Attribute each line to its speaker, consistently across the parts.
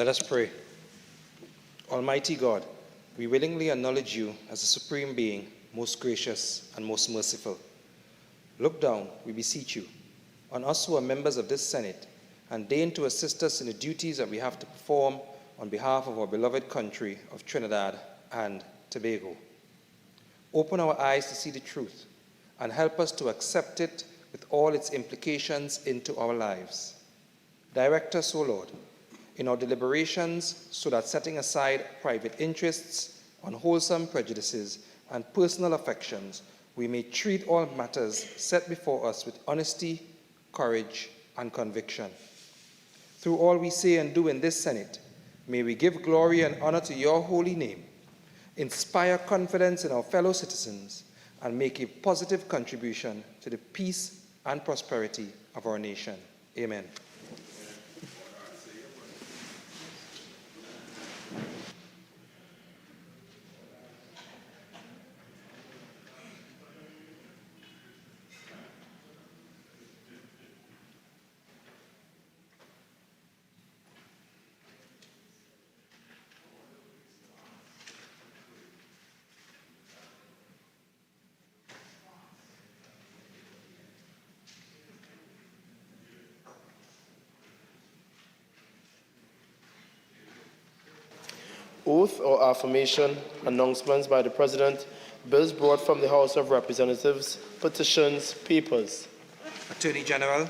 Speaker 1: Let us pray. Almighty God, we willingly acknowledge you as the supreme being, most gracious and most merciful. Look down, we beseech you, on us who are members of this Senate, and deign to assist us in the duties that we have to perform on behalf of our beloved country of Trinidad and Tobago. Open our eyes to see the truth and help us to accept it with all its implications into our lives. Direct us, O Lord, in our deliberations so that setting aside private interests, unwholesome prejudices, and personal affections, we may treat all matters set before us with honesty, courage, and conviction. Through all we say and do in this Senate, may we give glory and honor to your holy name, inspire confidence in our fellow citizens, and make a positive contribution to the peace and prosperity of our nation. Amen.
Speaker 2: Oath or affirmation, announcements by the President, bills brought from the House of Representatives, petitions, papers.
Speaker 1: Attorney General.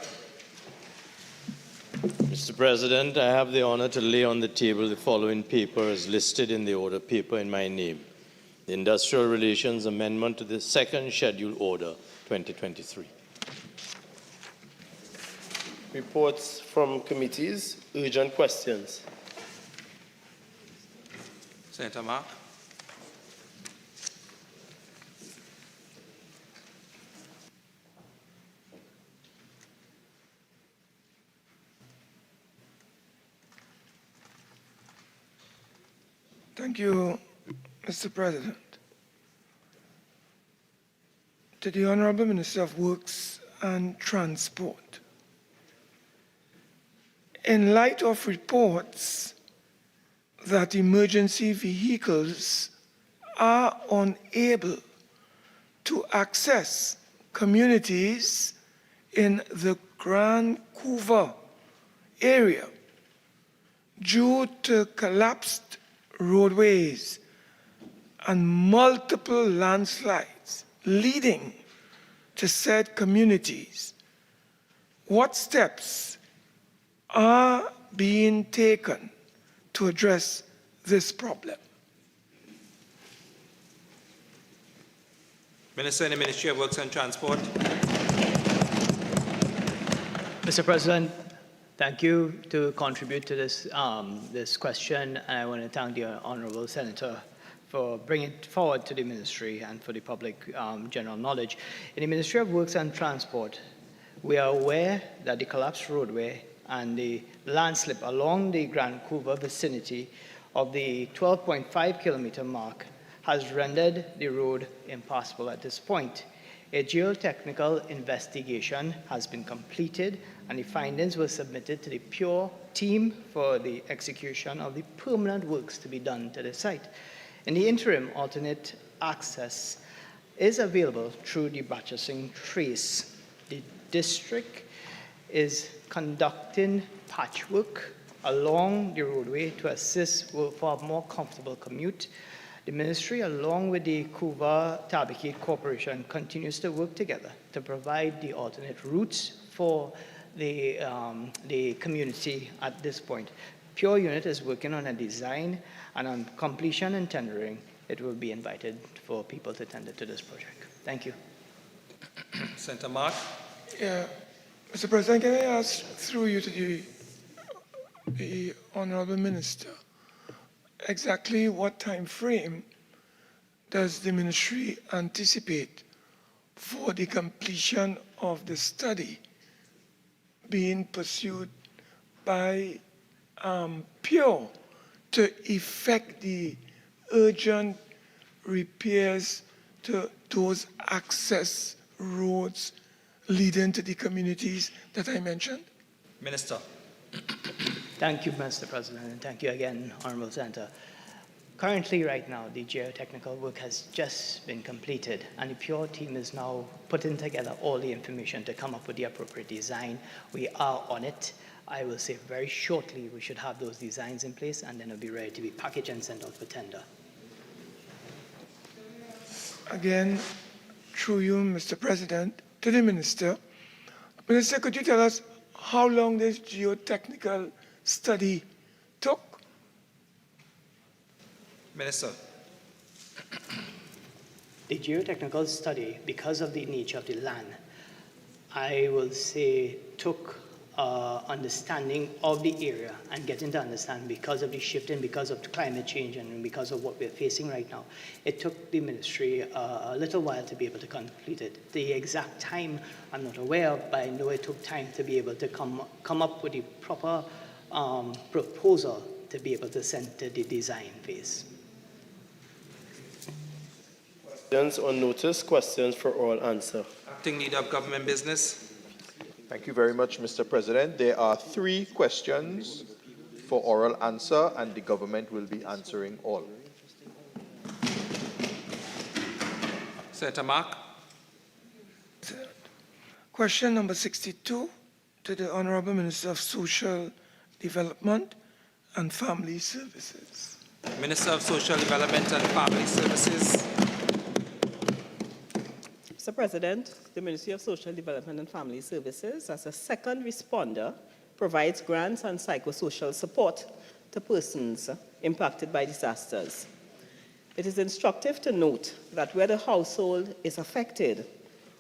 Speaker 3: Mr. President, I have the honor to lay on the table the following paper as listed in the order paper in my name. The Industrial Relations Amendment to the Second Schedule Order, 2023.
Speaker 2: Reports from committees, urgent questions.
Speaker 1: Senator Mark.
Speaker 4: Thank you, Mr. President. To the Honorable Minister of Works and Transport. In light of reports that emergency vehicles are unable to access communities in the Grand Couva area due to collapsed roadways and multiple landslides leading to said communities, what steps are being taken to address this problem?
Speaker 1: Minister in the Ministry of Works and Transport.
Speaker 5: Mr. President, thank you to contribute to this, this question, and I want to thank the Honourable Senator for bringing it forward to the Ministry and for the public general knowledge. In the Ministry of Works and Transport, we are aware that the collapsed roadway and the landslip along the Grand Couva vicinity of the 12.5 kilometer mark has rendered the road impassable at this point. A geotechnical investigation has been completed and the findings were submitted to the PURE team for the execution of the permanent works to be done to the site. In the interim, alternate access is available through the Batchasing Trace. The district is conducting patchwork along the roadway to assist for a more comfortable commute. The Ministry, along with the Couva Tabicate Corporation, continues to work together to provide the alternate routes for the community at this point. PURE unit is working on a design, and on completion and tendering, it will be invited for people to tender to this project. Thank you.
Speaker 1: Senator Mark.
Speaker 4: Yeah. Mr. President, can I ask through you to the Honourable Minister, exactly what time frame does the Ministry anticipate for the completion of the study being pursued by PURE to effect the urgent repairs to those access roads leading to the communities that I mentioned?
Speaker 1: Minister.
Speaker 5: Thank you, Mr. President, and thank you again, Honorable Senator. Currently, right now, the geotechnical work has just been completed, and the PURE team is now putting together all the information to come up with the appropriate design. We are on it. I will say very shortly we should have those designs in place, and then it'll be ready to be packaged and sent out for tender.
Speaker 4: Again, through you, Mr. President, to the Minister. Minister, could you tell us how long this geotechnical study took?
Speaker 1: Minister.
Speaker 5: The geotechnical study, because of the nature of the land, I will say took understanding of the area and getting to understand because of the shifting, because of climate change, and because of what we're facing right now. It took the ministry a little while to be able to complete it. The exact time I'm not aware of, but I know it took time to be able to come up with the proper proposal to be able to send to the design phase.
Speaker 2: Questions on notice, questions for oral answer.
Speaker 1: Acting Leader of Government Business.
Speaker 6: Thank you very much, Mr. President. There are 3 questions for oral answer, and the government will be answering all.
Speaker 1: Senator Mark.
Speaker 4: Question number 62 to the Honorable Minister of Social Development and Family Services.
Speaker 1: Minister of Social Development and Family Services.
Speaker 7: Mr. President, the Ministry of Social Development and Family Services, as a second responder, provides grants and psychosocial support to persons impacted by disasters. It is instructive to note that where the household is affected,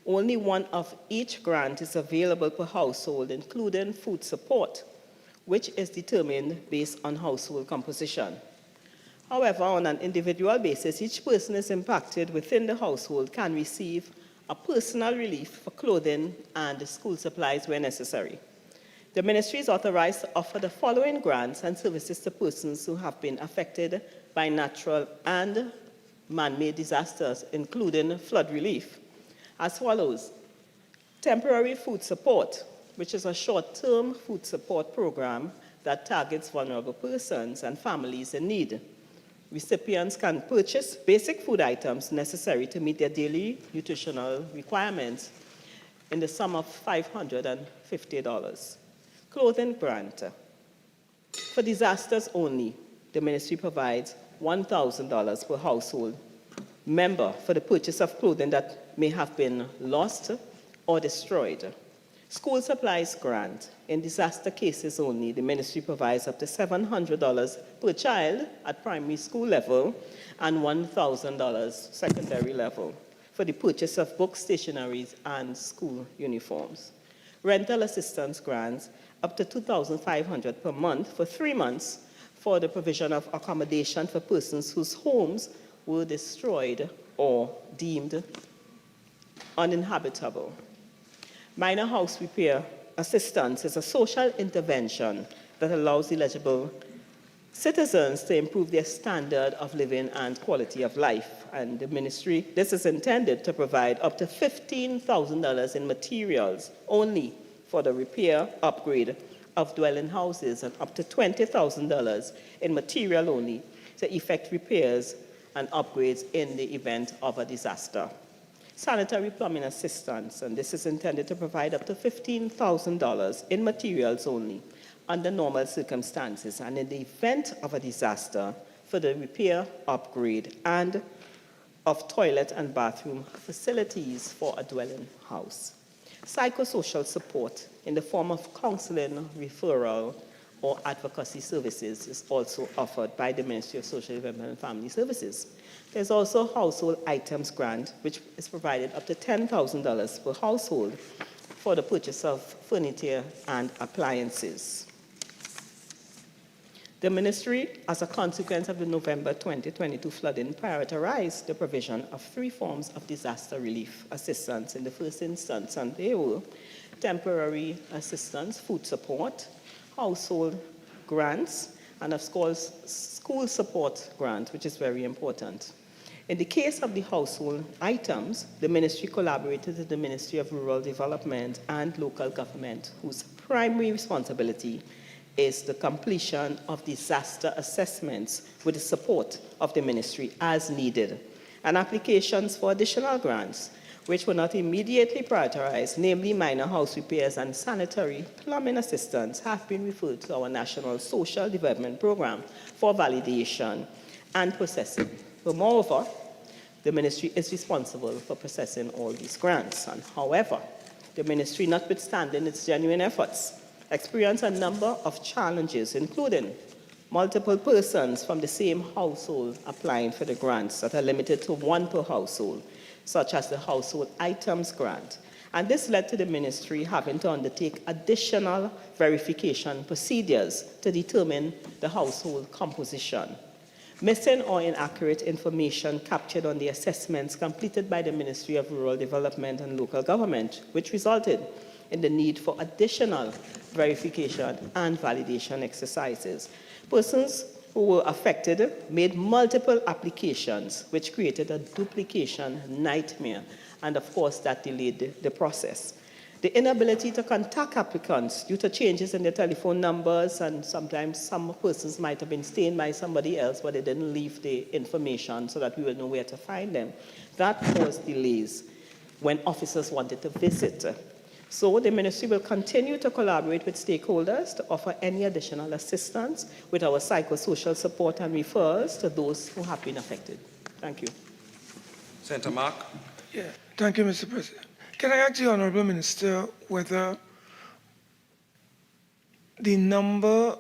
Speaker 7: only one of each grant is available per household, including food support, which is determined based on household composition. However, on an individual basis, each person is impacted within the household can receive a personal relief for clothing and school supplies where necessary. The ministry is authorized to offer the following grants and services to persons who have been affected by natural and man-made disasters, including flood relief, as follows: temporary food support, which is a short-term food support program that targets vulnerable persons and families in need. Recipients can purchase basic food items necessary to meet their daily nutritional requirements in the sum of $550. Clothing grant. For disasters only, the ministry provides $1,000 per household member for the purchase of clothing that may have been lost or destroyed. School supplies grant. In disaster cases only, the ministry provides up to $700 per child at primary school level and $1,000 secondary level for the purchase of books, stationeries, and school uniforms. Rental assistance grants up to $2,500 per month for 3 months for the provision of accommodation for persons whose homes were destroyed or deemed uninhabitable. Minor house repair assistance is a social intervention that allows eligible citizens to improve their standard of living and quality of life. And the ministry, this is intended to provide up to $15,000 in materials only for the repair, upgrade of dwelling houses, and up to $20,000 in material only to effect repairs and upgrades in the event of a disaster. Sanitary plumbing assistance, and this is intended to provide up to $15,000 in materials only under normal circumstances and in the event of a disaster for the repair, upgrade, and of toilet and bathroom facilities for a dwelling house. Psychosocial support in the form of counseling, referral, or advocacy services is also offered by the Ministry of Social Development and Family Services. There's also a household items grant, which is provided up to $10,000 per household for the purchase of furniture and appliances. The ministry, as a consequence of the November 2022 flooding, prioritized the provision of 3 forms of disaster relief assistance in the first instance, and they were temporary assistance, food support, household grants, and of course, school support grant, which is very important. In the case of the household items, the ministry collaborated with the Ministry of Rural Development and Local Government, whose primary responsibility is the completion of disaster assessments with the support of the ministry as needed, and applications for additional grants which were not immediately prioritized, namely minor house repairs and sanitary plumbing assistance, have been referred to our National Social Development Program for validation and processing. But moreover, the ministry is responsible for processing all these grants. And however, the ministry, notwithstanding its genuine efforts, experienced a number of challenges, including multiple persons from the same household applying for the grants that are limited to one per household, such as the household items grant. And this led to the ministry having to undertake additional verification procedures to determine the household composition. Missing or inaccurate information captured on the assessments completed by the Ministry of Rural Development and Local Government, which resulted in the need for additional verification and validation exercises. Persons who were affected made multiple applications, which created a duplication nightmare, and of course that delayed the process. The inability to contact applicants due to changes in their telephone numbers, and sometimes some persons might have been staying by somebody else, but they didn't leave the information so that we will know where to find them. That caused delays when officers wanted to visit. So the ministry will continue to collaborate with stakeholders to offer any additional assistance with our psychosocial support and referrals to those who have been affected. Thank you.
Speaker 1: Senator Mark.
Speaker 4: Yeah, thank you, Mr. President. Can I ask the Honourable Minister whether the number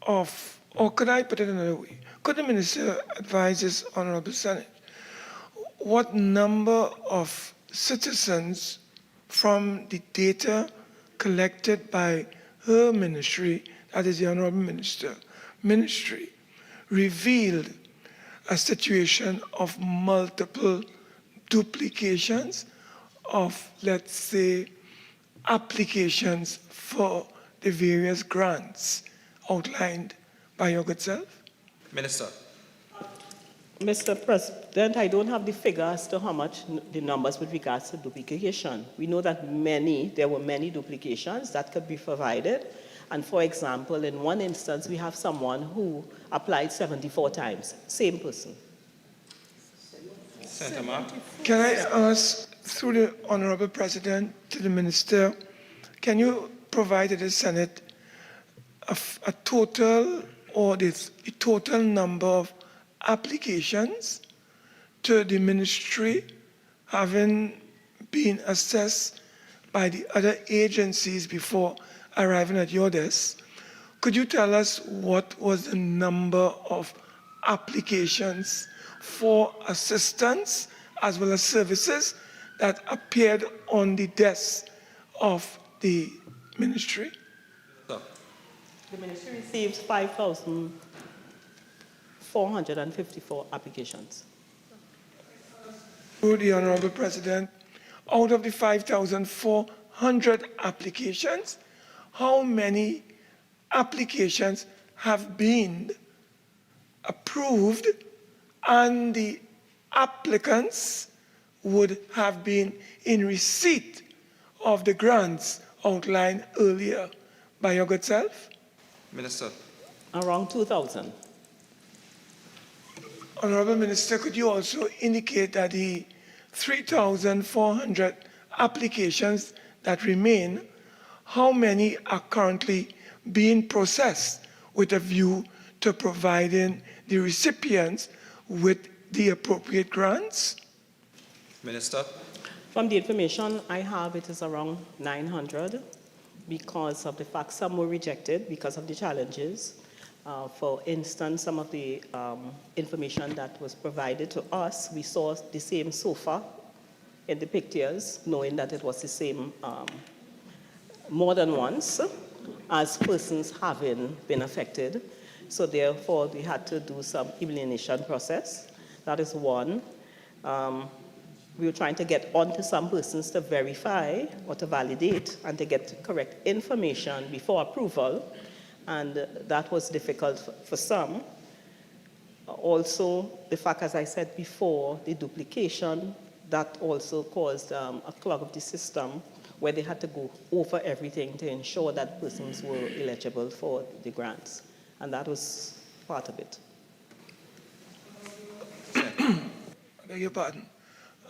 Speaker 4: of, or could I put it another way, could the Minister advise this Honourable Senate what number of citizens from the data collected by her ministry, that is the Honourable Ministry, revealed a situation of multiple duplications of, let's say, applications for the various grants outlined by your good self?
Speaker 1: Minister.
Speaker 7: Mr. President, I don't have the figures to how much the numbers with regards to duplication. We know that there were many duplications that could be provided. And for example, in one instance, we have someone who applied 74 times, same person.
Speaker 1: Senator Mark.
Speaker 4: Can I ask, through the Honourable President, to the Minister, can you provide to the Senate a total, or the total number of applications to the ministry having been assessed by the other agencies before arriving at your desk? Could you tell us what was the number of applications for assistance as well as services that appeared on the desk of the ministry?
Speaker 1: Sir.
Speaker 7: The ministry received 5,454 applications.
Speaker 4: Through the Honourable President, out of the 5,400 applications, how many applications have been approved and the applicants would have been in receipt of the grants outlined earlier by your good self?
Speaker 1: Minister.
Speaker 7: Around 2,000.
Speaker 4: Honourable Minister, could you also indicate that the 3,400 applications that remain, how many are currently being processed with a view to providing the recipients with the appropriate grants?
Speaker 1: Minister.
Speaker 7: From the information I have, it is around 900 because of the fact some were rejected because of the challenges. For instance, some of the information that was provided to us, we saw the same sofa in the pictures, knowing that it was the same more than once as persons having been affected. So therefore, we had to do some elimination process. That is one. We were trying to get onto some persons to verify or to validate and to get correct information before approval. And that was difficult for some. Also, the fact, as I said before, the duplication, that also caused a clog of the system where they had to go over everything to ensure that persons were eligible for the grants. And that was part of it.
Speaker 4: I beg your pardon.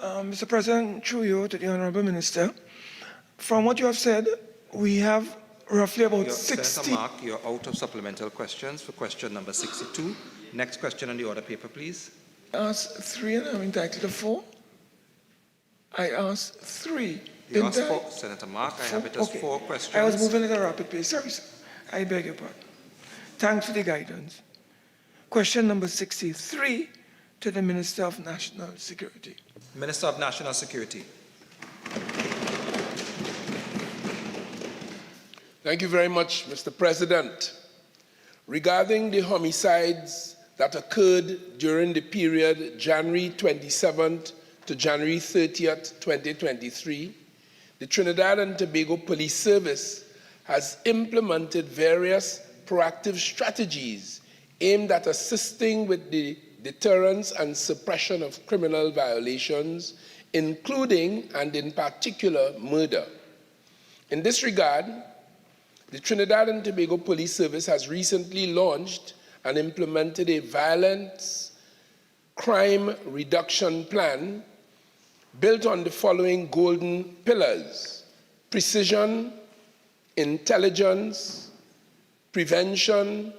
Speaker 4: Mr. President, through you to the Honorable Minister, from what you have said, we have roughly about 60.
Speaker 1: Senator Mark, you're out of supplemental questions for question number 62. Next question on the order paper, please.
Speaker 4: I asked 3 and I'm entitled to 4. I asked 3.
Speaker 1: You asked 4, Senator Mark. I have it as 4 questions.
Speaker 4: I was moving at a rapid pace. Sorry, sir. I beg your pardon. Thanks for the guidance. Question number 63 to the Minister of National Security.
Speaker 1: Minister of National Security.
Speaker 8: Thank you very much, Mr. President. Regarding the homicides that occurred during the period January 27th to January 30th, 2023, the Trinidad and Tobago Police Service has implemented various proactive strategies aimed at assisting with the deterrence and suppression of criminal violations, including and in particular murder. In this regard, the Trinidad and Tobago Police Service has recently launched and implemented a violence crime reduction plan built on the following golden pillars: precision, intelligence, prevention,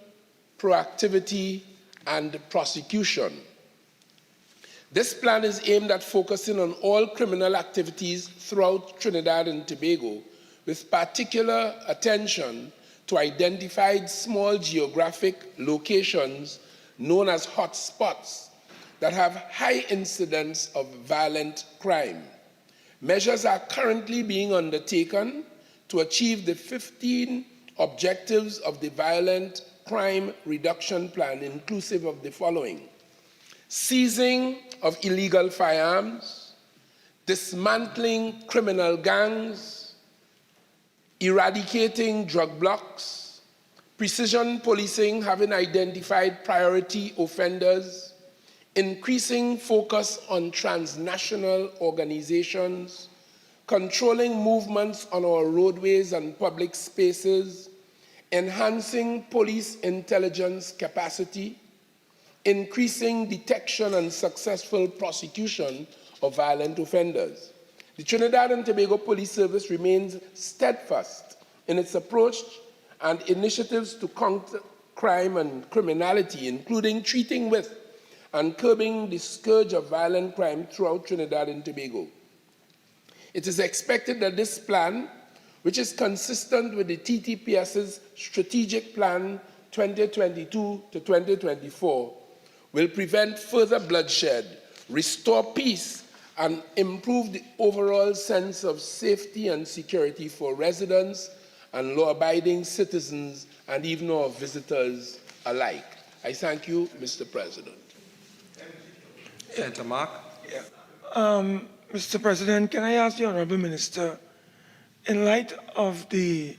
Speaker 8: proactivity, and prosecution. This plan is aimed at focusing on all criminal activities throughout Trinidad and Tobago, with particular attention to identified small geographic locations known as hotspots that have high incidence of violent crime. Measures are currently being undertaken to achieve the 15 objectives of the Violent Crime Reduction Plan, inclusive of the following: seizing of illegal firearms, dismantling criminal gangs, eradicating drug blocks, precision policing having identified priority offenders, increasing focus on transnational organizations, controlling movements on our roadways and public spaces, enhancing police intelligence capacity, increasing detection and successful prosecution of violent offenders. The Trinidad and Tobago Police Service remains steadfast in its approach and initiatives to counter crime and criminality, including treating with and curbing the scourge of violent crime throughout Trinidad and Tobago. It is expected that this plan, which is consistent with the TTPS's Strategic Plan 2022 to 2024, will prevent further bloodshed, restore peace, and improve the overall sense of safety and security for residents and law-abiding citizens and even our visitors alike. I thank you, Mr. President.
Speaker 1: Senator Mark.
Speaker 4: Mr. President, can I ask the Honorable Minister, in light of the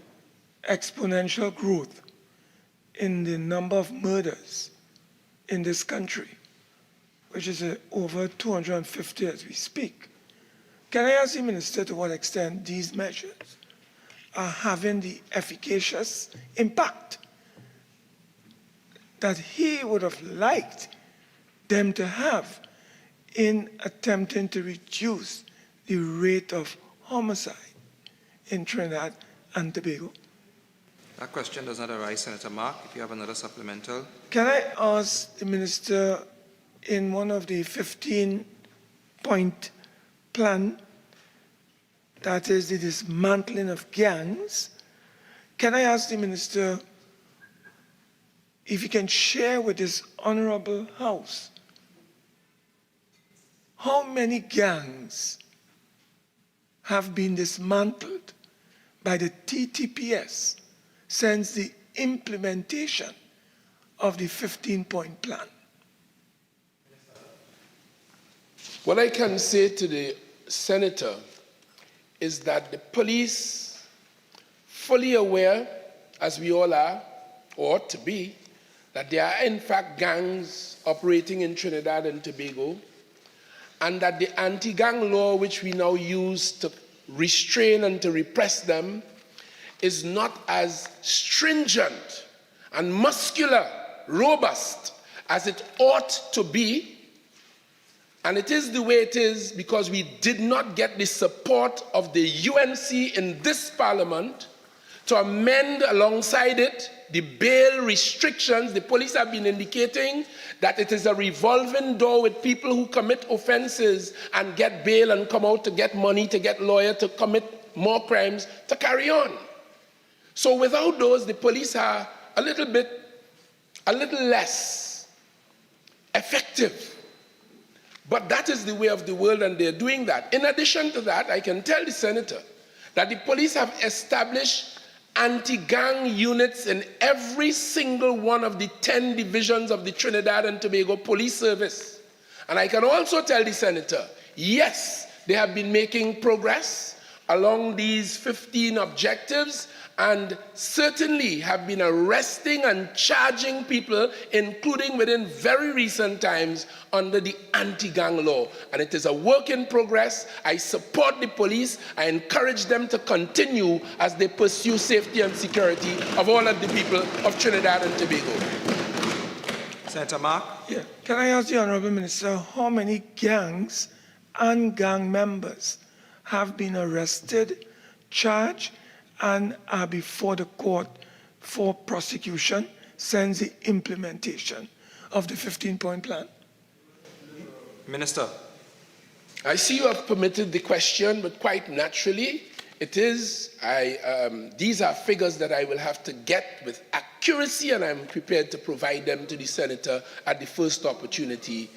Speaker 4: exponential growth in the number of murders in this country, which is over 250 as we speak, can I ask the Minister to what extent these measures are having the efficacious impact that he would have liked them to have in attempting to reduce the rate of homicide in Trinidad and Tobago?
Speaker 1: That question does not arise, Senator Mark. If you have another supplemental.
Speaker 4: Can I ask the Minister, in one of the 15-point plan, that is the dismantling of gangs, can I ask the Minister if he can share with this Honorable House how many gangs have been dismantled by the TTPS since the implementation of the 15-point plan?
Speaker 8: What I can say to the Senator is that the police, fully aware, as we all are, or ought to be, that there are in fact gangs operating in Trinidad and Tobago, and that the anti-gang law which we now use to restrain and to repress them is not as stringent and muscular, robust as it ought to be. And it is the way it is because we did not get the support of the UNC in this parliament to amend alongside it the bail restrictions. The police have been indicating that it is a revolving door with people who commit offenses and get bail and come out to get money, to get lawyer, to commit more crimes, to carry on. So without those, the police are a little less effective. But that is the way of the world, and they're doing that. In addition to that, I can tell the senator that the police have established anti-gang units in every single one of the 10 divisions of the Trinidad and Tobago Police Service. And I can also tell the senator, yes, they have been making progress along these 15 objectives, and certainly have been arresting and charging people, including within very recent times, under the anti-gang law. And it is a work in progress. I support the police. I encourage them to continue as they pursue safety and security of all of the people of Trinidad and Tobago.
Speaker 1: Senator Mark.
Speaker 4: Yeah. Can I ask the Honourable Minister how many gangs and gang members have been arrested, charged, and are before the court for prosecution since the implementation of the 15-point plan?
Speaker 1: Minister.
Speaker 8: I see you have permitted the question, but quite naturally, it is, these are figures that I will have to get with accuracy, and I'm prepared to provide them to the senator at the first opportunity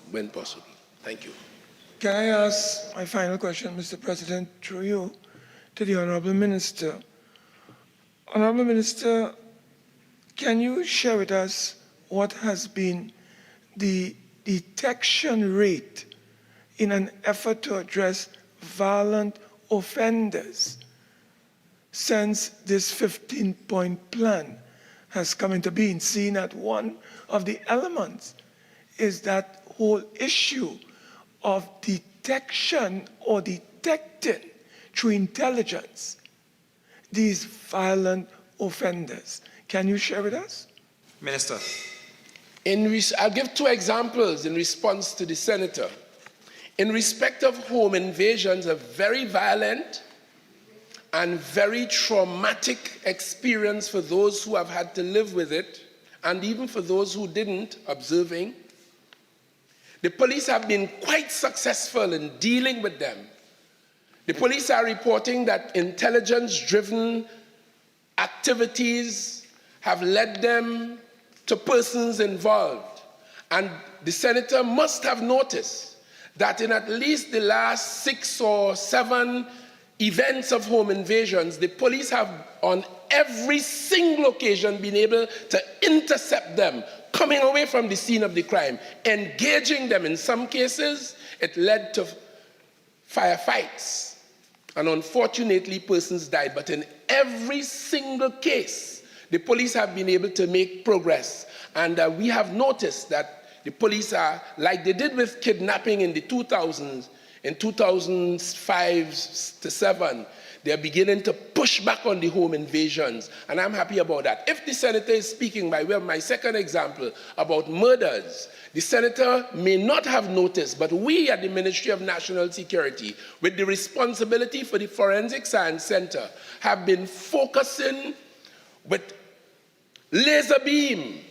Speaker 8: when possible. Thank you.
Speaker 4: Can I ask my final question, Mr. President, through you, to the Honourable Minister? Honourable Minister, can you share with us what has been the detection rate in an effort to address violent offenders since this 15-point plan has come into being, seeing that one of the elements is that whole issue of detection or detecting through intelligence these violent offenders? Can you share with us?
Speaker 1: Minister.
Speaker 8: I'll give two examples in response to the senator. In respect of home invasions, a very violent and very traumatic experience for those who have had to live with it, and even for those who didn't, observing. The police have been quite successful in dealing with them. The police are reporting that intelligence-driven activities have led them to persons involved. And the senator must have noticed that in at least the last 6 or 7 events of home invasions, the police have on every single occasion been able to intercept them coming away from the scene of the crime, engaging them. In some cases, it led to firefights. And unfortunately, persons died. But in every single case, the police have been able to make progress. And we have noticed that the police are, like they did with kidnapping in the 2000s, in 2005 to 7, they're beginning to push back on the home invasions. And I'm happy about that. If the senator is speaking by way of my second example about murders, the senator may not have noticed, but we at the Ministry of National Security, with the responsibility for the Forensic Science Center, have been focusing with laser beam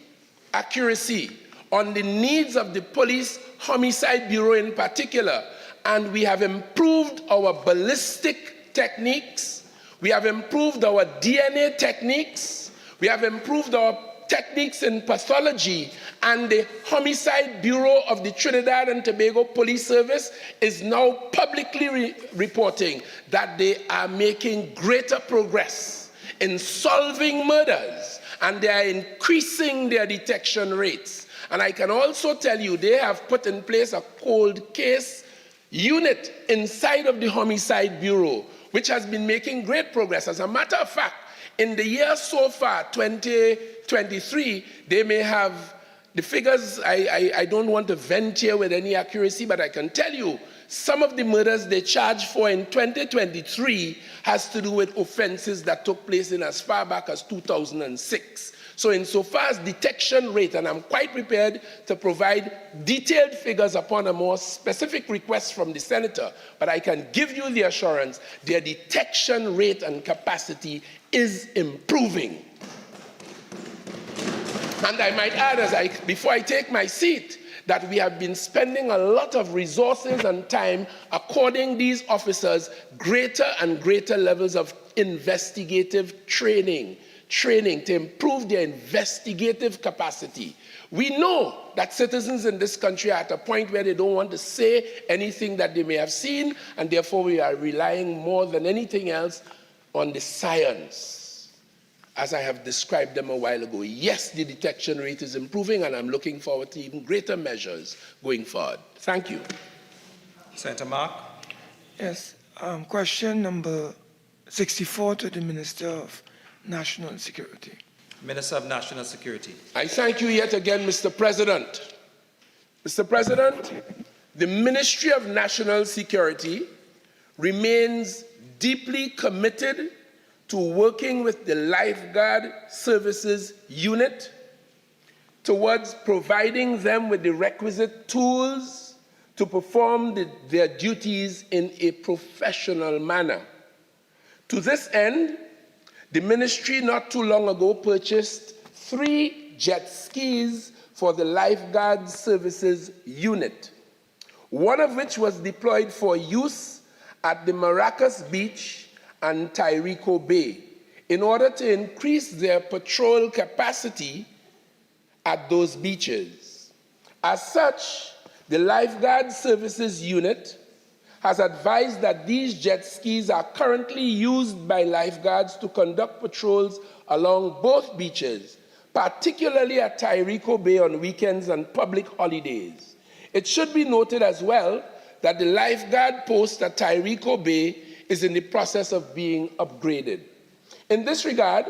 Speaker 8: accuracy on the needs of the Police Homicide Bureau in particular. And we have improved our ballistic techniques, we have improved our DNA techniques, we have improved our techniques in pathology, and the Homicide Bureau of the Trinidad and Tobago Police Service is now publicly reporting that they are making greater progress in solving murders, and they are increasing their detection rates. And I can also tell you they have put in place a cold case unit inside of the Homicide Bureau, which has been making great progress. As a matter of fact, in the year so far, 2023, they may have, the figures, I don't want to venture with any accuracy, but I can tell you, some of the murders they charged for in 2023 has to do with offenses that took place in as far back as 2006. So insofar as detection rate, and I'm quite prepared to provide detailed figures upon a more specific request from the senator, but I can give you the assurance their detection rate and capacity is improving. And I might add, before I take my seat, that we have been spending a lot of resources and time according these officers greater and greater levels of investigative training to improve their investigative capacity. We know that citizens in this country are at a point where they don't want to say anything that they may have seen, and therefore we are relying more than anything else on the science, as I have described them a while ago. Yes, the detection rate is improving, and I'm looking forward to even greater measures going forward. Thank you.
Speaker 1: Senator Mark.
Speaker 4: Yes. Question number 64 to the Minister of National Security.
Speaker 1: Minister of National Security.
Speaker 8: I thank you yet again, Mr. President. Mr. President, the Ministry of National Security remains deeply committed to working with the Lifeguard Services Unit towards providing them with the requisite tools to perform their duties in a professional manner. To this end, the ministry not too long ago purchased 3 jet skis for the Lifeguard Services Unit, one of which was deployed for use at the Maracas Beach and Tyrico Bay in order to increase their patrol capacity at those beaches. As such, the Lifeguard Services Unit has advised that these jet skis are currently used by lifeguards to conduct patrols along both beaches, particularly at Tyrico Bay on weekends and public holidays. It should be noted as well that the lifeguard post at Tyrico Bay is in the process of being upgraded. In this regard,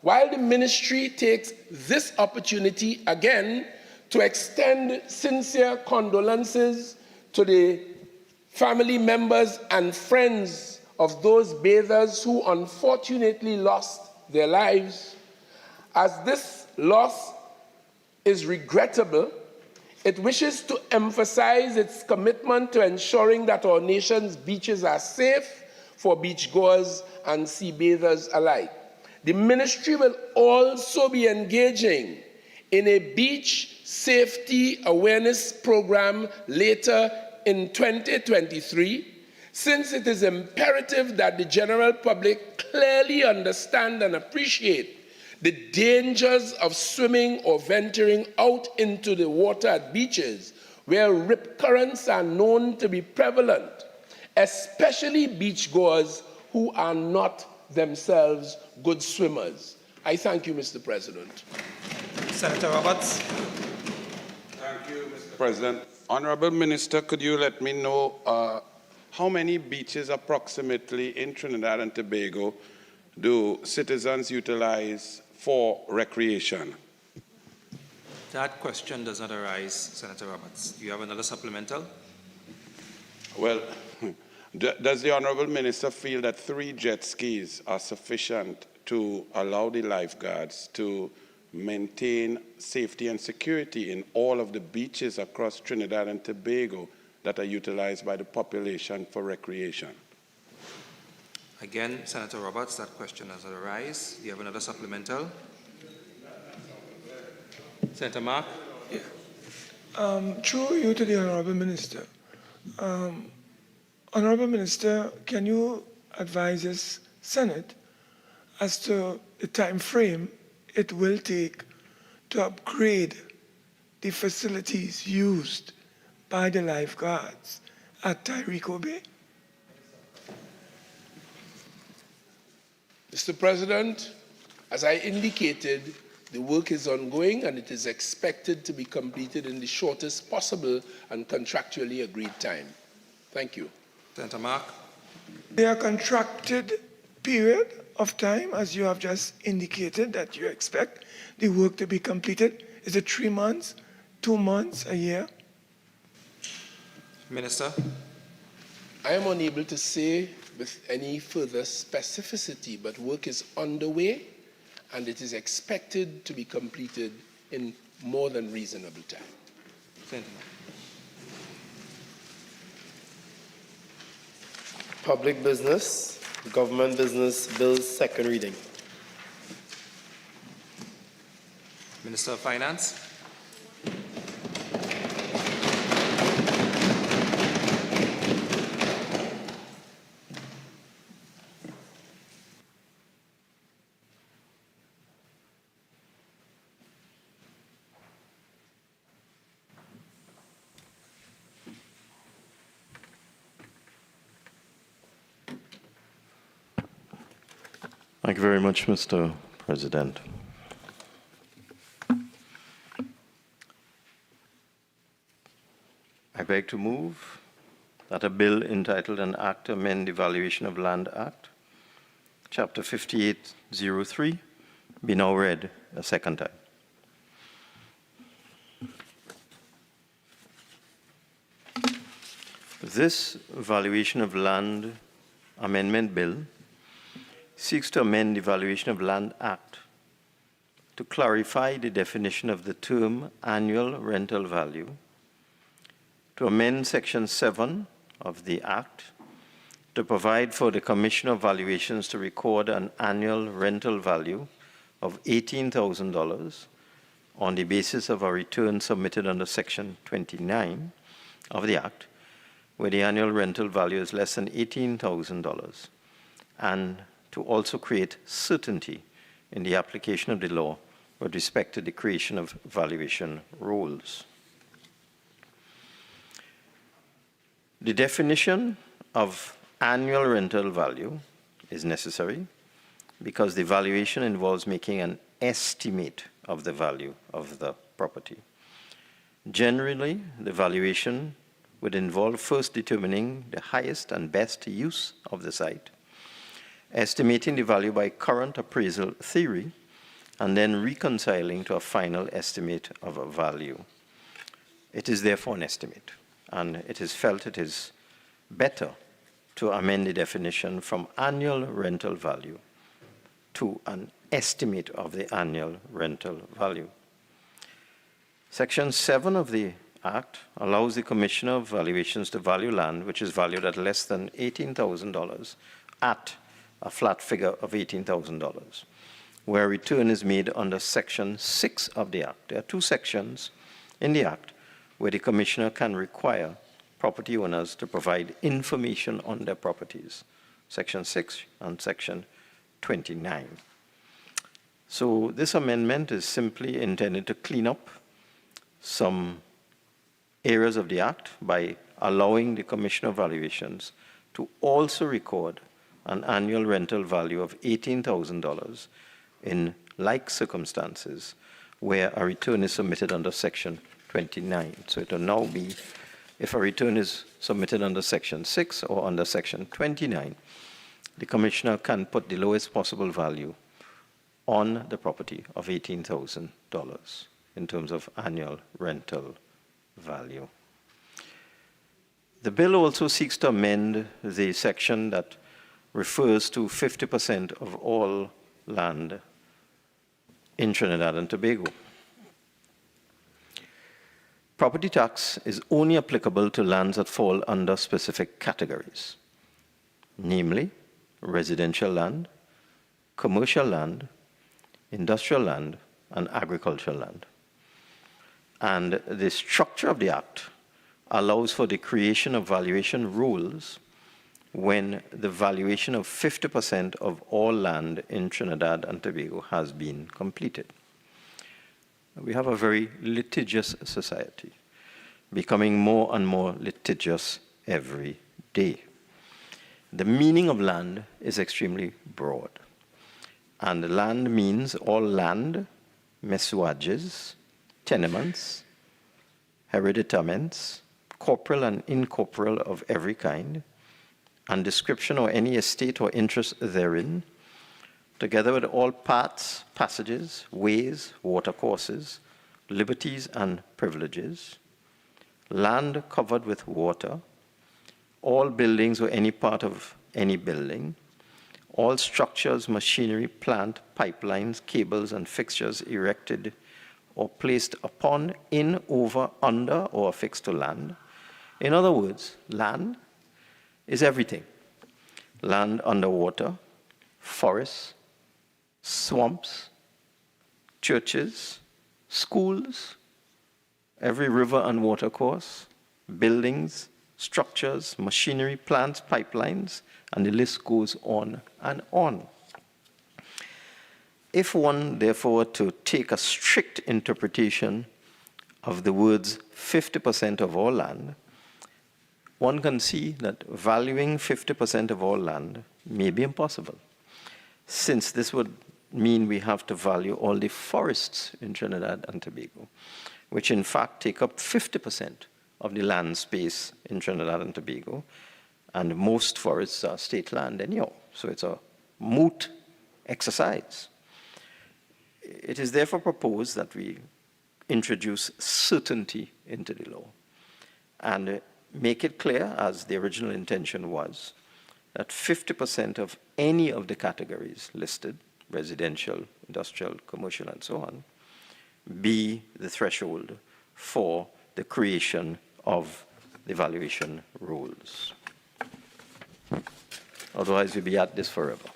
Speaker 8: while the ministry takes this opportunity again to extend sincere condolences to the family members and friends of those bathers who unfortunately lost their lives, as this loss is regrettable, it wishes to emphasize its commitment to ensuring that our nation's beaches are safe for beachgoers and sea bathers alike. The ministry will also be engaging in a beach safety awareness program later in 2023, since it is imperative that the general public clearly understand and appreciate the dangers of swimming or venturing out into the water at beaches where rip currents are known to be prevalent, especially beachgoers who are not themselves good swimmers. I thank you, Mr. President.
Speaker 1: Senator Roberts.
Speaker 9: Thank you, Mr. President. Honorable Minister, could you let me know how many beaches approximately in Trinidad and Tobago do citizens utilize for recreation?
Speaker 1: That question does not arise, Senator Roberts. Do you have another supplemental?
Speaker 9: Well, does the Honorable Minister feel that 3 jet skis are sufficient to allow the lifeguards to maintain safety and security in all of the beaches across Trinidad and Tobago that are utilized by the population for recreation?
Speaker 1: Again, Senator Roberts, that question does not arise. Do you have another supplemental? Senator Mark.
Speaker 4: Through you to the Honorable Minister. Honorable Minister, can you advise us, Senate, as to the time frame it will take to upgrade the facilities used by the lifeguards at Tyrico Bay?
Speaker 8: Mr. President, as I indicated, the work is ongoing and it is expected to be completed in the shortest possible and contractually agreed time. Thank you.
Speaker 1: Senator Mark.
Speaker 4: Their contracted period of time, as you have just indicated, that you expect the work to be completed, is it 3 months, 2 months, a year?
Speaker 1: Minister.
Speaker 8: I am unable to say with any further specificity, but work is underway and it is expected to be completed in more than reasonable time.
Speaker 2: Public business, government business bills, second reading.
Speaker 1: Minister of Finance.
Speaker 3: Thank you very much, Mr. President. I beg to move that a bill entitled An Act to Amend the Valuation of Land Act, Chapter 5803, be now read a second time. This Valuation of Land Amendment Bill seeks to amend the Valuation of Land Act to clarify the definition of the term annual rental value, to amend Section 7 of the Act to provide for the Commissioner of Valuations to record an annual rental value of $18,000 on the basis of a return submitted under Section 29 of the Act, where the annual rental value is less than $18,000, and to also create certainty in the application of the law with respect to the creation of valuation rules. The definition of annual rental value is necessary because the valuation involves making an estimate of the value of the property. Generally, the valuation would involve first determining the highest and best use of the site, estimating the value by current appraisal theory, and then reconciling to a final estimate of a value. It is therefore an estimate, and it is felt it is better to amend the definition from annual rental value to an estimate of the annual rental value. Section 7 of the Act allows the Commissioner of Valuations to value land which is valued at less than $18,000 at a flat figure of $18,000, where a return is made under Section 6 of the Act. There are two sections in the Act where the Commissioner can require property owners to provide information on their properties, Section 6 and Section 29. So this amendment is simply intended to clean up some areas of the Act by allowing the Commissioner of Valuations to also record an annual rental value of $18,000 in like circumstances where a return is submitted under Section 29. So it will now be, if a return is submitted under Section 6 or under Section 29, the Commissioner can put the lowest possible value on the property of $18,000 in terms of annual rental value. The bill also seeks to amend the section that refers to 50% of all land in Trinidad and Tobago. Property tax is only applicable to lands that fall under specific categories, namely residential land, commercial land, industrial land, and agricultural land. And the structure of the Act allows for the creation of valuation rules when the valuation of 50% of all land in Trinidad and Tobago has been completed. We have a very litigious society, becoming more and more litigious every day. The meaning of land is extremely broad, and land means all land, messuages, tenements, hereditaments, corporeal and incorporeal of every kind, and description or any estate or interest therein, together with all parts, passages, ways, watercourses, liberties, and privileges, land covered with water, all buildings or any part of any building, all structures, machinery, plant, pipelines, cables, and fixtures erected or placed upon, in, over, under, or affixed to land. In other words, land is everything. Land underwater, forests, swamps, churches, schools, every river and water course, buildings, structures, machinery, plants, pipelines, and the list goes on and on. If one, therefore, were to take a strict interpretation of the words 50% of all land, one can see that valuing 50% of all land may be impossible, since this would mean we have to value all the forests in Trinidad and Tobago, which in fact take up 50% of the land space in Trinidad and Tobago, and most forests are state land anyhow, so it's a moot exercise. It is therefore proposed that we introduce certainty into the law and make it clear, as the original intention was, that 50% of any of the categories listed, residential, industrial, commercial, and so on, be the threshold for the creation of the valuation rules. Otherwise, we'll be at this forever.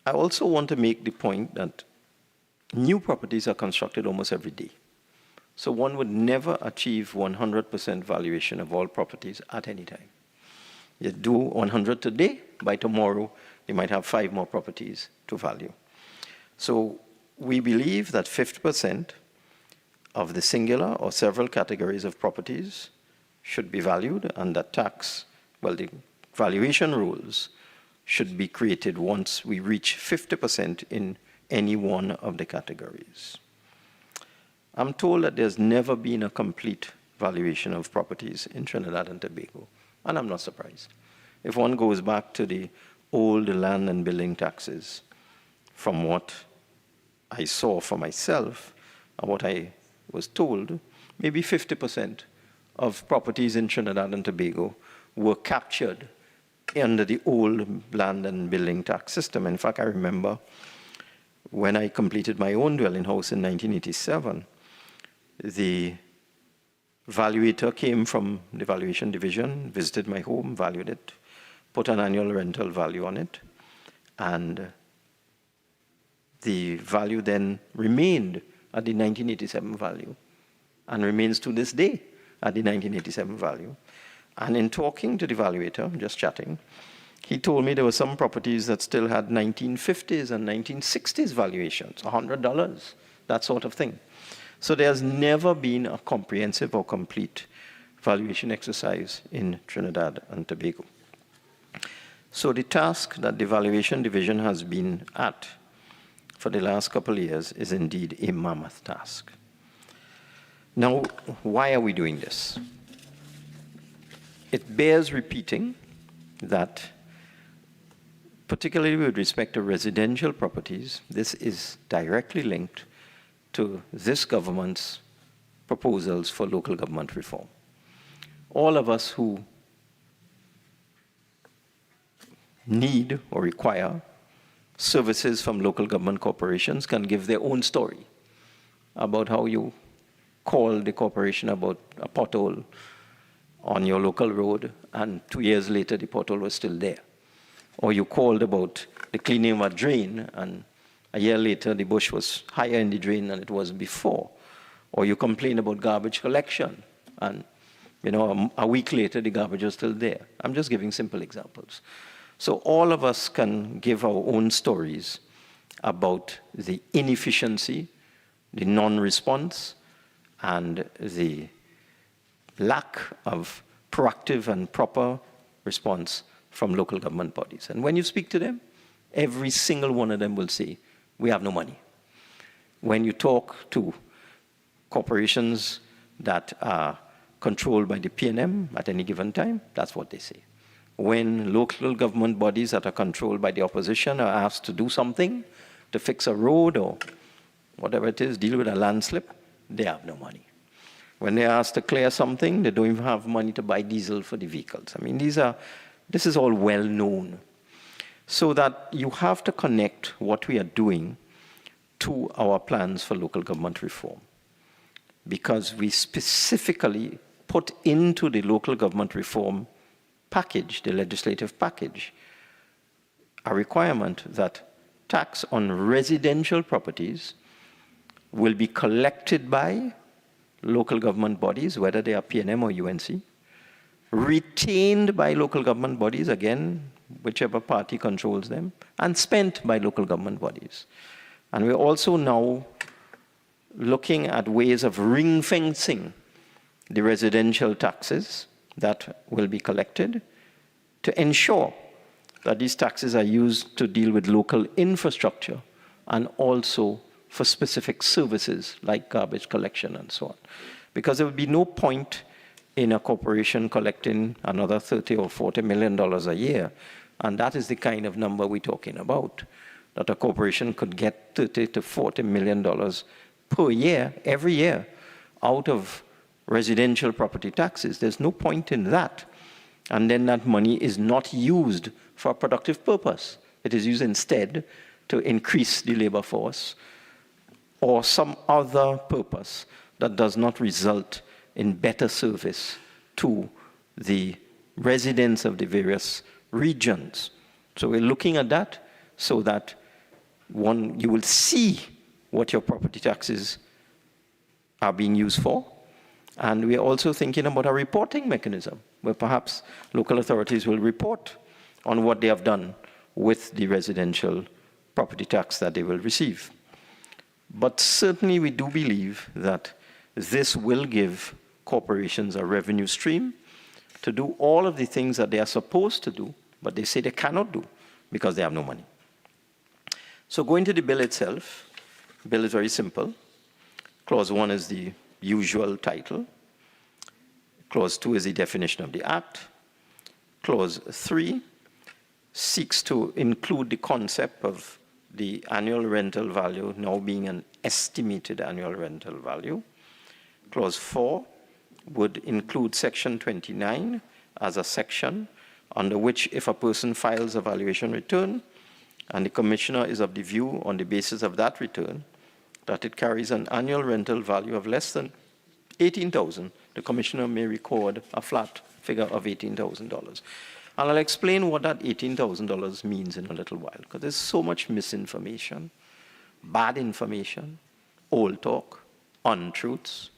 Speaker 3: I also want to make the point that new properties are constructed almost every day. So one would never achieve 100% valuation of all properties at any time. You do 100 today, by tomorrow, you might have 5 more properties to value. So we believe that 50% of the singular or several categories of properties should be valued, and that the valuation rules should be created once we reach 50% in any one of the categories. I'm told that there's never been a complete valuation of properties in Trinidad and Tobago, and I'm not surprised. If one goes back to the old land and building taxes, from what I saw for myself and what I was told, maybe 50% of properties in Trinidad and Tobago were captured under the old land and building tax system. In fact, I remember when I completed my own dwelling house in 1987, the valuator came from the valuation division, visited my home, valued it, put an annual rental value on it, and the value then remained at the 1987 value and remains to this day at the 1987 value. And in talking to the valuator, just chatting, he told me there were some properties that still had 1950s and 1960s valuations, $100, that sort of thing. So there's never been a comprehensive or complete valuation exercise in Trinidad and Tobago. So the task that the valuation division has been at for the last couple of years is indeed a mammoth task. Now, why are we doing this? It bears repeating that, particularly with respect to residential properties, this is directly linked to this government's proposals for local government reform. All of us who need or require services from local government corporations can give their own story about how you called the corporation about a pothole on your local road, and 2 years later the pothole was still there. Or you called about the cleaning of a drain, and a year later the bush was higher in the drain than it was before. Or you complained about garbage collection, and a week later the garbage was still there. I'm just giving simple examples. So all of us can give our own stories about the inefficiency, the non-response, and the lack of proactive and proper response from local government bodies. And when you speak to them, every single one of them will say, we have no money. When you talk to corporations that are controlled by the P&M at any given time, that's what they say. When local government bodies that are controlled by the opposition are asked to do something, to fix a road or whatever it is, deal with a landslip, they have no money.
Speaker 10: When they're asked to clear something, they don't even have money to buy diesel for the vehicles. I mean, this is all well known. So that you have to connect what we are doing to our plans for local government reform. Because we specifically put into the local government reform package, the legislative package, a requirement that tax on residential properties will be collected by local government bodies, whether they are PNM or UNC, retained by local government bodies, again, whichever party controls them, and spent by local government bodies. And we're also now looking at ways of ring-fencing the residential taxes that will be collected to ensure that these taxes are used to deal with local infrastructure and also for specific services like garbage collection and so on. Because there would be no point in a corporation collecting another $30 or $40 million a year, and that is the kind of number we're talking about, that a corporation could get $30 to $40 million per year, every year, out of residential property taxes. There's no point in that. And then that money is not used for a productive purpose. It is used instead to increase the labor force or some other purpose that does not result in better service to the residents of the various regions. So we're looking at that so that one, you will see what your property taxes are being used for. And we're also thinking about a reporting mechanism where perhaps local authorities will report on what they have done with the residential property tax that they will receive. But certainly we do believe that this will give corporations a revenue stream to do all of the things that they are supposed to do, but they say they cannot do because they have no money. So going to the bill itself, the bill is very simple. Clause 1 is the usual title. Clause 2 is the definition of the act. Clause 3 seeks to include the concept of the annual rental value now being an estimated annual rental value. Clause 4 would include section 29 as a section under which if a person files a valuation return and the commissioner is of the view on the basis of that return that it carries an annual rental value of less than $18,000, the commissioner may record a flat figure of $18,000. And I'll explain what that $18,000 means in a little while, because there's so much misinformation, bad information, old talk, untruths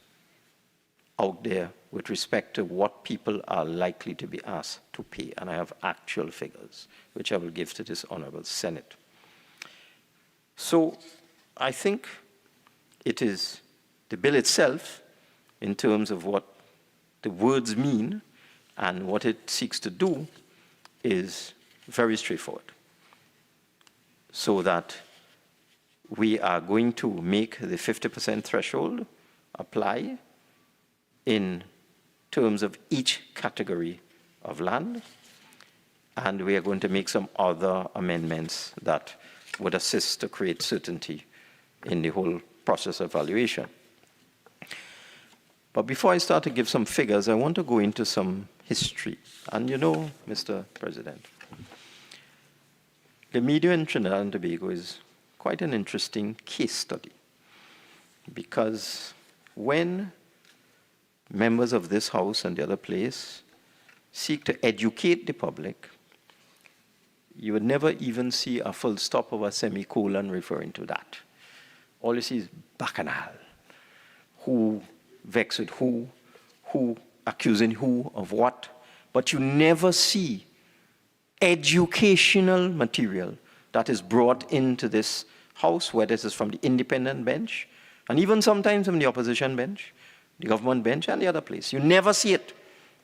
Speaker 10: out there with respect to what people are likely to be asked to pay. And I have actual figures, which I will give to this Honorable Senate. So I think it is the bill itself, in terms of what the words mean and what it seeks to do, is very straightforward. So that we are going to make the 50% threshold apply in terms of each category of land, and we are going to make some other amendments that would assist to create certainty in the whole process of valuation. But before I start to give some figures, I want to go into some history. And you know, Mr. President, the media in Trinidad and Tobago is quite an interesting case study, because when members of this House and the other place seek to educate the public, you would never even see a full stop or a semicolon referring to that. All you see is bacchanal. Who vexed with who accusing who of what, but you never see educational material that is brought into this House, whether this is from the independent bench, and even sometimes from the opposition bench, the government bench, and the other place. You never see it.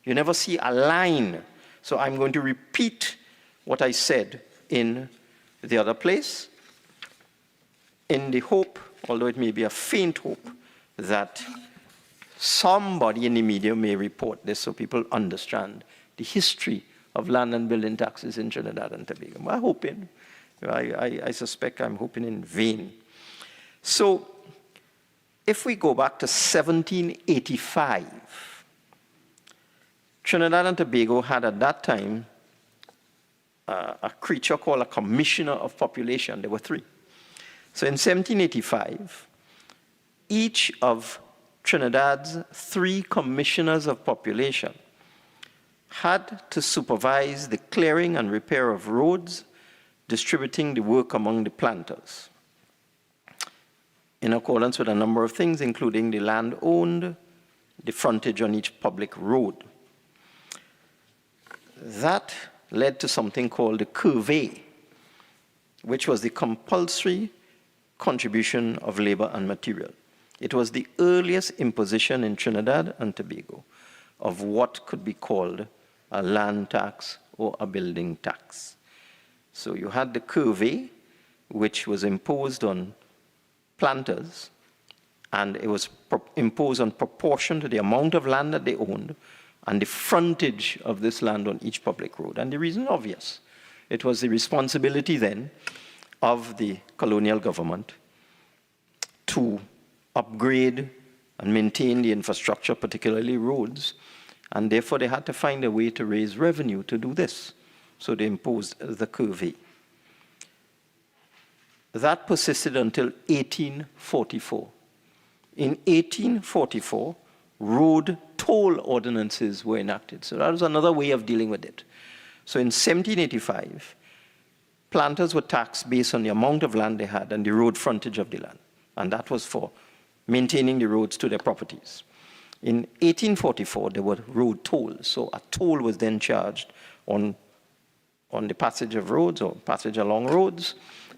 Speaker 10: You never see a line. So I'm going to repeat what I said in the other place, in the hope, although it may be a faint hope, that somebody in the media may report this so people understand the history of land and building taxes in Trinidad and Tobago. I'm hoping, I suspect I'm hoping in vain. So if we go back to 1785, Trinidad and Tobago had at that time a creature called a commissioner of population. There were 3. So in 1785, each of Trinidad's 3 commissioners of population had to supervise the clearing and repair of roads, distributing the work among the planters, in accordance with a number of things, including the land owned, the frontage on each public road. That led to something called the curvey, which was the compulsory contribution of labor and material. It was the earliest imposition in Trinidad and Tobago of what could be called a land tax or a building tax. So you had the curvey, which was imposed on planters, and it was imposed on proportion to the amount of land that they owned and the frontage of this land on each public road. And the reason is obvious. It was the responsibility then of the colonial government to upgrade and maintain the infrastructure, particularly roads, and therefore they had to find a way to raise revenue to do this. So they imposed the curvey. That persisted until 1844. In 1844, road toll ordinances were enacted. So that was another way of dealing with it. So in 1785, planters were taxed based on the amount of land they had and the road frontage of the land. And that was for maintaining the roads to their properties. In 1844, there were road tolls. So a toll was then charged on the passage of roads or passage along roads,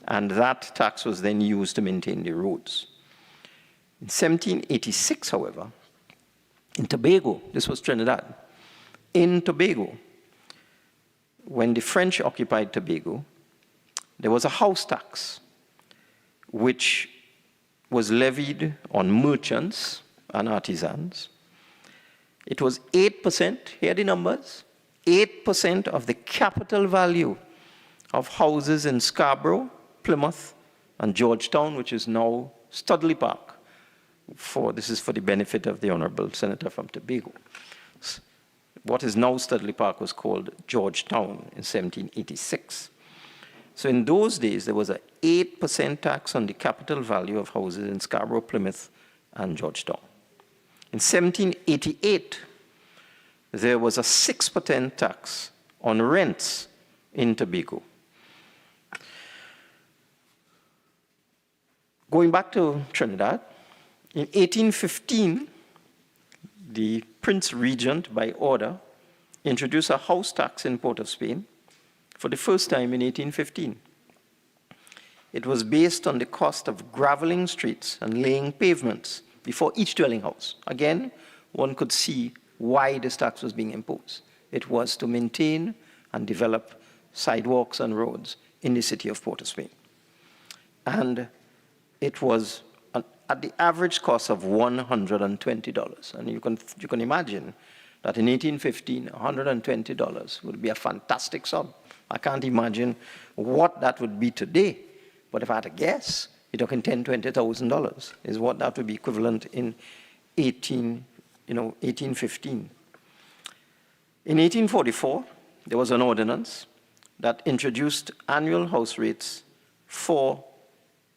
Speaker 10: and that tax was then used to maintain the roads. In 1786, however, in Tobago, this was Trinidad, in Tobago, when the French occupied Tobago, there was a house tax which was levied on merchants and artisans. It was 8%, here are the numbers, 8% of the capital value of houses in Scarborough, Plymouth, and Georgetown, which is now Studley Park. This is for the benefit of the Honorable Senator from Tobago. What is now Studley Park was called Georgetown in 1786. So in those days, there was an 8% tax on the capital value of houses in Scarborough, Plymouth, and Georgetown. In 1788, there was a 6% tax on rents in Tobago. Going back to Trinidad, in 1815, the Prince Regent, by order, introduced a house tax in Port of Spain for the first time in 1815. It was based on the cost of graveling streets and laying pavements before each dwelling house. Again, one could see why this tax was being imposed. It was to maintain and develop sidewalks and roads in the city of Port of Spain. And it was at the average cost of $120. And you can imagine that in 1815, $120 would be a fantastic sum. I can't imagine what that would be today. But if I had to guess, you're talking $10,000, $20,000 is what that would be equivalent in 1815. In 1844, there was an ordinance that introduced annual house rates for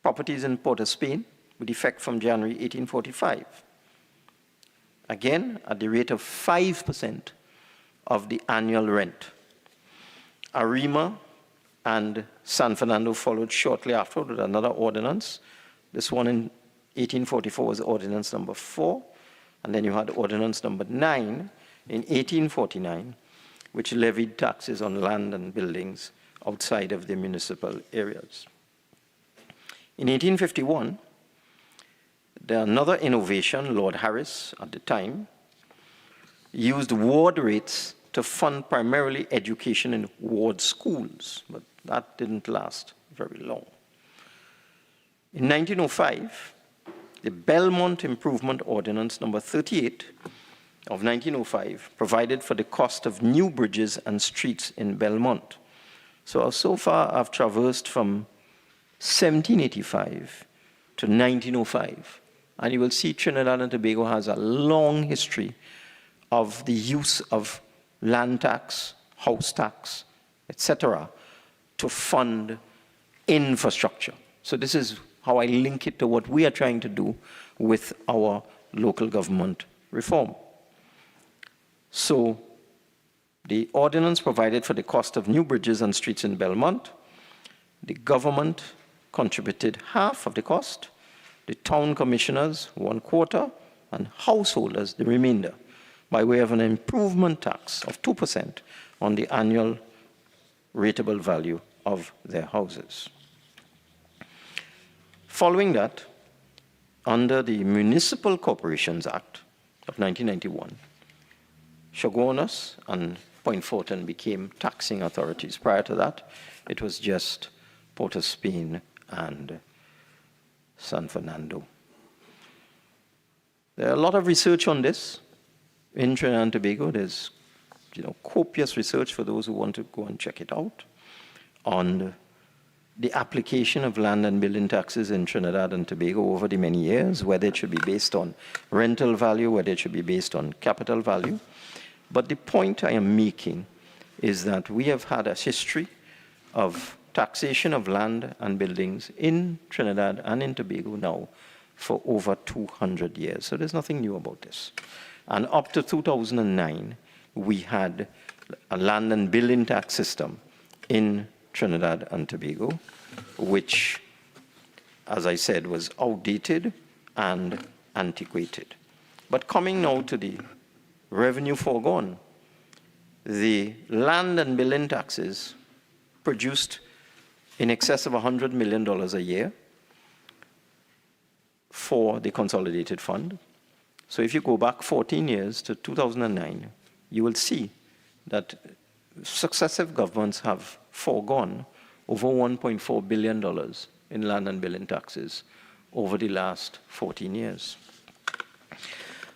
Speaker 10: properties in Port of Spain with effect from January 1845. Again, at the rate of 5% of the annual rent. Arima and San Fernando followed shortly after with another ordinance. This one in 1844 was ordinance number 4, and then you had ordinance number 9 in 1849, which levied taxes on land and buildings outside of the municipal areas. In 1851, another innovation, Lord Harris at the time, used ward rates to fund primarily education in ward schools, but that didn't last very long. In 1905, the Belmont Improvement Ordinance number 38 of 1905 provided for the cost of new bridges and streets in Belmont. So far I've traversed from 1785 to 1905, And you will see Trinidad and Tobago has a long history of the use of land tax, house tax, etc., to fund infrastructure. So this is how I link it to what we are trying to do with our local government reform. So the ordinance provided for the cost of new bridges and streets in Belmont. The government contributed half of the cost, the town commissioners 1/4, and householders the remainder, by way of an improvement tax of 2% on the annual rateable value of their houses. Following that, under the Municipal Corporations Act of 1991, Chaguanas and Point Fortin became taxing authorities. Prior to that, it was just Port of Spain and San Fernando. There are a lot of research on this in Trinidad and Tobago. There's copious research for those who want to go and check it out on the application of land and building taxes in Trinidad and Tobago over the many years, whether it should be based on rental value, whether it should be based on capital value. But the point I am making is that we have had a history of taxation of land and buildings in Trinidad and in Tobago now for over 200 years. So there's nothing new about this. And up to 2009, we had a land and building tax system in Trinidad and Tobago, which, as I said, was outdated and antiquated. But coming now to the revenue foregone, the land and building taxes produced in excess of $100 million a year for the Consolidated Fund. So if you go back 14 years to 2009, you will see that successive governments have foregone over $1.4 billion in land and building taxes over the last 14 years.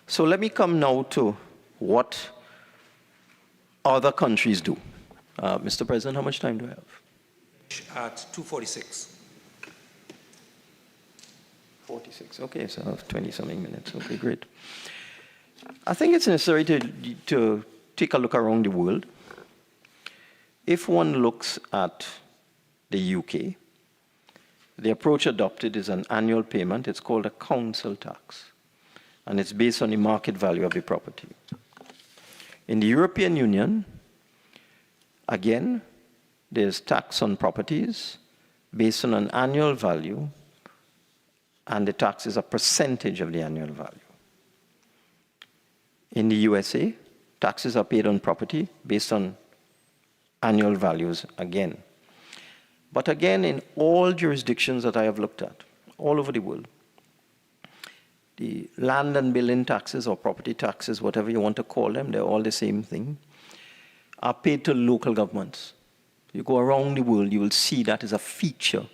Speaker 10: So let me come now to what other countries do. Mr. President, how much time do I have?
Speaker 1: At 2:46.
Speaker 10: 46, okay, so I have 20-something minutes. Okay, great. I think it's necessary to take a look around the world. If one looks at the UK, the approach adopted is an annual payment. It's called a council tax, and it's based on the market value of the property. In the European Union, again, there's tax on properties based on an annual value, and the tax is a percentage of the annual value. In the USA, taxes are paid on property based on annual values again. But again, in all jurisdictions that I have looked at, all over the world, the land and building taxes or property taxes, whatever you want to call them, they're all the same thing, are paid to local governments. You go around the world, you will see that is a feature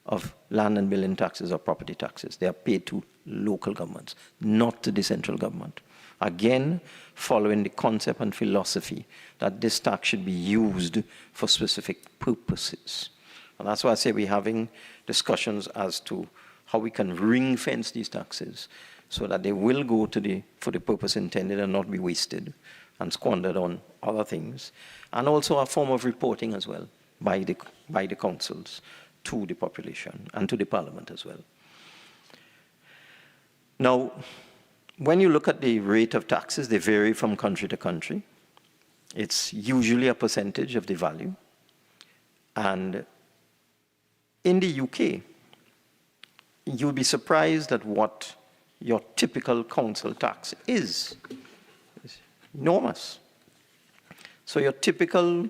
Speaker 10: of land and building taxes or property taxes. They are paid to local governments, not to the central government. Again, following the concept and philosophy that this tax should be used for specific purposes. And that's why I say we're having discussions as to how we can ring fence these taxes so that they will go for the purpose intended and not be wasted and squandered on other things. And also a form of reporting as well by the councils to the population and to the parliament as well. Now, when you look at the rate of taxes, they vary from country to country. It's usually a percentage of the value. And in the UK, you'll be surprised at what your typical council tax is. It's enormous. So your typical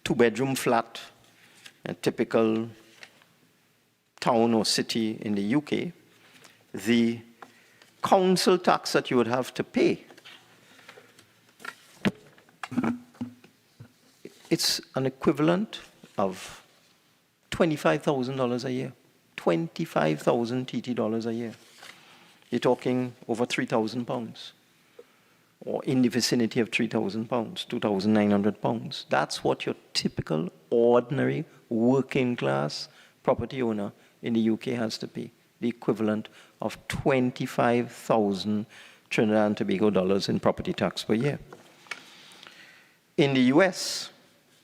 Speaker 10: two-bedroom flat, a typical town or city in the UK, the council tax that you would have to pay, it's an equivalent of $25,000 a year. 25,000 TT dollars a year. You're talking over 3,000 pounds, or in the vicinity of 3,000 pounds, 2,900 pounds. That's what your typical, ordinary, working class property owner in the UK has to pay. the equivalent of 25,000 Trinidad and Tobago dollars in property tax per year. In the US,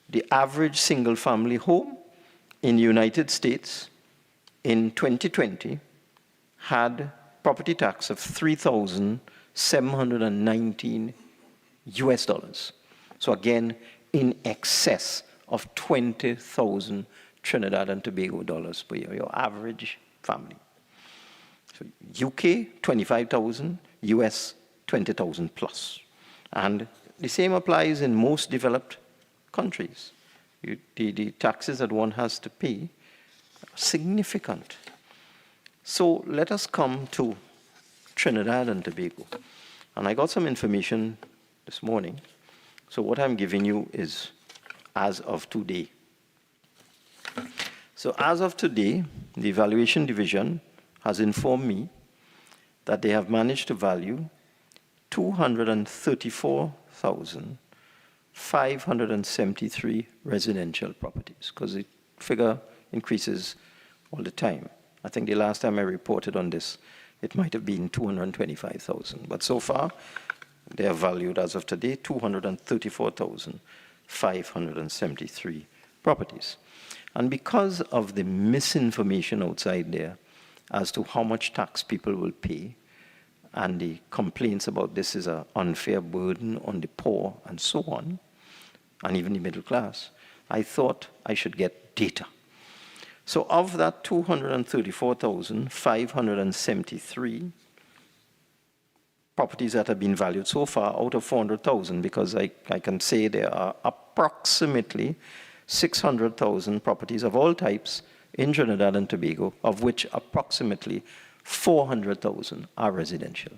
Speaker 10: the average single-family home in the United States in 2020 had property tax of $3,719 US dollars. So again, in excess of 20,000 Trinidad and Tobago dollars per year, your average family. So UK, 25,000, US, 20,000 plus. And the same applies in most developed countries. The taxes that one has to pay are significant. So let us come to Trinidad and Tobago. And I got some information this morning. So what I'm giving you is as of today. So as of today, the Valuation Division has informed me that they have managed to value 234,573 residential properties, because the figure increases all the time. I think the last time I reported on this, it might have been 225,000. But so far, they are valued as of today 234,573 properties. And because of the misinformation outside there as to how much tax people will pay, and the complaints about this is an unfair burden on the poor and so on, and even the middle class, I thought I should get data. So of that 234,573 properties that have been valued so far out of 400,000, because I can say there are approximately 600,000 properties of all types in Trinidad and Tobago, of which approximately 400,000 are residential.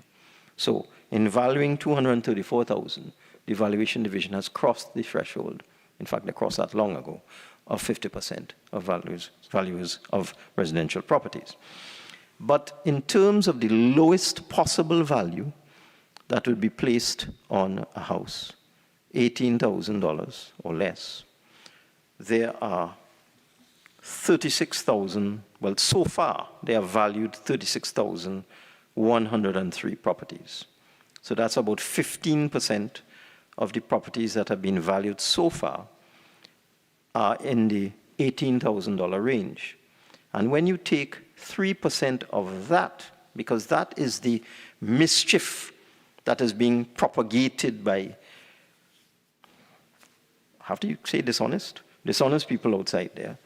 Speaker 10: So in valuing 234,000, the Valuation Division has crossed the threshold. In fact, they crossed that long ago, of 50% of values of residential properties. But in terms of the lowest possible value that would be placed on a house, $18,000 or less, there are 36,000, well, so far they have valued 36,103 properties. So that's about 15% of the properties that have been valued so far are in the $18,000 range. And when you take 3% of that, because that is the mischief that is being propagated by, have to say dishonest? Dishonest people outside there.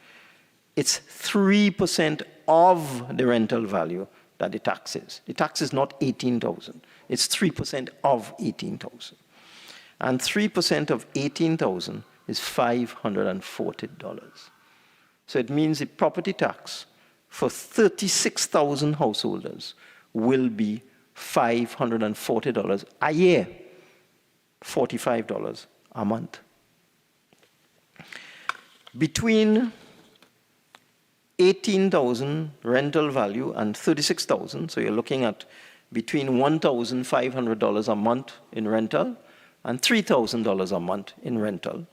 Speaker 10: It's 3% of the rental value that the tax is. The tax is not 18,000. It's 3% of 18,000. And 3% of 18,000 is $540. So it means the property tax for 36,000 householders will be $540 a year, $45 a month. Between 18,000 rental value and 36,000, so you're looking at between $1,500 a month in rental and $3,000 a month in rental,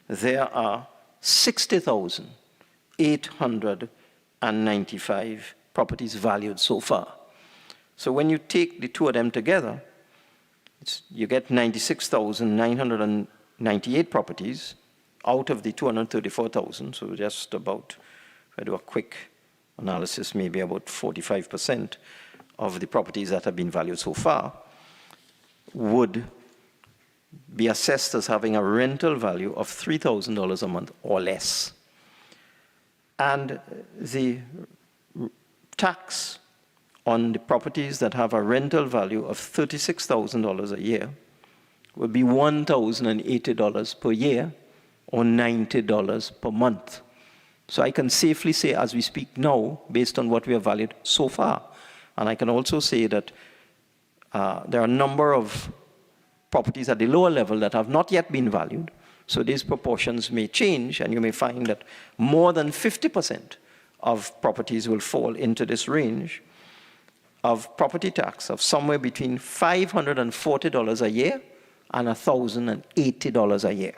Speaker 10: there are 60,895 properties valued so far. So when you take the two of them together, you get 96,998 properties out of the 234,000, so just about, if I do a quick analysis, maybe about 45% of the properties that have been valued so far would be assessed as having a rental value of $3,000 a month or less. And the tax on the properties that have a rental value of $36,000 a year would be $1,080 per year or $90 per month. So I can safely say, as we speak now, based on what we have valued so far, and I can also say that there are a number of properties at the lower level that have not yet been valued, so these proportions may change, and you may find that more than 50% of properties will fall into this range of property tax of somewhere between $540 a year and $1,080 a year.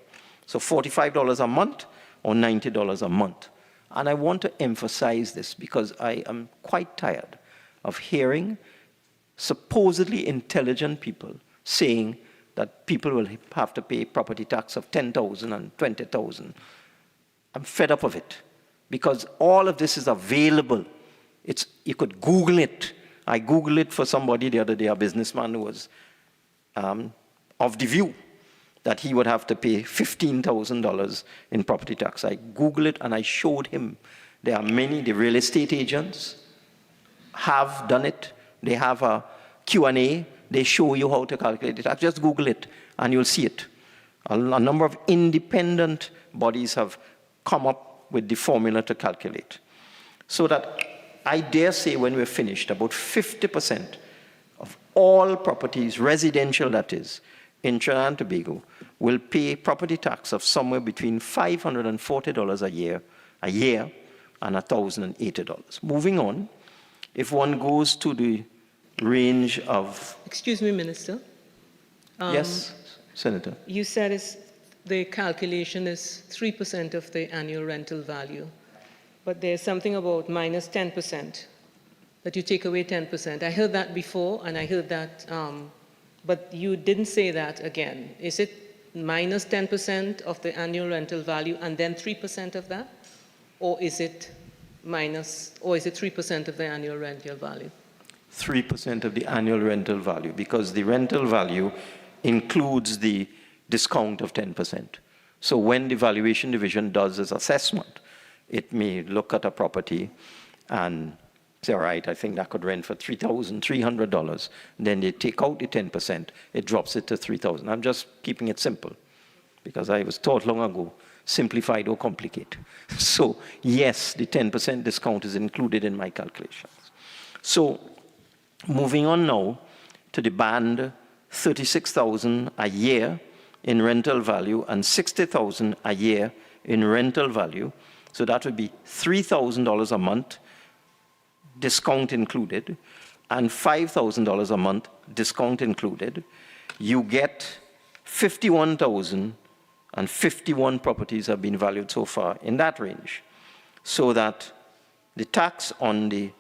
Speaker 10: So $45 a month or $90 a month. And I want to emphasize this because I am quite tired of hearing supposedly intelligent people saying that people will have to pay property tax of $10,000 and $20,000. I'm fed up of it because all of this is available. You could Google it. I Googled it for somebody the other day, a businessman who was of the view that he would have to pay $15,000 in property tax. I Googled it and I showed him. There are many, the real estate agents have done it. They have a Q&A. They show you how to calculate it. Just Google it and you'll see it. A number of independent bodies have come up with the formula to calculate. So that I dare say when we're finished, about 50% of all properties, residential that is, in Trinidad and Tobago, will pay property tax of somewhere between $540 a year and $1,080. Moving on, if one goes to the range of...
Speaker 11: Excuse me, Minister.
Speaker 10: Yes, Senator.
Speaker 11: You said the calculation is 3% of the annual rental value, but there's something about minus 10%, that you take away 10%. I heard that before, and I heard that, but you didn't say that again. Is it minus 10% of the annual rental value and then 3% of that? Or is it 3% of the annual rental value?
Speaker 10: 3% of the annual rental value, because the rental value includes the discount of 10%. So when the valuation division does its assessment, it may look at a property and say, all right, I think that could rent for $3,300. Then they take out the 10%, it drops it to $3,000. I'm just keeping it simple because I was taught long ago, simplify, don't complicate. So yes, the 10% discount is included in my calculations. So moving on now to the band $36,000 a year in rental value and $60,000 a year in rental value. So that would be $3,000 a month, discount included, and $5,000 a month, discount included. You get 51,051 properties have been valued so far in that range. So that the tax on the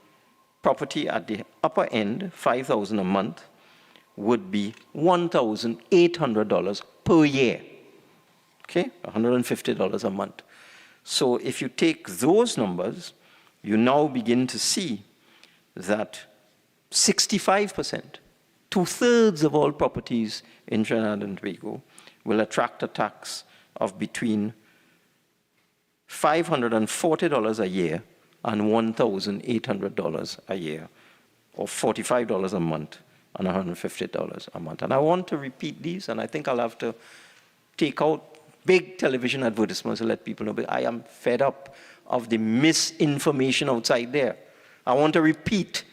Speaker 10: property at the upper end, $5,000 a month, would be $1,800 per year. Okay, $150 a month. So if you take those numbers, you now begin to see that 65%, 2/3 of all properties in Trinidad and Tobago will attract a tax of between $540 a year and $1,800 a year, or $45 a month and $150 a month. And I want to repeat these, and I think I'll have to take out big television advertisements to let people know, but I am fed up of the misinformation outside there. I want to repeat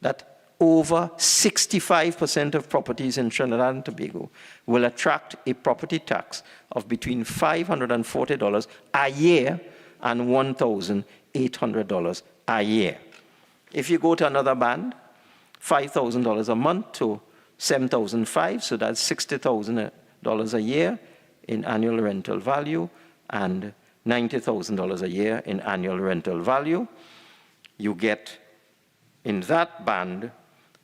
Speaker 10: that over 65% of properties in Trinidad and Tobago will attract a property tax of between $540 a year and $1,800 a year. If you go to another band, $5,000 a month to $7,500, so that's $60,000 a year in annual rental value and $90,000 a year in annual rental value. You get, in that band,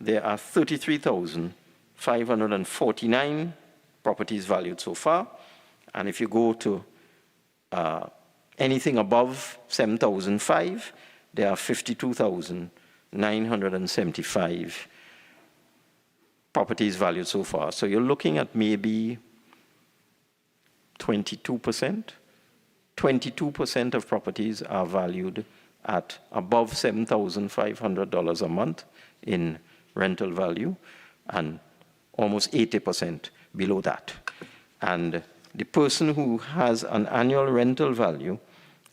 Speaker 10: there are 33,549 properties valued so far. And if you go to anything above 7,005, there are 52,975 properties valued so far. So you're looking at maybe 22%. 22% of properties are valued at above $7,500 a month in rental value, and almost 80% below that. And the person who has an annual rental value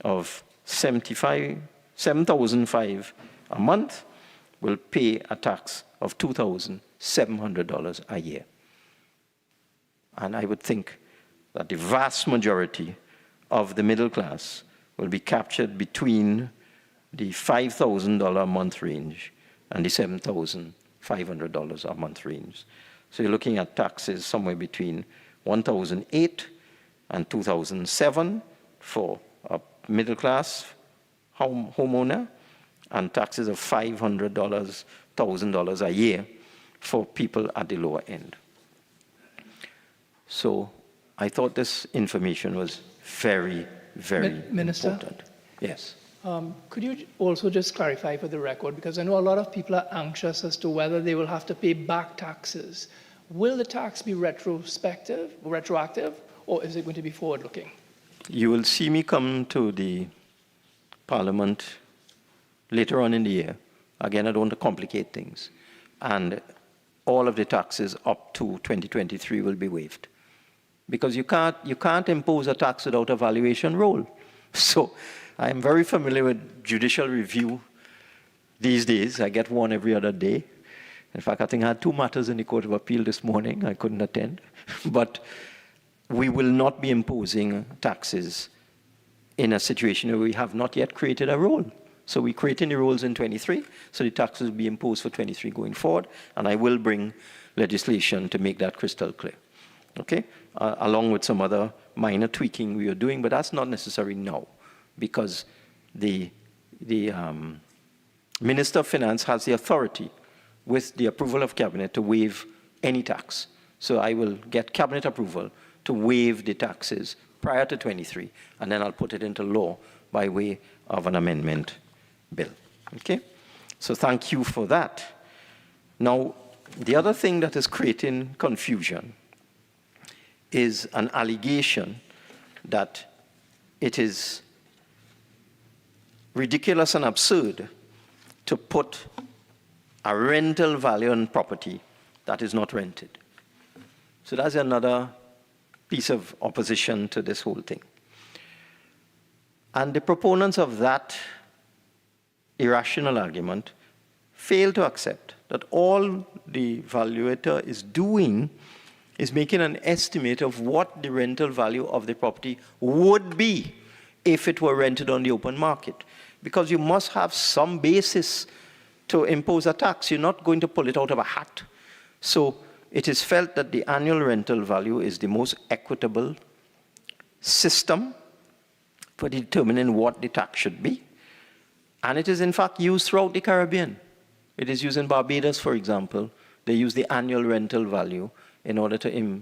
Speaker 10: of $7,500 a month will pay a tax of $2,700 a year. And I would think that the vast majority of the middle class will be captured between the $5,000 a month range and the $7,500 a month range. So you're looking at taxes somewhere between $1,008 and $2,007 for a middle class homeowner, and taxes of $500, $1,000 a year for people at the lower end. So I thought this information was very, very
Speaker 12: Minister?
Speaker 10: important. Yes.
Speaker 12: Could you also just clarify for the record, because I know a lot of people are anxious as to whether they will have to pay back taxes. Will the tax be retroactive, or is it going to be forward-looking?
Speaker 10: You will see me come to the Parliament later on in the year. Again, I don't want to complicate things. And all of the taxes up to 2023 will be waived. Because you can't impose a tax without a valuation role. So I'm very familiar with judicial review these days. I get one every other day. In fact, I think I had 2 matters in the Court of Appeal this morning. I couldn't attend. But we will not be imposing taxes in a situation where we have not yet created a role. So we're creating the rules in 23, so the taxes will be imposed for 23 going forward, and I will bring legislation to make that crystal clear, okay? Along with some other minor tweaking we are doing, but that's not necessary now, because the Minister of Finance has the authority, with the approval of Cabinet, to waive any tax. So I will get Cabinet approval to waive the taxes prior to 23, and then I'll put it into law by way of an amendment bill. Okay? So thank you for that. Now, the other thing that is creating confusion is an allegation that it is ridiculous and absurd to put a rental value on property that is not rented. So that's another piece of opposition to this whole thing. And the proponents of that irrational argument fail to accept that all the valuator is doing is making an estimate of what the rental value of the property would be if it were rented on the open market. Because you must have some basis to impose a tax. You're not going to pull it out of a hat. So it is felt that the annual rental value is the most equitable system for determining what the tax should be. And it is in fact used throughout the Caribbean. It is used in Barbados, for example. They use the annual rental value in order to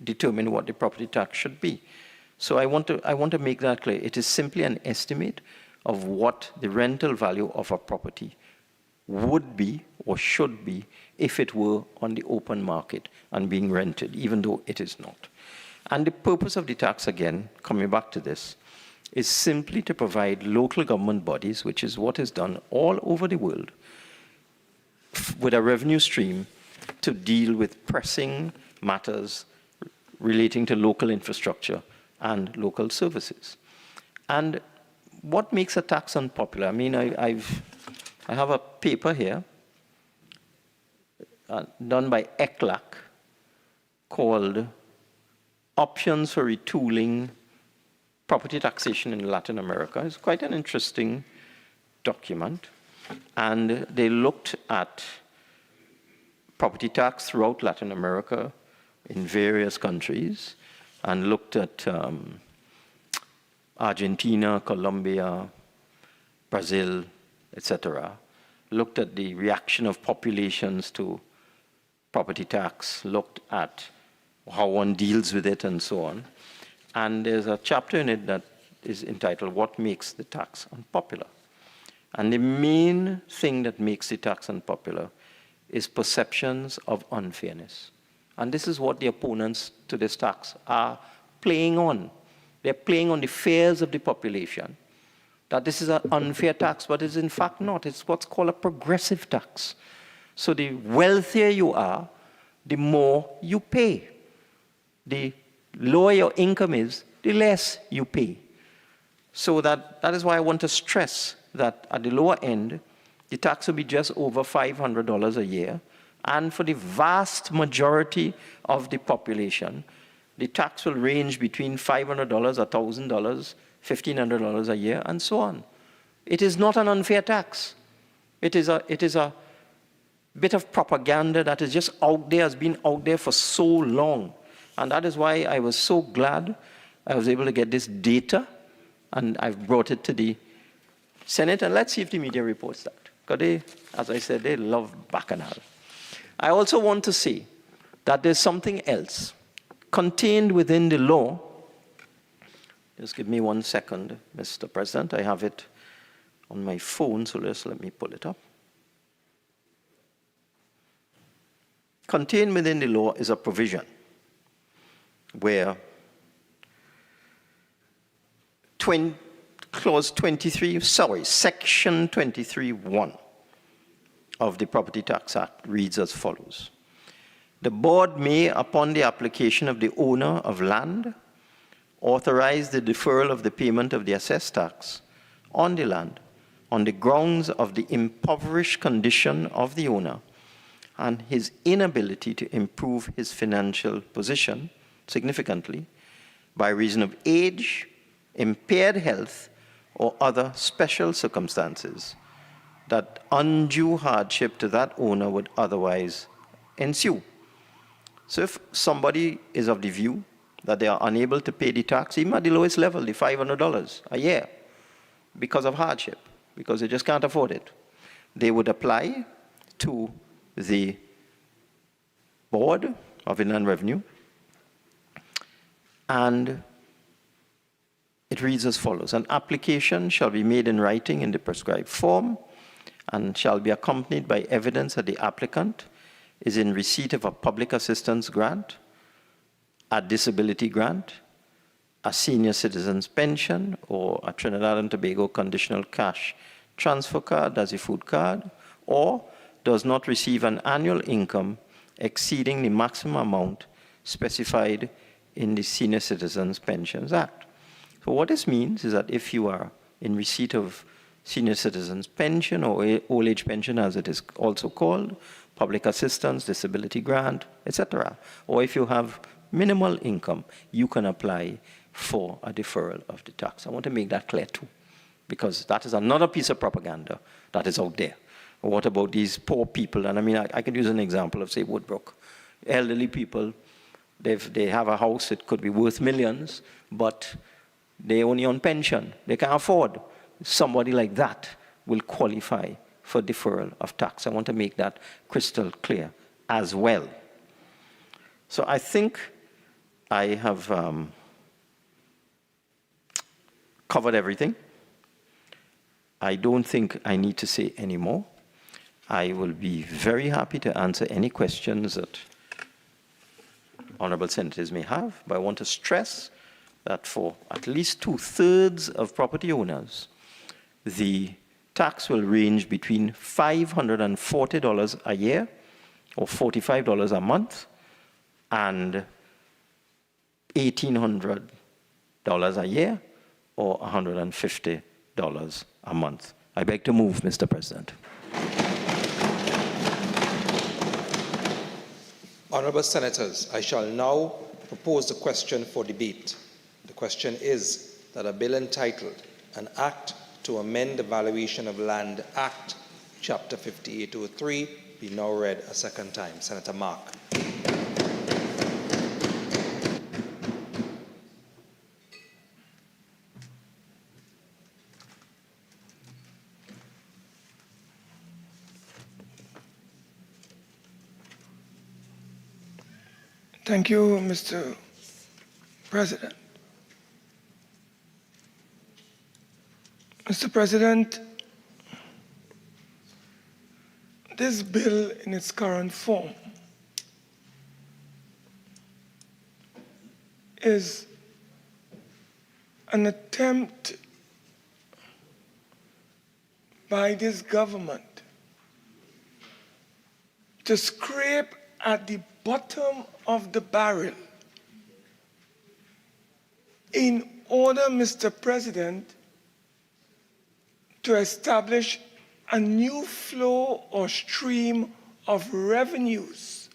Speaker 10: determine what the property tax should be. So I want to make that clear. It is simply an estimate of what the rental value of a property would be or should be if it were on the open market and being rented, even though it is not. And the purpose of the tax, again, coming back to this, is simply to provide local government bodies, which is what is done all over the world, with a revenue stream to deal with pressing matters relating to local infrastructure and local services. And what makes a tax unpopular? I mean, I have a paper here done by ECLAC called Options for Retooling Property Taxation in Latin America. It's quite an interesting document. And they looked at property tax throughout Latin America in various countries and looked at Argentina, Colombia, Brazil, etc. Looked at the reaction of populations to property tax, looked at how one deals with it and so on. And there's a chapter in it that is entitled, What Makes the Tax Unpopular? And the main thing that makes the tax unpopular is perceptions of unfairness. And this is what the opponents to this tax are playing on. They're playing on the fears of the population, that this is an unfair tax, but it's in fact not. It's what's called a progressive tax. So the wealthier you are, the more you pay. The lower your income is, the less you pay. So that is why I want to stress that at the lower end, the tax will be just over $500 a year. And for the vast majority of the population, the tax will range between $500, $1,000, $1,500 a year, and so on. It is not an unfair tax. It is a bit of propaganda that is just out there, has been out there for so long. And that is why I was so glad I was able to get this data, and I've brought it to the Senate, and let's see if the media reports that. Because they, as I said, they love bacchanal. I also want to say that there's something else contained within the law. Just give me 1 second, Mr. President. I have it on my phone, so just let me pull it up. Contained within the law is a provision where Section 23(1) of the Property Tax Act reads as follows. The board may, upon the application of the owner of land, authorize the deferral of the payment of the assessed tax on the land on the grounds of the impoverished condition of the owner and his inability to improve his financial position significantly by reason of age, impaired health, or other special circumstances that undue hardship to that owner would otherwise ensue. So if somebody is of the view that they are unable to pay the tax, even at the lowest level, the $500 a year, because of hardship, because they just can't afford it, they would apply to the Board of Inland Revenue, and it reads as follows. An application shall be made in writing in the prescribed form and shall be accompanied by evidence that the applicant is in receipt of a public assistance grant, a disability grant, a senior citizen's pension, or a Trinidad and Tobago conditional cash transfer card as a food card, or does not receive an annual income exceeding the maximum amount specified in the Senior Citizens Pensions Act. So what this means is that if you are in receipt of senior citizens pension or old age pension as it is also called, public assistance, disability grant, etc., or if you have minimal income, you can apply for a deferral of the tax. I want to make that clear too, because that is another piece of propaganda that is out there. What about these poor people? And I mean, I could use an example of, say, Woodbrook. Elderly people, they have a house, it could be worth millions, but they're only on pension. They can't afford. Somebody like that will qualify for deferral of tax. I want to make that crystal clear as well. So I think I have covered everything. I don't think I need to say any more. I will be very happy to answer any questions that honorable senators may have, but I want to stress that for at least 2/3 of property owners, the tax will range between $540 a year or $45 a month and $1,800 a year or $150 a month. I beg to move, Mr. President.
Speaker 1: Honourable Senators, I shall now propose the question for debate. The question is that a bill entitled An Act to Amend the Valuation of Land Act, Chapter 5803, be now read a second time. Senator Mark.
Speaker 4: Thank you, Mr. President. Mr. President, this bill in its current form is an attempt by this government to scrape at the bottom of the barrel in order, Mr. President, to establish a new flow or stream of revenues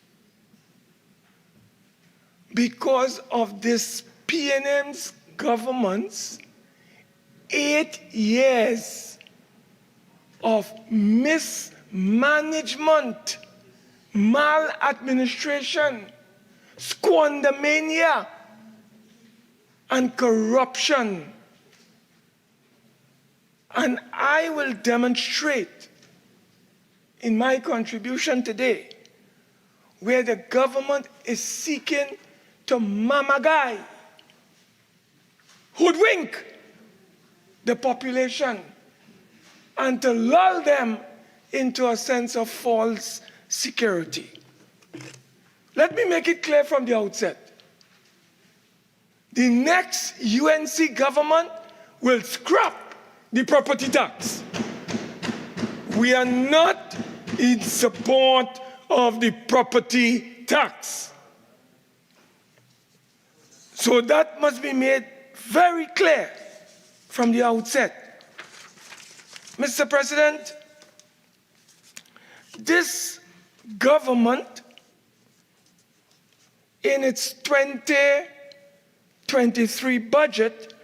Speaker 4: because of this PNM's government's 8 years of mismanagement, maladministration, squandermania, and corruption. And I will demonstrate in my contribution today where the government is seeking to mamagai, hoodwink the population and to lull them into a sense of false security. Let me make it clear from the outset. The next UNC government will scrap the property tax. We are not in support of the property tax. So that must be made very clear from the outset. Mr. President, this government in its 2023 budget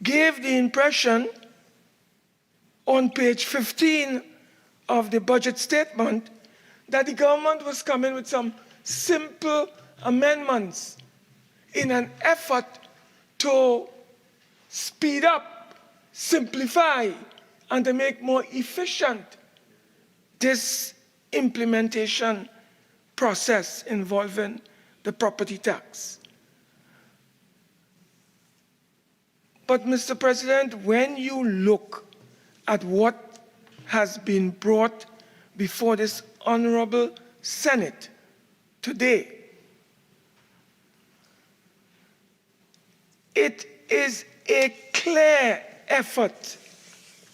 Speaker 4: gave the impression on page 15 of the budget statement that the government was coming with some simple amendments in an effort to speed up, simplify, and to make more efficient this implementation process involving the property tax. But, Mr. President, when you look at what has been brought before this Honorable Senate today, it is a clear effort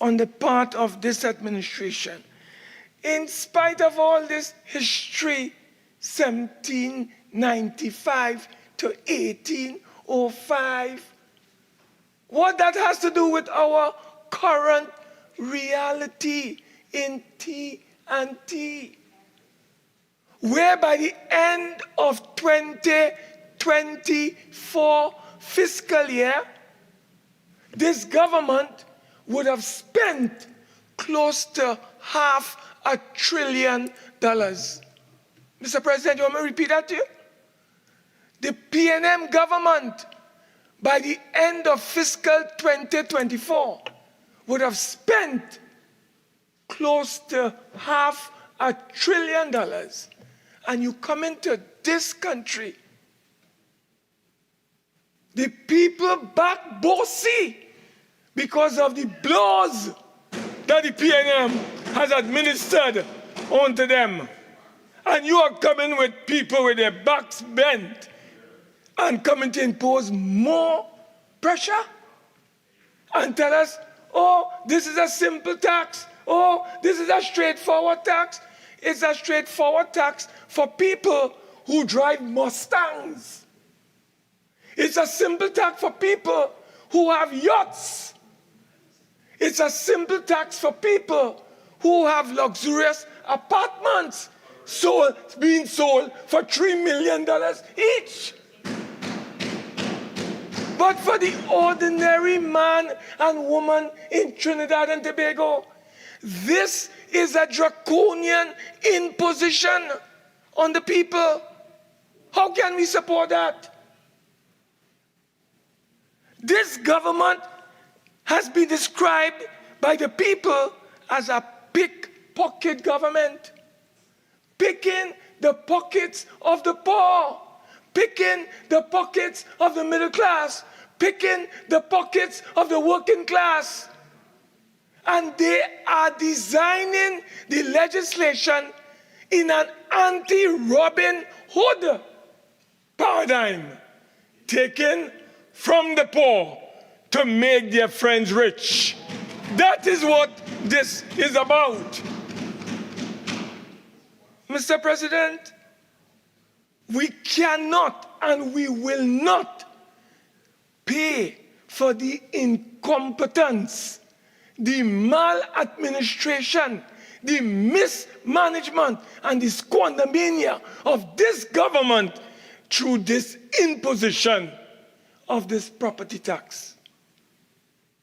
Speaker 4: on the part of this administration. In spite of all this history, 1795 to 1805, what that has to do with our current reality in T&T, where by the end of 2024 fiscal year, this government would have spent close to $500 billion. Mr. President, you want me to repeat that to you? The P&M government, by the end of fiscal 2024, would have spent close to $500 billion. And you come into this country, the people back bossy because of the blows that the P&M has administered onto them. And you are coming with people with their backs bent and coming to impose more pressure and tell us, oh, this is a simple tax. Oh, this is a straightforward tax. It's a straightforward tax for people who drive Mustangs. It's a simple tax for people who have yachts. It's a simple tax for people who have luxurious apartments being sold for $3 million each. But for the ordinary man and woman in Trinidad and Tobago, this is a draconian imposition on the people. How can we support that? This government has been described by the people as a pickpocket government, picking the pockets of the poor, picking the pockets of the middle class, picking the pockets of the working class. And they are designing the legislation in an anti-Robin Hood paradigm, taken from the poor to make their friends rich. That is what this is about. Mr. President, we cannot and we will not pay for the incompetence, the maladministration, the mismanagement, and the squandermania of this government through this imposition of this property tax.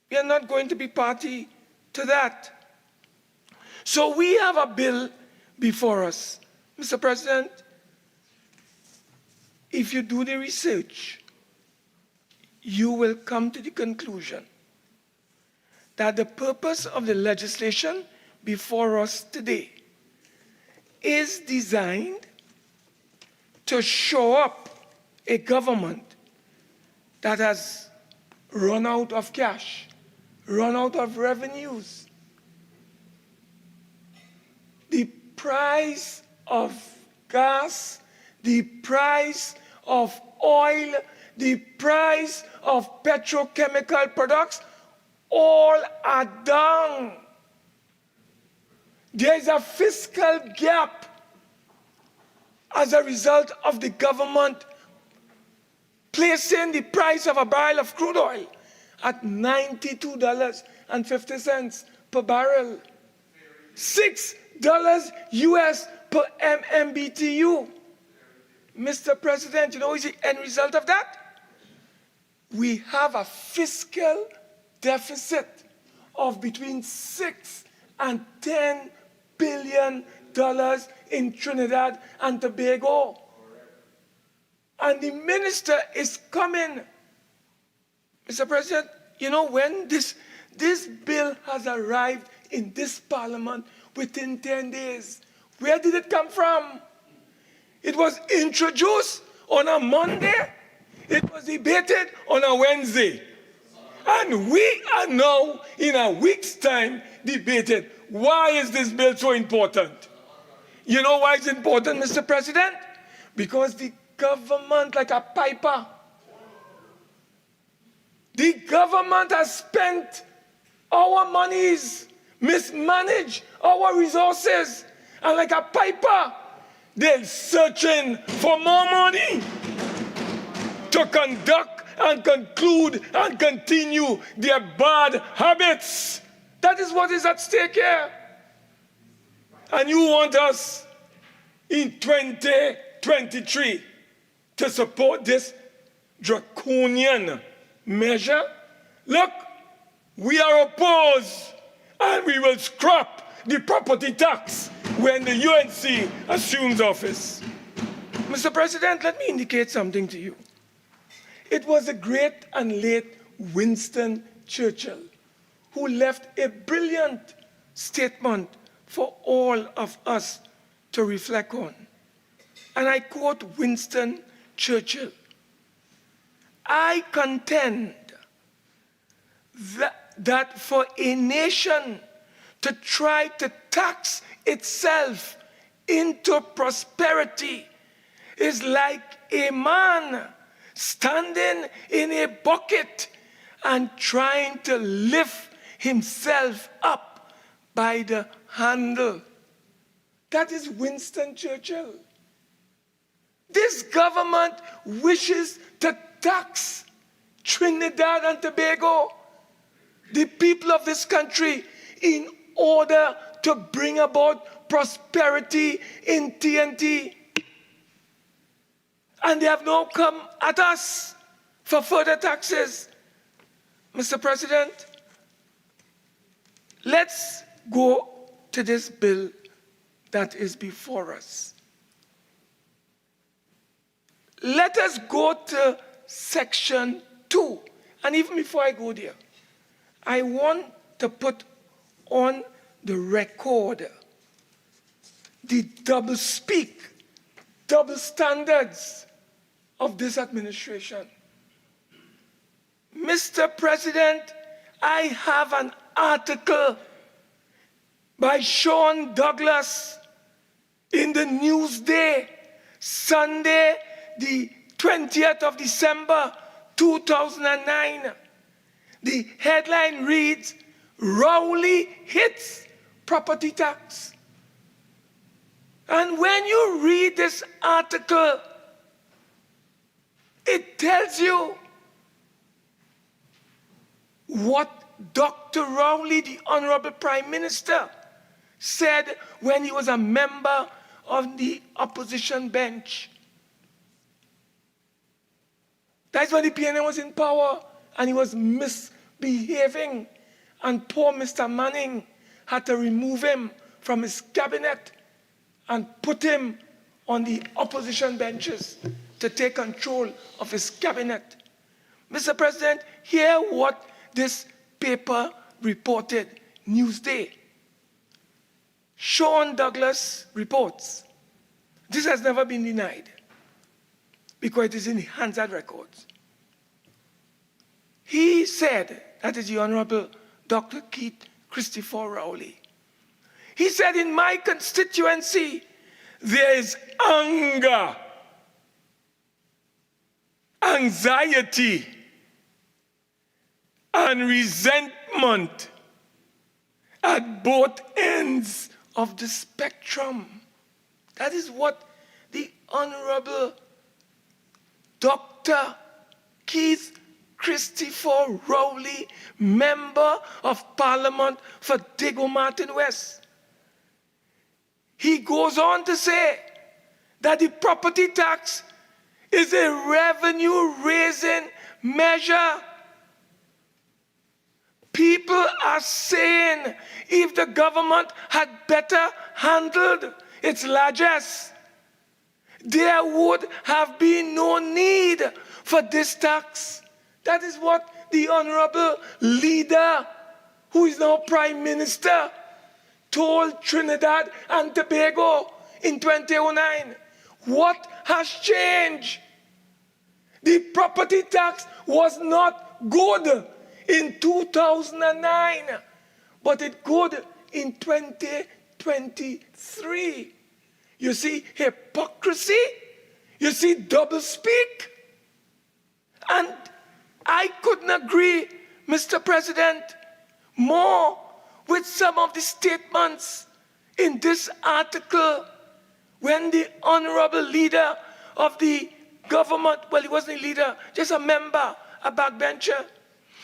Speaker 4: We are not going to be party to that. So we have a bill before us. Mr. President, if you do the research, you will come to the conclusion that the purpose of the legislation before us today is designed to show up a government that has run out of cash, run out of revenues. The price of gas, the price of oil, the price of petrochemical products, all are down. There is a fiscal gap as a result of the government placing the price of a barrel of crude oil at $92.50 per barrel, $6 US per MMBTU. Mr. President, you know what is the end result of that? We have a fiscal deficit of between $6 and $10 billion in Trinidad and Tobago. And the minister is coming. Mr. President, you know, when this bill has arrived in this parliament within 10 days, where did it come from? It was introduced on a Monday. It was debated on a Wednesday. And we are now, in a week's time, debated. Why is this bill so important? You know why it's important, Mr. President? Because the government, like a piper, the government has spent our monies, mismanaged our resources, and like a piper, they're searching for more money to conduct and conclude and continue their bad habits. That is what is at stake here. And you want us in 2023 to support this draconian measure? Look, we are opposed, and we will scrap the property tax when the UNC assumes office. Mr. President, let me indicate something to you. It was the great and late Winston Churchill who left a brilliant statement for all of us to reflect on. And I quote Winston Churchill: I contend that for a nation to try to tax itself into prosperity is like a man standing in a bucket and trying to lift himself up by the handle. That is Winston Churchill. This government wishes to tax Trinidad and Tobago, the people of this country, in order to bring about prosperity in TNT. And they have now come at us for further taxes. Mr. President, let's go to this bill that is before us. Let us go to section 2. And even before I go there, I want to put on the record the double speak, double standards of this administration. Mr. President, I have an article by Sean Douglas in the Newsday, Sunday, the 20th of December, 2009. The headline reads, Rowley hits property tax. And when you read this article, it tells you what Dr. Rowley, the Honorable Prime Minister, said when he was a member of the opposition bench. That's when the PNM was in power and he was misbehaving. And poor Mr. Manning had to remove him from his cabinet and put him on the opposition benches to take control of his cabinet. Mr. President, hear what this paper reported Newsday. Sean Douglas reports. This has never been denied because it is in the Hansard records. He said, that is the Honorable Dr. Keith Christopher Rowley. He said, in my constituency, there is anger, anxiety, and resentment at both ends of the spectrum. That is what the Honorable Dr. Keith Christopher Rowley, Member of Parliament for Diego Martin West. He goes on to say that the property tax is a revenue-raising measure. People are saying if the government had better handled its largesse, there would have been no need for this tax. That is what the Honorable Leader, who is now Prime Minister, told Trinidad and Tobago in 2009. What has changed? The property tax was not good in 2009, but it's good in 2023. You see hypocrisy, you see doublespeak, and I couldn't agree, Mr. President, more with some of the statements in this article when the Honorable Leader of the government, well, he wasn't a leader, just a member, a backbencher,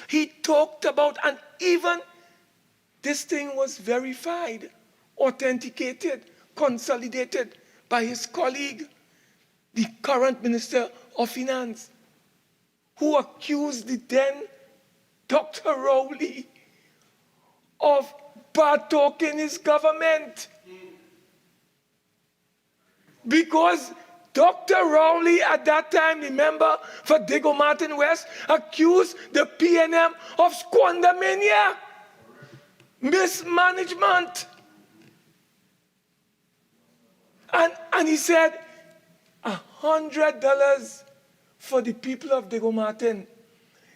Speaker 4: he talked about, and even this thing was verified, authenticated, consolidated by his colleague, the current Minister of Finance, who accused the then Dr. Rowley of partaking his government. Because Dr. Rowley, at that time, the member for Diego Martin West, accused the PNM of squandermania, mismanagement. And he said, $100 for the people of Diego Martin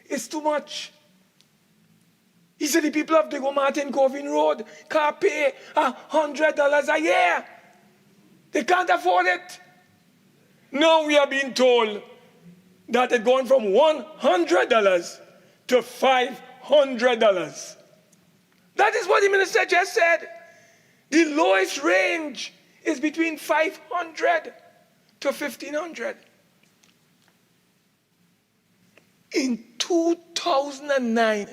Speaker 4: is too much. He said the people of Diego Martin, Govin Road, can't pay $100 a year. They can't afford it. Now we are being told that it's gone from $100 to $500. That is what the minister just said. The lowest range is between $500 to $1,500. In 2009,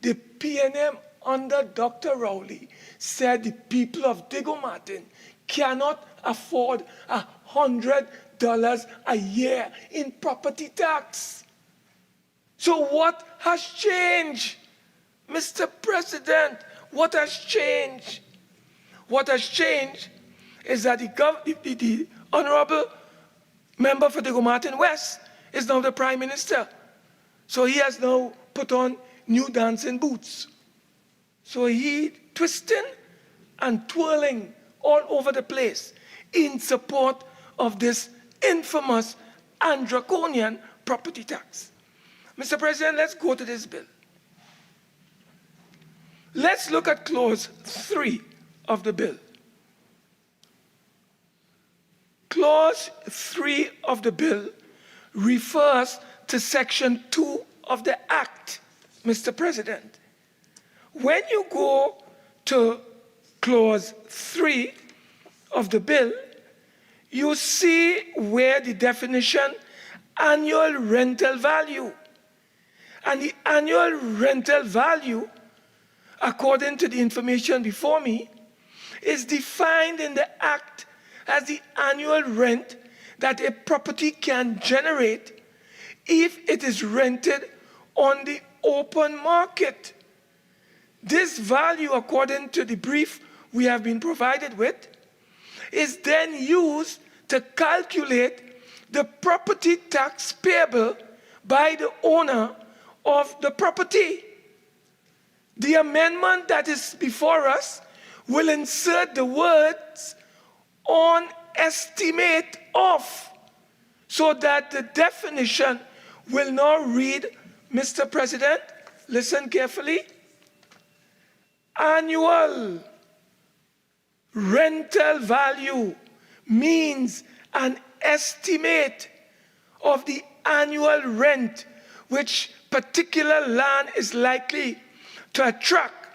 Speaker 4: the PNM under Dr. Rowley said the people of Diego Martin cannot afford $100 a year in property tax. So what has changed, Mr. President? What has changed? What has changed is that the Honorable Member for Diego Martin West is now the Prime Minister. So he has now put on new dancing boots. So he twisting and twirling all over the place in support of this infamous and draconian property tax. Mr. President, let's go to this bill. Let's look at clause 3 of the bill. Clause 3 of the bill refers to section 2 of the Act, Mr. President. When you go to clause 3 of the bill, you see where the definition annual rental value. And the annual rental value, according to the information before me, is defined in the Act as the annual rent that a property can generate if it is rented on the open market. This value, according to the brief we have been provided with, is then used to calculate the property tax payable by the owner of the property. The amendment that is before us will insert the words on estimate of, so that the definition will now read, Mr. President, listen carefully, annual rental value means an estimate of the annual rent which particular land is likely to attract,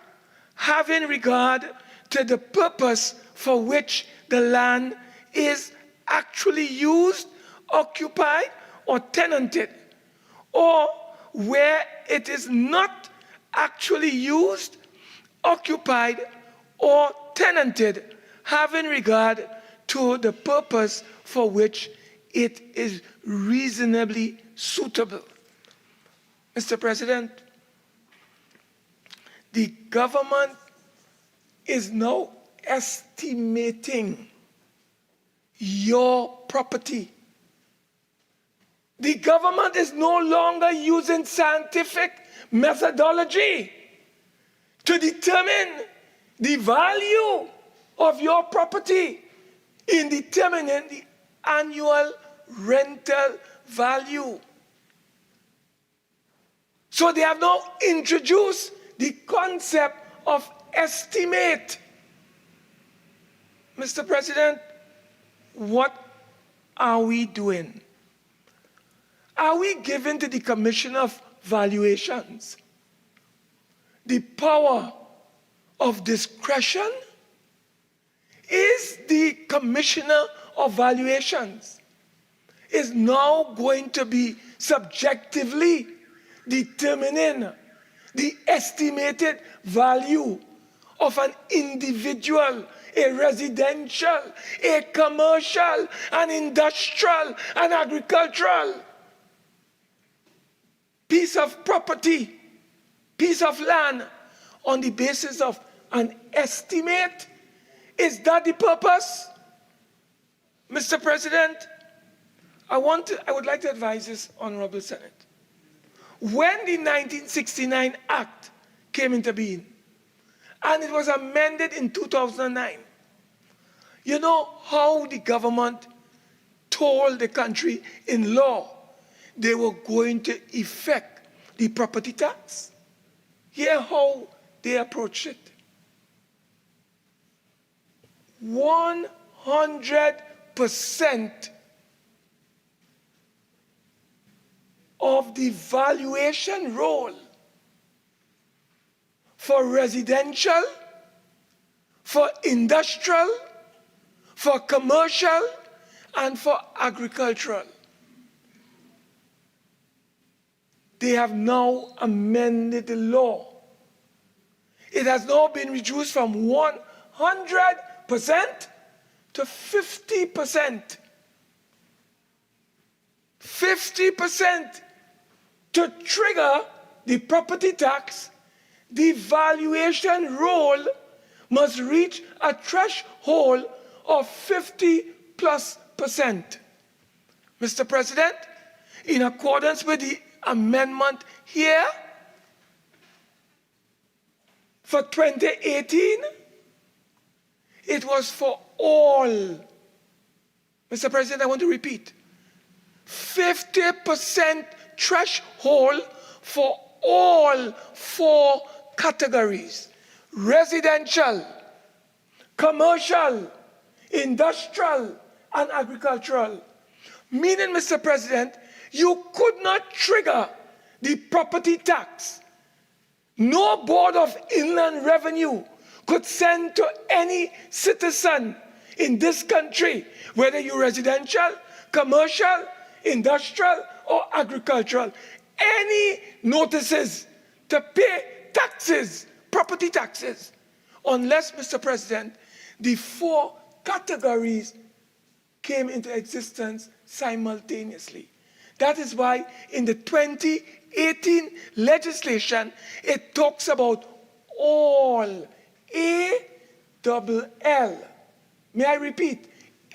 Speaker 4: having regard to the purpose for which the land is actually used, occupied, or tenanted, or where it is not actually used, occupied, or tenanted, having regard to the purpose for which it is reasonably suitable. Mr. President, the government is now estimating your property. The government is no longer using scientific methodology to determine the value of your property in determining the annual rental value. So they have now introduced the concept of estimate. Mr. President, what are we doing? Are we giving to the Commissioner of Valuations the power of discretion? Is the Commissioner of Valuations is now going to be subjectively determining the estimated value of an individual, a residential, a commercial, an industrial, an agricultural piece of property, piece of land, on the basis of an estimate? Is that the purpose? Mr. President, I would like to advise this Honorable Senate. When the 1969 Act came into being, and it was amended in 2009, you know how the government told the country in law they were going to effect the property tax? Hear how they approached it. 100% of the valuation roll for residential, for industrial, for commercial, and for agricultural. They have now amended the law. It has now been reduced from 100% to 50%. 50%. To trigger the property tax, the valuation roll must reach a threshold of 50+%. Mr. President, in accordance with the amendment here, for 2018, it was for all. Mr. President, I want to repeat. 50% threshold for all 4 categories: residential, commercial, industrial, and agricultural. Meaning, Mr. President, you could not trigger the property tax. No Board of Inland Revenue could send to any citizen in this country, whether you're residential, commercial, industrial, or agricultural, any notices to pay taxes, property taxes, unless, Mr. President, the 4 categories came into existence simultaneously. That is why in the 2018 legislation, it talks about all, A-double-L. May I repeat?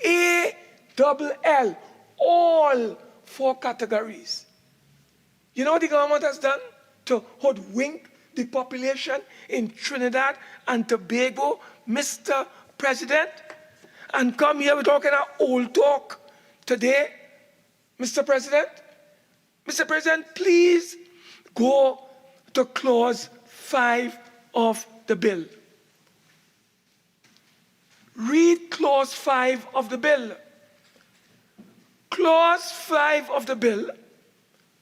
Speaker 4: A-double-L, all 4 categories. You know what the government has done to hoodwink the population in Trinidad and Tobago, Mr. President, and come here with all kind of old talk today, Mr. President? Mr. President, please go to clause 5 of the bill. Read clause 5 of the bill. Clause 5 of the bill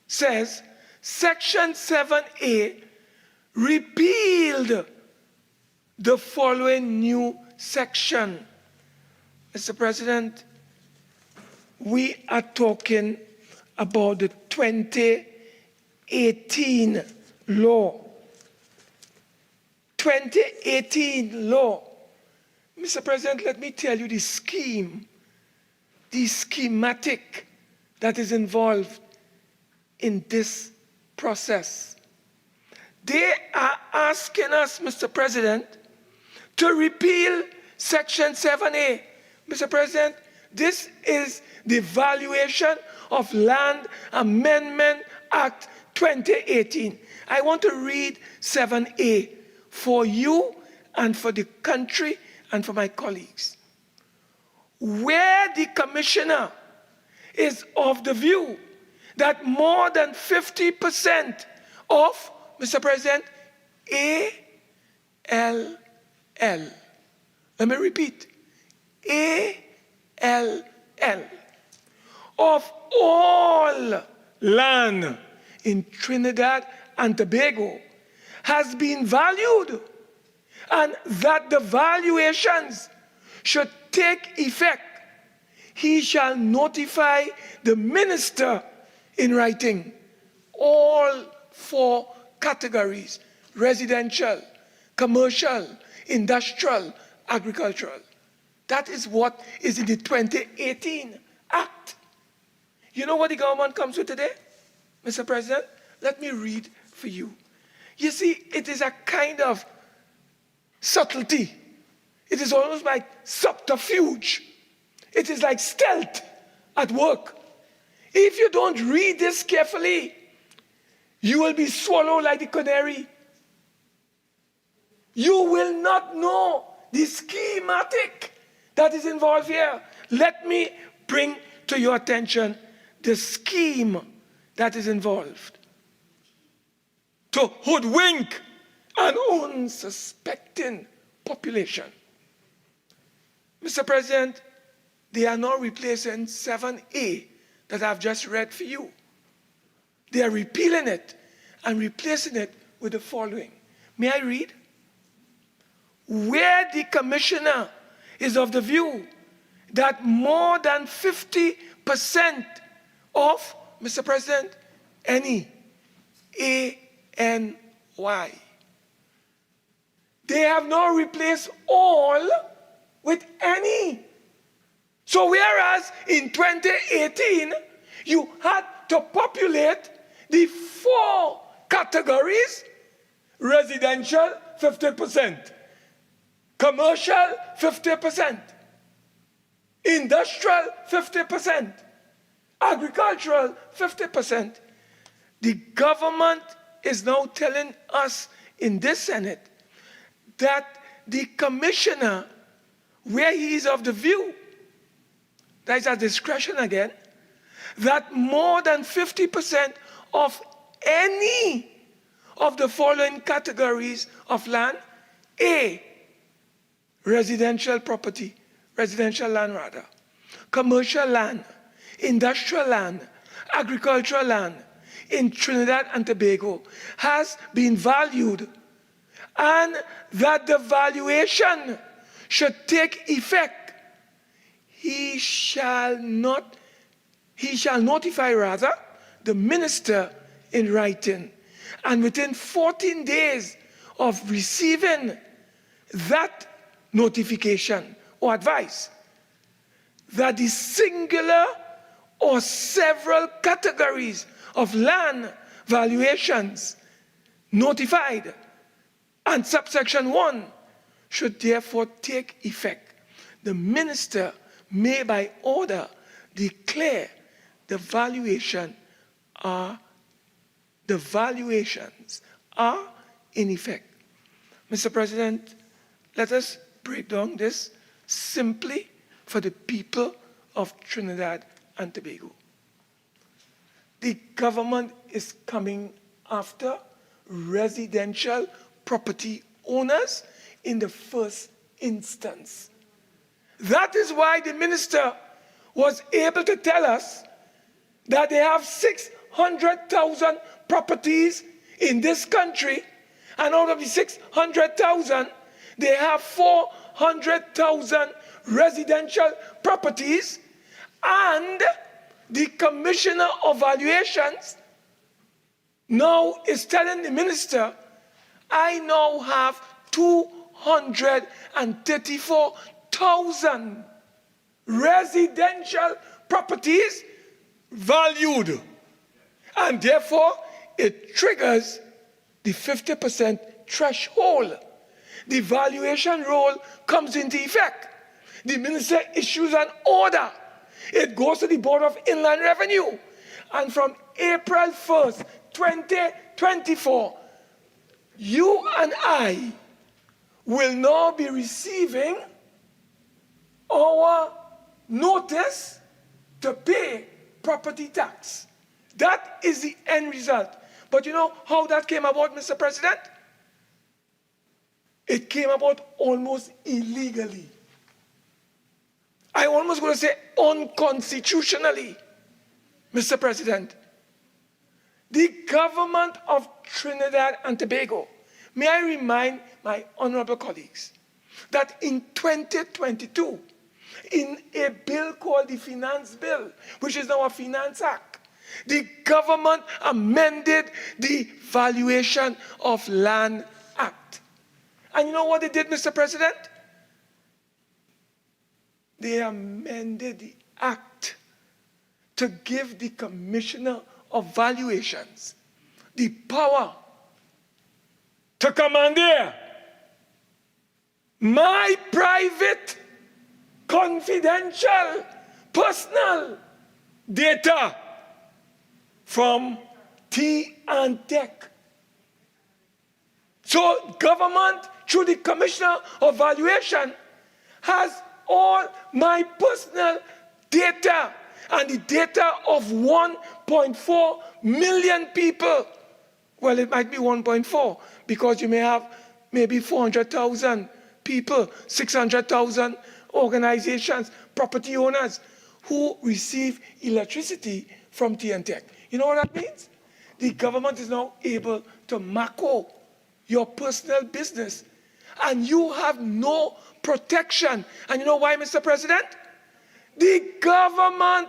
Speaker 4: says, Section 7A repealed the following new section. Mr. President, we are talking about the 2018 law. 2018 law. Mr. President, let me tell you the scheme, the schematic that is involved in this process. They are asking us, Mr. President, to repeal Section 7A. Mr. President, this is the Valuation of Land Amendment Act 2018. I want to read 7A for you and for the country and for my colleagues. Where the commissioner is of the view that more than 50% of, Mr. President, ALL. Let me repeat. ALL. Of all land in Trinidad and Tobago has been valued, and that the valuations should take effect, he shall notify the minister in writing all 4 categories: residential, commercial, industrial, agricultural. That is what is in the 2018 Act. You know what the government comes with today, Mr. President? Let me read for you. You see, it is a kind of subtlety. It is almost like subterfuge. It is like stealth at work. If you don't read this carefully, you will be swallowed like the canary. You will not know the schematic that is involved here. Let me bring to your attention the scheme that is involved. To hoodwink an unsuspecting population. Mr. President, they are now replacing 7A that I've just read for you. They are repealing it and replacing it with the following. May I read? Where the commissioner is of the view that more than 50% of, Mr. President, any, A-N-Y. They have now replaced all with any. So whereas in 2018, you had to populate the 4 categories: residential, 50%, commercial, 50%, industrial, 50%, agricultural, 50%. The government is now telling us in this Senate that the commissioner, where he is of the view, that is at discretion again, that more than 50% of any of the following categories of land: A, residential property, residential land rather, commercial land, industrial land, agricultural land in Trinidad and Tobago has been valued, and that the valuation should take effect, he shall notify rather the minister in writing, and within 14 days of receiving that notification or advice, that the singular or several categories of land valuations notified and subsection 1 should therefore take effect. The minister may by order declare the valuations are in effect. Mr. President, let us break down this simply for the people of Trinidad and Tobago. The government is coming after residential property owners in the first instance. That is why the minister was able to tell us that they have 600,000 properties in this country, and out of the 600,000, they have 400,000 residential properties, and the Commissioner of Valuations now is telling the minister, I now have 234,000 residential properties valued. And therefore, it triggers the 50% threshold. The valuation rule comes into effect. The minister issues an order. It goes to the Board of Inland Revenue. And from April 1st, 2024, you and I will now be receiving our notice to pay property tax. That is the end result. But you know how that came about, Mr. President? It came about almost illegally. I almost going to say unconstitutionally, Mr. President. The government of Trinidad and Tobago, may I remind my honorable colleagues that in 2022, in a bill called the Finance Bill, which is now a Finance Act, the government amended the Valuation of Land Act. And you know what they did, Mr. President? They amended the act to give the Commissioner of Valuations the power to commandeer my private, confidential, personal data from T&Tech. So government, through the Commissioner of Valuation, has all my personal data and the data of 1.4 million people. Well, it might be 1.4 because you may have maybe 400,000 people, 600,000 organizations, property owners who receive electricity from T&Tech. You know what that means? The government is now able to macro your personal business, and you have no protection. And you know why, Mr. President? The government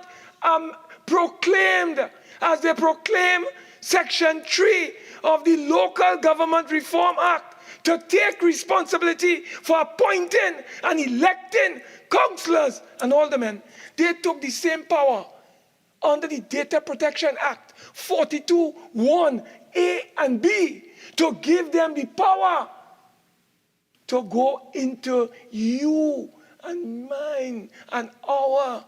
Speaker 4: proclaimed, as they proclaim Section 3 of the Local Government Reform Act, to take responsibility for appointing and electing councillors and aldermen. They took the same power under the Data Protection Act 42(1)(a) and (b) to give them the power to go into you and mine and our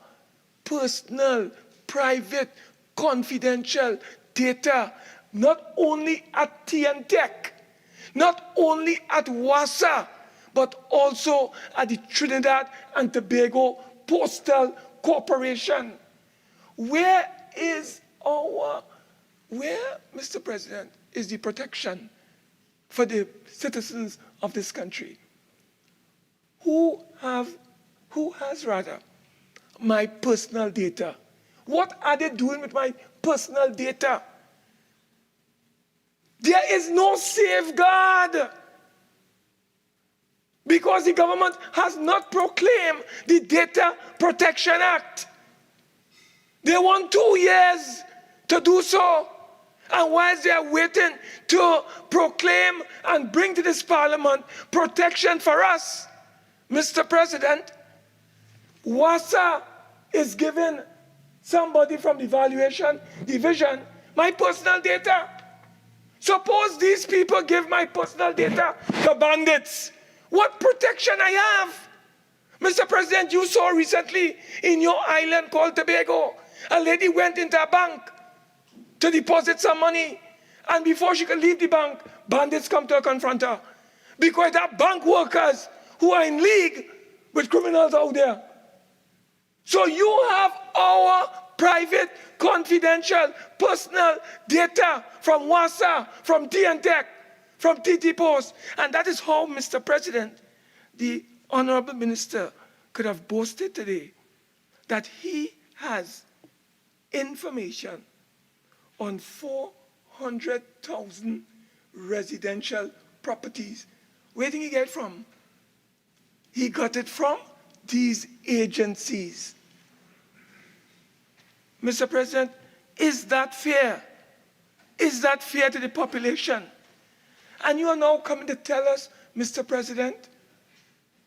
Speaker 4: personal, private, confidential data, not only at T&Tech, not only at WASA, but also at the Trinidad and Tobago Postal Corporation. Where, Mr. President, is the protection for the citizens of this country? Who has my personal data? What are they doing with my personal data? There is no safeguard because the government has not proclaimed the Data Protection Act. They want 2 years to do so. And whilst they are waiting to proclaim and bring to this parliament protection for us, Mr. President, WASA is giving somebody from the Valuation Division my personal data. Suppose these people give my personal data to bandits. What protection I have? Mr. President, you saw recently in your island called Tobago, a lady went into a bank to deposit some money, And before she could leave the bank, bandits come to her, confront her. Because there are bank workers who are in league with criminals out there. So you have our private, confidential, personal data from WASA, from TNTech, from TT Post. And that is how, Mr. President, the Honorable Minister could have boasted today that he has information on 400,000 residential properties. Where did he get it from? He got it from these agencies. Mr. President, is that fair? Is that fair to the population? And you are now coming to tell us, Mr. President,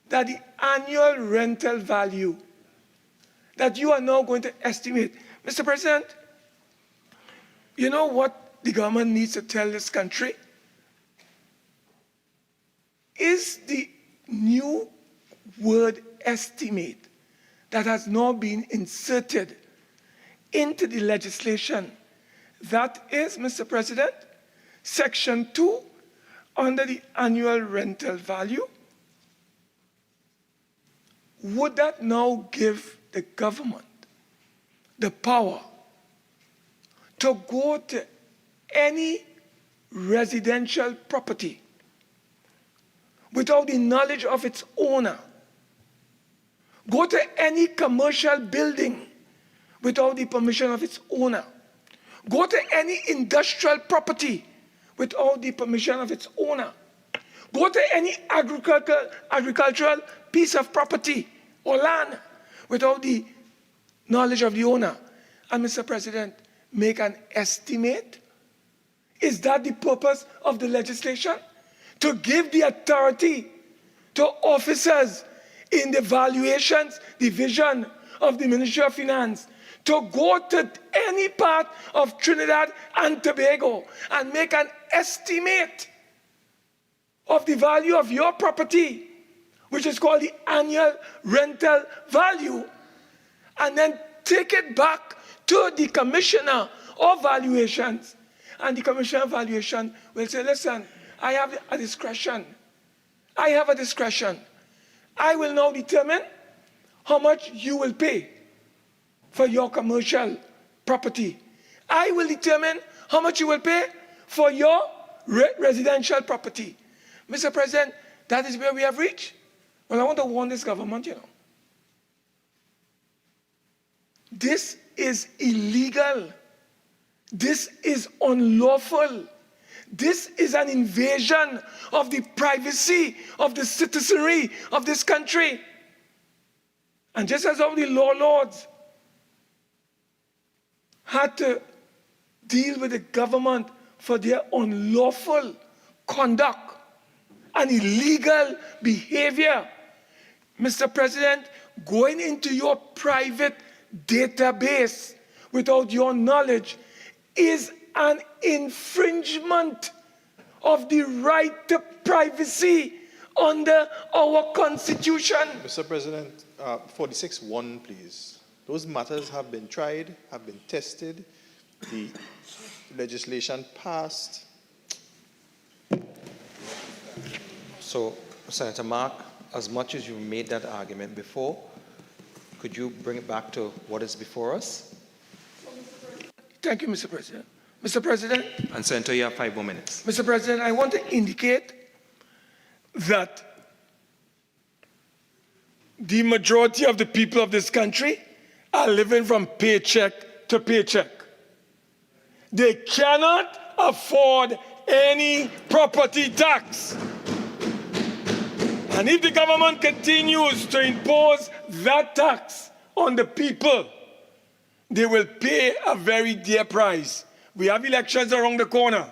Speaker 4: that the annual rental value that you are now going to estimate. Mr. President, you know what the government needs to tell this country? Is the new word estimate that has now been inserted into the legislation. That is, Mr. President, Section 2 under the annual rental value. Would that now give the government the power to go to any residential property without the knowledge of its owner, go to any commercial building without the permission of its owner, go to any industrial property without the permission of its owner, go to any agricultural piece of property or land without the knowledge of the owner, and, Mr. President, make an estimate? Is that the purpose of the legislation? To give the authority to officers in the valuations division of the Ministry of Finance to go to any part of Trinidad and Tobago and make an estimate of the value of your property, which is called the annual rental value, and then take it back to the Commissioner of Valuations. And the Commissioner of Valuation will say, listen, I have a discretion. I have a discretion. I will now determine how much you will pay for your commercial property. I will determine how much you will pay for your residential property. Mr. President, that is where we have reached. Well, I want to warn this government, This is illegal. This is unlawful. This is an invasion of the privacy of the citizenry of this country. And just as all the law lords had to deal with the government for their unlawful conduct and illegal behavior, Mr. President, going into your private database without your knowledge is an infringement of the right to privacy under our Constitution.
Speaker 6: Mr. President, 46.1, please. Those matters have been tried, have been tested. The legislation passed.
Speaker 1: So, Senator Mark, as much as you made that argument before, could you bring it back to what is before us?
Speaker 4: Thank you, Mr. President. Mr. President.
Speaker 1: And Senator, you have 5 more minutes.
Speaker 4: Mr. President, I want to indicate that the majority of the people of this country are living from paycheck to paycheck. They cannot afford any property tax. And if the government continues to impose that tax on the people, they will pay a very dear price. We have elections around the corner.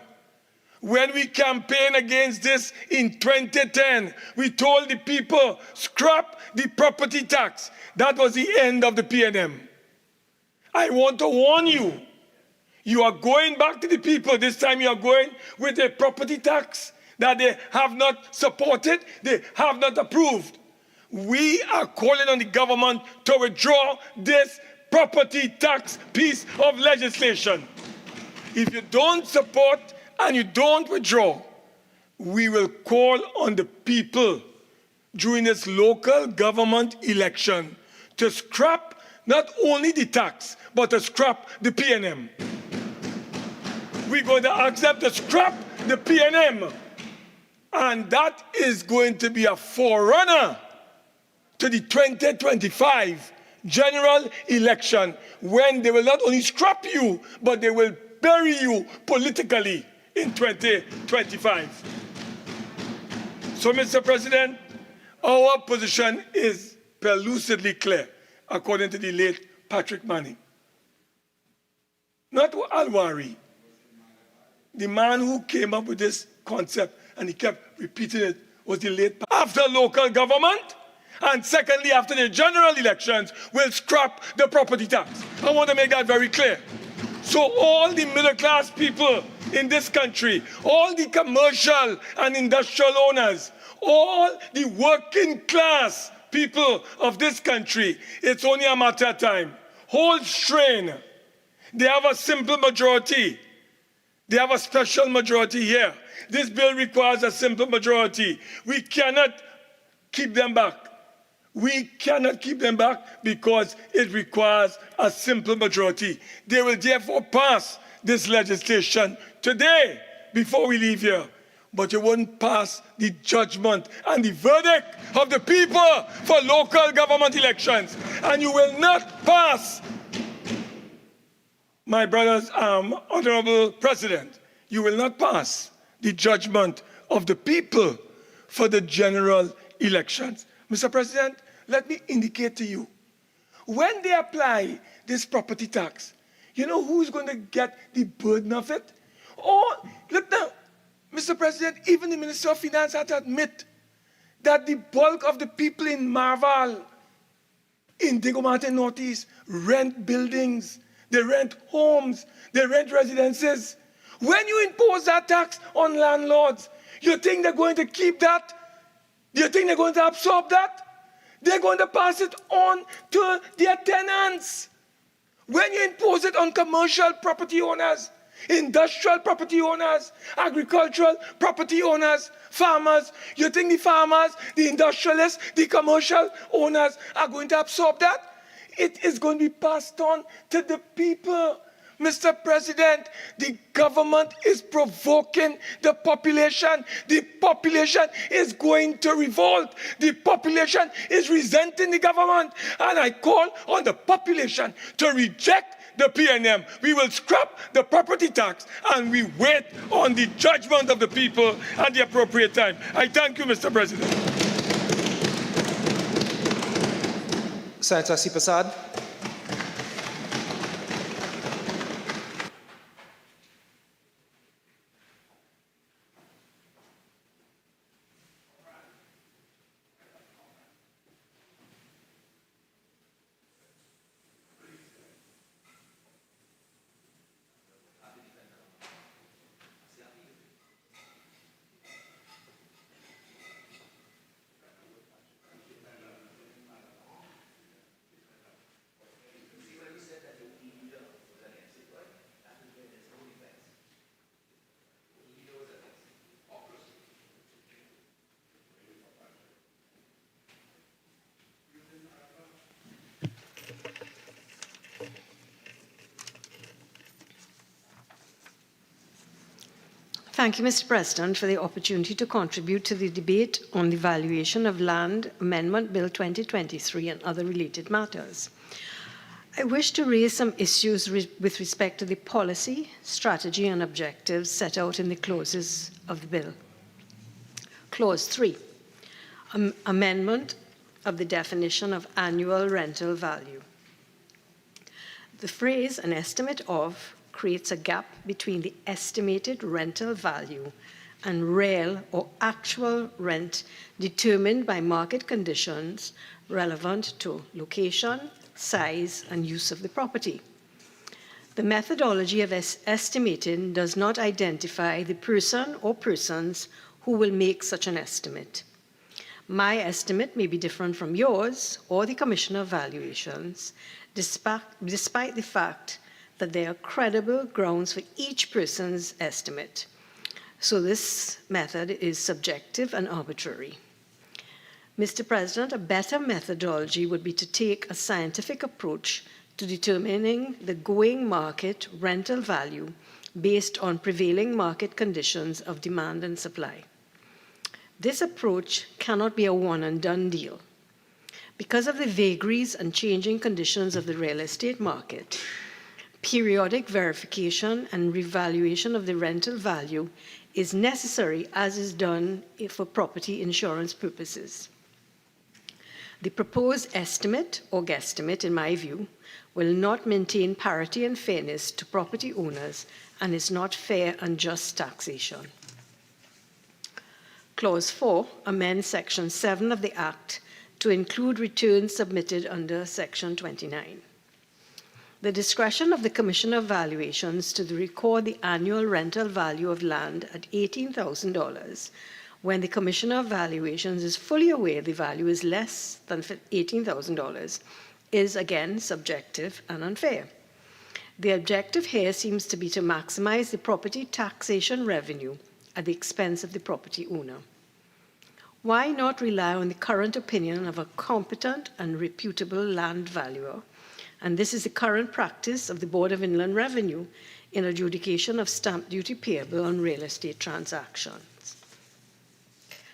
Speaker 4: When we campaigned against this in 2010, we told the people, scrap the property tax. That was the end of the PNM. I want to warn you, you are going back to the people. This time you are going with a property tax that they have not supported, they have not approved. We are calling on the government to withdraw this property tax piece of legislation. If you don't support and you don't withdraw, we will call on the people during this local government election to scrap not only the tax, but to scrap the PNM. We're going to ask them to scrap the PNM. And that is going to be a forerunner to the 2025 general election, when they will not only scrap you, but they will bury you politically in 2025. So, Mr. President, our position is pellucidly clear, according to the late Patrick Manning. Not Alwari, the man who came up with this concept, and he kept repeating it, was the late. After local government, and secondly, after the general elections, we'll scrap the property tax. I want to make that very clear. So all the middle-class people in this country, all the commercial and industrial owners, all the working class people of this country, it's only a matter of time. Hold strain. They have a simple majority. They have a special majority here. This bill requires a simple majority. We cannot keep them back. We cannot keep them back because it requires a simple majority. They will therefore pass this legislation today before we leave here. But you won't pass the judgment and the verdict of the people for local government elections. And you will not pass, my brothers, Honorable President, you will not pass the judgment of the people for the general elections. Mr. President, let me indicate to you, when they apply this property tax, you know who's going to get the burden of it? Oh, look now, Mr. President, even the Minister of Finance had to admit that the bulk of the people in Marval, in Diego Martin Northeast, rent buildings, they rent homes, they rent residences. When you impose that tax on landlords, you think they're going to keep that? Do you think they're going to absorb that? They're going to pass it on to their tenants. When you impose it on commercial property owners, industrial property owners, agricultural property owners, farmers, you think the farmers, the industrialists, the commercial owners are going to absorb that? It is going to be passed on to the people. Mr. President, the government is provoking the population. The population is going to revolt. The population is resenting the government. And I call on the population to reject the PNM. We will scrap the property tax and we wait on the judgment of the people at the appropriate time. I thank you, Mr. President.
Speaker 1: Senator Sipasad.
Speaker 13: Thank you, Mr. President, for the opportunity to contribute to the debate on the valuation of Land Amendment Bill 2023 and other related matters. I wish to raise some issues with respect to the policy, strategy, and objectives set out in the clauses of the bill. Clause 3, amendment of the definition of annual rental value. The phrase "an estimate of" creates a gap between the estimated rental value and real or actual rent determined by market conditions relevant to location, size, and use of the property. The methodology of estimating does not identify the person or persons who will make such an estimate. My estimate may be different from yours or the Commissioner of Valuations, despite the fact that there are credible grounds for each person's estimate. So this method is subjective and arbitrary. Mr. President, a better methodology would be to take a scientific approach to determining the going market rental value based on prevailing market conditions of demand and supply. This approach cannot be a one-and-done deal. Because of the vagaries and changing conditions of the real estate market, periodic verification and revaluation of the rental value is necessary, as is done for property insurance purposes. The proposed estimate or guesstimate, in my view, will not maintain parity and fairness to property owners and is not fair and just taxation. Clause 4 amends Section 7 of the Act to include returns submitted under Section 29. The discretion of the Commissioner of Valuations to record the annual rental value of land at $18,000 when the Commissioner of Valuations is fully aware the value is less than $18,000 is again subjective and unfair. The objective here seems to be to maximize the property taxation revenue at the expense of the property owner. Why not rely on the current opinion of a competent and reputable land valuer? And this is the current practice of the Board of Inland Revenue in adjudication of stamp duty payable on real estate transactions.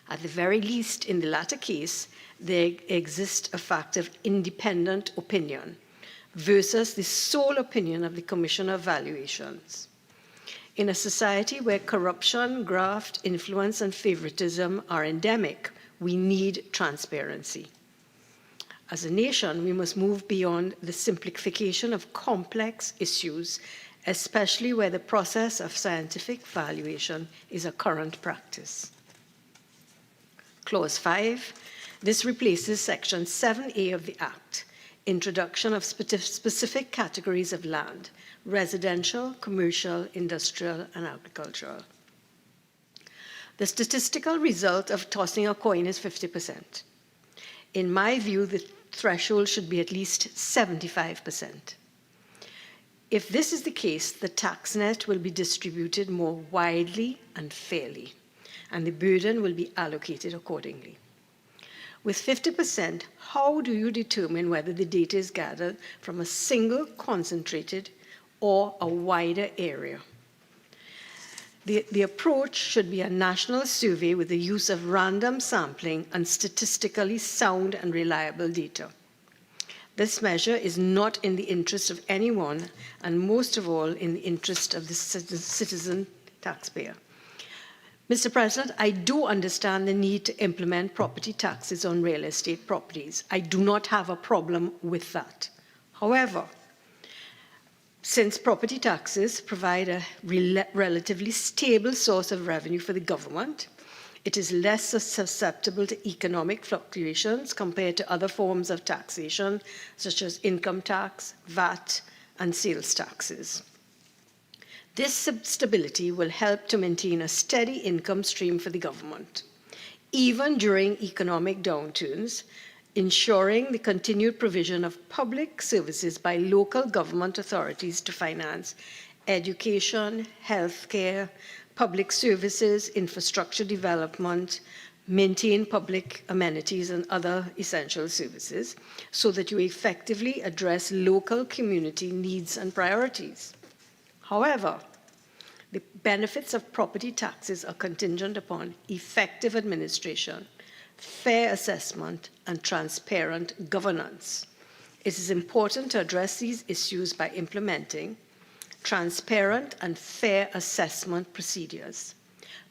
Speaker 13: At the very least, in the latter case, there exists a fact of independent opinion versus the sole opinion of the Commissioner of Valuations. In a society where corruption, graft, influence, and favoritism are endemic, we need transparency. As a nation, we must move beyond the simplification of complex issues, especially where the process of scientific valuation is a current practice. Clause 5, this replaces Section 7A of the Act, introduction of specific categories of land, residential, commercial, industrial, and agricultural. The statistical result of tossing a coin is 50%. In my view, the threshold should be at least 75%. If this is the case, the tax net will be distributed more widely and fairly, and the burden will be allocated accordingly. With 50%, how do you determine whether the data is gathered from a single concentrated or a wider area? The approach should be a national survey with the use of random sampling and statistically sound and reliable data. This measure is not in the interest of anyone, and most of all in the interest of the citizen taxpayer. Mr. President, I do understand the need to implement property taxes on real estate properties. I do not have a problem with that. However, since property taxes provide a relatively stable source of revenue for the government, it is less susceptible to economic fluctuations compared to other forms of taxation, such as income tax, VAT, and sales taxes. This stability will help to maintain a steady income stream for the government, even during economic downturns, ensuring the continued provision of public services by local government authorities to finance education, healthcare, public services, infrastructure development, maintain public amenities and other essential services, so that you effectively address local community needs and priorities. However, the benefits of property taxes are contingent upon effective administration, fair assessment, and transparent governance. It is important to address these issues by implementing transparent and fair assessment procedures,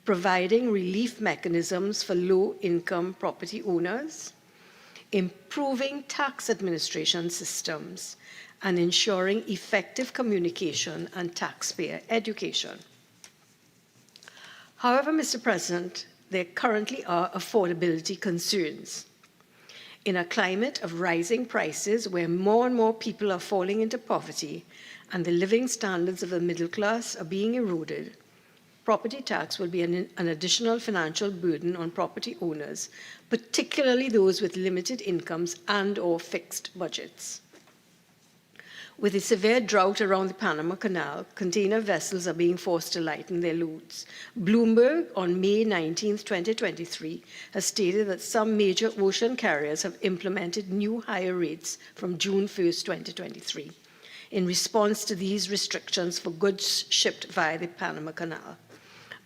Speaker 13: providing relief mechanisms for low-income property owners, improving tax administration systems, and ensuring effective communication and taxpayer education. However, Mr. President, there currently are affordability concerns. In a climate of rising prices where more and more people are falling into poverty and the living standards of the middle class are being eroded, property tax will be an additional financial burden on property owners, particularly those with limited incomes and/or fixed budgets. With the severe drought around the Panama Canal, container vessels are being forced to lighten their loads. Bloomberg, on May 19, 2023, has stated that some major ocean carriers have implemented new higher rates from June 1, 2023, in response to these restrictions for goods shipped via the Panama Canal.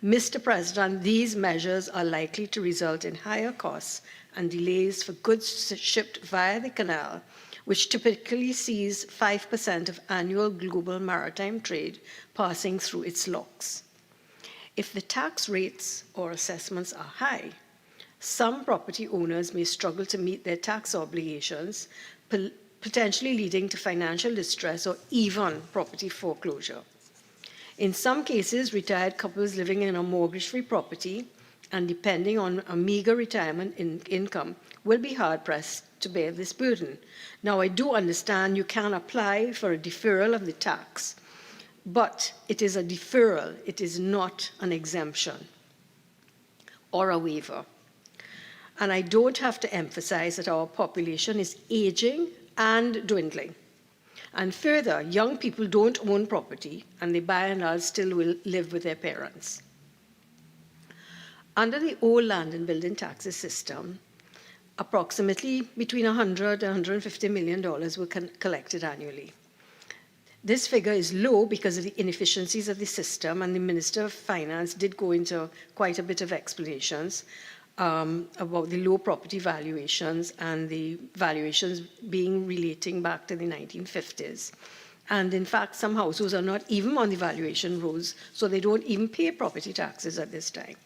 Speaker 13: Mr. President, these measures are likely to result in higher costs and delays for goods shipped via the canal, which typically sees 5% of annual global maritime trade passing through its locks. If the tax rates or assessments are high, some property owners may struggle to meet their tax obligations, potentially leading to financial distress or even property foreclosure. In some cases, retired couples living in a mortgage-free property and depending on a meager retirement income will be hard-pressed to bear this burden. Now, I do understand you can apply for a deferral of the tax, but it is a deferral. It is not an exemption or a waiver. And I don't have to emphasize that our population is aging and dwindling. And further, young people don't own property, and they by and large still will live with their parents. Under the old land and building taxes system, approximately between $100 and $150 million were collected annually. This figure is low because of the inefficiencies of the system, and the Minister of Finance did go into quite a bit of explanations about the low property valuations and the valuations being relating back to the 1950s. And in fact, some households are not even on the valuation rolls, so they don't even pay property taxes at this time.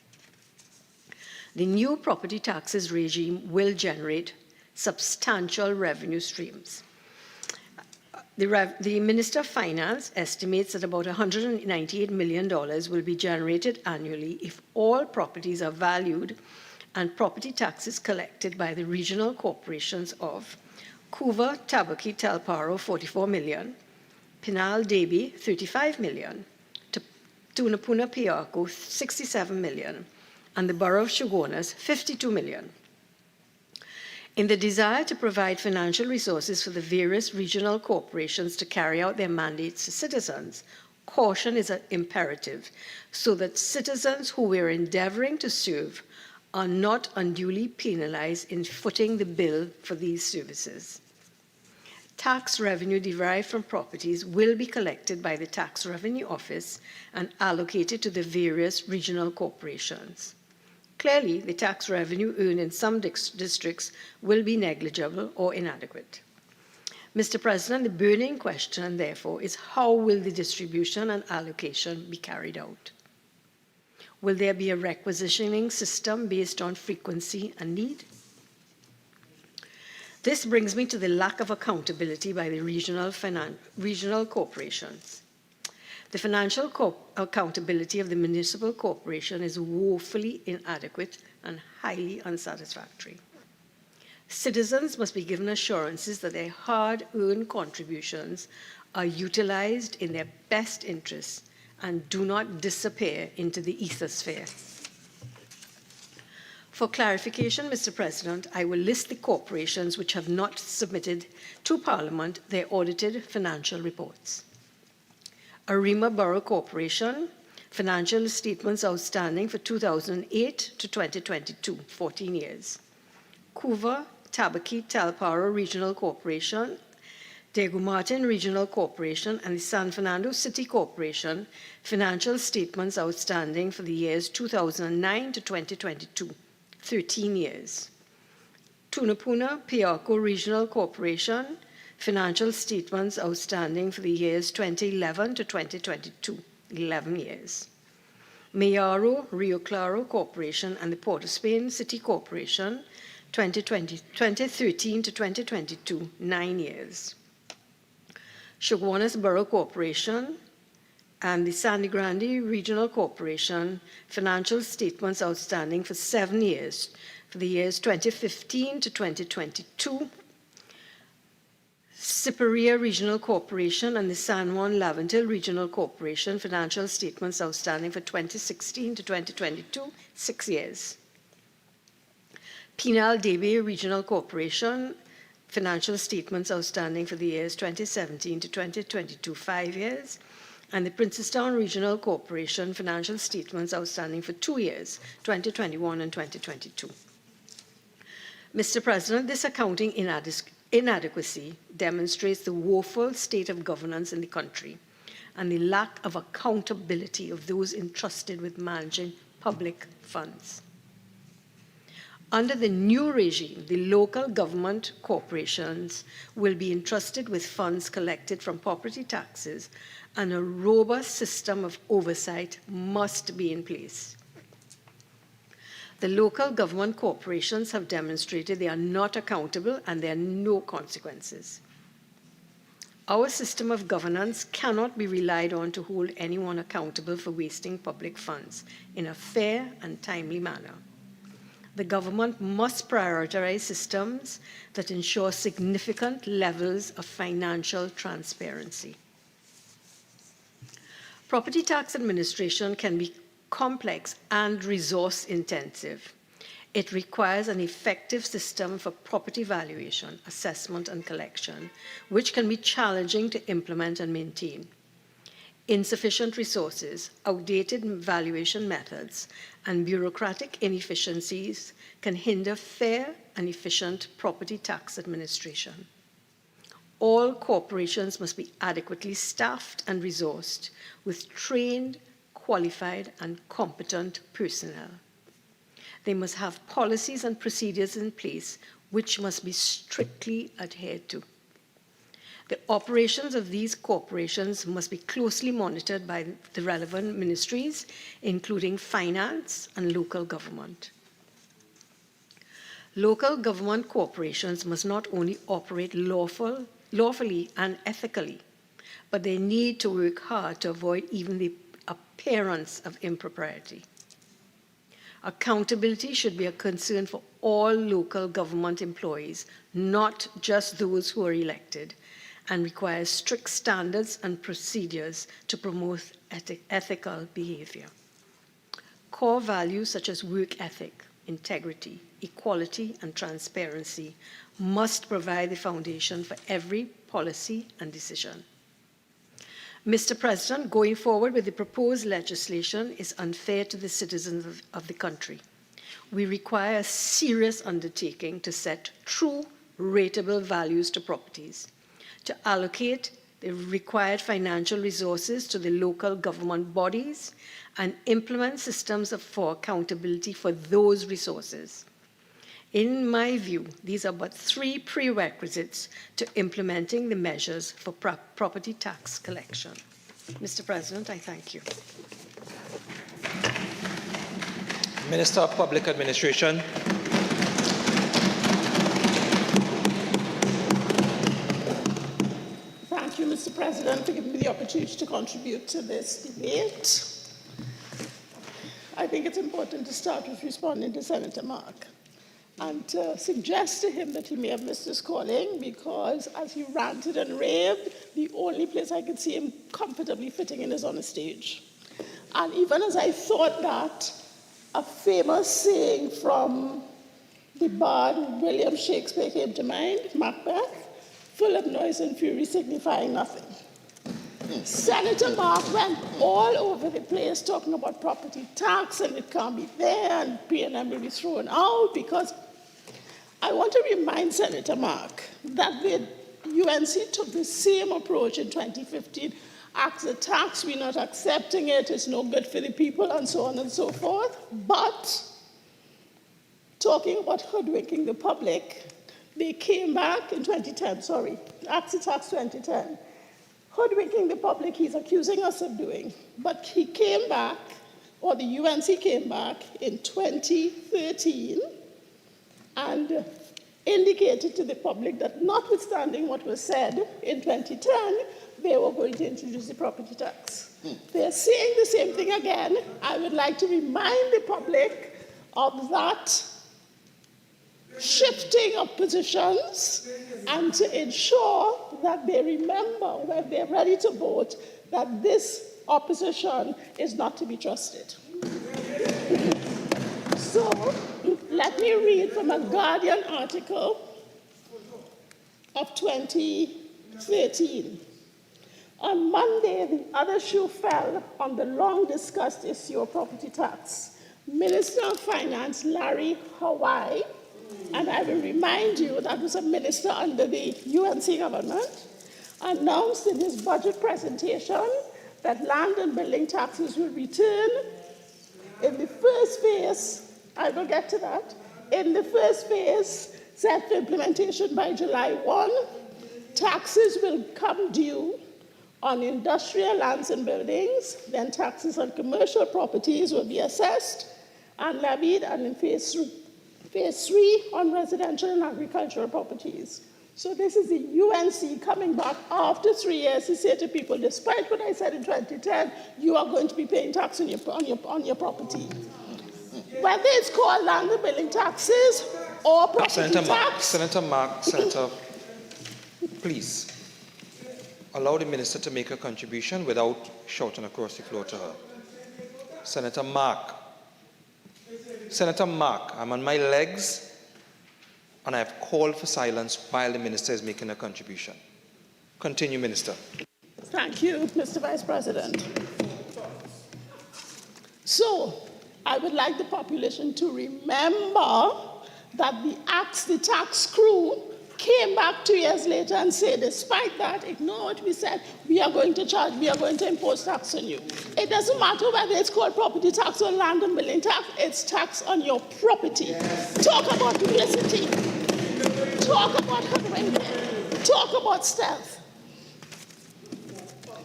Speaker 13: The new property taxes regime will generate substantial revenue streams. The Minister of Finance estimates that about $198 million will be generated annually if all properties are valued and property taxes collected by the regional corporations of Couva, Tabaki, Telparo, 44 million, Pinal, Debi, 35 million, Tunapuna, Piarco, 67 million, and the Borough of Shogunas, 52 million. In the desire to provide financial resources for the various regional corporations to carry out their mandates to citizens, caution is imperative so that citizens who we are endeavoring to serve are not unduly penalized in footing the bill for these services. Tax revenue derived from properties will be collected by the Tax Revenue Office and allocated to the various regional corporations. Clearly, the tax revenue earned in some districts will be negligible or inadequate. Mr. President, the burning question, therefore, is how will the distribution and allocation be carried out? Will there be a requisitioning system based on frequency and need? This brings me to the lack of accountability by the regional corporations. The financial accountability of the municipal corporation is woefully inadequate and highly unsatisfactory. Citizens must be given assurances that their hard-earned contributions are utilized in their best interests and do not disappear into the ethosphere. For clarification, Mr. President, I will list the corporations which have not submitted to Parliament their audited financial reports. Arima Borough Corporation, financial statements outstanding for 2008 to 2022, 14 years. Couva, Tabaki, Telparo Regional Corporation, Diego Martin Regional Corporation, and the San Fernando City Corporation, financial statements outstanding for the years 2009 to 2022, 13 years. Tunapuna Piarco Regional Corporation, financial statements outstanding for the years 2011 to 2022, 11 years. Mayaro Rio Claro Corporation and the Port of Spain City Corporation, 2013 to 2022, 9 years. Shogunas Borough Corporation and the Sandy Grande Regional Corporation, financial statements outstanding for 7 years, for the years 2015 to 2022. Siparia Regional Corporation and the San Juan Laventil Regional Corporation, financial statements outstanding for 2016 to 2022, 6 years. Pinal Debe Regional Corporation financial statements outstanding for the years 2017 to 2022, 5 years, and the Princestown Regional Corporation financial statements outstanding for 2 years, 2021 and 2022. Mr. President, this accounting inadequacy demonstrates the woeful state of governance in the country and the lack of accountability of those entrusted with managing public funds. Under the new regime, the local government corporations will be entrusted with funds collected from property taxes, and a robust system of oversight must be in place. The local government corporations have demonstrated they are not accountable and there are no consequences. Our system of governance cannot be relied on to hold anyone accountable for wasting public funds in a fair and timely manner. The government must prioritize systems that ensure significant levels of financial transparency. Property tax administration can be complex and resource intensive. It requires an effective system for property valuation, assessment, and collection, which can be challenging to implement and maintain. Insufficient resources, outdated valuation methods, and bureaucratic inefficiencies can hinder fair and efficient property tax administration. All corporations must be adequately staffed and resourced with trained, qualified, and competent personnel. They must have policies and procedures in place which must be strictly adhered to. The operations of these corporations must be closely monitored by the relevant ministries, including finance and local government. Local government corporations must not only operate lawfully and ethically, but they need to work hard to avoid even the appearance of impropriety. Accountability should be a concern for all local government employees, not just those who are elected, and requires strict standards and procedures to promote ethical behavior. Core values such as work ethic, integrity, equality, and transparency must provide the foundation for every policy and decision. Mr. President, going forward with the proposed legislation is unfair to the citizens of the country. We require a serious undertaking to set true rateable values to properties, to allocate the required financial resources to the local government bodies, and implement systems for accountability for those resources. In my view, these are but 3 prerequisites to implementing the measures for property tax collection. Mr. President, I thank you.
Speaker 1: Minister of Public Administration.
Speaker 14: Thank you, Mr. President, for giving me the opportunity to contribute to this debate. I think it's important to start with responding to Senator Mark and to suggest to him that he may have missed his calling, because as he ranted and raved, the only place I could see him comfortably fitting in is on a stage. And even as I thought that, a famous saying from the bard William Shakespeare came to mind, Macbeth, full of noise and fury signifying nothing. Senator Mark went all over the place talking about property tax and it can't be there and P&M will be thrown out, because I want to remind Senator Mark that the UNC took the same approach in 2015. Ask the tax, we're not accepting it, it's no good for the people, and so on and so forth. But talking about hoodwinking the public, they came back in 2010, ask the tax 2010. Hoodwinking the public, he's accusing us of doing. But he came back, or the UNC came back in 2013 and indicated to the public that notwithstanding what was said in 2010, they were going to introduce the property tax. They're saying the same thing again. I would like to remind the public of that shifting of positions and to ensure that they remember when they're ready to vote that this opposition is not to be trusted. So let me read from a Guardian article of 2013. On Monday, the other shoe fell on the long-discussed issue of property tax. Minister of Finance Larry Hawaii, and I will remind you that was a minister under the UNC government, announced in his budget presentation that land and building taxes will return in the first phase. I will get to that. In the first phase, set for implementation by July 1, taxes will come due on industrial lands and buildings, then taxes on commercial properties will be assessed and levied, and in phase 3 on residential and agricultural properties. So this is the UNC coming back after 3 years to say to people, despite what I said in 2010, you are going to be paying tax on your property. Whether it's called land and building taxes or property tax.
Speaker 1: Senator Mark, Senator, please allow the minister to make a contribution without shouting across the floor to her. Senator Mark. Senator Mark, I'm on my legs and I have called for silence while the minister is making a contribution. Continue, Minister.
Speaker 14: Thank you, Mr. Vice President. So, I would like the population to remember that the tax crew came back 2 years later and said, despite that, ignore what we said, we are going to impose tax on you. It doesn't matter whether it's called property tax or land and building tax, it's tax on your property. Yes. Talk about duplicity. Talk about hoodwinking. Talk about stealth.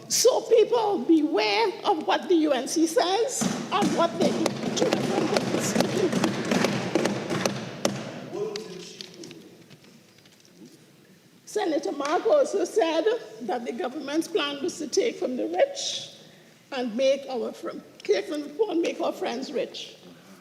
Speaker 14: So people beware of what the UNC says and what they do. Two different things. Senator Mark also said that the government's plan was to take from the rich and make our friends rich.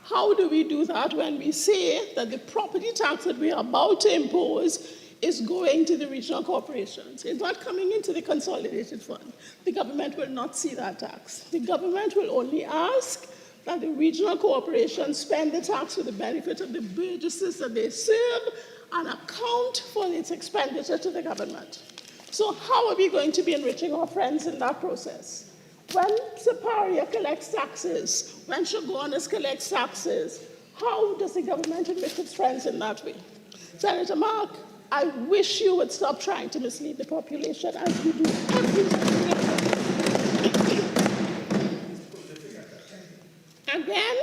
Speaker 14: How do we do that when we say that the property tax that we are about to impose is going to the regional corporations? It's not coming into the consolidated fund. The government will not see that tax. The government will only ask that the regional corporations spend the tax for the benefit of the burgesses that they serve and account for its expenditure to the government. So how are we going to be enriching our friends in that process? When Superior collects taxes, when Shogunas collects taxes, how does the government enrich its friends in that way? Senator Mark, I wish you would stop trying to mislead the population as you do every time. And then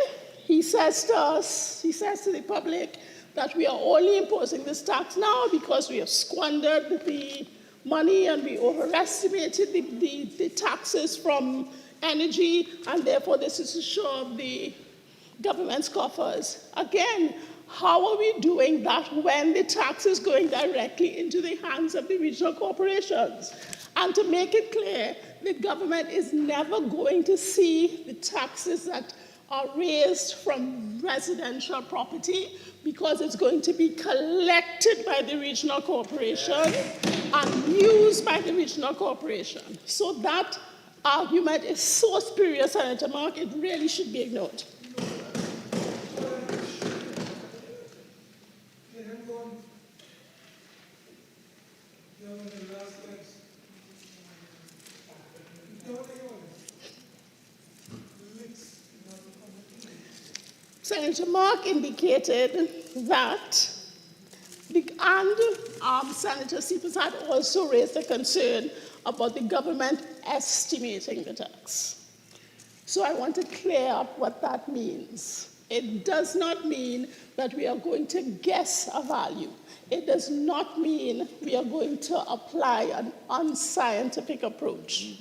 Speaker 14: he says to us, he says to the public, that we are only imposing this tax now because we have squandered the money and we overestimated the taxes from energy, and therefore this is to shore up the government's coffers. Again, how are we doing that when the tax is going directly into the hands of the regional corporations? And to make it clear, the government is never going to see the taxes that are raised from residential property because it's going to be collected by the regional corporation and used by the regional corporation. So that argument is so spurious, Senator Mark, it really should be ignored. Senator Mark indicated that, Senator Sipos had also raised a concern about the government estimating the tax. So I want to clear up what that means. It does not mean that we are going to guess a value. It does not mean we are going to apply an unscientific approach.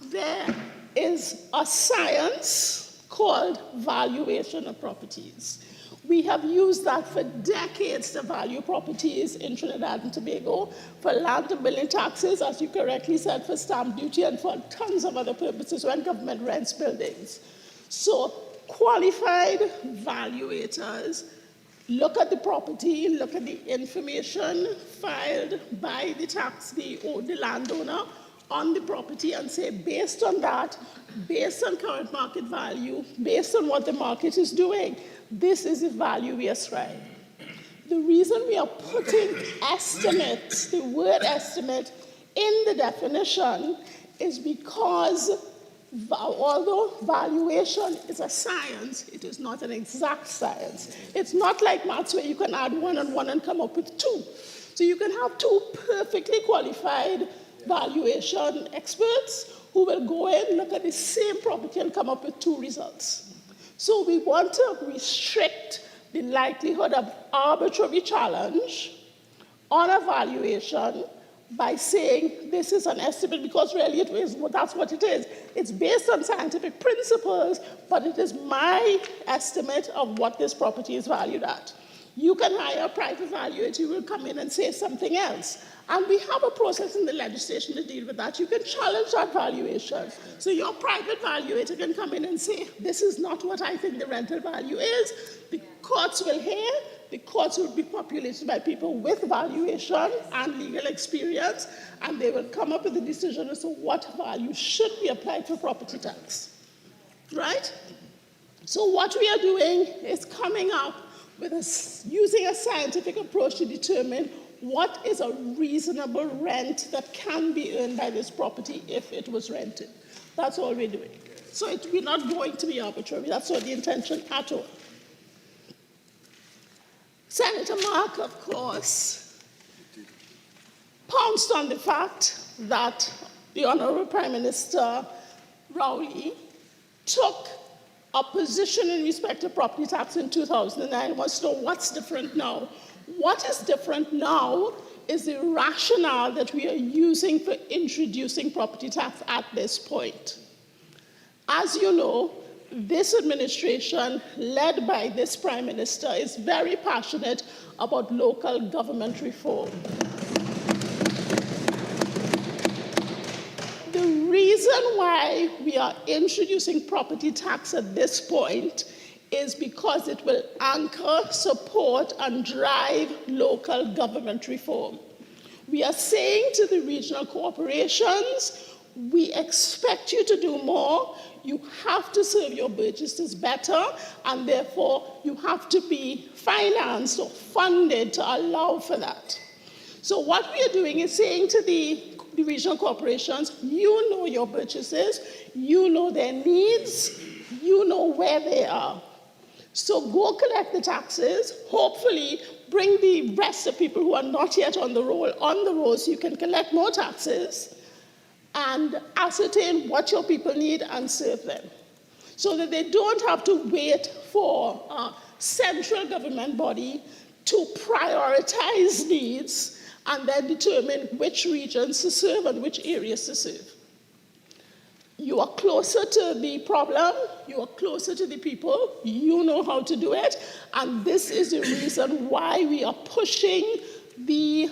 Speaker 14: There is a science called valuation of properties. We have used that for decades to value properties in Trinidad and Tobago, for land and building taxes, as you correctly said, for stamp duty, and for tons of other purposes when government rents buildings. So qualified valuators look at the property, look at the information filed by the landowner on the property and say, based on that, based on current market value, based on what the market is doing, this is the value we ascribe. The reason we are putting estimate, the word estimate, in the definition is because although valuation is a science, it is not an exact science. It's not like maths where you can add 1 and 1 and come up with 2. So you can have 2 perfectly qualified valuation experts who will go in, look at the same property and come up with 2 results. So we want to restrict the likelihood of arbitrary challenge on a valuation by saying this is an estimate, because really that's what it is. It's based on scientific principles, but it is my estimate of what this property is valued at. You can hire a private valuator who will come in and say something else. And we have a process in the legislation to deal with that. You can challenge that valuation. So your private valuator can come in and say, this is not what I think the rental value is. The courts will hear. The courts will be populated by people with valuation and legal experience, and they will come up with a decision as to what value should be applied for property tax. Right? So what we are doing is coming up with using a scientific approach to determine what is a reasonable rent that can be earned by this property if it was rented. That's all we're doing. So we're not going to be arbitrary. That's not the intention at all. Senator Mark, of course, pounced on the fact that the Honorable Prime Minister Rowley took a position in respect to property tax in 2009 was to know what's different now. What is different now is the rationale that we are using for introducing property tax at this point. As you know, this administration, led by this Prime Minister, is very passionate about local government reform. The reason why we are introducing property tax at this point is because it will anchor, support, and drive local government reform. We are saying to the regional corporations, we expect you to do more. You have to serve your burgesses better, and therefore you have to be financed or funded to allow for that. So what we are doing is saying to the regional corporations, you know your burgesses, you know their needs, you know where they are. So go collect the taxes, hopefully bring the rest of people who are not yet on the roll so you can collect more taxes, and ascertain what your people need and serve them, so that they don't have to wait for a central government body to prioritize needs and then determine which regions to serve and which areas to serve. You are closer to the problem, you are closer to the people, you know how to do it, and this is the reason why we are pushing the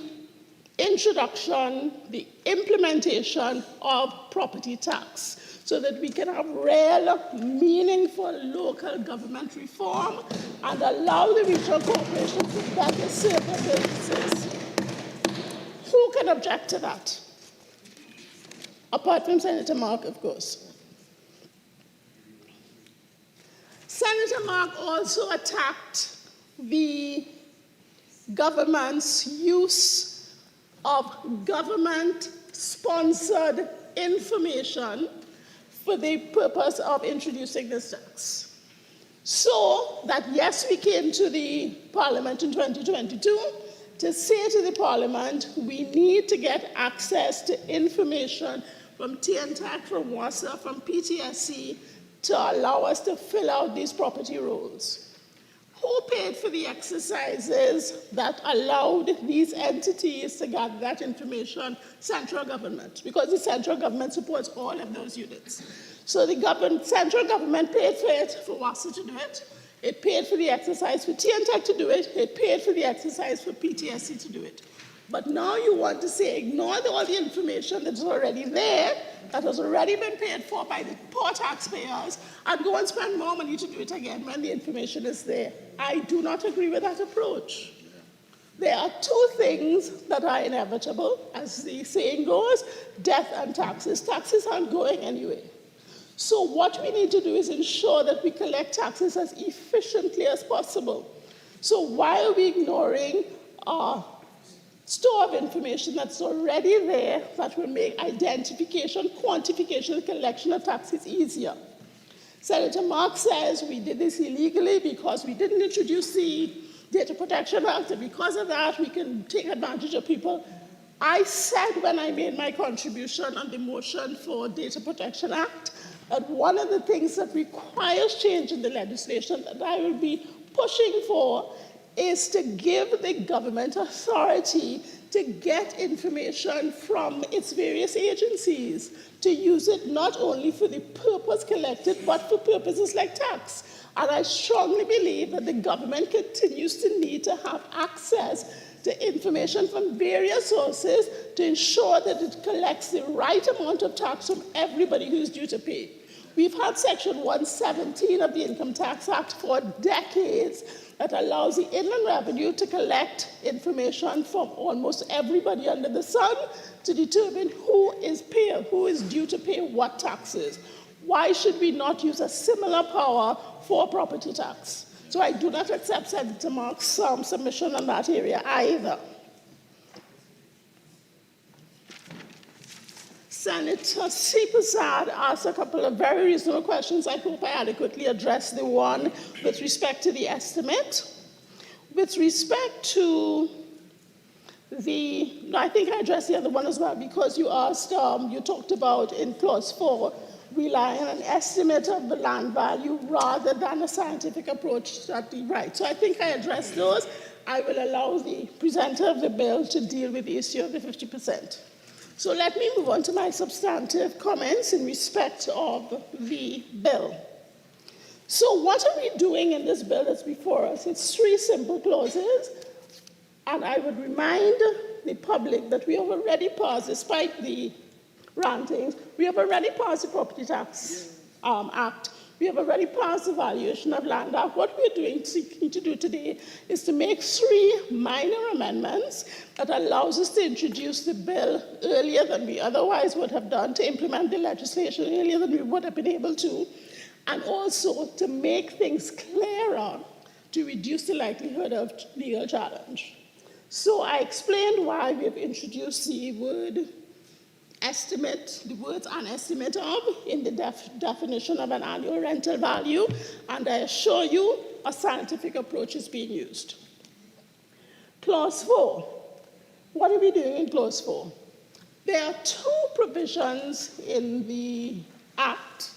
Speaker 14: introduction, the implementation of property tax, so that we can have real, meaningful local government reform and allow the regional corporations to better serve their businesses. Who can object to that? Apart from Senator Mark, of course. Senator Mark also attacked the government's use of government-sponsored information for the purpose of introducing this tax. So that, yes, we came to the Parliament in 2022 to say to the Parliament, we need to get access to information from TNTAC, from WASA, from PTSC, to allow us to fill out these property rolls. Who paid for the exercises that allowed these entities to gather that information? Central government, because the central government supports all of those units. So the central government paid for it, for WASA to do it. It paid for the exercise for TNTAC to do it. It paid for the exercise for PTSC to do it. But now you want to say, ignore all the information that's already there, that has already been paid for by the poor taxpayers, and go and spend more money to do it again when the information is there. I do not agree with that approach. There are 2 things that are inevitable, as the saying goes, death and taxes. Taxes aren't going anywhere. So what we need to do is ensure that we collect taxes as efficiently as possible. So why are we ignoring our store of information that's already there that will make identification, quantification, and collection of taxes easier? Senator Mark says we did this illegally because we didn't introduce the Data Protection Act, and because of that, we can take advantage of people. I said when I made my contribution on the motion for Data Protection Act that one of the things that requires change in the legislation that I will be pushing for is to give the government authority to get information from its various agencies, to use it not only for the purpose collected, but for purposes like tax. And I strongly believe that the government continues to need to have access to information from various sources to ensure that it collects the right amount of tax from everybody who's due to pay. We've had Section 117 of the Income Tax Act for decades that allows the Inland Revenue to collect information from almost everybody under the sun to determine who is due to pay what taxes. Why should we not use a similar power for property tax? So I do not accept Senator Mark's submission on that area either. Senator Sipasad asked a couple of very reasonable questions. I hope I adequately addressed the one with respect to the estimate. With respect to I think I addressed the other one as well, because you asked, you talked about in clause 4, relying on an estimate of the land value rather than a scientific approach at the right. So I think I addressed those. I will allow the presenter of the bill to deal with the issue of the 50%. So let me move on to my substantive comments in respect of the bill. So what are we doing in this bill that's before us? It's 3 simple clauses, and I would remind the public that we have already passed, despite the rantings, we have already passed the Property Tax Act. We have already passed the Valuation of Land Act. What we're seeking to do today is to make 3 minor amendments that allows us to introduce the bill earlier than we otherwise would have done, to implement the legislation earlier than we would have been able to, and also to make things clearer to reduce the likelihood of legal challenge. So I explained why we have introduced the word estimate, the words "an estimate of" in the definition of an annual rental value, and I assure you a scientific approach is being used. Clause 4. What are we doing in clause 4? There are 2 provisions in the Act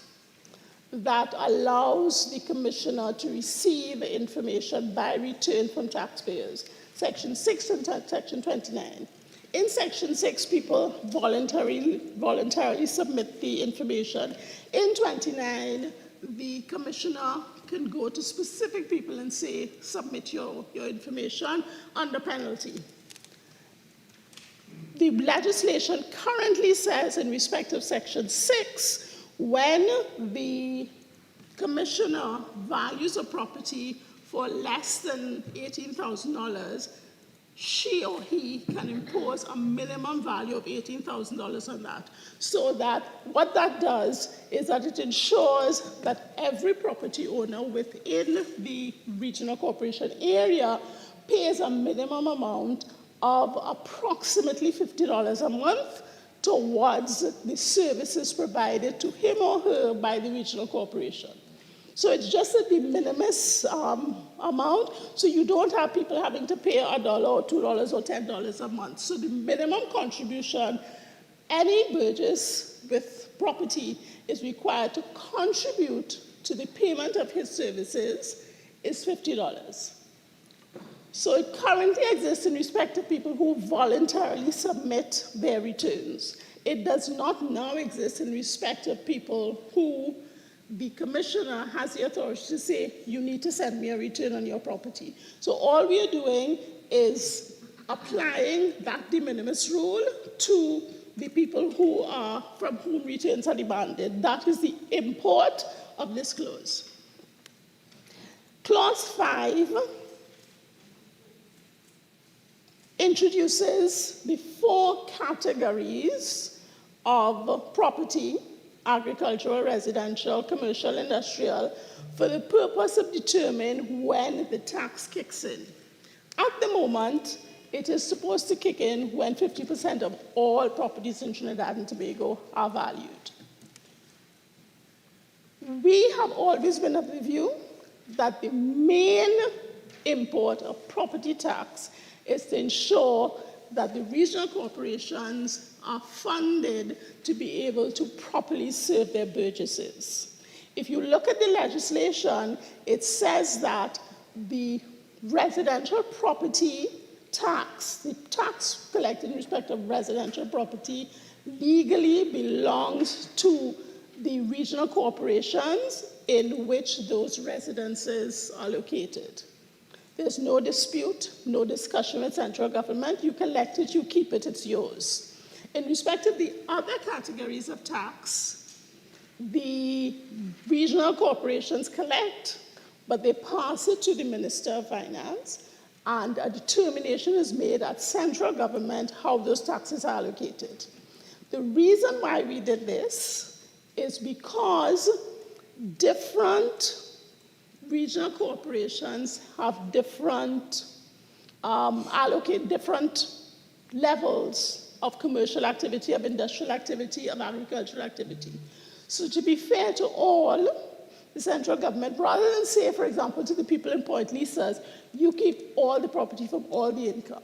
Speaker 14: that allows the commissioner to receive information by return from taxpayers, Section 6 and Section 29. In Section 6, people voluntarily submit the information. In 29, the commissioner can go to specific people and say, submit your information under penalty. The legislation currently says, in respect of Section 6, when the commissioner values a property for less than $18,000, she or he can impose a minimum value of $18,000 on that. So that what that does is that it ensures that every property owner within the regional corporation area pays a minimum amount of approximately $50 a month towards the services provided to him or her by the regional corporation. So it's just a de minimis amount, so you don't have people having to pay $1 or $2 or $10 a month. So the minimum contribution any Burgess with property is required to contribute to the payment of his services is $50. So it currently exists in respect to people who voluntarily submit their returns. It does not now exist in respect of people who the commissioner has the authority to say, you need to send me a return on your property. So all we are doing is applying that de minimis rule to the people who are, from whom returns are demanded. That is the import of this clause. Clause 5 introduces the 4 categories of property agricultural, residential, commercial, industrial, for the purpose of determining when the tax kicks in. At the moment, it is supposed to kick in when 50% of all properties in Trinidad and Tobago are valued. We have always been of the view that the main import of property tax is to ensure that the regional corporations are funded to be able to properly serve their burgesses. If you look at the legislation, it says that the residential property tax, the tax collected in respect of residential property, legally belongs to the regional corporations in which those residences are located. There's no dispute, no discussion with central government. You collect it, you keep it, it's yours. In respect of the other categories of tax, the regional corporations collect, but they pass it to the Minister of Finance, and a determination is made at central government how those taxes are allocated. The reason why we did this is because different regional corporations have different, allocate different levels of commercial activity, of industrial activity, of agricultural activity. So to be fair to all, the central government, rather than say, for example, to the people in Point Lisas, you keep all the property from all the income,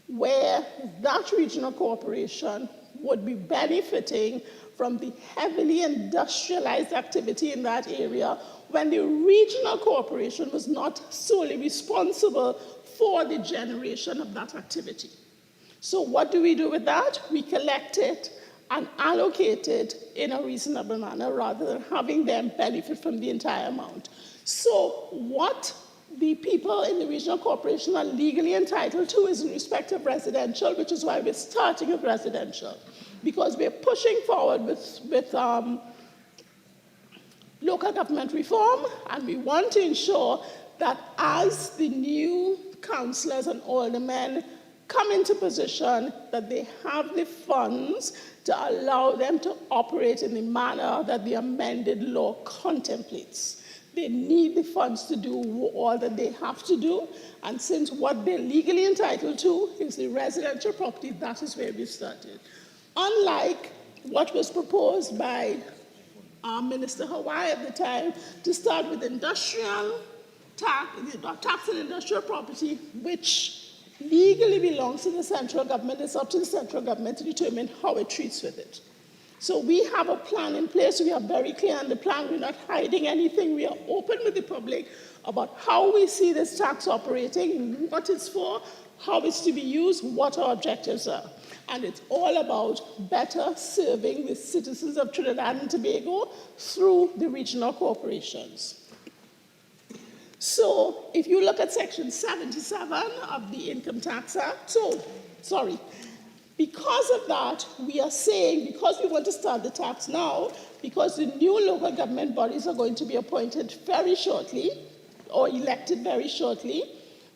Speaker 14: where that regional corporation would be benefiting from the heavily industrialized activity in that area when the regional corporation was not solely responsible for the generation of that activity. So what do we do with that? We collect it and allocate it in a reasonable manner rather than having them benefit from the entire amount. So what the people in the regional corporation are legally entitled to is in respect of residential, which is why we're starting with residential, because we're pushing forward with local government reform, and we want to ensure that as the new councillors and aldermen come into position, that they have the funds to allow them to operate in the manner that the amended law contemplates. They need the funds to do all that they have to do, and since what they're legally entitled to is the residential property, that is where we started. Unlike what was proposed by Minister Hawaii at the time, to start with industrial tax and industrial property, which legally belongs to the central government. It's up to the central government to determine how it treats with it. So we have a plan in place. We are very clear on the plan. We're not hiding anything. We are open with the public about how we see this tax operating, what it's for, how it's to be used, what our objectives are. And it's all about better serving the citizens of Trinidad and Tobago through the regional corporations. So if you look at Section 77 of the Income Tax Act, because of that, we are saying, because we want to start the tax now, because the new local government bodies are going to be appointed very shortly, or elected very shortly,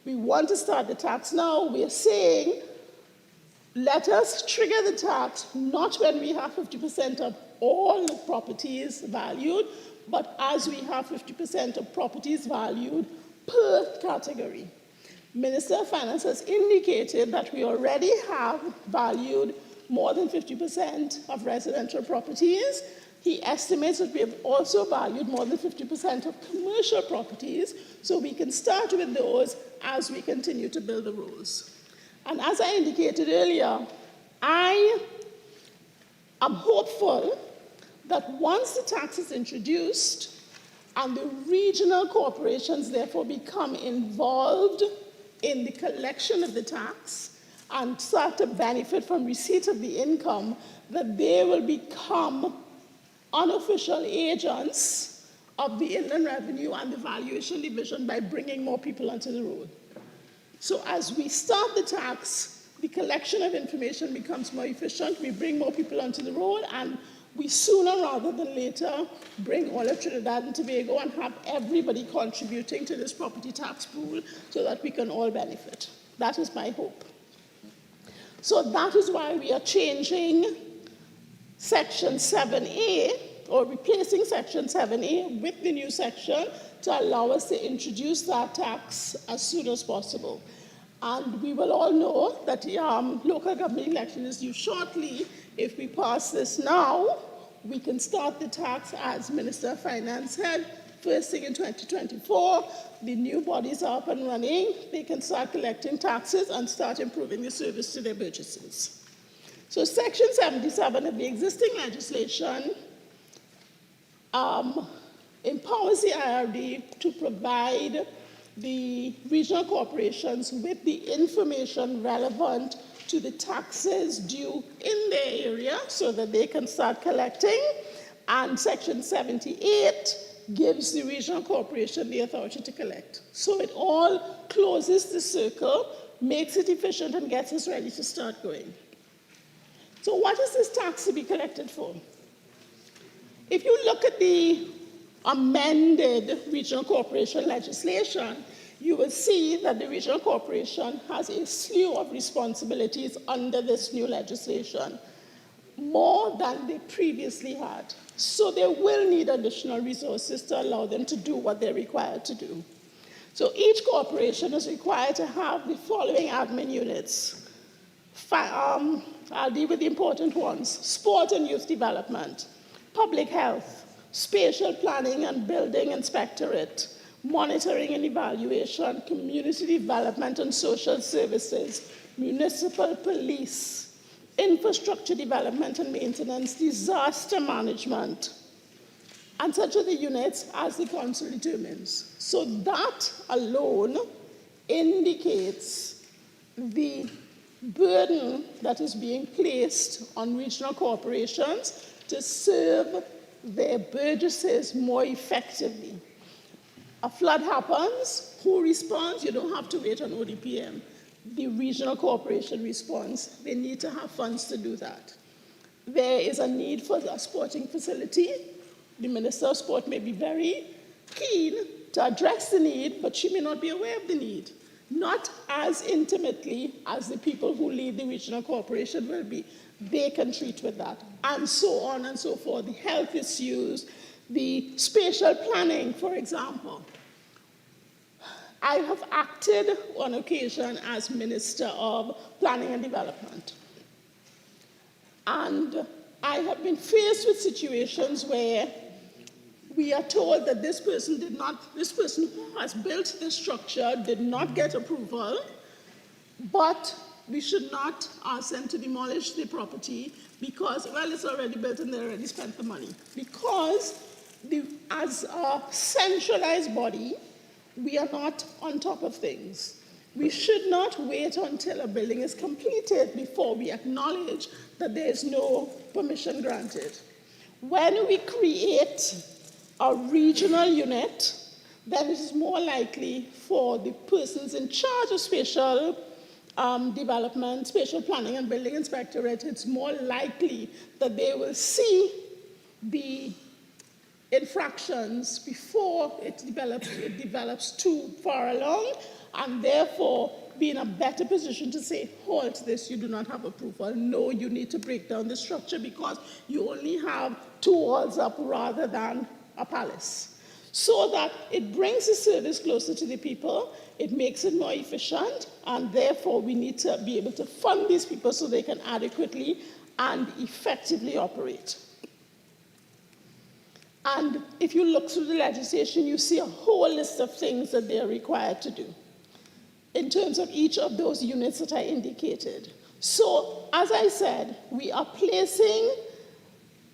Speaker 14: we want to start the tax now. We are saying, let us trigger the tax, not when we have 50% of all the properties valued, but as we have 50% of properties valued per category. Minister of Finance has indicated that we already have valued more than 50% of residential properties. He estimates that we have also valued more than 50% of commercial properties, so we can start with those as we continue to build the rules. And as I indicated earlier, I am hopeful that once the tax is introduced and the regional corporations therefore become involved in the collection of the tax and start to benefit from receipt of the income, that they will become unofficial agents of the Inland Revenue and the Valuation Division by bringing more people onto the road. So as we start the tax, the collection of information becomes more efficient, we bring more people onto the road, and we sooner rather than later bring all of Trinidad and Tobago and have everybody contributing to this property tax pool so that we can all benefit. That is my hope. So that is why we are changing Section 7A or replacing Section 7A with the new section to allow us to introduce that tax as soon as possible. And we will all know that local government election is due shortly. If we pass this now, we can start the tax, as Minister of Finance said, first thing in 2024. The new bodies are up and running. They can start collecting taxes and start improving the service to their burgesses. So Section 77 of the existing legislation empowers the IRD to provide the regional corporations with the information relevant to the taxes due in their area so that they can start collecting. And Section 78 gives the regional corporation the authority to collect. So it all closes the circle, makes it efficient, and gets us ready to start going. So what is this tax to be collected for? If you look at the amended regional corporation legislation, you will see that the regional corporation has a slew of responsibilities under this new legislation, more than they previously had. So they will need additional resources to allow them to do what they're required to do. So each corporation is required to have the following admin units. I'll deal with the important ones: sport and youth development, public health, spatial planning and building inspectorate, monitoring and evaluation, community development and social services, municipal police, infrastructure development and maintenance, disaster management, and such are the units as the council determines. So that alone indicates the burden that is being placed on regional corporations to serve their burgesses more effectively. A flood happens, who responds? You don't have to wait on ODPM. The regional corporation responds. They need to have funds to do that. There is a need for a sporting facility. The Minister of Sport may be very keen to address the need, but she may not be aware of the need. Not as intimately as the people who lead the regional corporation will be. They can treat with that, and so on and so forth. The health issues, the spatial planning, for example. I have acted on occasion as Minister of Planning and Development. And I have been faced with situations where we are told that this person who has built this structure did not get approval, but we should not ask them to demolish the property because, well, it's already built and they already spent the money. Because as a centralized body, we are not on top of things. We should not wait until a building is completed before we acknowledge that there is no permission granted. When we create a regional unit, then it is more likely for the persons in charge of spatial development, spatial planning and building inspectorate, it's more likely that they will see the infractions before it develops too far along, and therefore be in a better position to say, halt this, you do not have approval. No, you need to break down the structure because you only have 2 walls up rather than a palace. So that it brings the service closer to the people, it makes it more efficient, and therefore we need to be able to fund these people so they can adequately and effectively operate. And if you look through the legislation, you see a whole list of things that they are required to do in terms of each of those units that I indicated. So, as I said, we are placing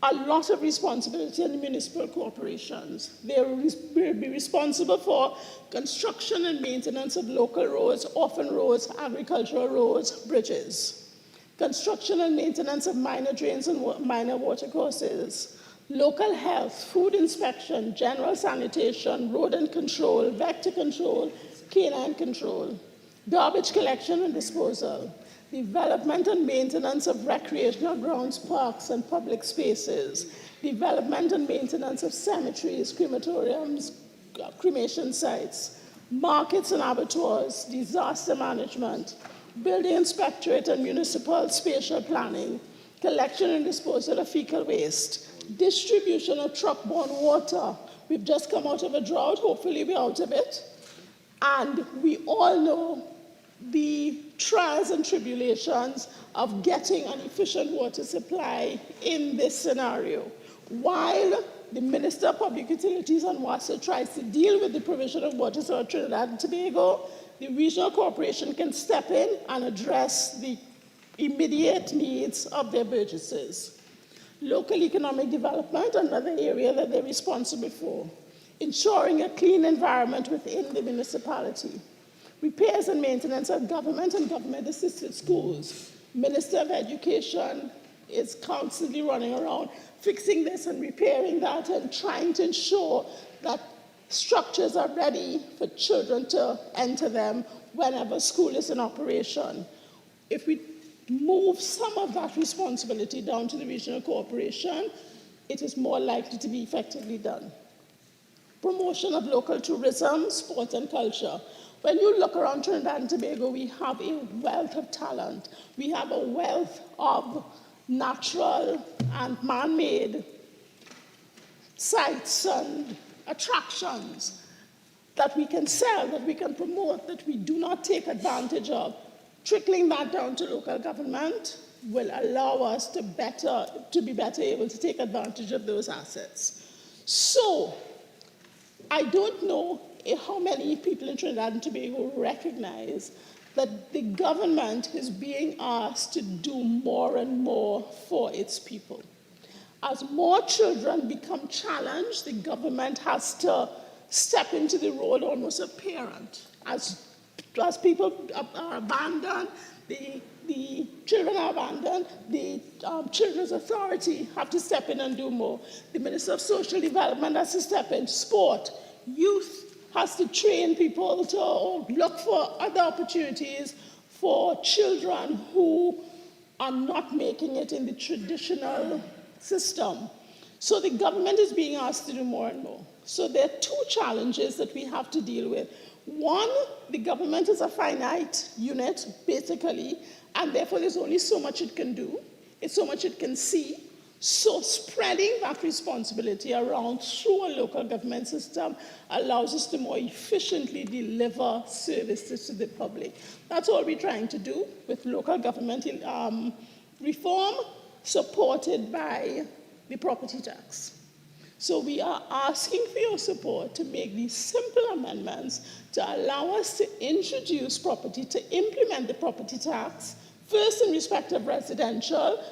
Speaker 14: a lot of responsibility on the municipal corporations. They will be responsible for construction and maintenance of local roads, orphan roads, agricultural roads, bridges. Construction and maintenance of minor drains and minor watercourses. Local health, food inspection, general sanitation, rodent control, vector control, canine control. Garbage collection and disposal. Development and maintenance of recreational grounds, parks, and public spaces. Development and maintenance of cemeteries, crematoriums, cremation sites. Markets and abattoirs. Disaster management. Building inspectorate and municipal spatial planning. Collection and disposal of fecal waste. distribution of truck-borne water. We've just come out of a drought. Hopefully we're out of it. And we all know the trials and tribulations of getting an efficient water supply in this scenario. While the Minister of Public Utilities and WASA tries to deal with the provision of water to Trinidad and Tobago, the regional corporation can step in and address the immediate needs of their burgesses. Local economic development, another area that they're responsible for. Ensuring a clean environment within the municipality. Repairs and maintenance of government and government-assisted schools. Minister of Education is constantly running around fixing this and repairing that and trying to ensure that structures are ready for children to enter them whenever school is in operation. If we move some of that responsibility down to the regional corporation, it is more likely to be effectively done. Promotion of local tourism, sport and culture. When you look around Trinidad and Tobago, we have a wealth of talent. We have a wealth of natural and man-made sites and attractions that we can sell, that we can promote, that we do not take advantage of. Trickling that down to local government will allow us to be better able to take advantage of those assets. So, I don't know how many people in Trinidad and Tobago recognize that the government is being asked to do more and more for its people. As more children become challenged, the government has to step into the role almost of parent. As people are abandoned, the children are abandoned, the Children's Authority have to step in and do more. The Minister of Social Development has to step in. Sport, youth has to train people to look for other opportunities for children who are not making it in the traditional system. So the government is being asked to do more and more. So there are two challenges that we have to deal with. One, the government is a finite unit, basically, and therefore there's only so much it can do. It's so much it can see. So spreading that responsibility around through a local government system allows us to more efficiently deliver services to the public. That's all we're trying to do with local government reform, supported by the property tax. So we are asking for your support to make these simple amendments to allow us to introduce property, to implement the property tax, first in respect of residential,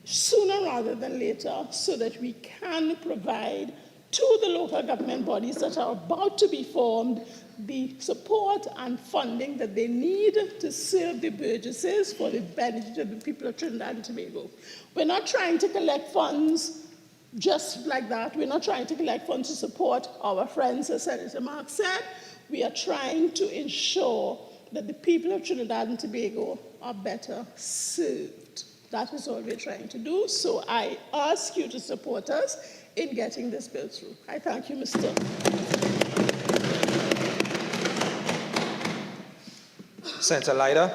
Speaker 14: sooner rather than later, so that we can provide to the local government bodies that are about to be formed the support and funding that they need to serve the burgesses for the benefit of the people of Trinidad and Tobago. We're not trying to collect funds just like that. We're not trying to collect funds to support our friends, as Senator Mark said. We are trying to ensure that the people of Trinidad and Tobago are better served. That is all we're trying to do. So I ask you to support us in getting this bill through. I thank you, Mr.
Speaker 1: Senator Leiter.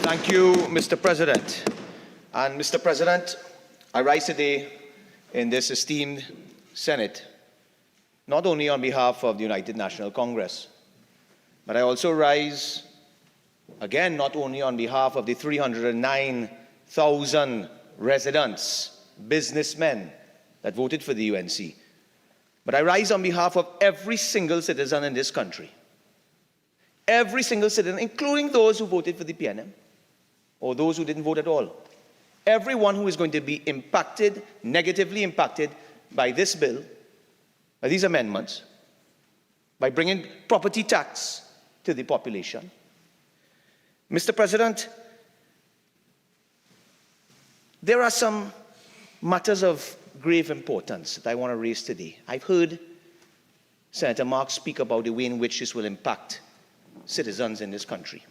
Speaker 15: Thank you, Mr. President. And Mr. President, I rise today in this esteemed Senate, not only on behalf of the United National Congress, but I also rise again, not only on behalf of the 309,000 residents, businessmen that voted for the UNC, but I rise on behalf of every single citizen in this country. Every single citizen, including those who voted for the PNM, or those who didn't vote at all. Everyone who is going to be impacted, negatively impacted by this bill, by these amendments, by bringing property tax to the population. Mr. President, there are some matters of grave importance that I want to raise today. I've heard Senator Mark speak about the way in which this will impact citizens in this country.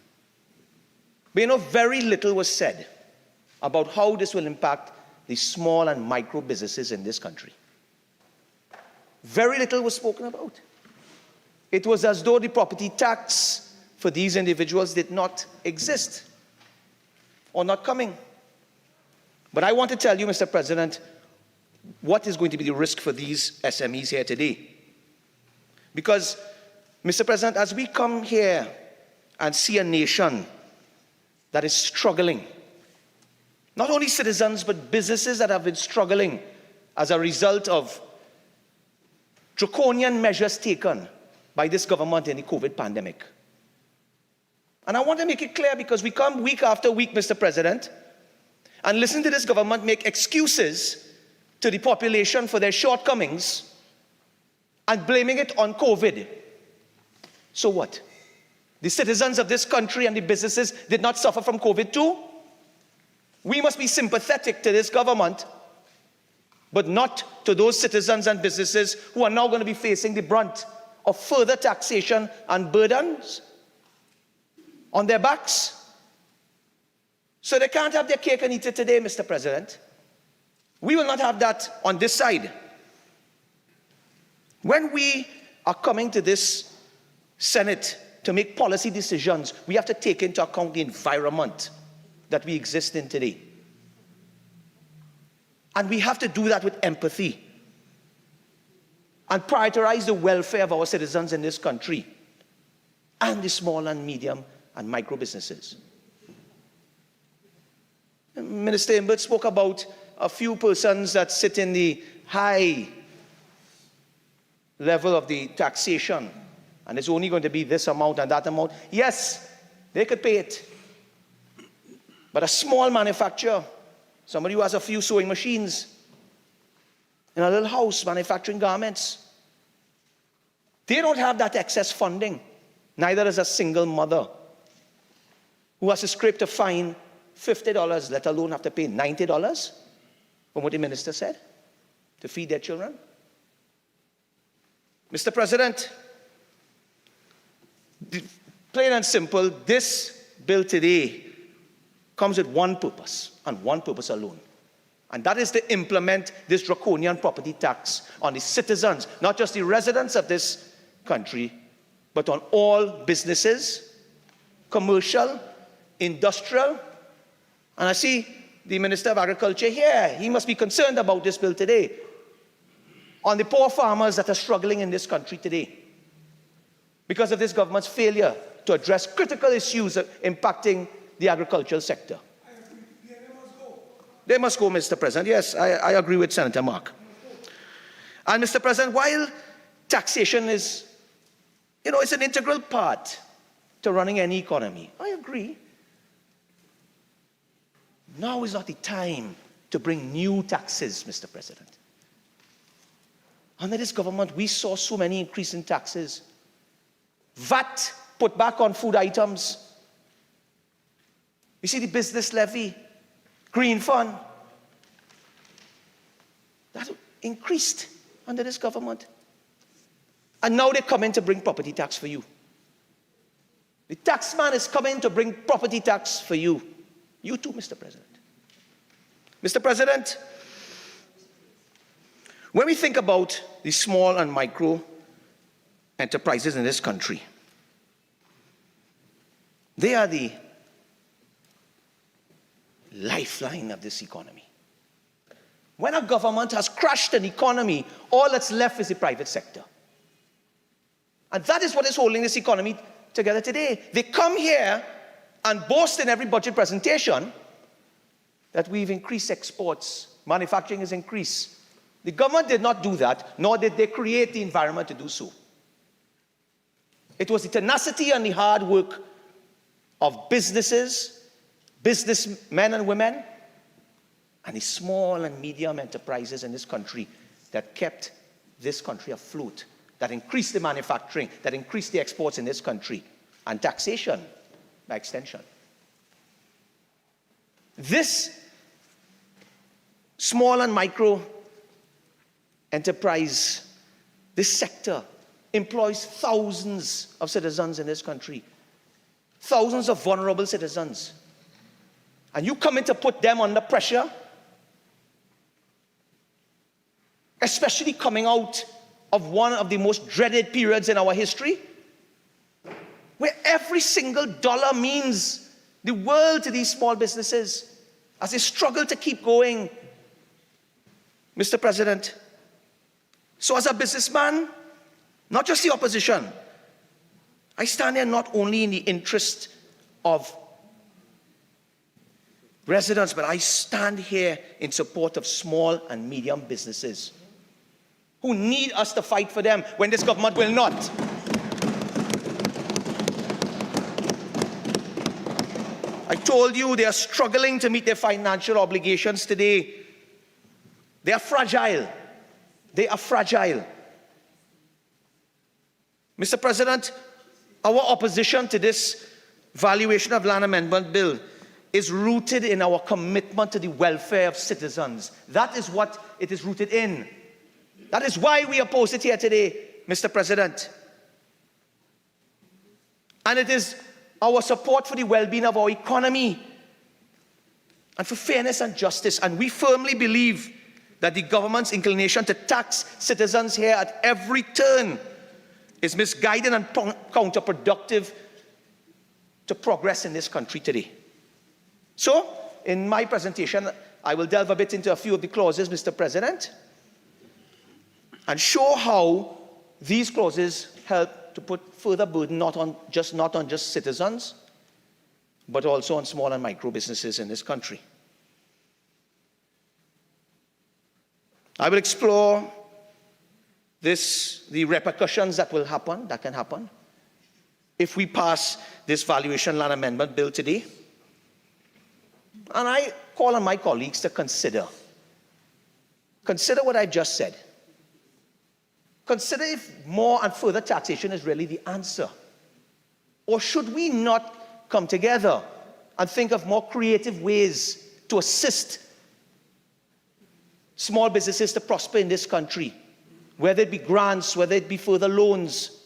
Speaker 15: But you know, very little was said about how this will impact the small and micro businesses in this country. Very little was spoken about. It was as though the property tax for these individuals did not exist or not coming. But I want to tell you, Mr. President, what is going to be the risk for these SMEs here today. Because, Mr. President, as we come here and see a nation that is struggling, not only citizens, but businesses that have been struggling as a result of draconian measures taken by this government in the COVID pandemic. And I want to make it clear, because we come week after week, Mr. President, and listen to this government make excuses to the population for their shortcomings and blaming it on COVID. So what? The citizens of this country and the businesses did not suffer from COVID too? We must be sympathetic to this government, but not to those citizens and businesses who are now going to be facing the brunt of further taxation and burdens on their backs. So they can't have their cake and eat it today, Mr. President. We will not have that on this side. When we are coming to this Senate to make policy decisions, we have to take into account the environment that we exist in today. And we have to do that with empathy and prioritize the welfare of our citizens in this country and the small and medium and micro businesses. Minister Imbert spoke about a few persons that sit in the high level of the taxation, and it's only going to be this amount and that amount. Yes, they could pay it. But a small manufacturer, somebody who has a few sewing machines in a little house manufacturing garments, they don't have that excess funding. Neither does a single mother who has to scrape to find $50, let alone have to pay $90, from what the minister said, to feed their children. Mr. President, plain and simple, this bill today comes with one purpose, and one purpose alone. And that is to implement this draconian property tax on the citizens, not just the residents of this country, but on all businesses, commercial, industrial. And I see the Minister of Agriculture here. He must be concerned about this bill today, on the poor farmers that are struggling in this country today because of this government's failure to address critical issues impacting the agricultural sector. They must go, Mr. President. Yes, I agree with Senator Mark. And Mr. President, while taxation is, it's an integral part to running any economy, I agree. Now is not the time to bring new taxes, Mr. President. Under this government, we saw so many increase in taxes. VAT put back on food items. You see the business levy, green fund, that increased under this government. And now they're coming to bring property tax for you. The taxman is coming to bring property tax for you. You too, Mr. President. Mr. President, when we think about the small and micro enterprises in this country, they are the lifeline of this economy. When a government has crushed an economy, all that's left is the private sector. And that is what is holding this economy together today. They come here and boast in every budget presentation that we've increased exports, manufacturing has increased. The government did not do that, nor did they create the environment to do so. It was the tenacity and the hard work of businesses, businessmen and women, and the small and medium enterprises in this country that kept this country afloat, that increased the manufacturing, that increased the exports in this country, and taxation by extension. This small and micro enterprise, this sector, employs thousands of citizens in this country, thousands of vulnerable citizens. And you come in to put them under pressure, especially coming out of one of the most dreaded periods in our history, where every single dollar means the world to these small businesses. as they struggle to keep going, Mr. President. So as a businessman, not just the opposition, I stand here not only in the interest of residents, but I stand here in support of small and medium businesses who need us to fight for them when this government will not. I told you they are struggling to meet their financial obligations today. They are fragile. They are fragile. Mr. President, our opposition to this valuation of land amendment bill is rooted in our commitment to the welfare of citizens. That is what it is rooted in. That is why we oppose it here today, Mr. President. And it is our support for the well-being of our economy and for fairness and justice. And we firmly believe that the government's inclination to tax citizens here at every turn is misguided and counterproductive to progress in this country today. So, in my presentation, I will delve a bit into a few of the clauses, Mr. President, and show how these clauses help to put further burden not on just citizens, but also on small and micro businesses in this country. I will explore the repercussions that can happen if we pass this valuation land amendment bill today. And I call on my colleagues to consider what I just said. Consider if more and further taxation is really the answer. Or should we not come together and think of more creative ways to assist small businesses to prosper in this country, whether it be grants, whether it be further loans?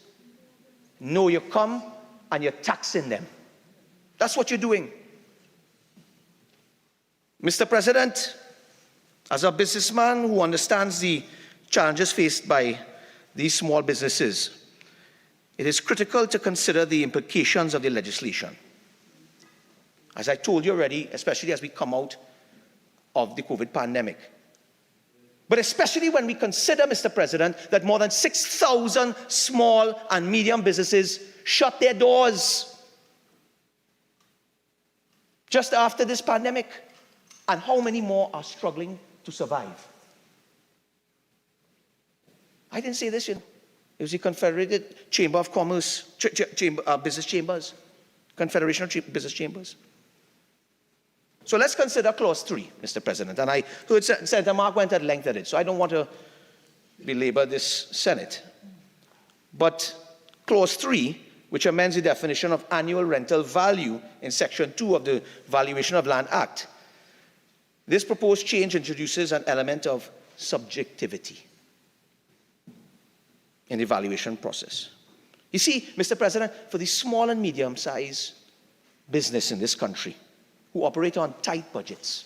Speaker 15: No, you come and you're taxing them. That's what you're doing. Mr. President, as a businessman who understands the challenges faced by these small businesses, it is critical to consider the implications of the legislation. As I told you already, especially as we come out of the COVID pandemic. But especially when we consider, Mr. President, that more than 6,000 small and medium businesses shut their doors just after this pandemic, and how many more are struggling to survive. I didn't say this, it was the Confederated Chamber of Commerce, Business Chambers, Confederation of Business Chambers. So let's consider Clause 3, Mr. President. And I heard Senator Mark went at length at it, so I don't want to belabor this Senate. But Clause 3, which amends the definition of annual rental value in Section 2 of the Valuation of Land Act, this proposed change introduces an element of subjectivity in the valuation process. You see, Mr. President, for the small and medium-sized business in this country who operate on tight budgets,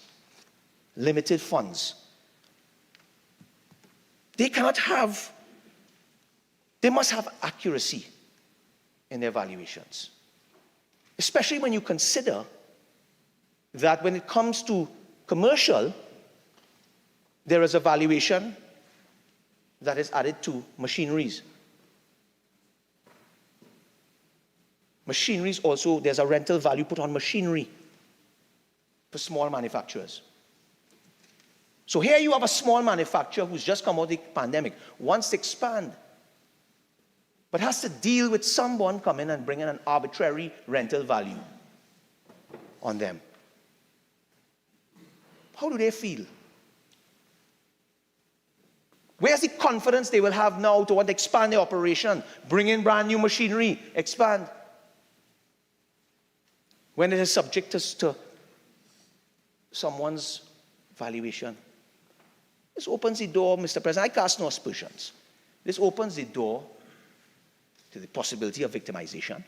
Speaker 15: limited funds, they must have accuracy in their valuations. Especially when you consider that when it comes to commercial, there is a valuation that is added to machineries. Machineries also, there's a rental value put on machinery for small manufacturers. So here you have a small manufacturer who's just come out of the pandemic, wants to expand, but has to deal with someone coming and bringing an arbitrary rental value on them. How do they feel? Where's the confidence they will have now to want to expand their operation, bring in brand new machinery, expand, when it is subject to someone's valuation? This opens the door, Mr. President. I cast no aspersions. This opens the door to the possibility of victimization.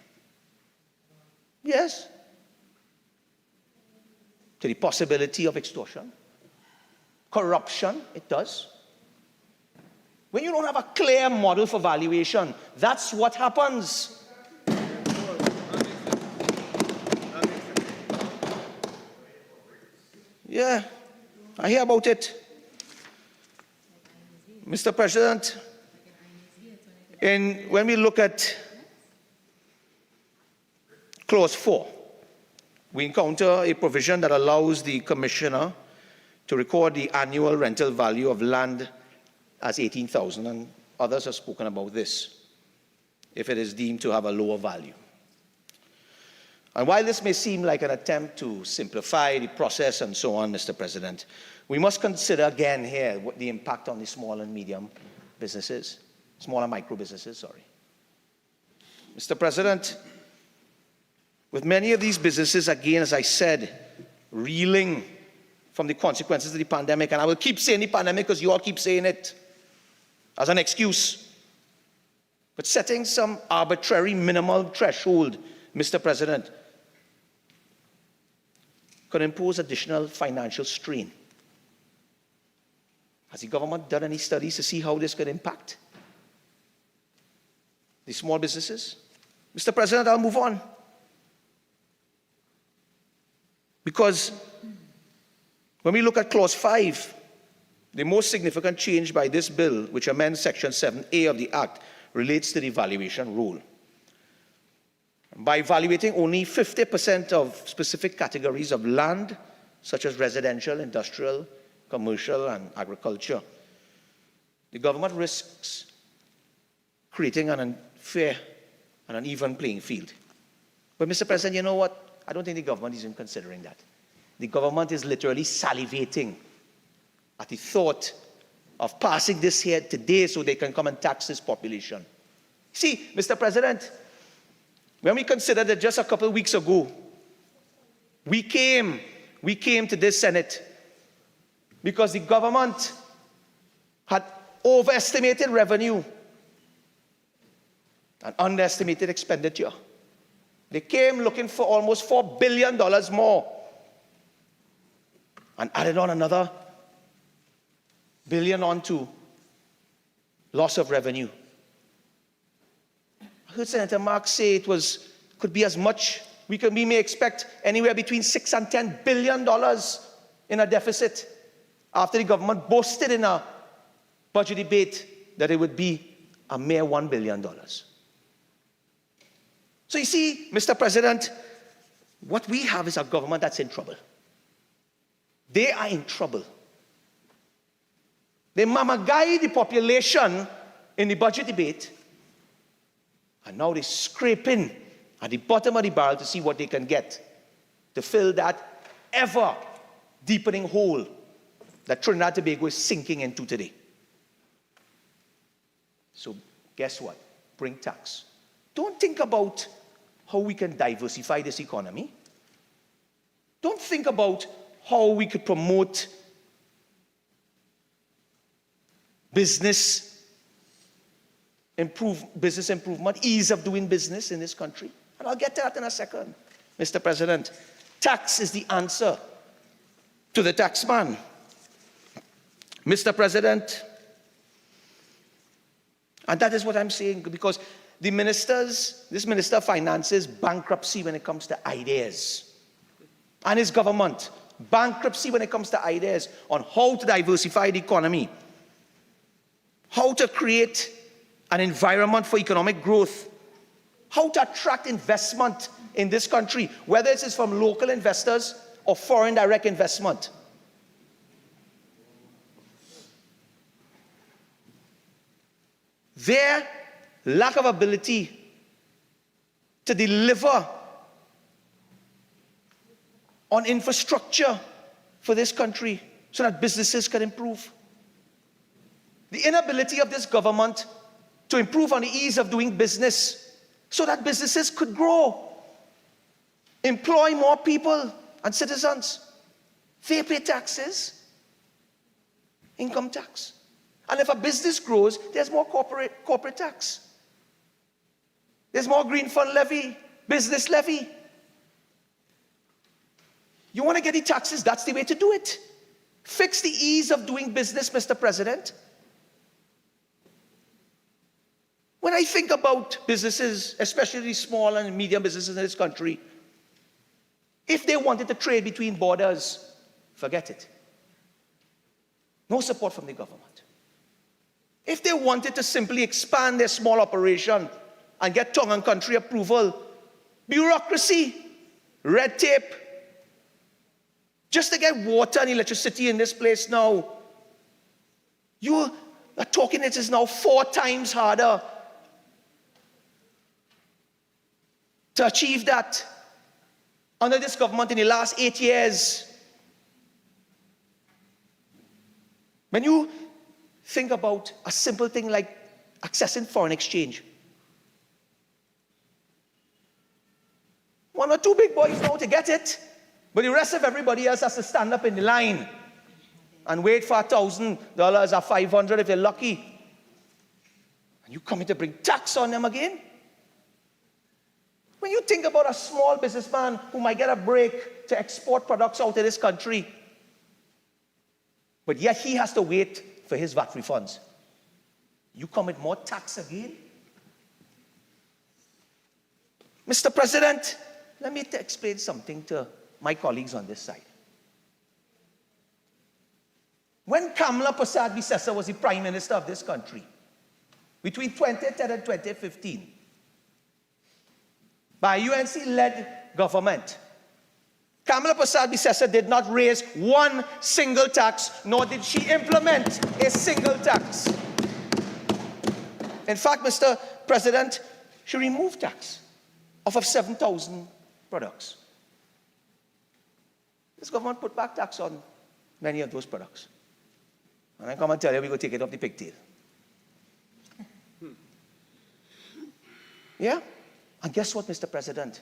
Speaker 15: Yes. To the possibility of extortion. Corruption, it does. When you don't have a clear model for valuation, that's what happens. Yeah, I hear about it. Mr. President, when we look at Clause 4, we encounter a provision that allows the Commissioner to record the annual rental value of land as 18,000, and others have spoken about this, if it is deemed to have a lower value. And while this may seem like an attempt to simplify the process and so on, Mr. President, we must consider again here what the impact on the small and medium businesses, small and micro businesses, sorry. Mr. President, with many of these businesses, again, as I said, reeling from the consequences of the pandemic, and I will keep saying the pandemic because you all keep saying it as an excuse, but setting some arbitrary minimal threshold, Mr. President, could impose additional financial strain. Has the government done any studies to see how this could impact the small businesses? Mr. President, I'll move on. Because when we look at Clause 5, the most significant change by this bill, which amends Section 7A of the Act, relates to the valuation rule. By evaluating only 50% of specific categories of land, such as residential, industrial, commercial, and agriculture, the government risks creating an unfair and uneven playing field. But, Mr. President, you know what? I don't think the government is even considering that. The government is literally salivating at the thought of passing this here today so they can come and tax this population. See, Mr. President, when we consider that just a couple of weeks ago, we came to this Senate because the government had overestimated revenue and underestimated expenditure. They came looking for almost $4 billion more and added on another billion onto loss of revenue. I heard Senator Marks say could be as much, we may expect anywhere between $6 and $10 billion in a deficit after the government boasted in a budget debate that it would be a mere $1 billion. So you see, Mr. President, what we have is a government that's in trouble. They are in trouble. They mamagai the population in the budget debate, and now they're scraping at the bottom of the barrel to see what they can get to fill that ever deepening hole that Trinidad and Tobago is sinking into today. So guess what? Bring tax. Don't think about how we can diversify this economy. Don't think about how we could promote business improvement, ease of doing business in this country. And I'll get to that in a second. Mr. President, tax is the answer to the taxman. Mr. President, and that is what I'm saying, because this minister finances bankruptcy when it comes to ideas. And his government, bankruptcy when it comes to ideas on how to diversify the economy, how to create an environment for economic growth, how to attract investment in this country, whether it is from local investors or foreign direct investment. Their lack of ability to deliver on infrastructure for this country so that businesses can improve. The inability of this government to improve on the ease of doing business so that businesses could grow, employ more people and citizens. They pay taxes, income tax. And if a business grows, there's more corporate tax. There's more green fund levy, business levy. You want to get the taxes, that's the way to do it. Fix the ease of doing business, Mr. President. When I think about businesses, especially small and medium businesses in this country, if they wanted to trade between borders, forget it. No support from the government. If they wanted to simply expand their small operation and get tongue and country approval, bureaucracy, red tape, just to get water and electricity in this place now, you are talking it is now 4 times harder to achieve that under this government in the last 8 years. When you think about a simple thing like accessing foreign exchange, 1 or 2 big boys know to get it, but the rest of everybody else has to stand up in the line and wait for $1,000 or $500 if you're lucky. And you come in to bring tax on them again? When you think about a small businessman who might get a break to export products out of this country, but yet he has to wait for his VAT refunds, you come with more tax again? Mr. President, let me explain something to my colleagues on this side. When Kamala Persad-Bissessar was the Prime Minister of this country, between 2010 and 2015, by a UNC-led government, Kamala Persad-Bissessar did not raise 1 single tax, nor did she implement a single tax. In fact, Mr. President, she removed tax off of 7,000 products. This government put back tax on many of those products. And I come and tell you, we're going to take it off the pigtail. Yeah? And guess what, Mr. President?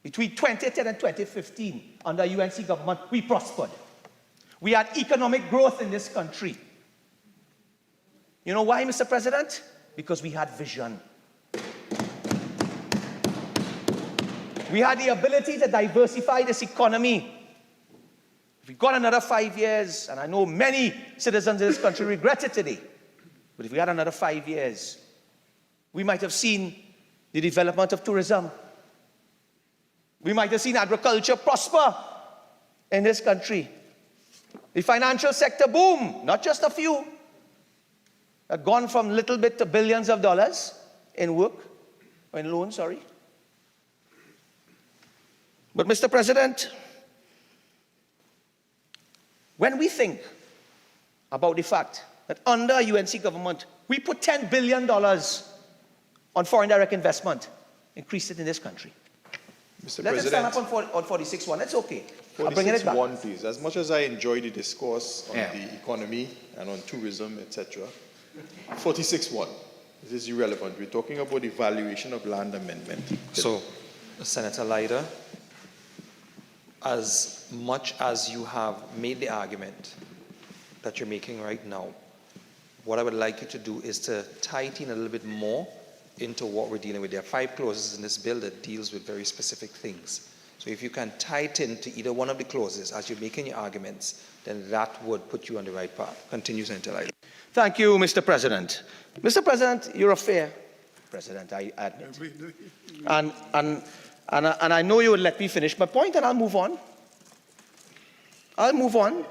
Speaker 15: Between 2010 and 2015, under UNC government, we prospered. We had economic growth in this country. You know why, Mr. President? Because we had vision. We had the ability to diversify this economy. If we got another 5 years, and I know many citizens in this country regret it today, but if we had another 5 years, we might have seen the development of tourism. We might have seen agriculture prosper in this country. The financial sector boom, not just a few, have gone from little bit to billions of dollars in work, or in loans, sorry. But Mr. President, when we think about the fact that under UNC government, we put $10 billion on foreign direct investment, increased it in this country.
Speaker 6: Mr.
Speaker 15: Let
Speaker 6: President,
Speaker 15: us stand up on 46.1. That's okay. I'm bringing it back.
Speaker 6: 46.1, please. As much as I enjoy the discourse on the economy and on tourism, etc., 46.1, this is irrelevant. We're talking about the valuation of land amendment.
Speaker 1: So, Senator Leiter, as much as you have made the argument that you're making right now, what I would like you to do is to tie it in a little bit more into what we're dealing with. There are 5 clauses in this bill that deals with very specific things. So if you can tie it into either one of the clauses as you're making your arguments, then that would put you on the right path. Continue, Senator Leiter.
Speaker 15: Thank you, Mr. President. Mr. President, you're a fair president, I admit. And I know you will let me finish my point, and I'll move on. I'll move on,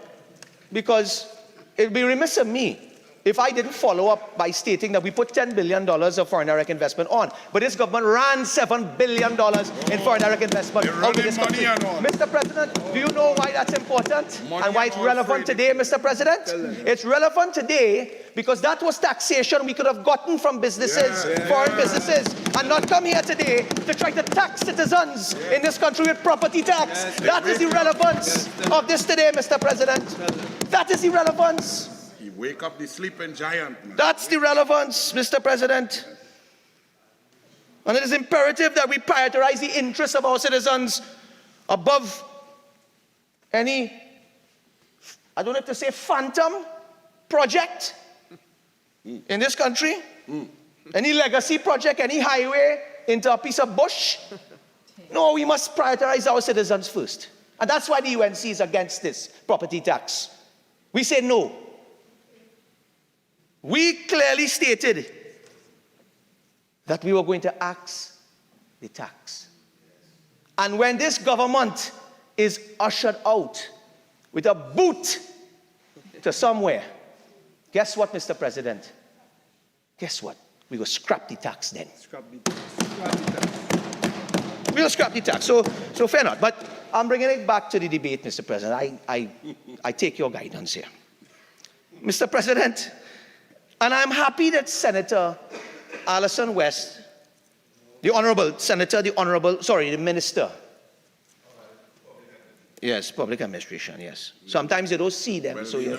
Speaker 15: because it would be remiss of me if I didn't follow up by stating that we put $10 billion of foreign direct investment on, but this government ran $7 billion in foreign direct investment out of this country. Mr. President, do you know why that's important and why it's relevant today, Mr. President? It's relevant today because that was taxation we could have gotten from businesses, foreign businesses, and not come here today to try to tax citizens in this country with property tax. That is the relevance of this today, Mr. President. That is the relevance.
Speaker 16: Wake up the sleeping giant, man.
Speaker 15: That's the relevance, Mr. President. And it is imperative that we prioritize the interests of our citizens above any, I don't have to say phantom project in this country, any legacy project, any highway into a piece of bush. No, we must prioritize our citizens first. And that's why the UNC is against this property tax. We say no. We clearly stated that we were going to axe the tax. And when this government is ushered out with a boot to somewhere. Guess what, Mr. President? Guess what? We will scrap the tax then. We will scrap the tax. So fair enough. But I'm bringing it back to the debate, Mr. President. I take your guidance here. Mr. President, and I'm happy that Senator Alison West, the Minister. Yes, public administration, yes. Sometimes you don't see them,
Speaker 16: Well,
Speaker 15: so you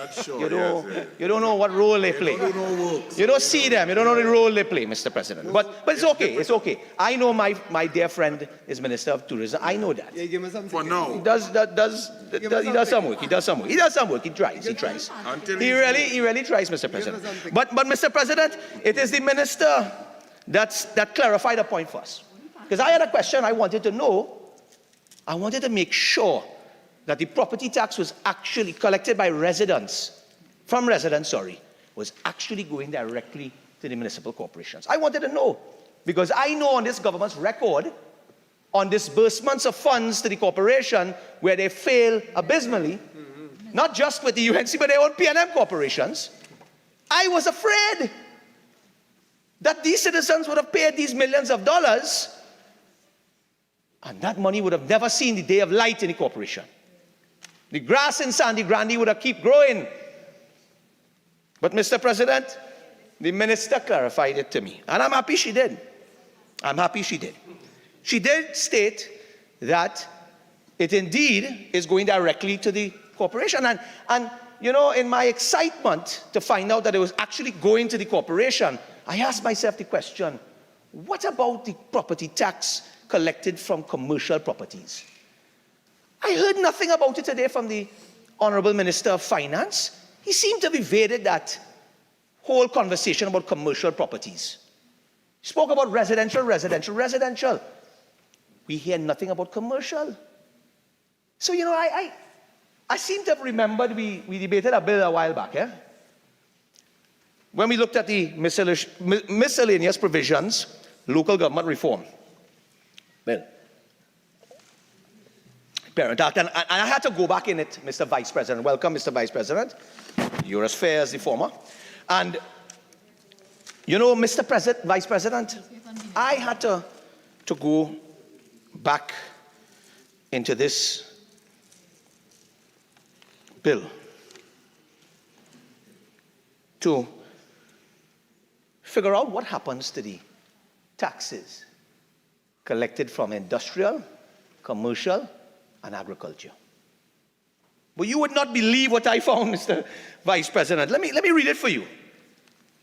Speaker 16: don't
Speaker 15: don't know what role they play. You don't see them, you don't know the role they play, Mr. President. But it's okay, it's okay. I know my dear friend is Minister of Tourism. I know that.
Speaker 16: For now.
Speaker 15: He does some work. He does some work. He tries. He really tries, Mr. President. But Mr. President, it is the minister that clarified the point for us. Because I had a question I wanted to know. I wanted to make sure that the property tax was actually collected by residents, was actually going directly to the municipal corporations. I wanted to know, because I know on this government's record, on disbursements of funds to the corporation where they fail abysmally, not just with the UNC, but their own P&M corporations, I was afraid that these citizens would have paid these millions of dollars and that money would have never seen the day of light in the corporation. The grass in Sandy Grande would have kept growing. But Mr. President, the minister clarified it to me. And I'm happy she did. She did state that it indeed is going directly to the corporation. And you know, in my excitement to find out that it was actually going to the corporation, I asked myself the question, what about the property tax collected from commercial properties? I heard nothing about it today from the Honorable Minister of Finance. He seemed to have evaded that whole conversation about commercial properties. He spoke about residential. We hear nothing about commercial. So, you know, I seem to have remembered we debated a bill a while back, when we looked at the miscellaneous provisions, local government reform bill. Parent Act, and I had to go back in it, Mr. Vice President. Welcome, Mr. Vice President. You're as fair as the former. And, you know, Mr. Vice President, I had to go back into this bill to figure out what happens to the taxes collected from industrial, commercial, and agriculture. But you would not believe what I found, Mr. Vice President. Let me read it for you.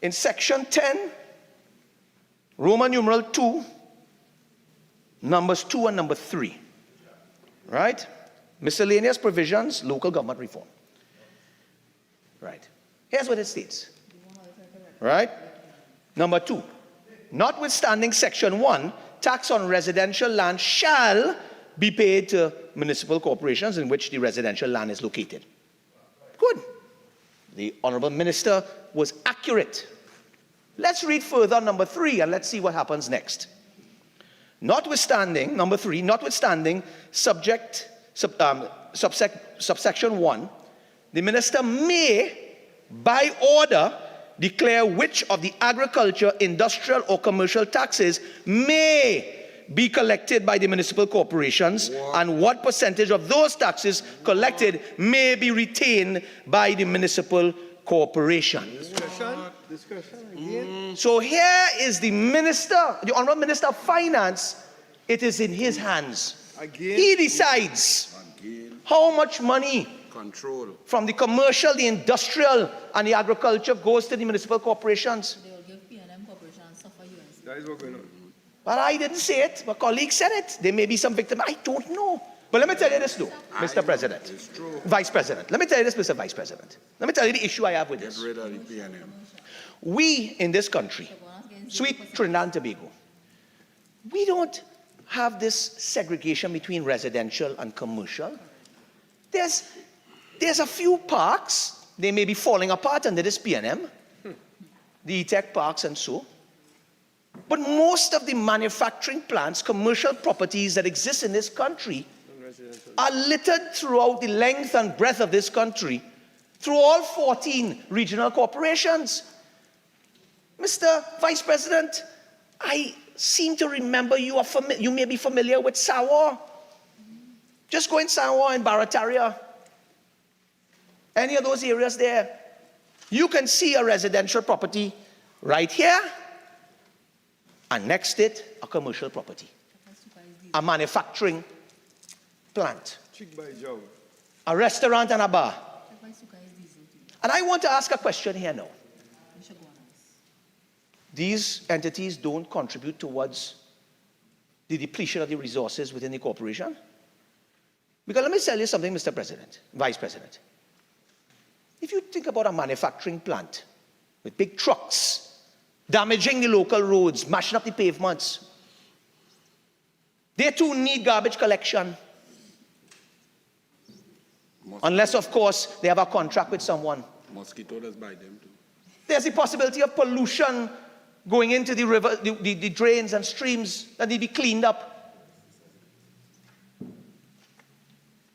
Speaker 15: In section 10, Roman numeral 2, numbers 2 and number 3, right? Miscellaneous provisions, local government reform. Right. Here's what it states. Right? Number 2, notwithstanding section 1, tax on residential land shall be paid to municipal corporations in which the residential land is located. Good. The Honorable Minister was accurate. Let's read further on number 3 and let's see what happens next. Notwithstanding, number 3, notwithstanding subsection 1, the Minister may, by order, declare which of the agriculture, industrial, or commercial taxes may be collected by the municipal corporations and what percentage of those taxes collected may be retained by the municipal corporation. So here is the minister, the Honorable Minister of Finance. It is in his hands. He decides how much money from the commercial, the industrial, and the agriculture goes to the municipal corporations.
Speaker 17: That is what going on.
Speaker 15: But I didn't say it. My colleague said it. There may be some victim. I don't know. But let me tell you this, though, Mr. President. Vice President. Let me tell you this, Mr. Vice President. Let me tell you the issue I have with this.
Speaker 16: Get rid of the P&M.
Speaker 15: We, in this country, sweet Trinidad and Tobago, we don't have this segregation between residential and commercial. There's a few parks. They may be falling apart under this P&M. The E-Tech parks and so. But most of the manufacturing plants, commercial properties that exist in this country are littered throughout the length and breadth of this country, through all 14 regional corporations. Mr. Vice President, I seem to remember you may be familiar with Sawa. Just go in Sawa and Barataria. Any of those areas there, you can see a residential property right here, and next to it, a commercial property, a manufacturing plant, a restaurant and a bar. And I want to ask a question here now. These entities don't contribute towards the depletion of the resources within the corporation? Because let me tell you something, Mr. President, Vice President. If you think about a manufacturing plant with big trucks, damaging the local roads, mashing up the pavements, they too need garbage collection. Unless, of course, they have a contract with someone.
Speaker 16: Mosquito does buy them too.
Speaker 15: There's the possibility of pollution going into the river, the drains and streams that need to be cleaned up.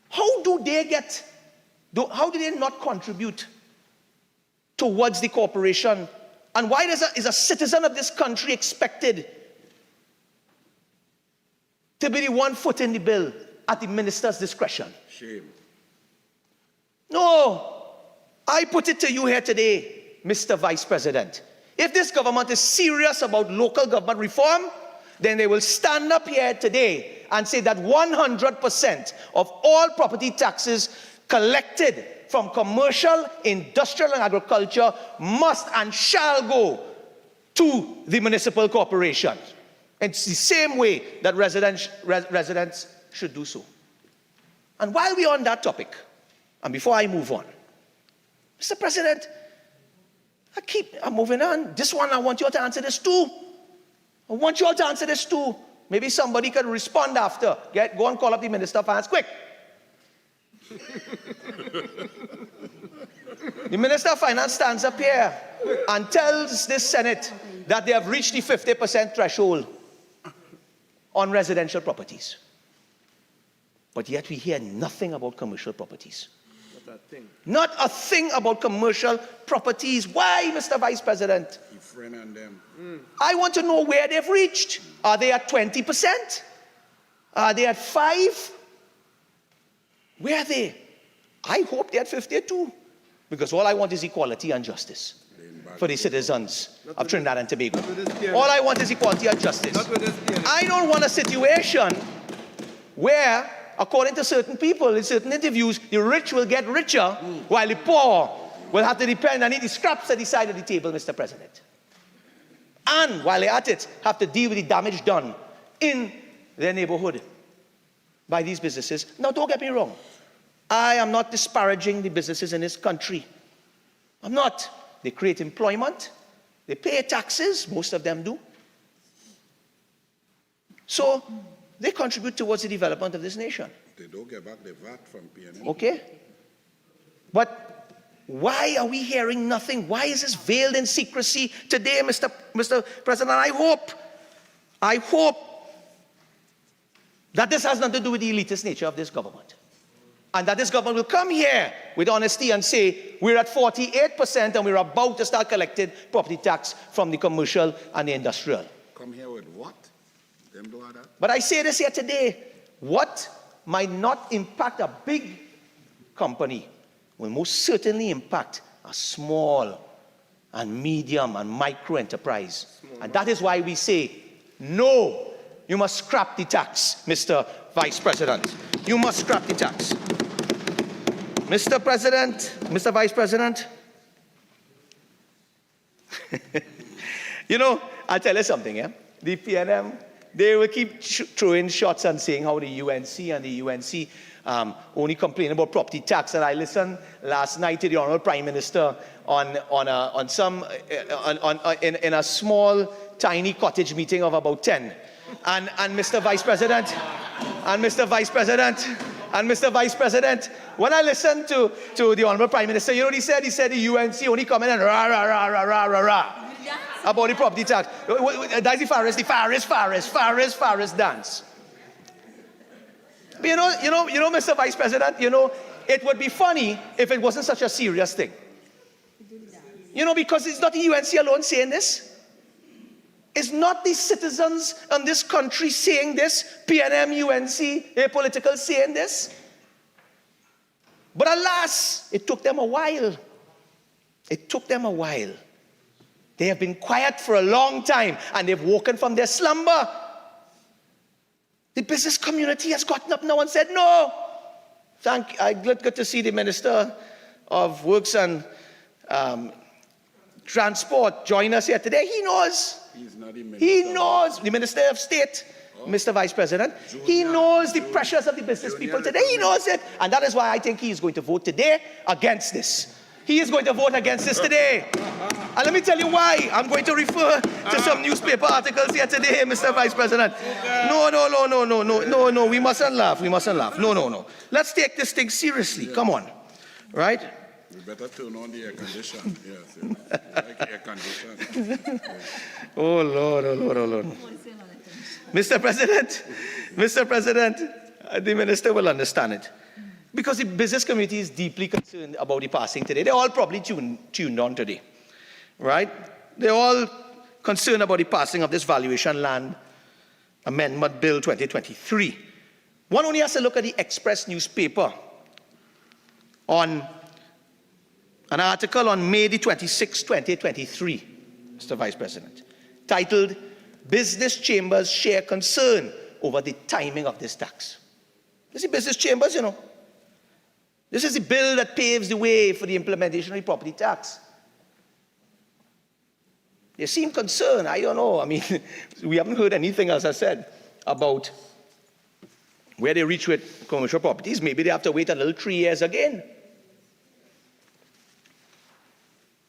Speaker 15: How do they not contribute towards the corporation? And why is a citizen of this country expected to be the one foot in the bill at the minister's discretion?
Speaker 16: Shame.
Speaker 15: No, I put it to you here today, Mr. Vice President. If this government is serious about local government reform, then they will stand up here today and say that 100% of all property taxes collected from commercial, industrial, and agriculture must and shall go to the municipal corporation. It's the same way that residents should do so. And while we're on that topic, and before I move on, Mr. President, I'm moving on. This one, I want you all to answer this too. I want you all to answer this too. Maybe somebody could respond after. Go and call up the Minister of Finance, quick. The Minister of Finance stands up here and tells this Senate that they have reached the 50% threshold on residential properties. But yet we hear nothing about commercial properties. Not a thing about commercial properties. Why, Mr. Vice President?
Speaker 16: You friend on them.
Speaker 15: I want to know where they've reached. Are they at 20%? Are they at 5%? Where are they? I hope they're at 52%. Because all I want is equality and justice for the citizens of Trinidad and Tobago. All I want is equality and justice. I don't want a situation where, according to certain people in certain interviews, the rich will get richer while the poor will have to depend and eat the scraps at the side of the table, Mr. President. And while they're at it, have to deal with the damage done in their neighborhood by these businesses. Now, don't get me wrong. I am not disparaging the businesses in this country. I'm not. They create employment. They pay taxes. Most of them do. So, they contribute towards the development of this nation.
Speaker 16: They don't get back the VAT from PNM.
Speaker 15: Okay? But why are we hearing nothing? Why is this veiled in secrecy today, Mr. President? I hope that this has nothing to do with the elitist nature of this government. And that this government will come here with honesty and say, we're at 48% and we're about to start collecting property tax from the commercial and the industrial.
Speaker 16: Come here with what? Them do all that?
Speaker 15: But I say this here today, what might not impact a big company will most certainly impact a small and medium and micro enterprise. And that is why we say, no, you must scrap the tax, Mr. Vice President. You must scrap the tax. Mr. President, Mr. Vice President, I'll tell you something, yeah? The PNM, they will keep throwing shots and saying how the UNC and the UNC only complain about property tax. And I listened last night to the Honorable Prime Minister in a small, tiny cottage meeting of about 10. And Mr. Vice President, when I listened to the Honorable Prime Minister, you know what he said? He said the UNC only come in and rah, rah, rah, rah, rah, rah, rah, about the property tax. That's the Farris dance. Mr. Vice President, it would be funny if it wasn't such a serious thing. Because it's not the UNC alone saying this. It's not the citizens in this country saying this, PNM, UNC, apolitical saying this. But alas, it took them a while. It took them a while. They have been quiet for a long time, and they've woken from their slumber. The business community has gotten up now and said, no. I'm glad to see the Minister of Works and Transport join us here today. He knows.
Speaker 16: He's not the minister.
Speaker 15: He knows. The Minister of State, Mr. Vice President. He knows the pressures of the business people today. He knows it. And that is why I think he is going to vote today against this. He is going to vote against this today. And let me tell you why. I'm going to refer to some newspaper articles here today, Mr. Vice President. No. We mustn't laugh. No. Let's take this thing seriously. Come on. Right?
Speaker 16: We better turn on the air condition. Yes. Like air condition.
Speaker 15: Oh, Lord. Mr. President, the Minister will understand it. Because the business community is deeply concerned about the passing today. They're all probably tuned on today, right? They're all concerned about the passing of this Valuation Land Amendment Bill 2023. One only has to look at the Express newspaper on an article on May the 26th, 2023, Mr. Vice President, titled, Business Chambers Share Concern Over the Timing of this Tax. You see, business chambers, this is the bill that paves the way for the implementation of the property tax. They seem concerned. I don't know. I mean, we haven't heard anything, as I said, about where they reach with commercial properties. Maybe they have to wait a little 3 years again.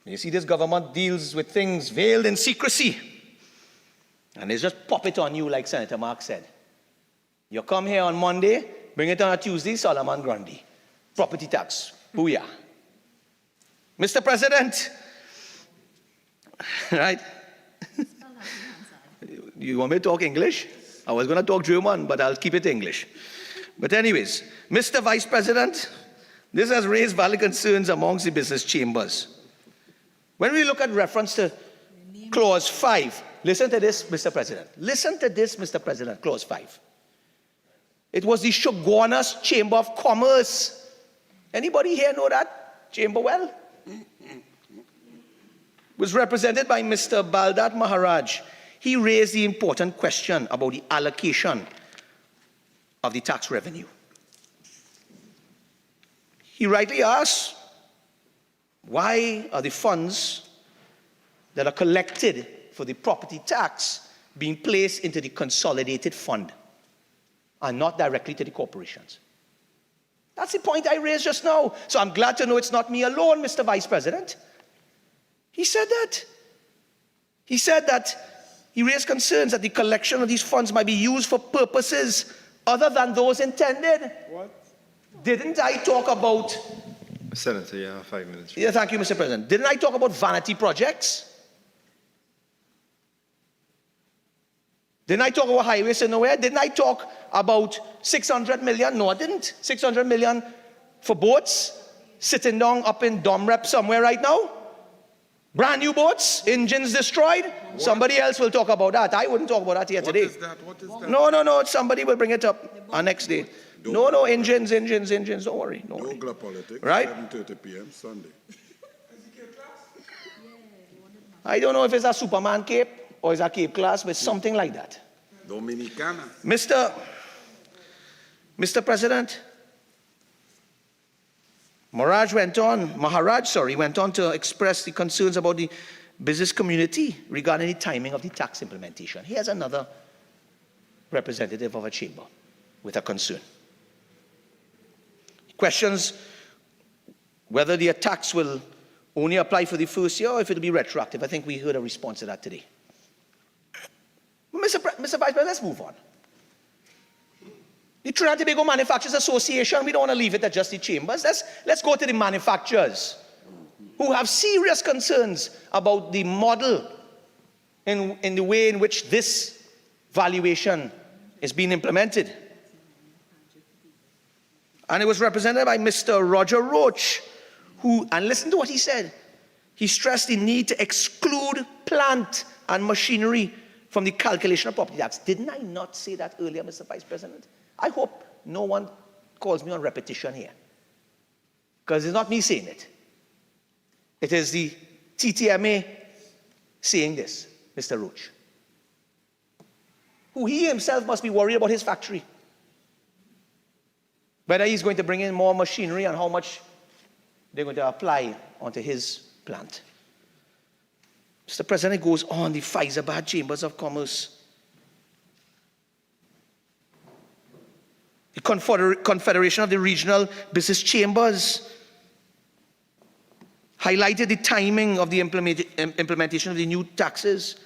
Speaker 15: You see, this government deals with things veiled in secrecy. And they just pop it on you, like Senator Mark said. You come here on Monday, bring it on a Tuesday, Solomon Grundy. Property tax. Booyah. Mr. President, right? You want me to talk English? I was going to talk German, but I'll keep it English. But anyways, Mr. Vice President, this has raised valid concerns amongst the business chambers. When we look at reference to Clause 5, listen to this, Mr. President. Listen to this, Mr. President, Clause 5. It was the Shogunas Chamber of Commerce. Anybody here know that chamber well? Was represented by Mr. Baldat Maharaj. He raised the important question about the allocation of the tax revenue. He rightly asked, why are the funds that are collected for the property tax being placed into the consolidated fund and not directly to the corporations? That's the point I raised just now. So I'm glad to know it's not me alone, Mr. Vice President. He said that. He said that he raised concerns that the collection of these funds might be used for purposes other than those intended.
Speaker 17: What?
Speaker 15: Didn't I talk about...
Speaker 17: Senator, you have 5 minutes.
Speaker 15: Yeah, thank you, Mr. President. Didn't I talk about vanity projects? Didn't I talk about highways in nowhere? Didn't I talk about 600 million? No, I didn't. 600 million for boats sitting down up in Domrep somewhere right now. Brand new boats, engines destroyed. What? Somebody else will talk about that. I wouldn't talk about that here today.
Speaker 16: What is that?
Speaker 15: No. Somebody will bring it up our next day. No, engines. Don't worry. No
Speaker 16: Douglas politics,
Speaker 15: right?
Speaker 16: 7:30 p.m. Sunday.
Speaker 15: I don't know if it's a Superman cape or it's a cape class, but something like that.
Speaker 16: Dominicana.
Speaker 15: Mr. President, Maharaj went on to express the concerns about the business community regarding the timing of the tax implementation. Here's another representative of a chamber with a concern. He questions whether the tax will only apply for the first year or if it will be retroactive. I think we heard a response to that today. Mr. Vice President, let's move on. The Trinidad and Tobago Manufacturers Association, we don't want to leave it at just the chambers. Let's go to the manufacturers who have serious concerns about the model in the way in which this valuation is being implemented. And it was represented by Mr. Roger Roach, who, and listen to what he said, he stressed the need to exclude plant and machinery from the calculation of property tax. Didn't I not say that earlier, Mr. Vice President? I hope no one calls me on repetition here, because it's not me saying it. It is the TTMA saying this, Mr. Roach, who he himself must be worried about his factory, whether he's going to bring in more machinery and how much they're going to apply onto his plant. Mr. President, it goes on, the Pfizer-Bad Chambers of Commerce. The Confederation of the Regional Business Chambers highlighted the timing of the implementation of the new taxes,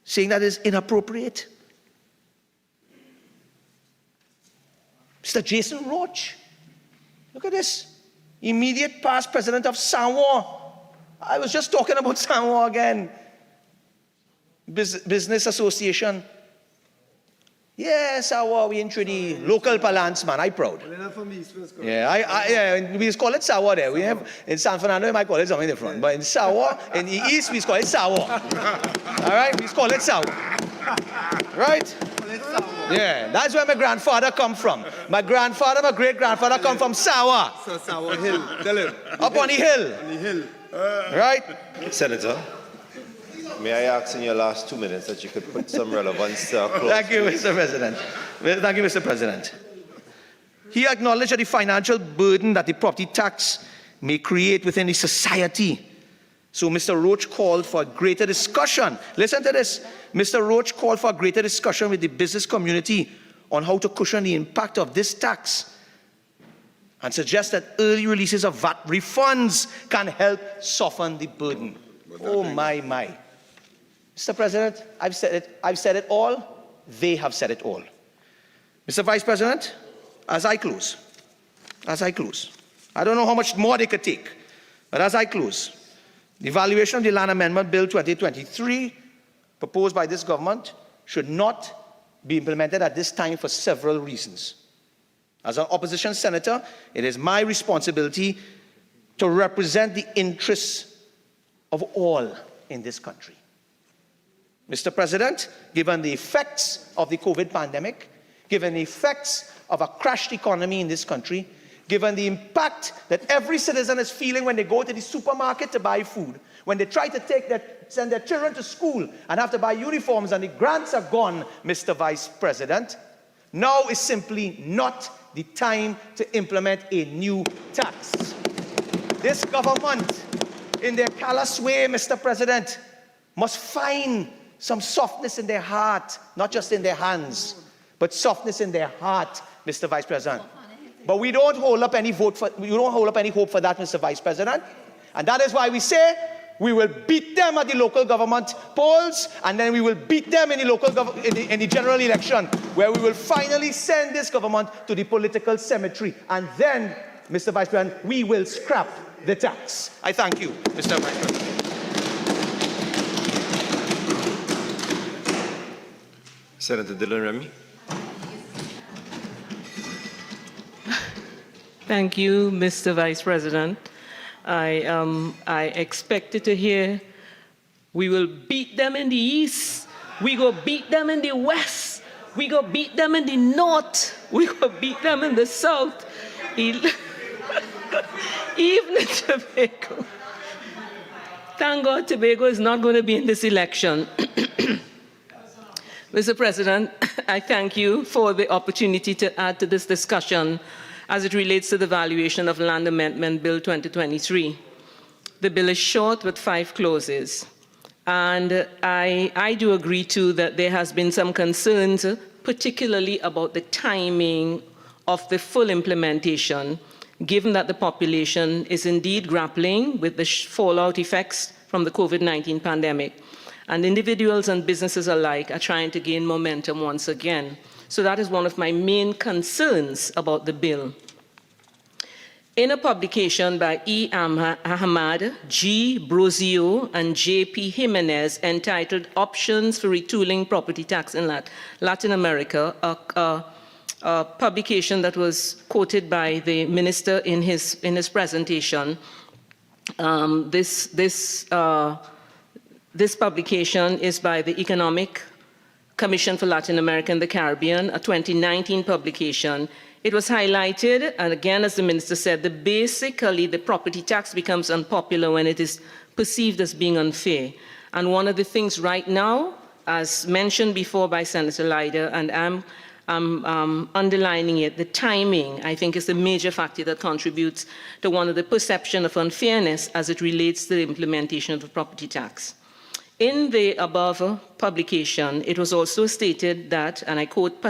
Speaker 15: saying that is inappropriate. Mr. Jason Roach, look at this. Immediate past president of Samoa. I was just talking about Samoa again. Business Association. Yes, Samoa, we into the local parlance, man. I'm proud. Yeah, we call it Samoa there. We have in San Fernando, we might call it something different. But in Samoa, in the east, we call it Samoa. All right, we call it Samoa. Right? Yeah, that's where my grandfather come from. My grandfather, my great-grandfather come from Sawa.
Speaker 17: So Sawa Hill, tell him.
Speaker 15: Up on the hill.
Speaker 17: On the hill.
Speaker 15: Right?
Speaker 17: Senator, may I ask in your last 2 minutes that you could put some relevance to our close?
Speaker 15: Thank you, Mr. President. Thank you, Mr. President. He acknowledged that the financial burden that the property tax may create within the society. So Mr. Roach called for greater discussion. Listen to this. Mr. Roach called for greater discussion with the business community on how to cushion the impact of this tax and suggest that early releases of VAT refunds can help soften the burden. Oh, my. Mr. President, I've said it all. They have said it all. Mr. Vice President, as I close, I don't know how much more they could take, but as I close, the valuation of the Land Amendment Bill 2023 proposed by this government should not be implemented at this time for several reasons. As an opposition senator, it is my responsibility to represent the interests of all in this country. Mr. President, given the effects of the COVID pandemic, given the effects of a crashed economy in this country, given the impact that every citizen is feeling when they go to the supermarket to buy food, when they try to send their children to school and have to buy uniforms and the grants are gone, Mr. Vice President, now is simply not the time to implement a new tax. This government, in their callous way, Mr. President, must find some softness in their heart, not just in their hands, but softness in their heart, Mr. Vice President. But we don't hold up any hope for that, Mr. Vice President. And that is why we say we will beat them at the local government polls, and then we will beat them in the in the general election, where we will finally send this government to the political cemetery. And then, Mr. Vice President, we will scrap the tax. I thank you, Mr. Vice President.
Speaker 17: Senator Dylan Remy.
Speaker 11: Thank you, Mr. Vice President. I expected to hear, we will beat them in the east, we go beat them in the west, we go beat them in the north, we go beat them in the south, even in Tobago. Thank God Tobago is not going to be in this election. Mr. President, I thank you for the opportunity to add to this discussion as it relates to the valuation of Land Amendment Bill 2023. The bill is short with 5 clauses. And I do agree too that there has been some concerns, particularly about the timing of the full implementation, given that the population is indeed grappling with the fallout effects from the COVID-19 pandemic. And individuals and businesses alike are trying to gain momentum once again. So that is one of my main concerns about the bill. In a publication by E. Ahmad, G. Brozio, and J.P. Jimenez entitled Options for Retooling Property Tax in Latin America, publication that was quoted by the minister in his presentation. This publication is by the Economic Commission for Latin America and the Caribbean, a 2019 publication. It was highlighted, and again, as the minister said, that basically the property tax becomes unpopular when it is perceived as being unfair. And one of the things right now, as mentioned before by Senator Leiter, and I'm underlining it, the timing, I think, is the major factor that contributes to one of the perception of unfairness as it relates to the implementation of the property tax. In the above publication, it was also stated that, and I quote,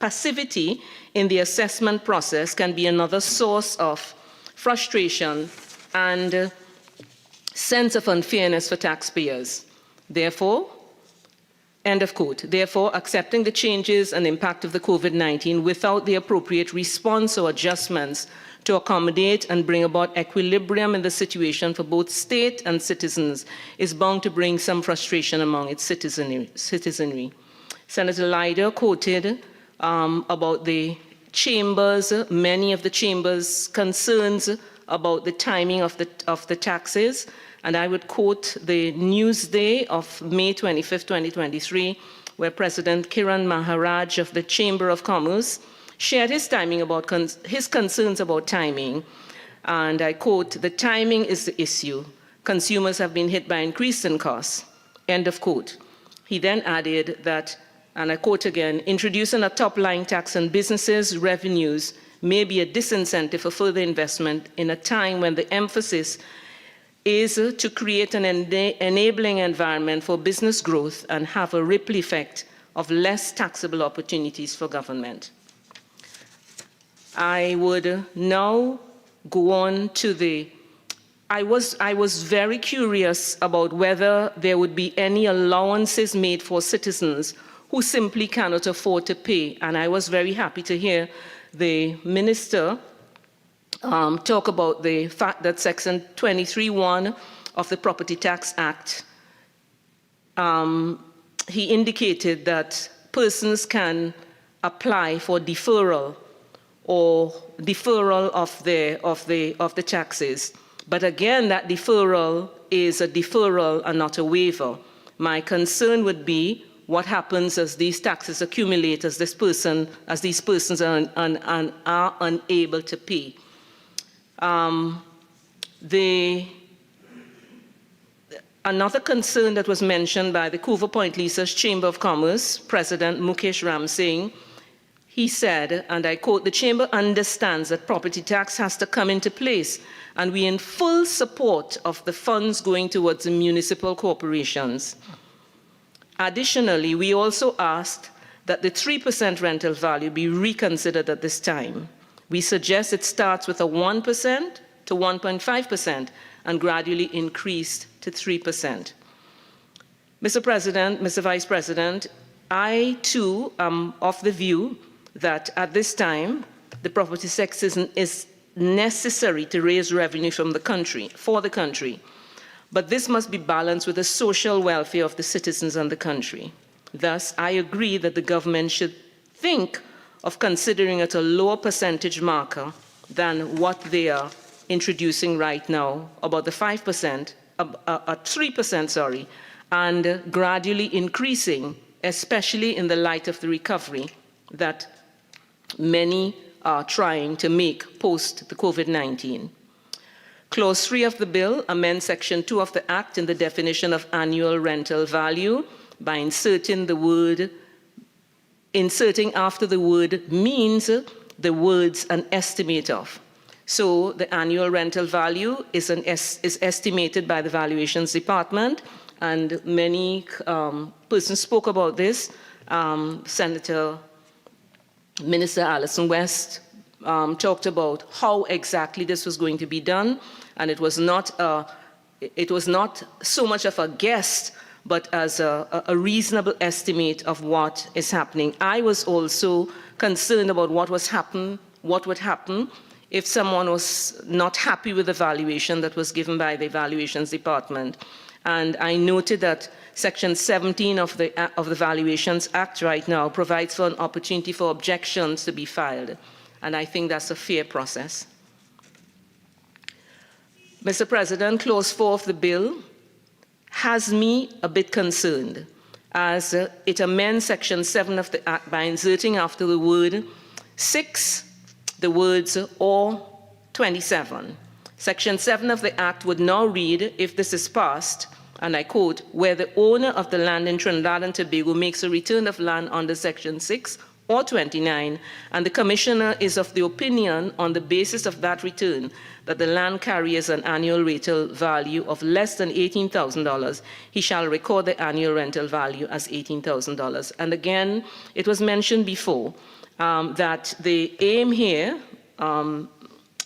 Speaker 11: passivity in the assessment process can be another source of frustration and sense of unfairness for taxpayers. Therefore, end of quote. Therefore, accepting the changes and impact of the COVID-19 without the appropriate response or adjustments to accommodate and bring about equilibrium in the situation for both state and citizens is bound to bring some frustration among its citizenry. Senator Leiter quoted about the chambers, many of the chambers' concerns about the timing of the taxes. And I would quote the Newsday of May 25, 2023, where President Kiran Maharaj of the Chamber of Commerce shared his his concerns about timing. And I quote, "The timing is the issue. Consumers have been hit by increase in costs." End of quote. He then added that, and I quote again, "Introducing a top-line tax on businesses' revenues may be a disincentive for further investment in a time when the emphasis is to create an enabling environment for business growth and have a ripple effect of less taxable opportunities for government." I would now go on to I was very curious about whether there would be any allowances made for citizens who simply cannot afford to pay. And I was very happy to hear the minister talk about the fact that Section 23(1) of the Property Tax Act, he indicated that persons can apply for deferral of the taxes. But again, that deferral is a deferral and not a waiver. My concern would be what happens as these taxes accumulate, as these persons are unable to pay. Another concern that was mentioned by the Coover Point Leases Chamber of Commerce President Mukesh Ramsingh, he said, and I quote, "The Chamber understands that property tax has to come into place, and we are in full support of the funds going towards the municipal corporations. Additionally, we also asked that the 3% rental value be reconsidered at this time. We suggest it starts with a 1% to 1.5% and gradually increased to 3%. Mr. President, Mr. Vice President, I too am of the view that at this time, the property tax is necessary to raise revenue for the country. But this must be balanced with the social welfare of the citizens and the country. Thus, I agree that the government should think of considering it a lower percentage marker than what they are introducing right now, about the 5%, 3%, sorry, and gradually increasing, especially in the light of the recovery that many are trying to make post the COVID-19. Clause 3 of the bill amends Section 2 of the Act in the definition of annual rental value by inserting after the word means the words an estimate of. So the annual rental value is estimated by the Valuations Department, and many persons spoke about this. Minister Alison West talked about how exactly this was going to be done, and it was not so much of a guess, but as a reasonable estimate of what is happening. I was also concerned about what would happen if someone was not happy with the valuation that was given by the Valuations Department. And I noted that Section 17 of the Valuations Act right now provides for an opportunity for objections to be filed. And I think that's a fair process. Mr. President, Clause 4 of the bill has me a bit concerned, as it amends Section 7 of the Act by inserting after the word 6 the words or 27. Section 7 of the Act would now read, if this is passed, and I quote, where the owner of the land in Trinidad and Tobago makes a return of land under Section 6 or 29, and the Commissioner is of the opinion on the basis of that return that the land carries an annual rental value of less than $18,000, he shall record the annual rental value as $18,000. And again, it was mentioned before that the aim here,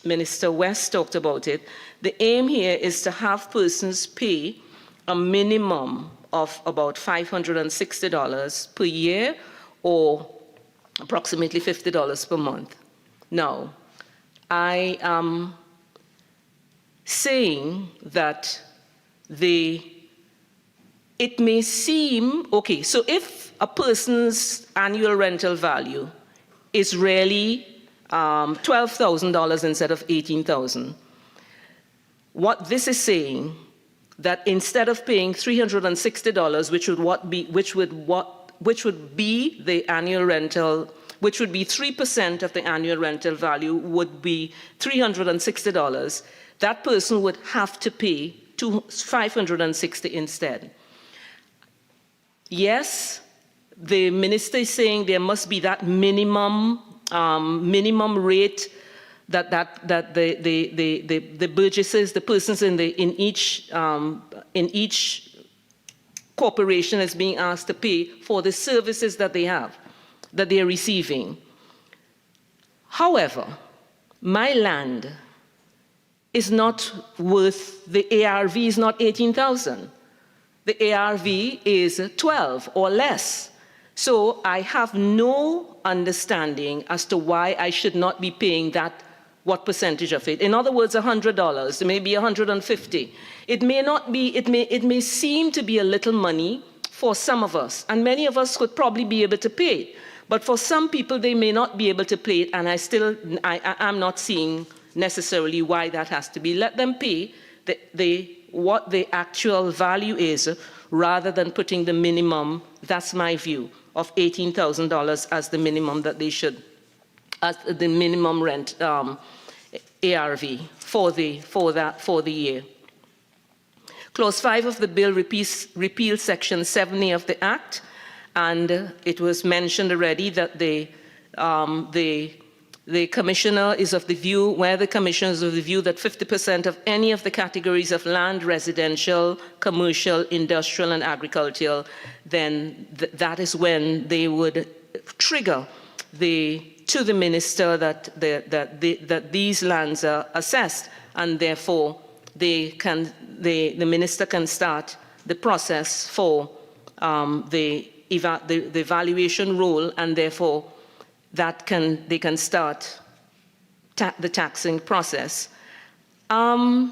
Speaker 11: Minister West talked about it, the aim here is to have persons pay a minimum of about $560 per year or approximately $50 per month. Now, I am saying that it may seem, okay, so if a person's annual rental value is really $12,000 instead of $18,000, what this is saying that instead of paying $360, which would be the annual rental, which would be 3% of the annual rental value, would be $360, that person would have to pay $560 instead. Yes, the minister is saying there must be that minimum rate that the burgesses, the persons in each corporation is being asked to pay for the services that they have, that they are receiving. However, my land is not worth, the ARV is not 18,000. The ARV is 12 or less. So I have no understanding as to why I should not be paying that, what percentage of it. In other words, $100, maybe $150. It may not be, it may seem to be a little money for some of us, and many of us could probably be able to pay it. But for some people, they may not be able to pay it, and I'm not seeing necessarily why that has to be. Let them pay what the actual value is, rather than putting the minimum, that's my view, of $18,000 as the minimum that they should, as the minimum rent ARV for the year. Clause 5 of the bill repeals Section 70 of the Act, and it was mentioned already that the Commissioner is of the view, where the Commissioner is of the view that 50% of any of the categories of land, residential, commercial, industrial, and agricultural, then that is when they would trigger to the minister that these lands are assessed, and therefore the minister can start the process for the valuation rule, and therefore they can start the taxing process. I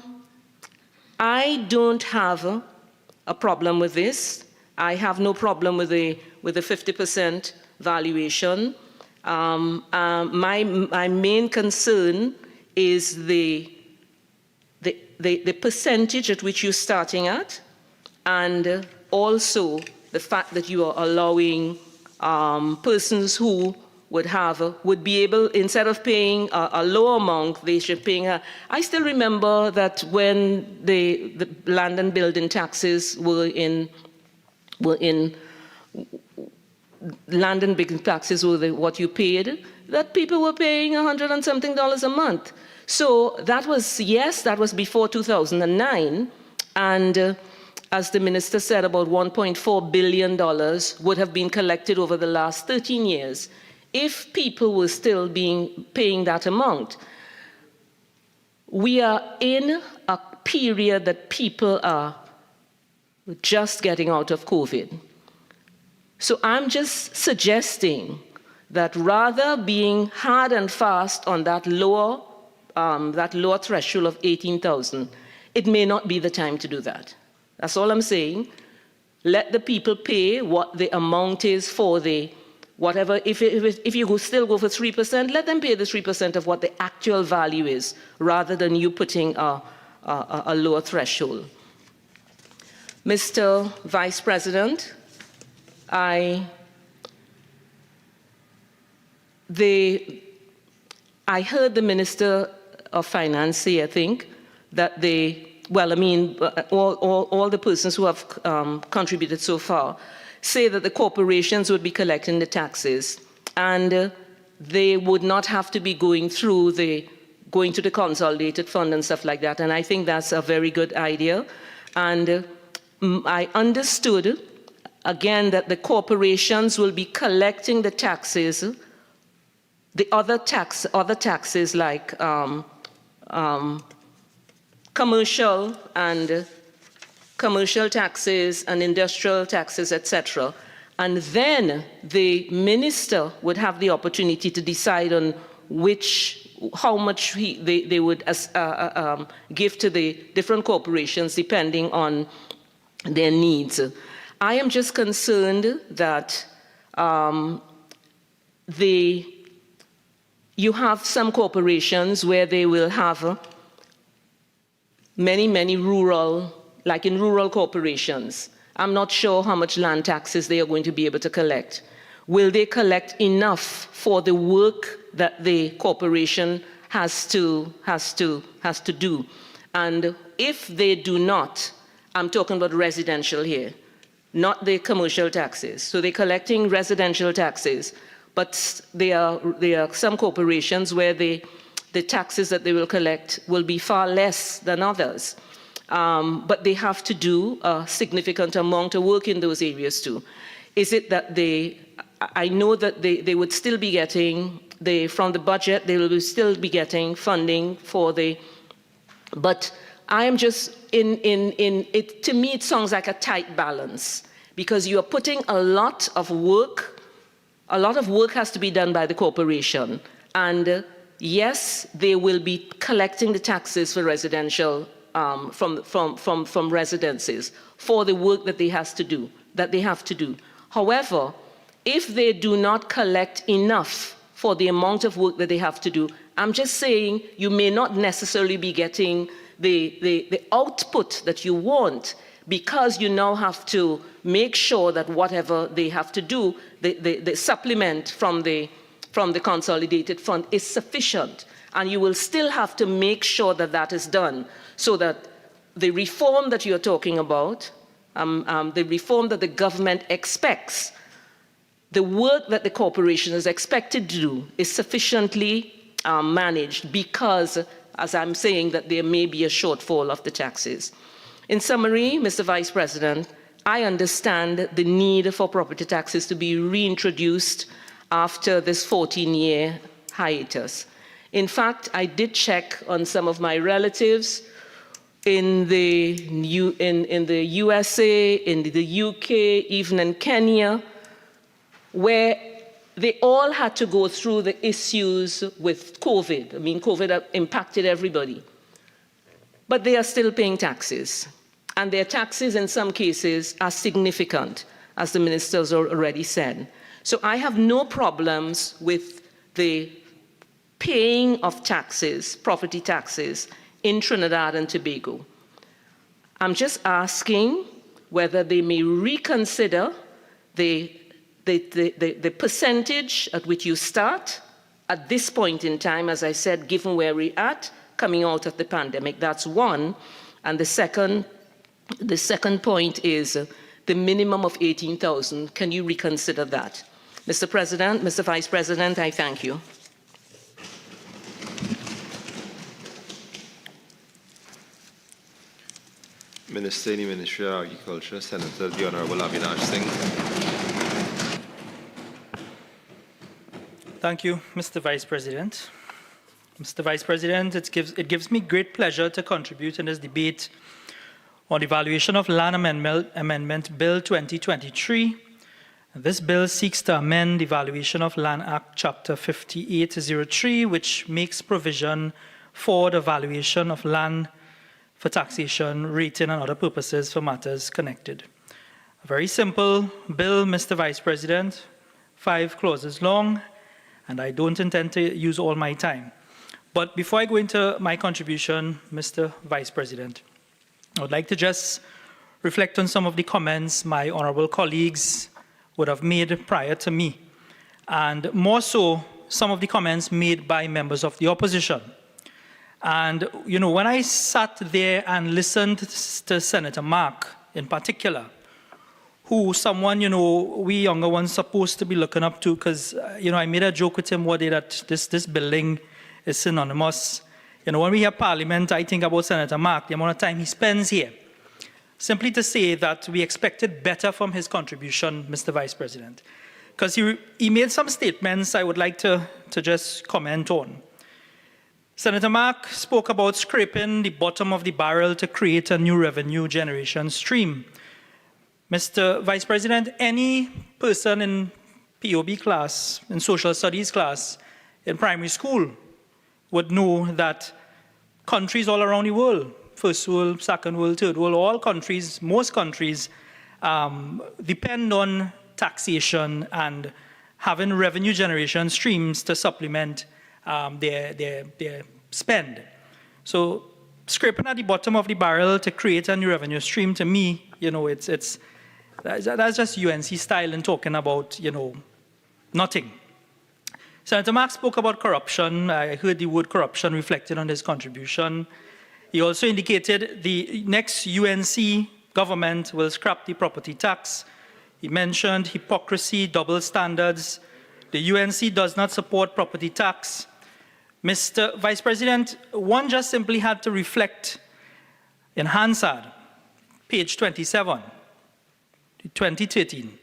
Speaker 11: don't have a problem with this. I have no problem with the 50% valuation. My main concern is the percentage at which you're starting at, and also the fact that you are allowing persons who would be able, instead of paying a low amount, they should pay I still remember that when the land and building taxes were in land and building taxes were what you paid, that people were paying $100 and something a month. So that was, yes, that was before 2009, and as the minister said, about $1.4 billion would have been collected over the last 13 years. If people were still paying that amount. We are in a period that people are just getting out of COVID. So I'm just suggesting that rather being hard and fast on that lower threshold of 18,000, it may not be the time to do that. That's all I'm saying. Let the people pay what the amount is for the whatever. If you still go for 3%, let them pay the 3% of what the actual value is, rather than you putting a lower threshold. Mr. Vice President, I heard the Minister of Finance say, I think, that all the persons who have contributed so far say that the corporations would be collecting the taxes and they would not have to be going to the consolidated fund and stuff like that. And I think that's a very good idea. And I understood, again, that the corporations will be collecting the taxes, the other taxes like commercial taxes and industrial taxes, etc. And then the minister would have the opportunity to decide on how much they would give to the different corporations depending on their needs. I am just concerned that you have some corporations where they will have many rural, like in rural corporations. I'm not sure how much land taxes they are going to be able to collect. Will they collect enough for the work that the corporation has to do? And if they do not, I'm talking about residential here, not the commercial taxes. So they're collecting residential taxes, but there are some corporations where the taxes that they will collect will be far less than others. But they have to do a significant amount of work in those areas too. Is it that I know that they would still be getting, from the budget, they will still be getting funding for but I am just, to me it sounds like a tight balance, because you are putting a lot of work has to be done by the corporation. And yes, they will be collecting the taxes for residential, from residences for the work that they have to do. However, if they do not collect enough for the amount of work that they have to do, I'm just saying you may not necessarily be getting the output that you want, because you now have to make sure that whatever they have to do, the supplement from the consolidated fund is sufficient. And you will still have to make sure that that is done, so that the reform that you're talking about, the reform that the government expects, the work that the corporation is expected to do is sufficiently managed, because, as I'm saying, that there may be a shortfall of the taxes. In summary, Mr. Vice President, I understand the need for property taxes to be reintroduced after this 14-year hiatus. In fact, I did check on some of my relatives in the USA, in the UK, even in Kenya, where they all had to go through the issues with COVID. I mean, COVID impacted everybody. But they are still paying taxes. And their taxes, in some cases, are significant, as the ministers already said. So I have no problems with the paying of taxes, property taxes, in Trinidad and Tobago. I'm just asking whether they may reconsider the percentage at which you start at this point in time, as I said, given where we're at, coming out of the pandemic. That's one. And the second point is the minimum of 18,000. Can you reconsider that? Mr. President, Mr. Vice President, I thank you.
Speaker 17: Minister in the Ministry of Agriculture, Senator the Honourable Avinash Singh.
Speaker 18: Thank you, Mr. Vice President. Mr. Vice President, it gives me great pleasure to contribute in this debate on the Valuation of Land Amendment Bill 2023. This bill seeks to amend the Valuation of Land Act Chapter 5803, which makes provision for the valuation of land for taxation, rating, and other purposes for matters connected. A very simple bill, Mr. Vice President, 5 clauses long, and I don't intend to use all my time. But before I go into my contribution, Mr. Vice President, I would like to just reflect on some of the comments my honorable colleagues would have made prior to me, and more so, some of the comments made by members of the opposition. And, you know, when I sat there and listened to Senator Mark in particular, who someone, you know, we younger ones supposed to be looking up to, because, you know, I made a joke with him one day that this building is synonymous. You know, when we hear Parliament, I think about Senator Mark, the amount of time he spends here. Simply to say that we expected better from his contribution, Mr. Vice President. Because he made some statements I would like to just comment on. Senator Mark spoke about scraping the bottom of the barrel to create a new revenue generation stream. Mr. Vice President, any person in POB class, in social studies class, in primary school, would know that countries all around the world, first world, second world, third world, all countries, most countries, depend on taxation and having revenue generation streams to supplement their spend. So scraping at the bottom of the barrel to create a new revenue stream, to me, you know, that's just UNC style and talking about, you know, nothing. Senator Mark spoke about corruption. I heard the word corruption reflected on his contribution. He also indicated the next UNC government will scrap the property tax. He mentioned hypocrisy, double standards. The UNC does not support property tax. Mr. Vice President, one just simply had to reflect in Hansard, page 27, 2013,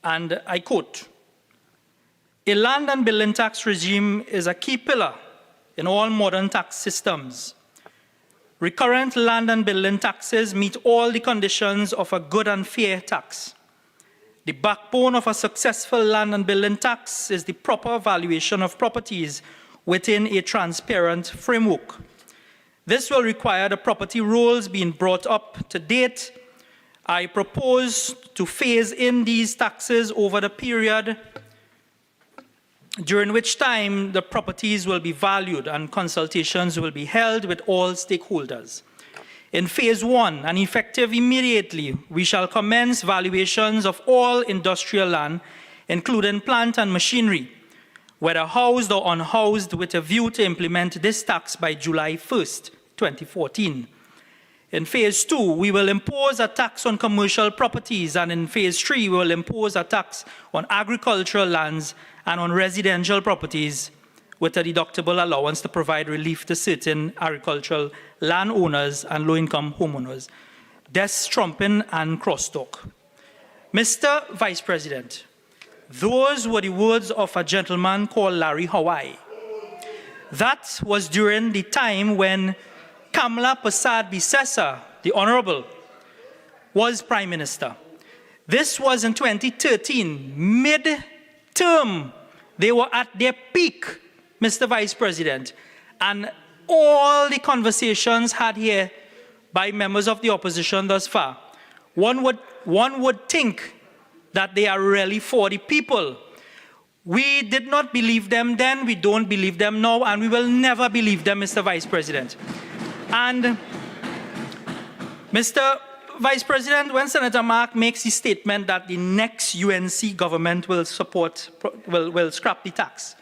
Speaker 18: and I quote, "A land and building tax regime is a key pillar in all modern tax systems. Recurrent land and building taxes meet all the conditions of a good and fair tax. The backbone of a successful land and building tax is the proper valuation of properties within a transparent framework. This will require the property rolls being brought up to date. I propose to phase in these taxes over the period during which time the properties will be valued and consultations will be held with all stakeholders. In phase 1, and effective immediately, we shall commence valuations of all industrial land, including plant and machinery, whether housed or unhoused, with a view to implement this tax by July 1st, 2014. In phase 2, we will impose a tax on commercial properties, and in phase 3, we will impose a tax on agricultural lands and on residential properties, with a deductible allowance to provide relief to certain agricultural landowners and low-income homeowners. That's trumping and crosstalk. Mr. Vice President, those were the words of a gentleman called Larry Hawaii. That was during the time when Kamala Persad-Bissessar, the Honorable, was Prime Minister. This was in 2013, mid-term. They were at their peak, Mr. Vice President, and all the conversations had here by members of the opposition thus far, one would think that they are really for the people. We did not believe them then, we don't believe them now, and we will never believe them, Mr. Vice President. And Mr. Vice President, when Senator Mark makes his statement that the next UNC government will scrap the tax,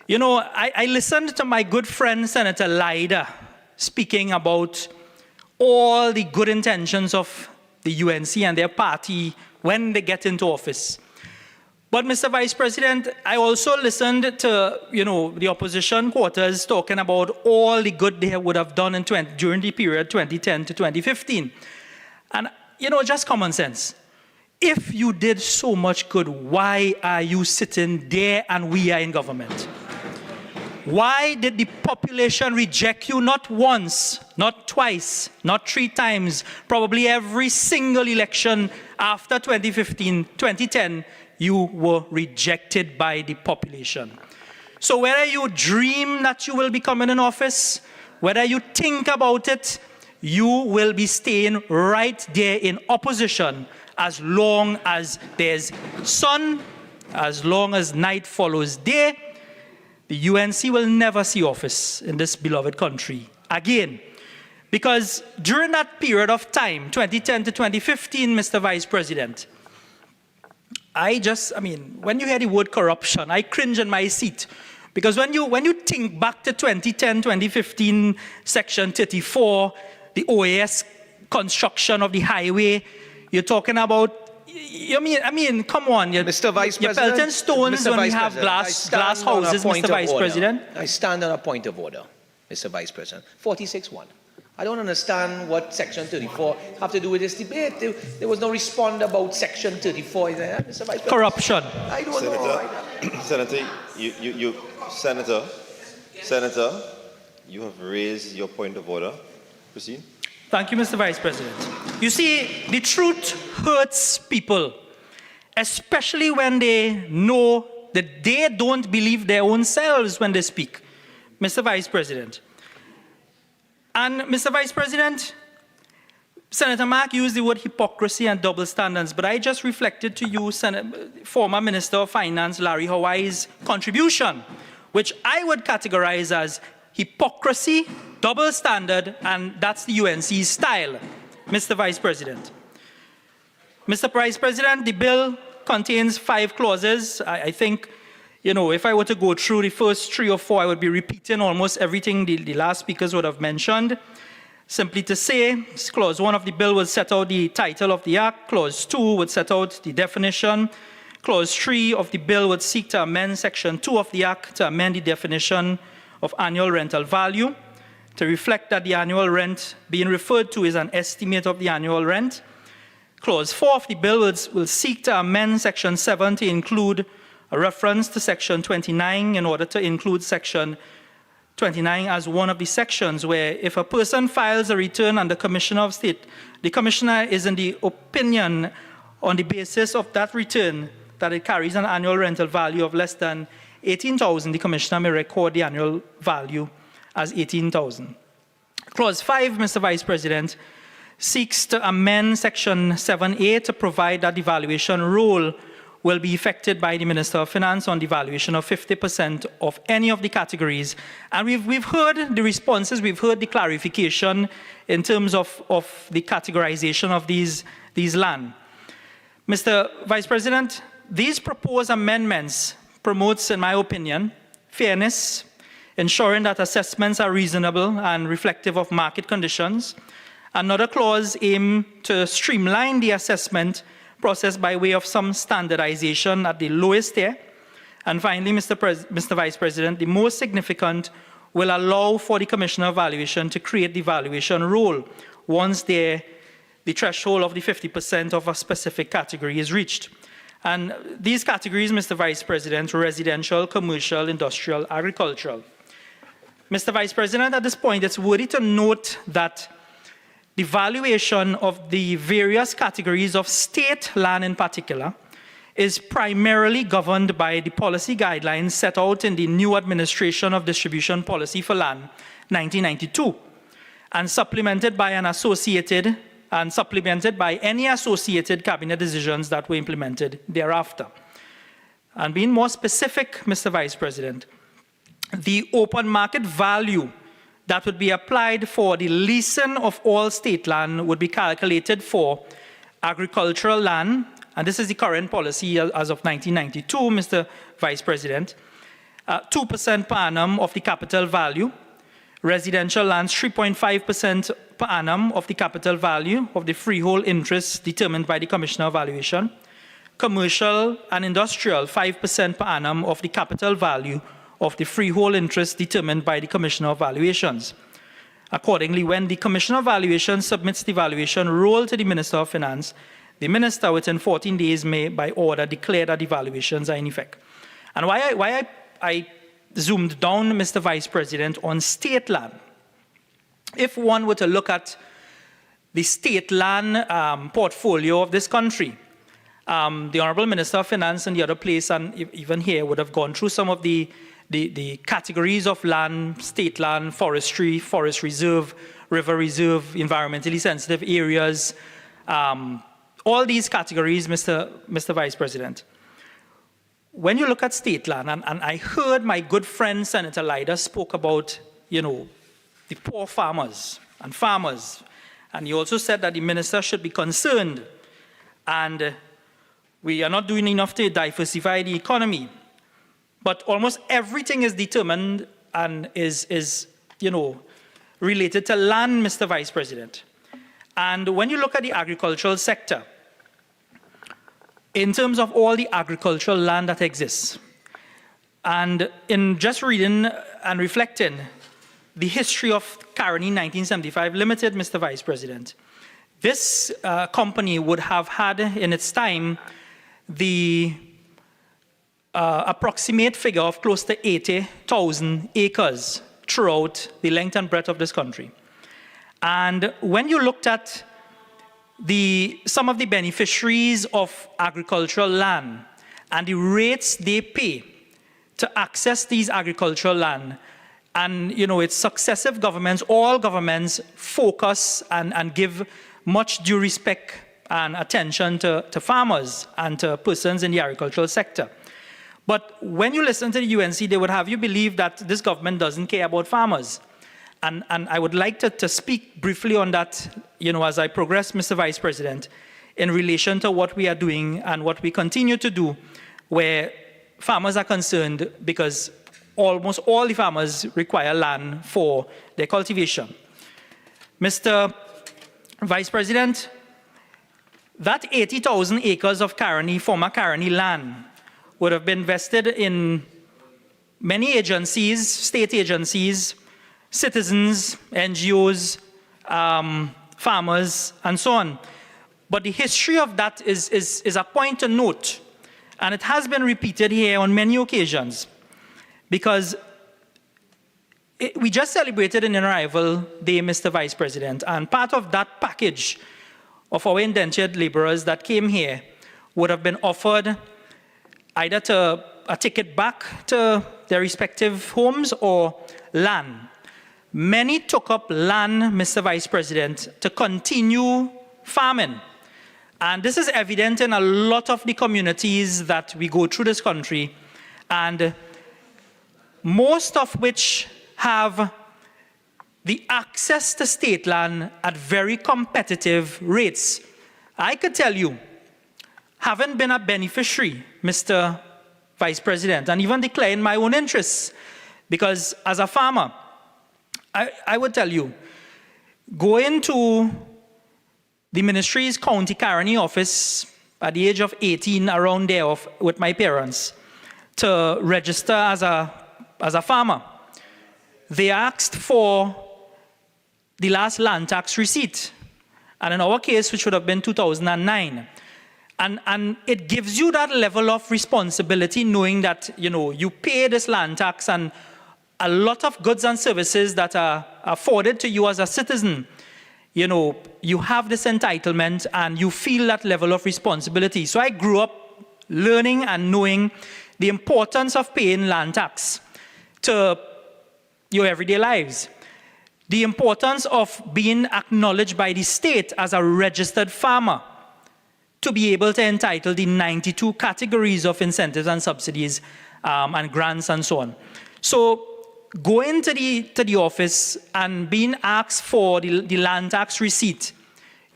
Speaker 18: you know, I listened to my good friend Senator Lyda speaking about all the good intentions of the UNC and their party when they get into office. But Mr. Vice President, I also listened to, you know, the opposition quarters talking about all the good they would have done during the period 2010 to 2015. And, you know, just common sense. If you did so much good, why are you sitting there and we are in government? Why did the population reject you not once, not twice, not 3 times, probably every single election after 2015, 2010, you were rejected by the population. So whether you dream that you will be coming in office, whether you think about it, you will be staying right there in opposition as long as there's sun, as long as night follows day. The UNC will never see office in this beloved country again. Because during that period of time, 2010 to 2015, Mr. Vice President, when you hear the word corruption, I cringe in my seat. Because when you think back to 2010, 2015, Section 34, the OAS construction of the highway, you're talking about, come on.
Speaker 15: Mr. Vice
Speaker 18: you're
Speaker 15: President.
Speaker 18: pelting stones
Speaker 15: Mr.
Speaker 18: when
Speaker 15: Vice
Speaker 18: we have
Speaker 15: President,
Speaker 18: glass houses, Mr. Vice President.
Speaker 15: I stand on a point of order, Mr. Vice President. 46.1. I don't understand what Section 34 have to do with this debate. There was no respond about Section 34. Mr. Vice President.
Speaker 18: Corruption.
Speaker 15: I don't know.
Speaker 17: Senator, you have raised your point of order. Proceed.
Speaker 18: Thank you, Mr. Vice President. You see, the truth hurts people, especially when they know that they don't believe their own selves when they speak, Mr. Vice President. And, Mr. Vice President, Senator Mark used the word hypocrisy and double standards, but I just reflected to you former Minister of Finance Larry Hawaii's contribution, which I would categorize as hypocrisy, double standard, and that's the UNC's style, Mr. Vice President. Mr. Vice President, the bill contains 5 clauses. I think, if I were to go through the first 3 or 4, I would be repeating almost everything the last speakers would have mentioned. Simply to say, Clause 1 of the bill will set out the title of the Act. Clause 2 would set out the definition. Clause 3 of the bill would seek to amend Section 2 of the Act to amend the definition of annual rental value to reflect that the annual rent being referred to is an estimate of the annual rent. Clause 4 of the bill will seek to amend Section 7 to include a reference to Section 29 in order to include Section 29 as one of the sections where if a person files a return under Commissioner of State, the Commissioner is in the opinion on the basis of that return that it carries an annual rental value of less than $18,000, the Commissioner may record the annual value as $18,000. Clause 5, Mr. Vice President, seeks to amend Section 7A to provide that the valuation role will be effected by the Minister of Finance on the valuation of 50% of any of the categories. And we've heard the responses, we've heard the clarification in terms of the categorization of these land. Mr. Vice President, these proposed amendments promotes, in my opinion, fairness, ensuring that assessments are reasonable and reflective of market conditions. Another clause aims to streamline the assessment process by way of some standardization at the lowest tier. And finally, Mr. Vice President, the most significant will allow for the Commissioner of Valuation to create the valuation role once the threshold of the 50% of a specific category is reached. And these categories, Mr. Vice President, residential, commercial, industrial, agricultural. Mr. Vice President, at this point, it's worthy to note that the valuation of the various categories of state land in particular is primarily governed by the policy guidelines set out in the new Administration of Distribution Policy for Land, 1992, and supplemented by any associated cabinet decisions that were implemented thereafter. And being more specific, Mr. Vice President, the open market value that would be applied for the leasing of all state land would be calculated for agricultural land, and this is the current policy as of 1992, Mr. Vice President, 2% per annum of the capital value, residential lands 3.5% per annum of the capital value of the freehold interest determined by the Commissioner of Valuation, commercial and industrial 5% per annum of the capital value of the freehold interest determined by the Commissioner of Valuations. Accordingly, when the Commissioner of Valuation submits the valuation role to the Minister of Finance, the Minister within 14 days may, by order, declare that the valuations are in effect. And why I zoomed down, Mr. Vice President, on state land. If one were to look at the state land portfolio of this country, the Honourable Minister of Finance and the other place, and even here, would have gone through some of the the categories of land, state land, forestry, forest reserve, river reserve, environmentally sensitive areas, all these categories, Mr. Vice President. When you look at state land, and I heard my good friend Senator Leida spoke about, the poor farmers, and he also said that the minister should be concerned, and we are not doing enough to diversify the economy. But almost everything is determined and is related to land, Mr. Vice President. And when you look at the agricultural sector, in terms of all the agricultural land that exists, and in just reading and reflecting the history of Caroni 1975 Limited, Mr. Vice President, this company would have had in its time the approximate figure of close to 80,000 acres throughout the length and breadth of this country. And when you looked at some of the beneficiaries of agricultural land and the rates they pay to access these agricultural land, and it's successive governments, all governments focus and give much due respect and attention to farmers and to persons in the agricultural sector. But when you listen to the UNC, they would have you believe that this government doesn't care about farmers. And I would like to speak briefly on that, as I progress, Mr. Vice President, in relation to what we are doing and what we continue to do, where farmers are concerned, because almost all the farmers require land for their cultivation. Mr. Vice President, that 80,000 acres of former Caroni land would have been vested in many agencies, state agencies, citizens, NGOs, farmers, and so on. But the history of that is a point to note, and it has been repeated here on many occasions, because we just celebrated an Arrival Day, Mr. Vice President, and part of that package of our indentured laborers that came here would have been offered either to a ticket back to their respective homes or land. Many took up land, Mr. Vice President, to continue farming. And this is evident in a lot of the communities that we go through this country, and most of which have the access to state land at very competitive rates. I could tell you, having been a beneficiary, Mr. Vice President, and even declaring my own interests, because as a farmer, I would tell you, going to the ministry's County Caroni office at the age of 18, around there with my parents, to register as a farmer, they asked for the last land tax receipt. And in our case, which would have been 2009. And it gives you that level of responsibility, knowing that, you pay this land tax, and a lot of goods and services that are afforded to you as a citizen, you have this entitlement and you feel that level of responsibility. So I grew up learning and knowing the importance of paying land tax to your everyday lives. The importance of being acknowledged by the state as a registered farmer to be able to entitle the 92 categories of incentives and subsidies and grants and so on. So going to the office and being asked for the land tax receipt,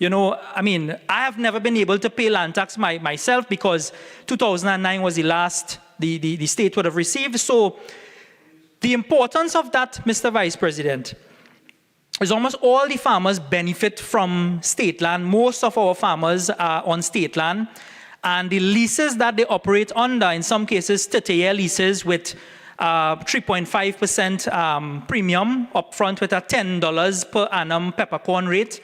Speaker 18: I have never been able to pay land tax myself, because 2009 was the last the state would have received. So the importance of that, Mr. Vice President, is almost all the farmers benefit from state land. Most of our farmers are on state land, and the leases that they operate under, in some cases 30-year leases with 3.5% premium upfront with a $10 per annum peppercorn rate.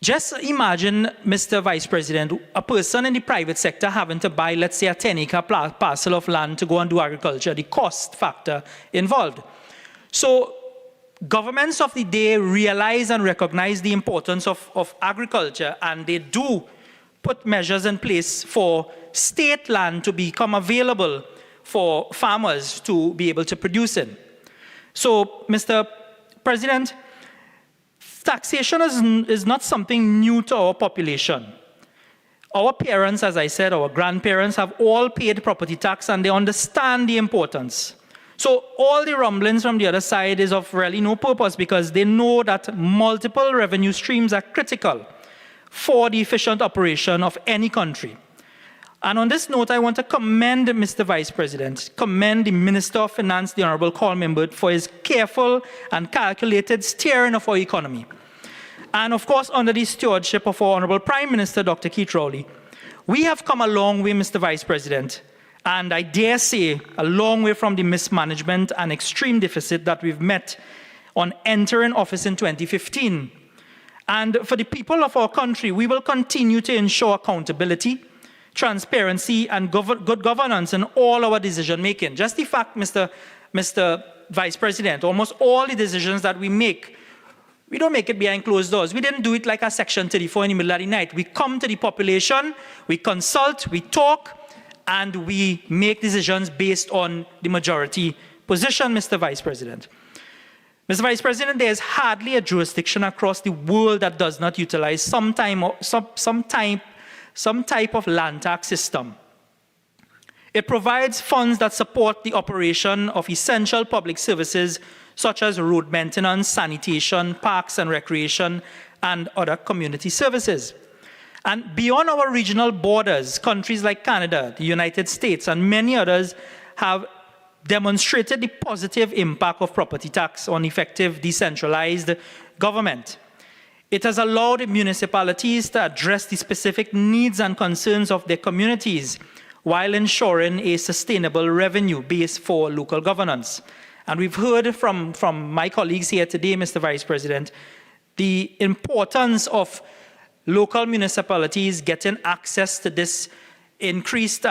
Speaker 18: Just imagine, Mr. Vice President, a person in the private sector having to buy, let's say, a 10-acre parcel of land to go and do agriculture, the cost factor involved. So governments of the day realize and recognize the importance of agriculture, and they do put measures in place for state land to become available for farmers to be able to produce in. So, Mr. President, taxation is not something new to our population. Our parents, as I said, our grandparents have all paid property tax and they understand the importance. So all the rumblings from the other side is of really no purpose because they know that multiple revenue streams are critical for the efficient operation of any country. And on this note, I want to commend Mr. Vice President, commend the Minister of Finance, the Honorable Colm Imbert, for his careful and calculated steering of our economy. And of course, under the stewardship of our Honorable Prime Minister, Dr. Keith Rowley, we have come a long way, Mr. Vice President, and I dare say a long way from the mismanagement and extreme deficit that we've met on entering office in 2015. And for the people of our country, we will continue to ensure accountability, transparency, and good governance in all our decision-making. Just the fact, Mr. Vice President, almost all the decisions that we make, we don't make it behind closed doors. We didn't do it like a Section 34 in the middle of the night. We come to the population, we consult, we talk, and we make decisions based on the majority position, Mr. Vice President. Mr. Vice President, there is hardly a jurisdiction across the world that does not utilize some type of land tax system. It provides funds that support the operation of essential public services such as road maintenance, sanitation, parks and recreation, and other community services. And beyond our regional borders, countries like Canada, the United States, and many others have demonstrated the positive impact of property tax on effective decentralized government. It has allowed municipalities to address the specific needs and concerns of their communities while ensuring a sustainable revenue base for local governance. And we've heard from my colleagues here today, Mr. Vice President, the importance of local municipalities getting access to this increased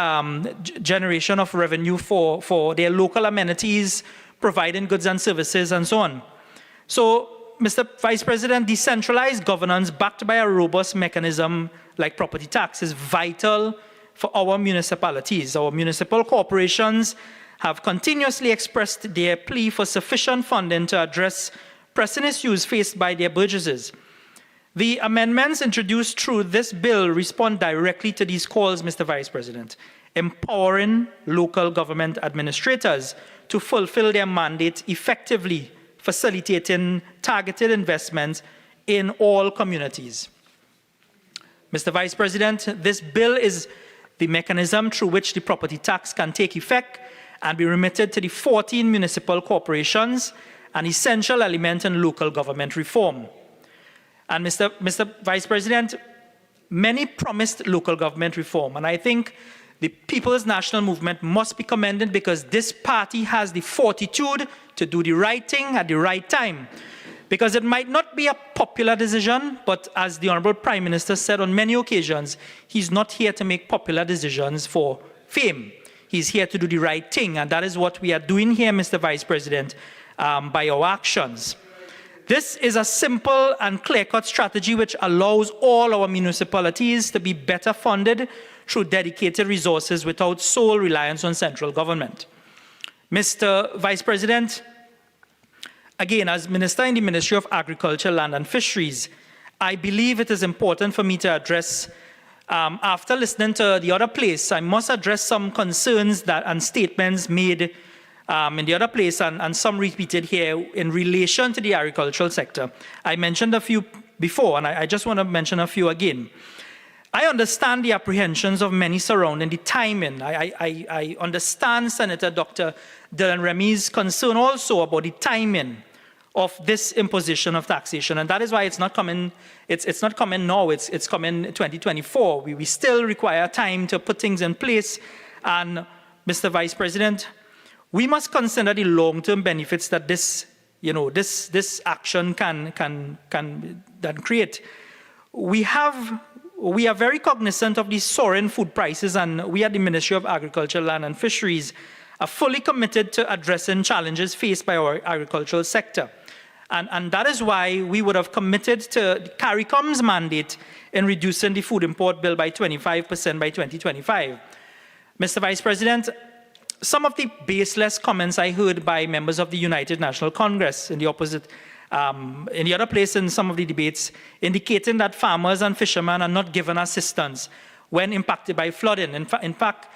Speaker 18: generation of revenue for their local amenities, providing goods and services, and so on. So, Mr. Vice President, decentralized governance backed by a robust mechanism like property tax is vital for our municipalities. Our municipal corporations have continuously expressed their plea for sufficient funding to address pressing issues faced by their burgesses. The amendments introduced through this bill respond directly to these calls, Mr. Vice President, empowering local government administrators to fulfill their mandate effectively, facilitating targeted investments in all communities. Mr. Vice President, this bill is the mechanism through which the property tax can take effect and be remitted to the 14 municipal corporations, an essential element in local government reform. And Mr. Vice President, many promised local government reform, and I think the People's National Movement must be commended because this party has the fortitude to do the right thing at the right time. Because it might not be a popular decision, but as the Honorable Prime Minister said on many occasions, he's not here to make popular decisions for fame. He's here to do the right thing, and that is what we are doing here, Mr. Vice President, by our actions. This is a simple and clear-cut strategy which allows all our municipalities to be better funded through dedicated resources without sole reliance on central government. Mr. Vice President, again, as Minister in the Ministry of Agriculture, Land and Fisheries, I believe it is important for me to address, after listening to the other place, I must address some concerns and statements made in the other place and some repeated here in relation to the agricultural sector. I mentioned a few before, and I just want to mention a few again. I understand the apprehensions of many surrounding the timing. I understand Senator Dr. Dylan Remy's concern also about the timing of this imposition of taxation, and that is why it's not coming. It's not coming now. It's coming 2024. We still require time to put things in place. And Mr. Vice President, we must consider the long-term benefits that this action can create. We are very cognizant of the soaring food prices, and we at the Ministry of Agriculture, Land and Fisheries are fully committed to addressing challenges faced by our agricultural sector. And that is why we would have committed to CARICOM's mandate in reducing the food import bill by 25% by 2025. Mr. Vice President, some of the baseless comments I heard by members of the United National Congress in the opposite, in the other place in some of the debates, indicating that farmers and fishermen are not given assistance when impacted by flooding. In fact,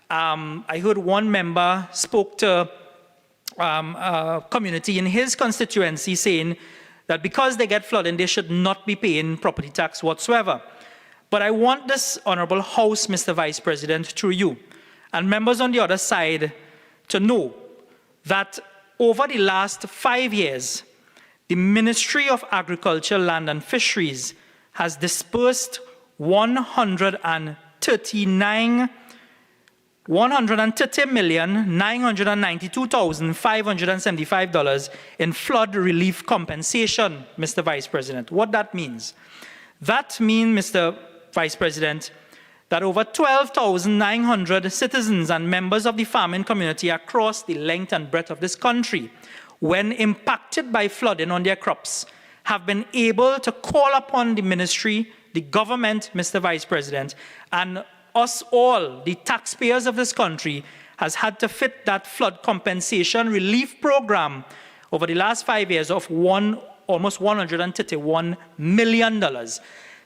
Speaker 18: I heard one member spoke to a community in his constituency saying that because they get flooding, they should not be paying property tax whatsoever. But I want this Honourable House, Mr. Vice President, through you, and members on the other side to know that over the last 5 years, the Ministry of Agriculture, Land and Fisheries has disbursed $130,992,575 in flood relief compensation, Mr. Vice President. What that means? That means, Mr. Vice President, that over 12,900 citizens and members of the farming community across the length and breadth of this country, when impacted by flooding on their crops, have been able to call upon the ministry, the government, Mr. Vice President, and us all, the taxpayers of this country, has had to fit that flood compensation relief program over the last 5 years of almost $131 million.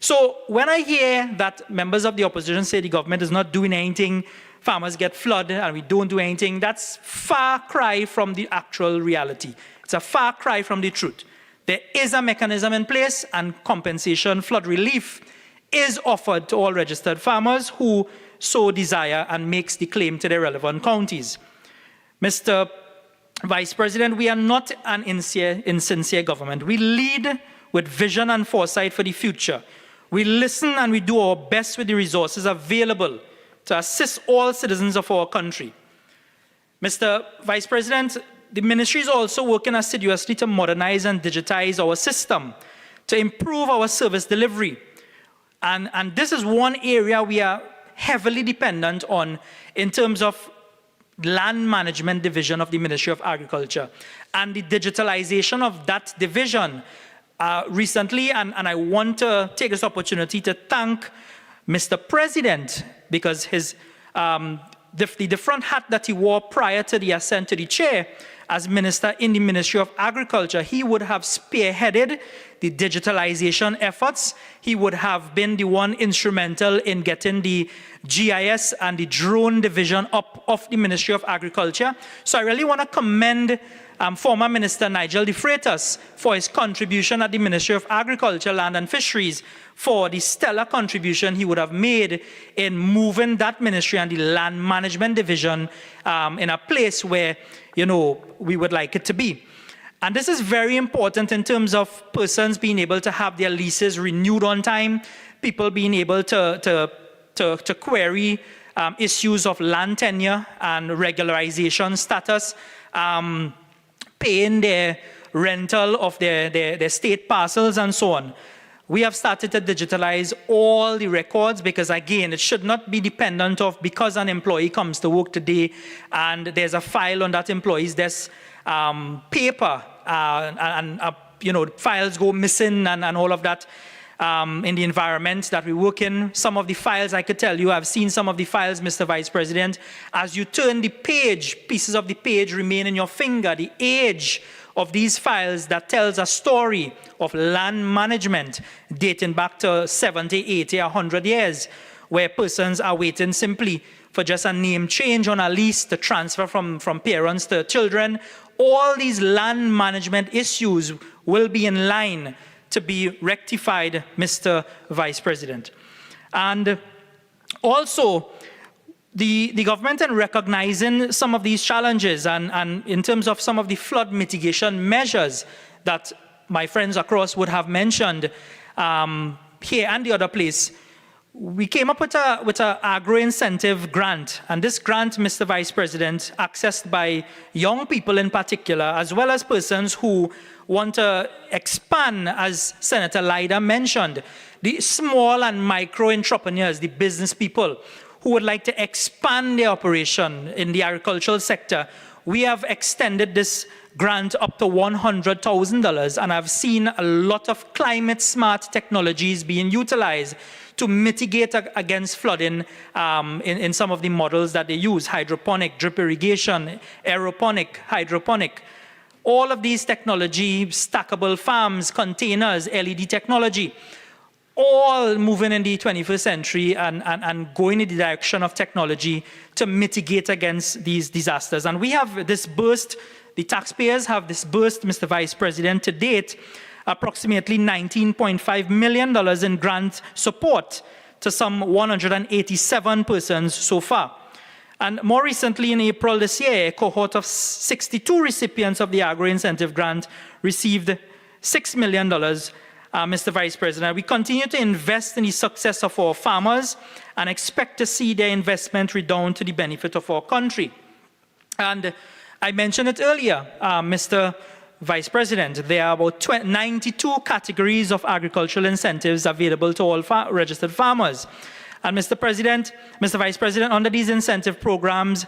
Speaker 18: So when I hear that members of the opposition say the government is not doing anything, farmers get flooded and we don't do anything, that's far cry from the actual reality. It's a far cry from the truth. There is a mechanism in place, and compensation, flood relief, is offered to all registered farmers who so desire and makes the claim to their relevant counties. Mr. Vice President, we are not an insincere government. We lead with vision and foresight for the future. We listen and we do our best with the resources available to assist all citizens of our country. Mr. Vice President, the ministry is also working assiduously to modernize and digitize our system, to improve our service delivery. And this is one area we are heavily dependent on in terms of land management division of the Ministry of Agriculture and the digitalization of that division. Recently, and I want to take this opportunity to thank Mr. President, because his the different hat that he wore prior to the ascent to the chair as minister in the Ministry of Agriculture, he would have spearheaded the digitalization efforts. He would have been the one instrumental in getting the GIS and the drone division up of the Ministry of Agriculture. So I really want to commend former Minister Nigel de Freitas for his contribution at the Ministry of Agriculture, Land and Fisheries, for the stellar contribution he would have made in moving that ministry and the land management division in a place where, you know, we would like it to be. And this is very important in terms of persons being able to have their leases renewed on time, people being able to query issues of land tenure and regularization status, paying their rental of their state parcels and so on. We have started to digitalize all the records because, again, it should not be dependent of because an employee comes to work today and there's a file on that employee's desk, paper, you know, files go missing and all of that in the environment that we work in. Some of the files, I could tell you, I've seen some of the files, Mr. Vice President. As you turn the page, pieces of the page remain in your finger. The age of these files that tells a story of land management dating back to 70, 80, 100 years, where persons are waiting simply for just a name change on a lease to transfer from parents to children. All these land management issues will be in line to be rectified, Mr. Vice President. And also, the government, in recognizing some of these challenges and in terms of some of the flood mitigation measures that my friends across would have mentioned here and the other place, we came up with a agro-incentive grant. And this grant, Mr. Vice President, accessed by young people in particular, as well as persons who want to expand, as Senator Lyda mentioned, the small and micro entrepreneurs, the business people who would like to expand their operation in the agricultural sector. We have extended this grant up to $100,000, and I've seen a lot of climate-smart technologies being utilized to mitigate against flooding in some of the models that they use: hydroponic, drip irrigation, aeroponic, hydroponic. All of these technology, stackable farms, containers, LED technology, all moving in the 21st century and going in the direction of technology to mitigate against these disasters. And we have disbursed, the taxpayers have disbursed, Mr. Vice President, to date, approximately $19.5 million in grant support to some 187 persons so far. And more recently, in April this year, a cohort of 62 recipients of the agro-incentive grant received $6 million. Mr. Vice President, we continue to invest in the success of our farmers and expect to see their investment redound to the benefit of our country. And I mentioned it earlier, Mr. Vice President, there are about 92 categories of agricultural incentives available to all registered farmers. And Mr. Vice President, under these incentive programs,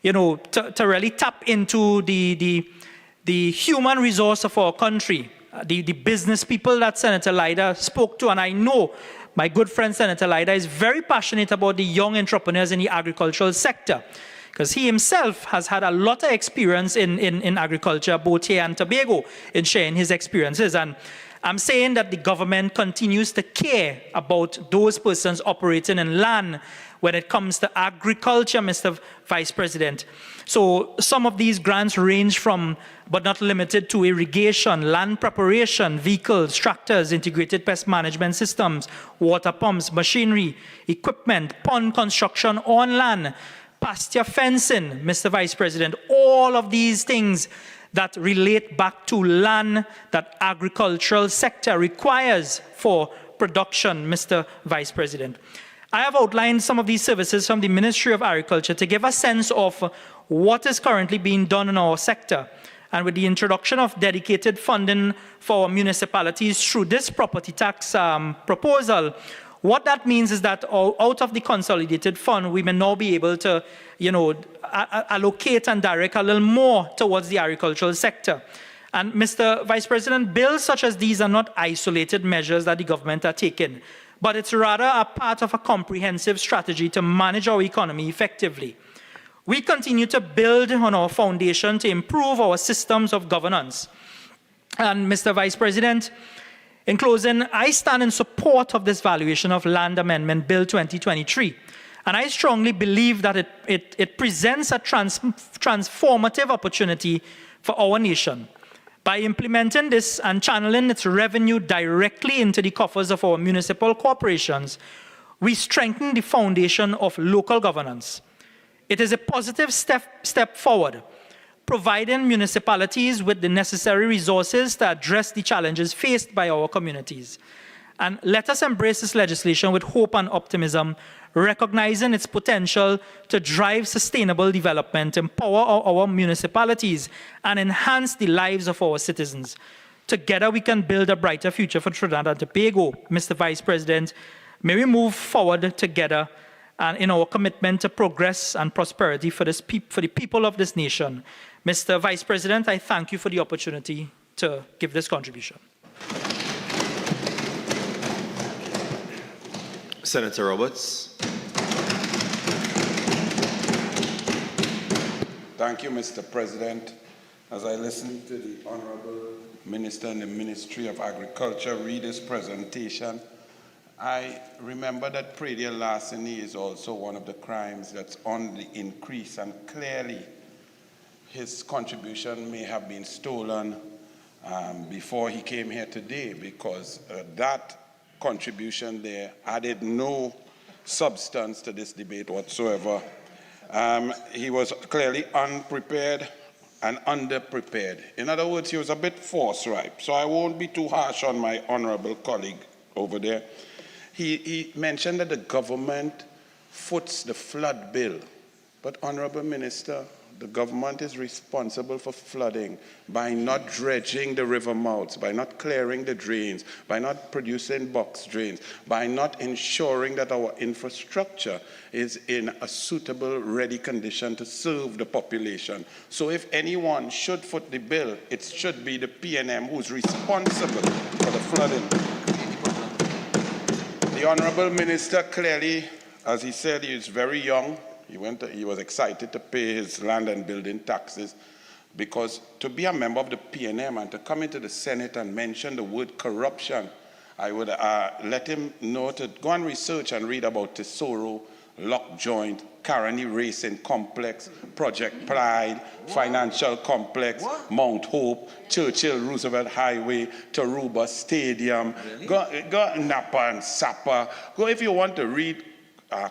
Speaker 18: to really tap into the human resource of our country, the business people that Senator Leida spoke to, and I know my good friend Senator Leida is very passionate about the young entrepreneurs in the agricultural sector, because he himself has had a lot of experience in agriculture, both here and Tobago, in sharing his experiences. And I'm saying that the government continues to care about those persons operating in land when it comes to agriculture, Mr. Vice President. So some of these grants range from, but not limited to, irrigation, land preparation, vehicles, tractors, integrated pest management systems, water pumps, machinery, equipment, pond construction on land, pasture fencing, Mr. Vice President, all of these things that relate back to land that agricultural sector requires for production, Mr. Vice President. I have outlined some of these services from the Ministry of Agriculture to give a sense of what is currently being done in our sector. And with the introduction of dedicated funding for municipalities through this property tax proposal, what that means is that out of the consolidated fund, we may now be able to, allocate and direct a little more towards the agricultural sector. And Mr. Vice President, bills such as these are not isolated measures that the government are taking, but it's rather a part of a comprehensive strategy to manage our economy effectively. We continue to build on our foundation to improve our systems of governance. And Mr. Vice President, in closing, I stand in support of this Valuation of Land Amendment Bill 2023. And I strongly believe that it presents a transformative opportunity for our nation. By implementing this and channeling its revenue directly into the coffers of our municipal corporations, we strengthen the foundation of local governance. It is a positive step forward, providing municipalities with the necessary resources to address the challenges faced by our communities. And let us embrace this legislation with hope and optimism, recognizing its potential to drive sustainable development, empower our municipalities, and enhance the lives of our citizens. Together, we can build a brighter future for Trinidad and Tobago. Mr. Vice President, may we move forward together and in our commitment to progress and prosperity for the people of this nation. Mr. Vice President, I thank you for the opportunity to give this contribution.
Speaker 17: Senator Roberts.
Speaker 9: Thank you, Mr. President. As I listened to the Honorable Minister in the Ministry of Agriculture read his presentation, I remember that predial larceny is also one of the crimes that's on the increase, and clearly his contribution may have been stolen before he came here today, because that contribution there added no substance to this debate whatsoever. He was clearly unprepared and underprepared. In other words, he was a bit forthright. So I won't be too harsh on my honorable colleague over there. He mentioned that the government foots the flood bill. But, Honorable Minister, the government is responsible for flooding by not dredging the river mouths, by not clearing the drains, by not producing box drains, by not ensuring that our infrastructure is in a suitable, ready condition to serve the population. So if anyone should foot the bill, it should be the PNM who's responsible for the flooding. The Honorable Minister clearly, as he said, he is very young. He was excited to pay his land and building taxes, because to be a member of the PNM and to come into the Senate and mention the word corruption, I would let him know to go and research and read about Tesoro, Lock Joint, Caroni Racing Complex, Project Pride, Financial Complex, Mount Hope, Churchill Roosevelt Highway, Taruba Stadium, go Napa and Sapa. Go, if you want to read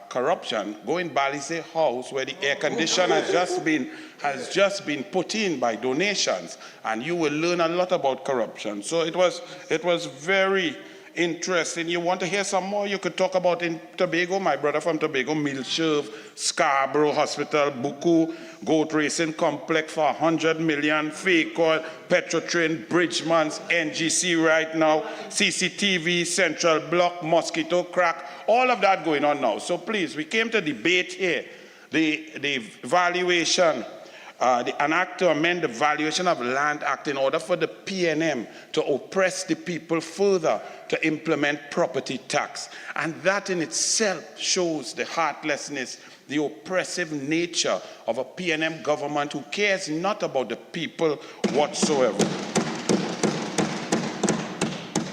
Speaker 9: corruption, go in Balise House where the air conditioner has just been put in by donations, and you will learn a lot about corruption. So it was very interesting. You want to hear some more? You could talk about in Tobago, my brother from Tobago, Milsherv, Scarborough Hospital, Buku, Goat Racing Complex for 100 million, fake oil, Petrotrain, Bridgemans, NGC right now, CCTV, Central Block, Mosquito Crack, all of that going on now. So please, we came to debate here the valuation, an act to amend the Valuation of Land Act in order for the PNM to oppress the people further, to implement property tax. And that in itself shows the heartlessness, the oppressive nature of a PNM government who cares not about the people whatsoever.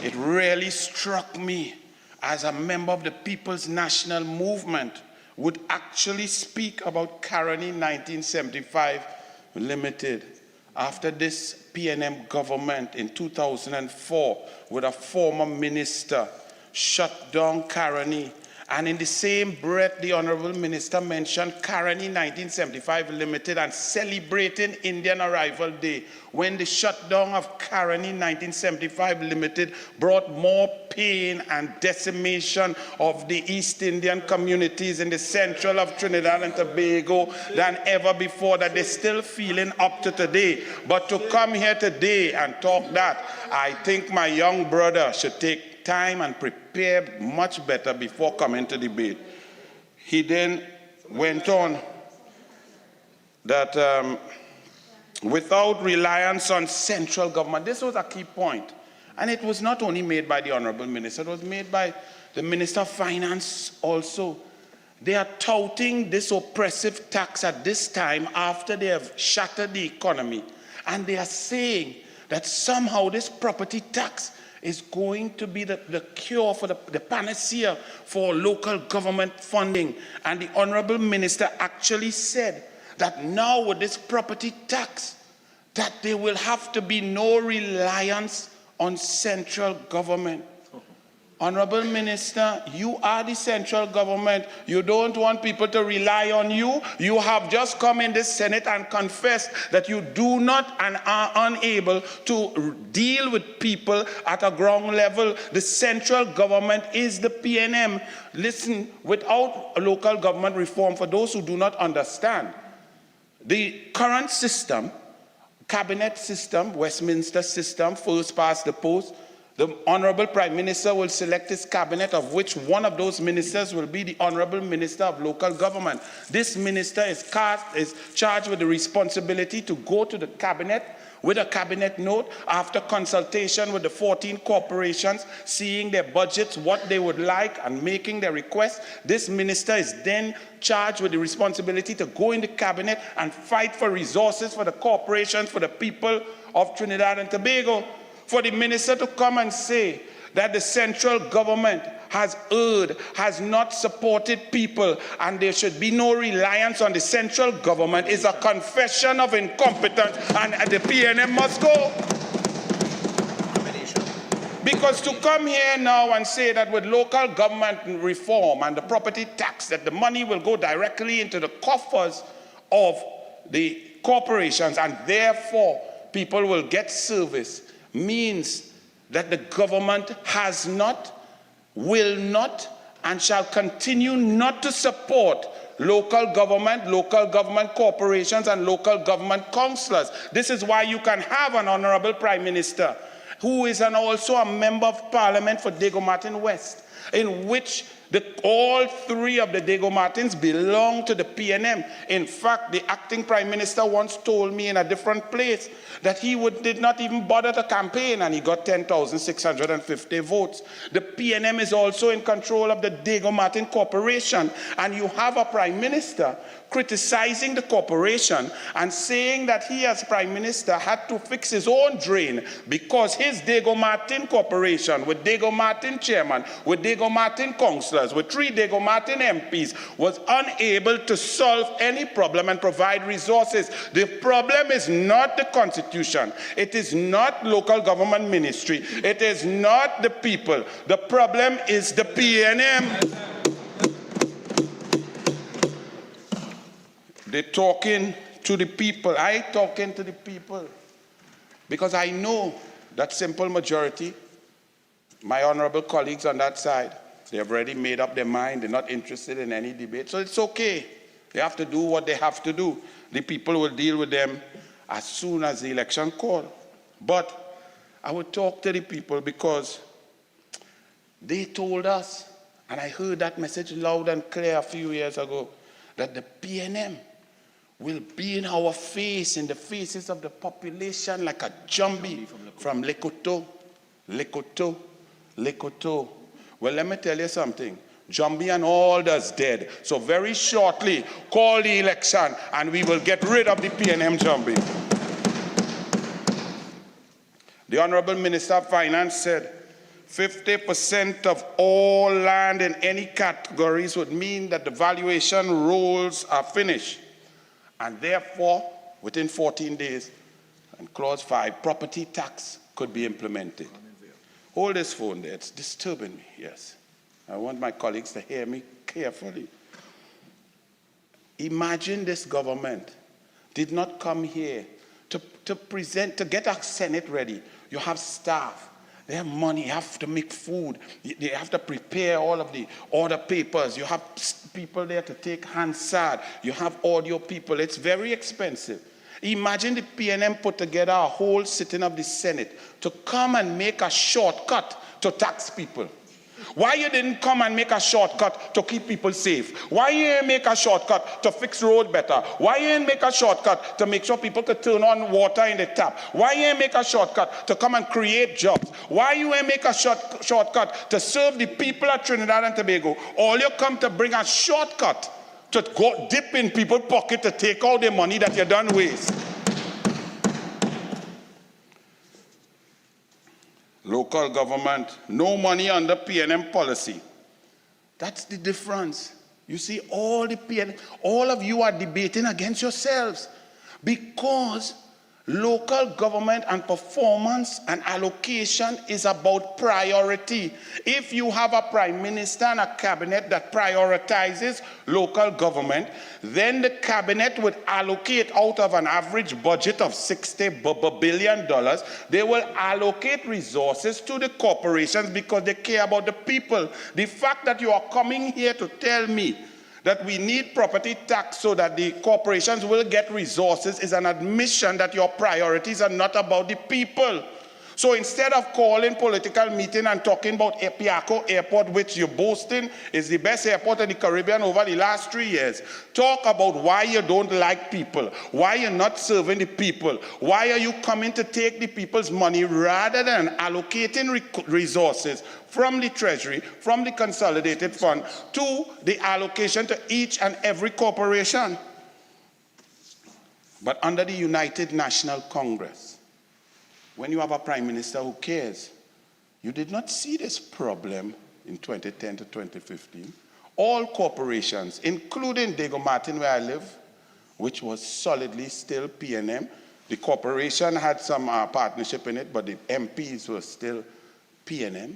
Speaker 9: It really struck me as a member of the People's National Movement would actually speak about Caroni 1975 Limited after this PNM government in 2004 with a former minister shut down Caroni. And in the same breath, the Honorable Minister mentioned Caroni 1975 Limited and celebrating Indian Arrival Day, when the shutdown of Caroni 1975 Limited brought more pain and decimation of the East Indian communities in the central of Trinidad and Tobago than ever before, that they're still feeling up to today. But to come here today and talk that, I think my young brother should take time and prepare much better before coming to debate. He then went on that without reliance on central government, this was a key point. And it was not only made by the Honorable Minister, it was made by the Minister of Finance also. They are touting this oppressive tax at this time after they have shattered the economy. And they are saying that somehow this property tax is going to be the cure for the panacea for local government funding. And the Honorable Minister actually said that now with this property tax, that there will have to be no reliance on central government. Honorable Minister, you are the central government. You don't want people to rely on you. You have just come in the Senate and confessed that you do not and are unable to deal with people at a ground level. The central government is the PNM. Listen, without local government reform, for those who do not understand, the current system, cabinet system, Westminster system, first past the post, the Honorable Prime Minister will select his cabinet, of which one of those ministers will be the Honorable Minister of Local Government. This minister is charged with the responsibility to go to the cabinet with a cabinet note after consultation with the 14 corporations, seeing their budgets, what they would like, and making their requests. This minister is then charged with the responsibility to go in the cabinet and fight for resources for the corporations, for the people of Trinidad and Tobago. For the minister to come and say that the central government has not supported people, and there should be no reliance on the central government is a confession of incompetence, and the PNM must go. Because to come here now and say that with local government reform and the property tax, that the money will go directly into the coffers of the corporations and therefore people will get service, means that the government has not, will not, and shall continue not to support local government corporations, and local government councillors. This is why you can have an Honorable Prime Minister who is also a member of Parliament for Diego Martin West, in which all three of the Diego Martins belong to the PNM. In fact, the acting Prime Minister once told me in a different place that he did not even bother to campaign, and he got 10,650 votes. The PNM is also in control of the Diego Martin Corporation, and you have a Prime Minister criticizing the corporation and saying that he as Prime Minister had to fix his own drain because his Diego Martin Corporation, with Diego Martin chairman, with Diego Martin councillors, with 3 Diego Martin MPs, was unable to solve any problem and provide resources. The problem is not the Constitution. It is not local government ministry. It is not the people. The problem is the PNM. They're talking to the people. I talking to the people because I know that simple majority, my honorable colleagues on that side, they have already made up their mind. They're not interested in any debate. So it's okay. They have to do what they have to do. The people will deal with them as soon as the election call. But I would talk to the people because they told us, and I heard that message loud and clear a few years ago, that the PNM will be in our face, in the faces of the population, like a jumbie from Lekoto. Well, let me tell you something. Jumbie and all that's dead. So very shortly, call the election, and we will get rid of the PNM jumbie. The Honorable Minister of Finance said 50% of all land in any categories would mean that the valuation rules are finished. And therefore, within 14 days, and clause 5, property tax could be implemented. Hold this phone there, it's disturbing me, yes. I want my colleagues to hear me carefully. Imagine this government did not come here to present, to get our Senate ready. You have staff. They have money, you have to make food, they have to prepare all of the order papers, you have people there to take Hansard, you have audio people, it's very expensive. Imagine the PNM put together a whole sitting of the Senate to come and make a shortcut to tax people. Why you didn't come and make a shortcut to keep people safe? Why you didn't make a shortcut to fix road better? Why you didn't make a shortcut to make sure people could turn on water in the tap? Why you didn't make a shortcut to come and create jobs? Why you didn't make a shortcut to serve the people of Trinidad and Tobago? All you come to bring a shortcut to go dip in people's pocket to take out the money that you done waste. Local government, no money under PNM policy. That's the difference. You see, all of you are debating against yourselves because local government and performance and allocation is about priority. If you have a prime minister and a cabinet that prioritizes local government, then the cabinet would allocate out of an average budget of $60 billion, they will allocate resources to the corporations because they care about the people. The fact that you are coming here to tell me that we need property tax so that the corporations will get resources is an admission that your priorities are not about the people. So instead of calling political meeting and talking about Piaco Airport, which you're boasting is the best airport in the Caribbean over the last 3 years, talk about why you don't like people, why you're not serving the people, why are you coming to take the people's money rather than allocating resources from the Treasury, from the Consolidated Fund, to the allocation to each and every corporation. But under the United National Congress, when you have a prime minister who cares, you did not see this problem in 2010 to 2015. All corporations, including Diego Martin where I live, which was solidly still PNM, the corporation had some partnership in it, but the MPs were still PNM.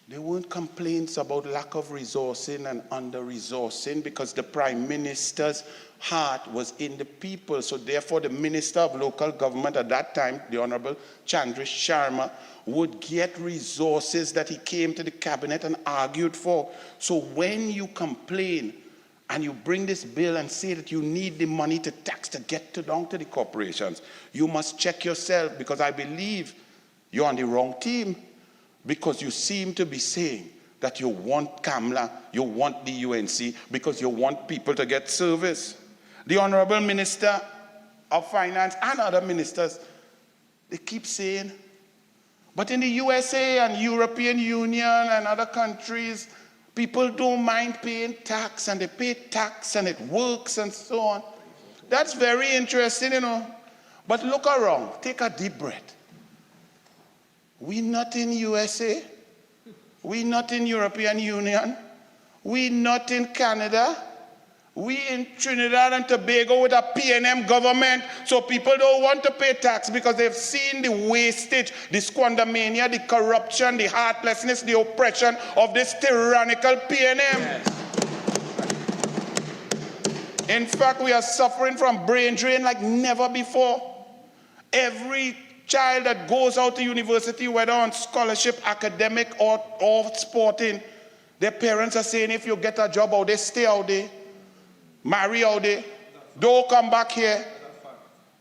Speaker 9: There weren't complaints about lack of resourcing and under-resourcing because the prime minister's heart was in the people. So therefore, the minister of local government at that time, the Honorable Chandrish Sharma, would get resources that he came to the cabinet and argued for. So when you complain and you bring this bill and say that you need the money to tax to get down to the corporations, you must check yourself, because I believe you're on the wrong team, because you seem to be saying that you want CAMLA, you want the UNC, because you want people to get service. The Honorable Minister of Finance and other ministers, they keep saying, but in the USA and European Union and other countries, people don't mind paying tax, and they pay tax and it works and so on. That's very interesting, you know. But look around, take a deep breath. We not in USA, we not in European Union, we not in Canada, we in Trinidad and Tobago with a PNM government, so people don't want to pay tax because they've seen the wastage, the squandermania, the corruption, the heartlessness, the oppression of this tyrannical PNM. Yes. In fact, we are suffering from brain drain like never before. Every child that goes out to university, whether on scholarship, academic, or sporting, their parents are saying, if you get a job out there, stay out there. Marry out there. Don't come back here.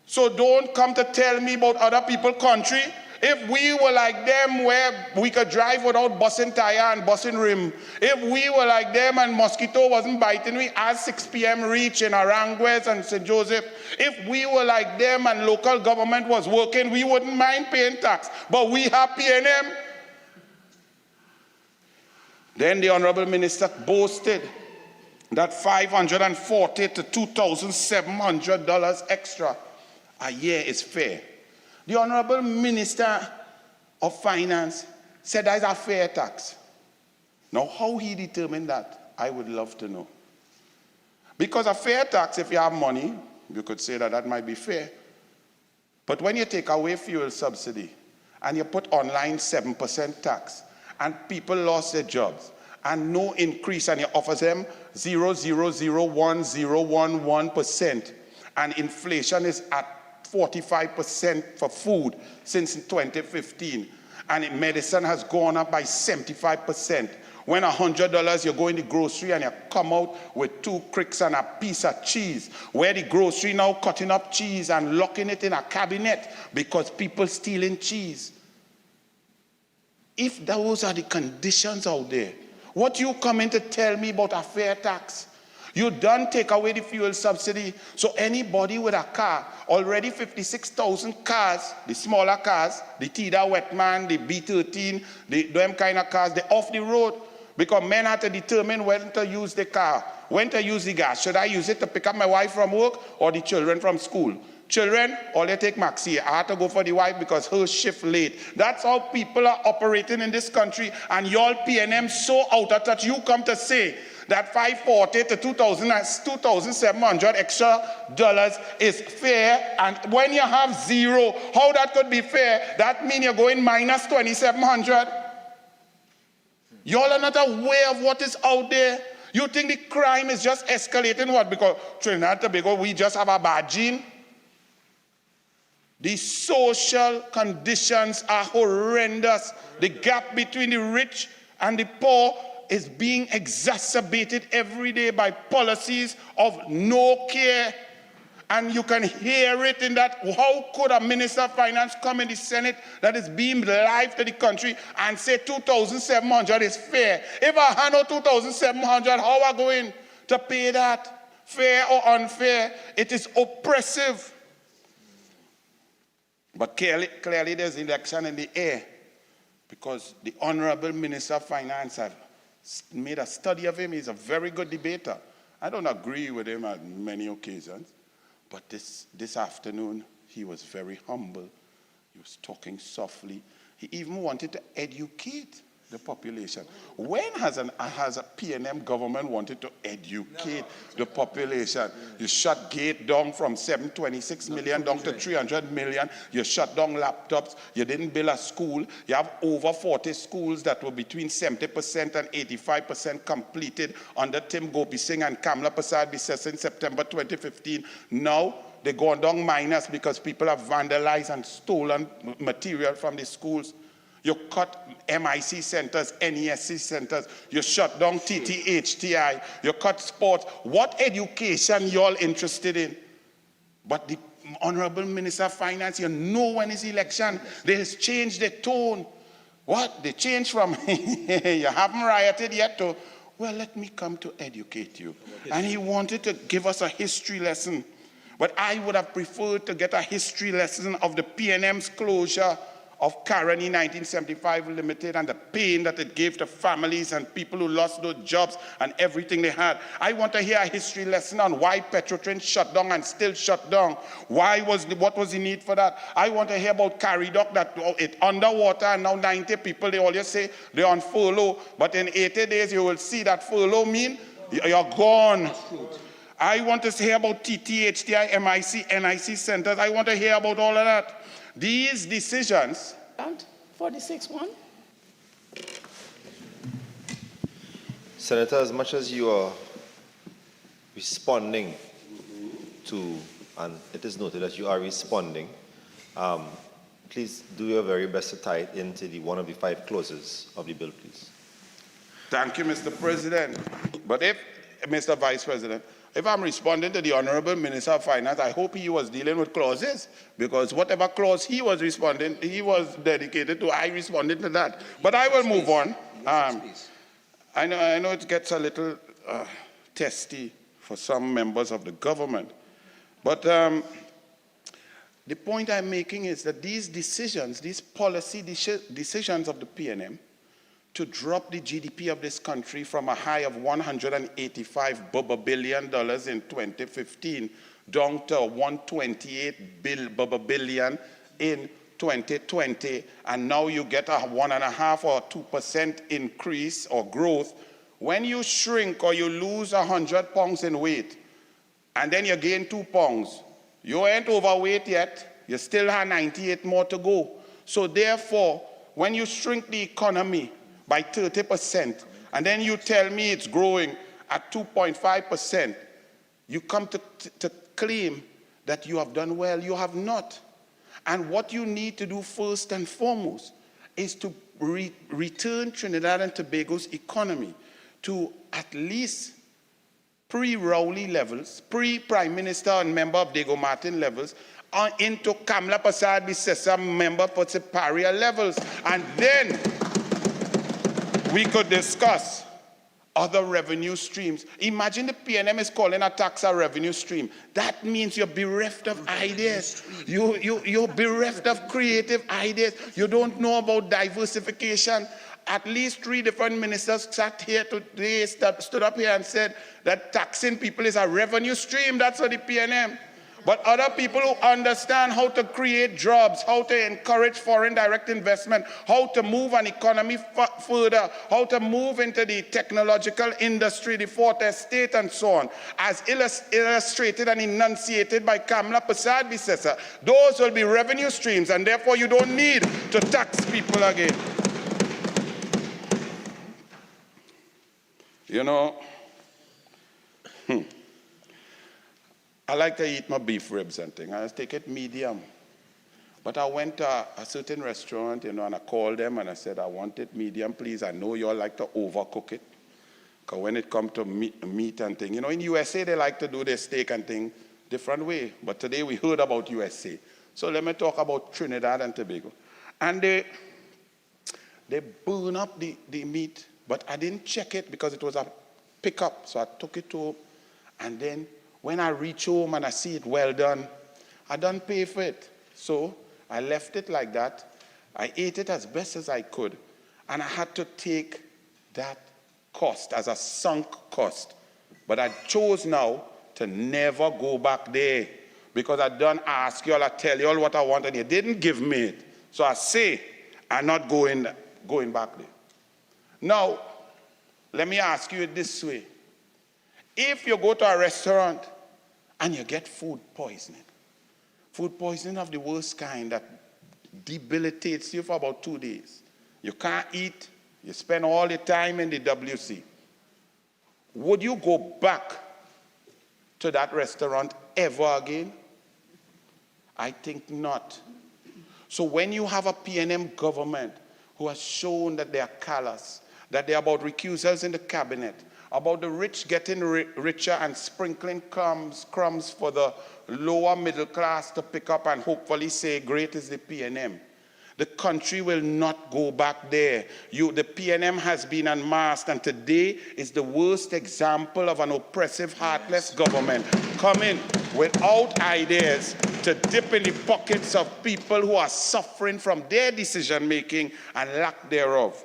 Speaker 9: So don't come to tell me about other people's country. If we were like them, where we could drive without busting tire and busting rim, if we were like them and mosquito wasn't biting we as 6 p.m. reach in Aranguez and St. Joseph, if we were like them and local government was working, we wouldn't mind paying tax. But we have PNM. Then the Honorable Minister boasted that $540 to $2,700 extra a year is fair. The Honorable Minister of Finance said that is a fair tax. Now, how he determined that, I would love to know. Because a fair tax, if you have money, you could say that that might be fair. But when you take away fuel subsidy and you put online 7% tax and people lost their jobs and no increase and you offer them 0.0001011% and inflation is at 45% for food since 2015, and medicine has gone up by 75%. When $100 you go in the grocery and you come out with 2 cricks and a piece of cheese, where the grocery now cutting up cheese and locking it in a cabinet because people stealing cheese. If those are the conditions out there, what you coming to tell me about a fair tax? You done take away the fuel subsidy, so anybody with a car, already 56,000 cars, the smaller cars, the Tida Wetman, the B13, them kind of cars, they're off the road because men have to determine when to use the car, when to use the gas. Should I use it to pick up my wife from work or the children from school? Children, all they take Maxi. I had to go for the wife because her shift late. That's how people are operating in this country, and y'all PNM so out of touch. You come to say that $540 to $2,700 extra dollars is fair, and when you have zero, how that could be fair? That means you're going minus $2,700. Y'all are not aware of what is out there. You think the crime is just escalating what? Because Trinidad and Tobago, we just have a bad gene? The social conditions are horrendous. The gap between the rich and the poor is being exacerbated every day by policies of no care. And you can hear it in that, how could a Minister of Finance come in the Senate that is being live to the country and say $2,700 is fair? If I hand out $2,700, how are we going to pay that? Fair or unfair? It is oppressive. But clearly there's election in the air because the Honorable Minister of Finance have made a study of him. He's a very good debater. I don't agree with him on many occasions, but this afternoon he was very humble. He was talking softly. He even wanted to educate the population. When has a PNM government wanted to educate the population? You shut gate down from 726 million down to 300 million. You shut down laptops. You didn't build a school. You have over 40 schools that were between 70% and 85% completed under Tim Gopi Singh and Kamla Prasad Biswas in September 2015. Now, they're going down minus because people have vandalized and stolen material from the schools. You cut MIC centers, NESC centers. You shut down TTHTI. You cut sports. What education y'all interested in? But the Honorable Minister of Finance, you know when it's election, they has changed the tone. What? They changed from, you haven't rioted yet, to, well, let me come to educate you. And he wanted to give us a history lesson. But I would have preferred to get a history lesson of the PNM's closure of Caroni 1975 Limited and the pain that it gave to families and people who lost their jobs and everything they had. I want to hear a history lesson on why Petrotrin shut down and still shut down. What was the need for that? I want to hear about Caridoc, that it's underwater and now 90 people, they always say they're on furlough, but in 80 days you will see that furlough mean you're gone. I want to hear about TTHTI, MIC, NIC centers. I want to hear about all of that. These decisions.
Speaker 14: 46-1.
Speaker 17: Senator, as much as you are responding to, and it is noted that you are responding, please do your very best to tie it into one of the 5 clauses of the bill, please.
Speaker 9: Thank you, Mr. President. But if, Mr. Vice President, if I'm responding to the Honorable Minister of Finance, I hope he was dealing with clauses, because whatever clause he was responding, he was dedicated to, I responded to that. But I will move on. I know it gets a little testy for some members of the government, but the point I'm making is that these decisions, these policy decisions of the PNM, to drop the GDP of this country from a high of $185 billion in 2015 down to $128 billion in 2020, and now you get a 1.5 or 2% increase or growth. When you shrink or you lose 100 pounds in weight, and then you gain 2 pounds, you ain't overweight yet, you still have 98 more to go. So therefore, when you shrink the economy by 30%, and then you tell me it's growing at 2.5%, you come to claim that you have done well. You have not. And what you need to do first and foremost is to return Trinidad and Tobago's economy to at least pre-Rowley levels, pre-Prime Minister and member of Diego Martin levels, into Kamla Prasad Bisesa member for Siparia levels. And then we could discuss other revenue streams. Imagine the PNM is calling a tax a revenue stream. That means you're bereft of ideas. You're bereft of creative ideas. You don't know about diversification. At least 3 different ministers sat here today, stood up here and said that taxing people is a revenue stream. That's what the PNM. But other people who understand how to create jobs, how to encourage foreign direct investment, how to move an economy further, how to move into the technological industry, the fourth estate, and so on, as illustrated and enunciated by Kamla Prasad Bisesa, those will be revenue streams, and therefore you don't need to tax people again. You know, I like to eat my beef ribs and things. I take it medium. But I went to a certain restaurant, you know, and I called them and I said, I want it medium, please. I know you all like to overcook it. Because when it comes to meat and things, you know, in USA, they like to do their steak and things different way. But today we heard about USA. So let me talk about Trinidad and Tobago. And they burn up the meat, but I didn't check it because it was a pickup. So I took it home, and then when I reach home and I see it well done, I don't pay for it. So I left it like that. I ate it as best as I could. And I had to take that cost as a sunk cost. But I chose now to never go back there, because I don't ask you all, I tell you all what I want, and you didn't give me it. So I say, I'm not going back there. Now, let me ask you it this way. If you go to a restaurant and you get food poisoning of the worst kind that debilitates you for about 2 days, you can't eat, you spend all the time in the WC, would you go back to that restaurant ever again? I think not. So when you have a PNM government who has shown that they are callous, that they are about recusals in the cabinet, about the rich getting richer and sprinkling crumbs for the lower middle class to pick up and hopefully say, great is the PNM. The country will not go back there. The PNM has been unmasked, and today is the worst example of an oppressive, heartless government coming without ideas to dip in the pockets of people who are suffering from their decision-making and lack thereof.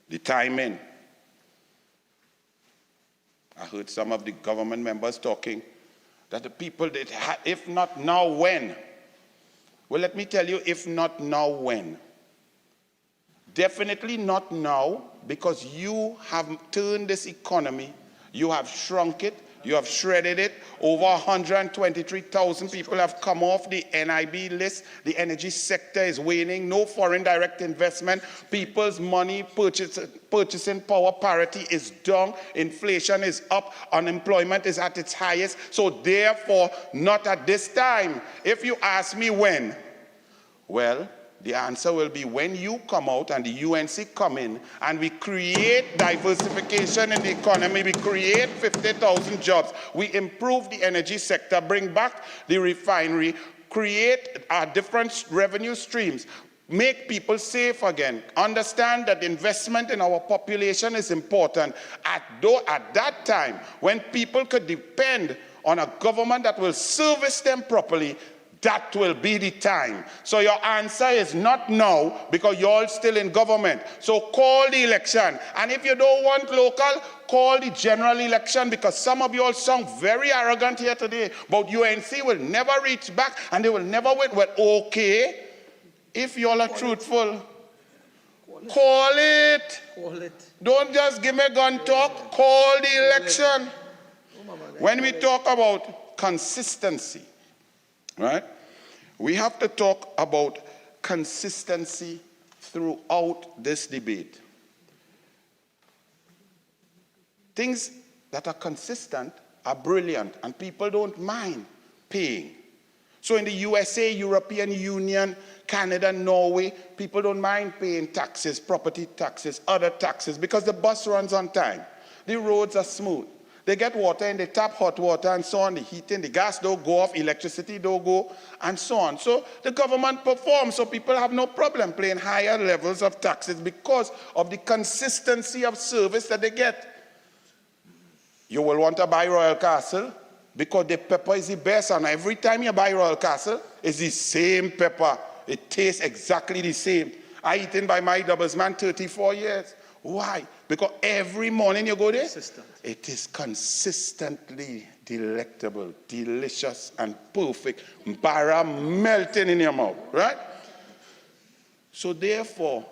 Speaker 9: The timing. I heard some of the government members talking that the people, if not now, when? Well, let me tell you, if not now, when? Definitely not now, because you have turned this economy, you have shrunk it, you have shredded it. Over 123,000 people have come off the NIB list. The energy sector is waning. No foreign direct investment. People's money purchasing power parity is down. Inflation is up. Unemployment is at its highest. So therefore, not at this time. If you ask me when, well, the answer will be when you come out and the UNC come in and we create diversification in the economy, we create 50,000 jobs, we improve the energy sector, bring back the refinery, create different revenue streams, make people safe again, understand that investment in our population is important. At that time, when people could depend on a government that will service them properly, that will be the time. So your answer is not now, because you're all still in government. So call the election. And if you don't want local, call the general election, because some of you all sound very arrogant here today. But UNC will never reach back and they will never win. Well, okay, if you all are truthful, call it. Don't just give me gun talk. Call the election. When we talk about consistency, right? We have to talk about consistency throughout this debate. Things that are consistent are brilliant, and people don't mind paying. So in the USA, European Union, Canada, Norway, people don't mind paying taxes, property taxes, other taxes, because the bus runs on time. The roads are smooth. They get water and they tap hot water and so on, the heating, the gas don't go off, electricity don't go, and so on. So the government performs, so people have no problem paying higher levels of taxes because of the consistency of service that they get. You will want to buy Royal Castle because the pepper is the best, and every time you buy Royal Castle, it's the same pepper. It tastes exactly the same. I eaten by my doubles man 34 years. Why? Because every morning you go there, it is consistently delectable, delicious, and perfect. Bara melting in your mouth, right? So therefore,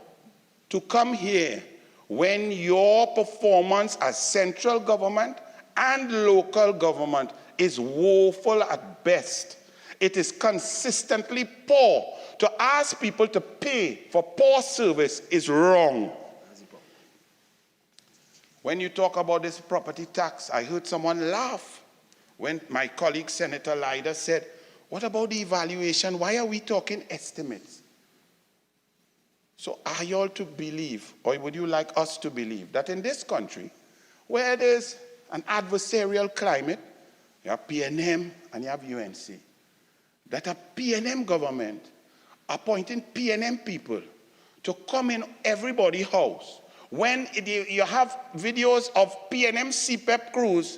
Speaker 9: to come here when your performance as central government and local government is woeful at best, it is consistently poor. To ask people to pay for poor service is wrong. When you talk about this property tax, I heard someone laugh when my colleague Senator Leida said, what about the evaluation? Why are we talking estimates? So are you all to believe, or would you like us to believe, that in this country, where there's an adversarial climate, you have PNM and you have UNC, that a PNM government appointing PNM people to come in everybody's house, when you have videos of PNM CPEP crews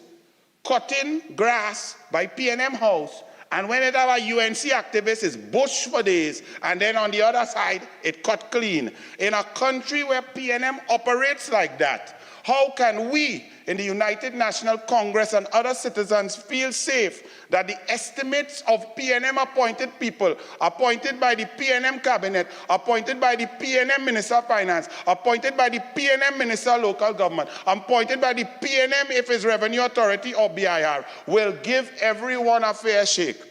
Speaker 9: cutting grass by PNM house, and when it have a UNC activist, it's bush for days, and then on the other side, it cut clean. In a country where PNM operates like that, how can we in the United National Congress and other citizens feel safe that the estimates of PNM appointed people, appointed by the PNM cabinet, appointed by the PNM Minister of Finance, appointed by the PNM Minister of Local Government, appointed by the PNM if it's Revenue Authority or BIR, will give everyone a fair shake?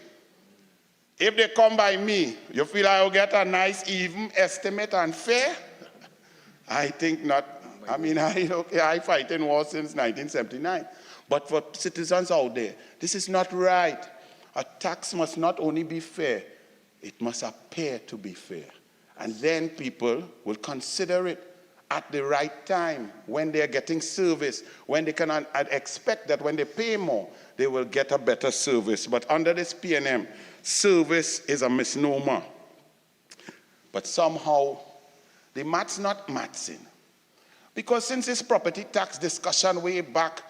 Speaker 9: If they come by me, you feel I will get a nice even estimate and fair? I think not. I mean, I fight in war since 1979. But for citizens out there, this is not right. A tax must not only be fair, it must appear to be fair. And then people will consider it at the right time, when they're getting service, when they can expect that when they pay more, they will get a better service. But under this PNM, service is a misnomer. But somehow, the math's not mathsing. Because since this property tax discussion way back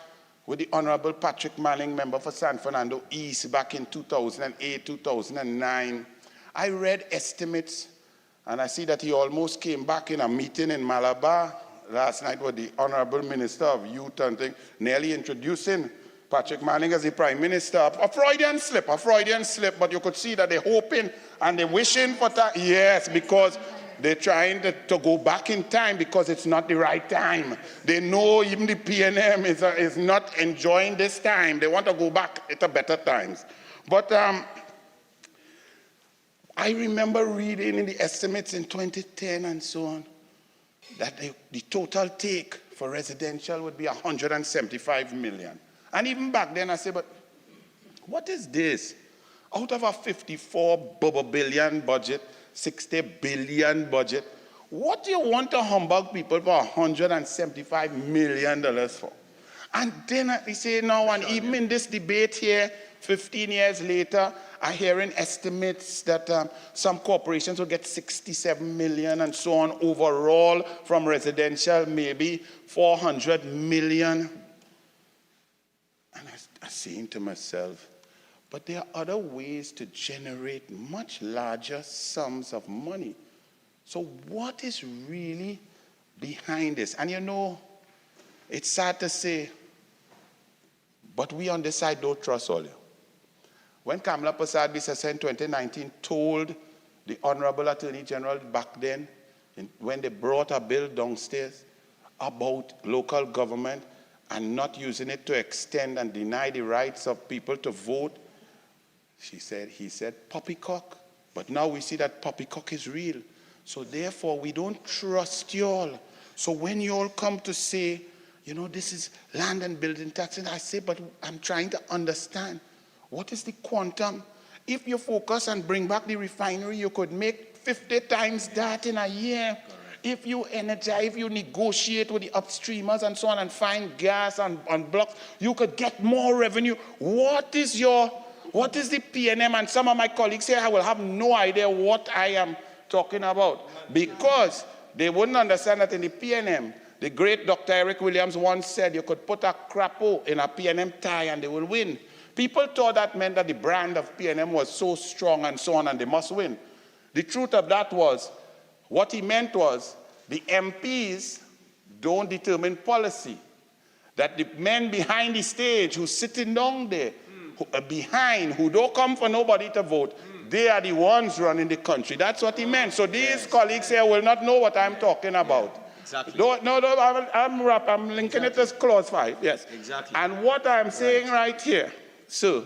Speaker 9: with the Honorable Patrick Manning, member for San Fernando East, back in 2008, 2009, I read estimates, and I see that he almost came back in a meeting in Malabar last night with the Honorable Minister of Youth and things, nearly introducing Patrick Manning as the Prime Minister. A Freudian slip, but you could see that they're hoping and they're wishing for that. Yes, because they're trying to go back in time because it's not the right time. They know even the PNM is not enjoying this time. They want to go back into better times. But I remember reading in the estimates in 2010 and so on that the total take for residential would be 175 million. And even back then I said, but what is this? Out of a 54 billion budget, 60 billion budget, what do you want to humbug people for $175 million for? And then we say now, and even in this debate here, 15 years later, I'm hearing estimates that some corporations will get 67 million and so on overall from residential, maybe 400 million. And I'm saying to myself, but there are other ways to generate much larger sums of money. So what is really behind this? And you know, it's sad to say, but we on this side don't trust all you. When Kamala Prasad Bisasa in 2019 told the Honorable Attorney General back then, when they brought a bill downstairs about local government and not using it to extend and deny the rights of people to vote, he said poppycock. But now we see that poppycock is real. So therefore, we don't trust y'all. So when y'all come to say, you know, this is land and building taxes, I say, but I'm trying to understand. What is the quantum? If you focus and bring back the refinery, you could make 50 times that in a year. Correct. If you energize, if you negotiate with the upstreamers and so on and find gas on blocks, you could get more revenue. What is the PNM? And some of my colleagues here will have no idea what I am talking about because they wouldn't understand that in the PNM, the great Dr. Eric Williams once said you could put a crapo in a PNM tie and they will win. People thought that meant that the brand of PNM was so strong and so on and they must win. The truth of that was, what he meant was, the MPs don't determine policy. That the men behind the stage who's sitting down there, who don't come for nobody to vote, they are the ones running the country. That's what he meant. So these colleagues here will not know what I'm talking about. Exactly. I'm linking it to clause 5, yes. Exactly. And what I'm saying right here, sir,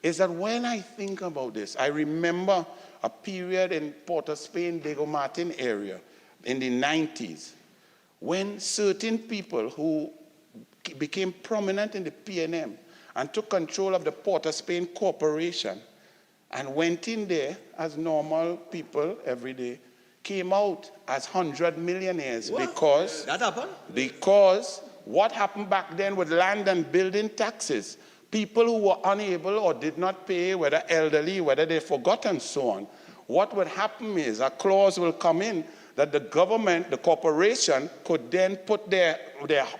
Speaker 9: is that when I think about this, I remember a period in Port of Spain, Diego Martin area, in the 90s, when certain people who became prominent in the PNM and took control of the Port of Spain Corporation and went in there as normal people every day, came out as 100 millionaires. What? Because that happened? Because what happened back then with land and building taxes, people who were unable or did not pay, whether elderly, whether they forgot and so on, what would happen is a clause will come in that the government, the corporation, could then put their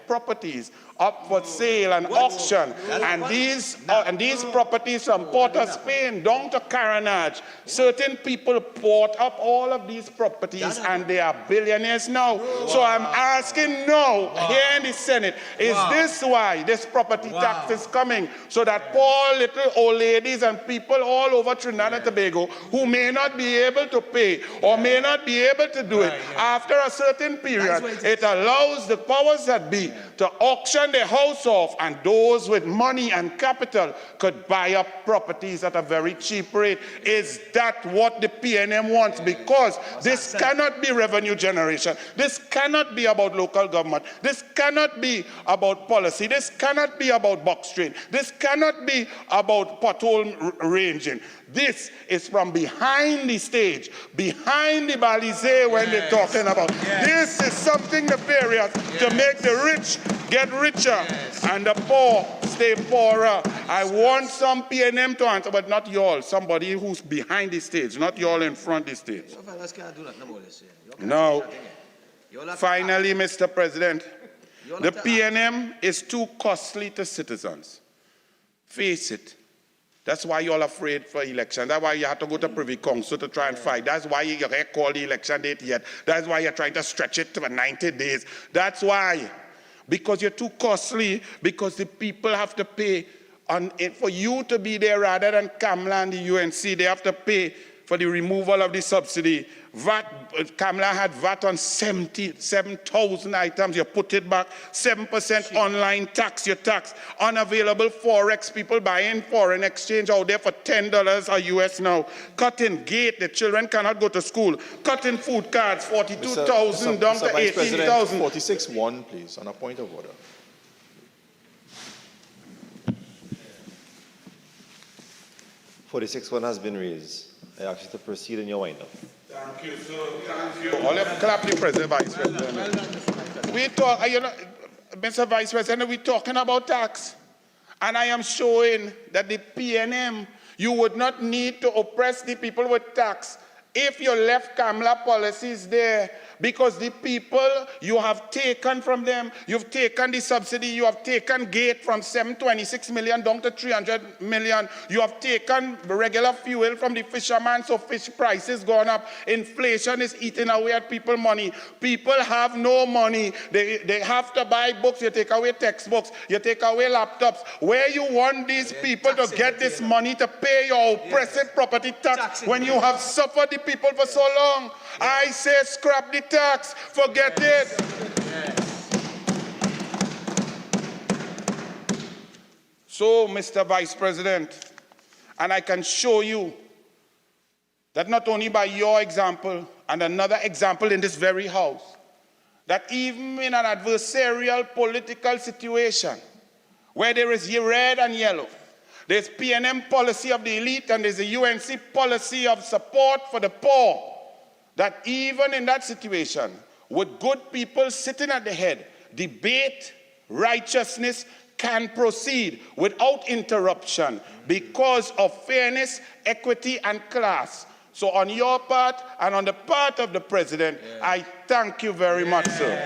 Speaker 9: properties up for sale and auction. And these properties from Port of Spain down to Caranage, certain people bought up all of these properties and they are billionaires now. So I'm asking now, here in the Senate, is this why this property tax is coming? So that poor little old ladies and people all over Trinidad and Tobago who may not be able to pay or may not be able to do it, after a certain period, it allows the powers that be to auction their house off, and those with money and capital could buy up properties at a very cheap rate. Is that what the PNM wants? Because this cannot be revenue generation. This cannot be about local government. This cannot be about policy. This cannot be about box train. This cannot be about pothole ranging. This is from behind the stage, behind the balisé when they're talking about. This is something nefarious to make the rich get richer and the poor stay poorer. I want some PNM to answer, but not y'all. Somebody who's behind the stage, not y'all in front of the stage. Now, finally, Mr. President, the PNM is too costly to citizens. Face it. That's why you're afraid for election. That's why you have to go to Privy Council to try and fight. That's why you can't call the election date yet. That's why you're trying to stretch it to 90 days. That's why. Because you're too costly, because the people have to pay. For you to be there rather than Kamla and the UNC, they have to pay for the removal of the subsidy. VAT, Kamla had VAT on 77,000 items. You put it back. 7% online tax, you tax. Unavailable Forex, people buying foreign exchange out there for $10 a US now. Cutting gate, the children cannot go to school. Cutting food cards, 42,000 down to 18,000.
Speaker 6: 46-1, please, on a point of order.
Speaker 17: One has been raised. I ask you to proceed in your wind-up.
Speaker 9: Thank you, sir. Thank you. All clap the President, Vice President. We talk, Mr. Vice President, we're talking about tax. And I am showing that the PNM, you would not need to oppress the people with tax if you left Kamla policies there, because the people you have taken from them, you've taken the subsidy, you have taken gate from 726 million down to 300 million, you have taken regular fuel from the fishermen, so fish prices gone up, inflation is eating away at people's money. People have no money, they have to buy books, you take away textbooks, you take away laptops. Where you want these people to get this money to pay your oppressive property tax when you have suffered the people for so long? I say scrap the tax, forget it. So, Mr. Vice President, and I can show you that not only by your example and another example in this very house, that even in an adversarial political situation where there is red and yellow, there's PNM policy of the elite and there's a UNC policy of support for the poor, that even in that situation, with good people sitting at the head, debate, righteousness can proceed without interruption because of fairness, equity, and class. So on your part and on the part of the President, I thank you very much, sir.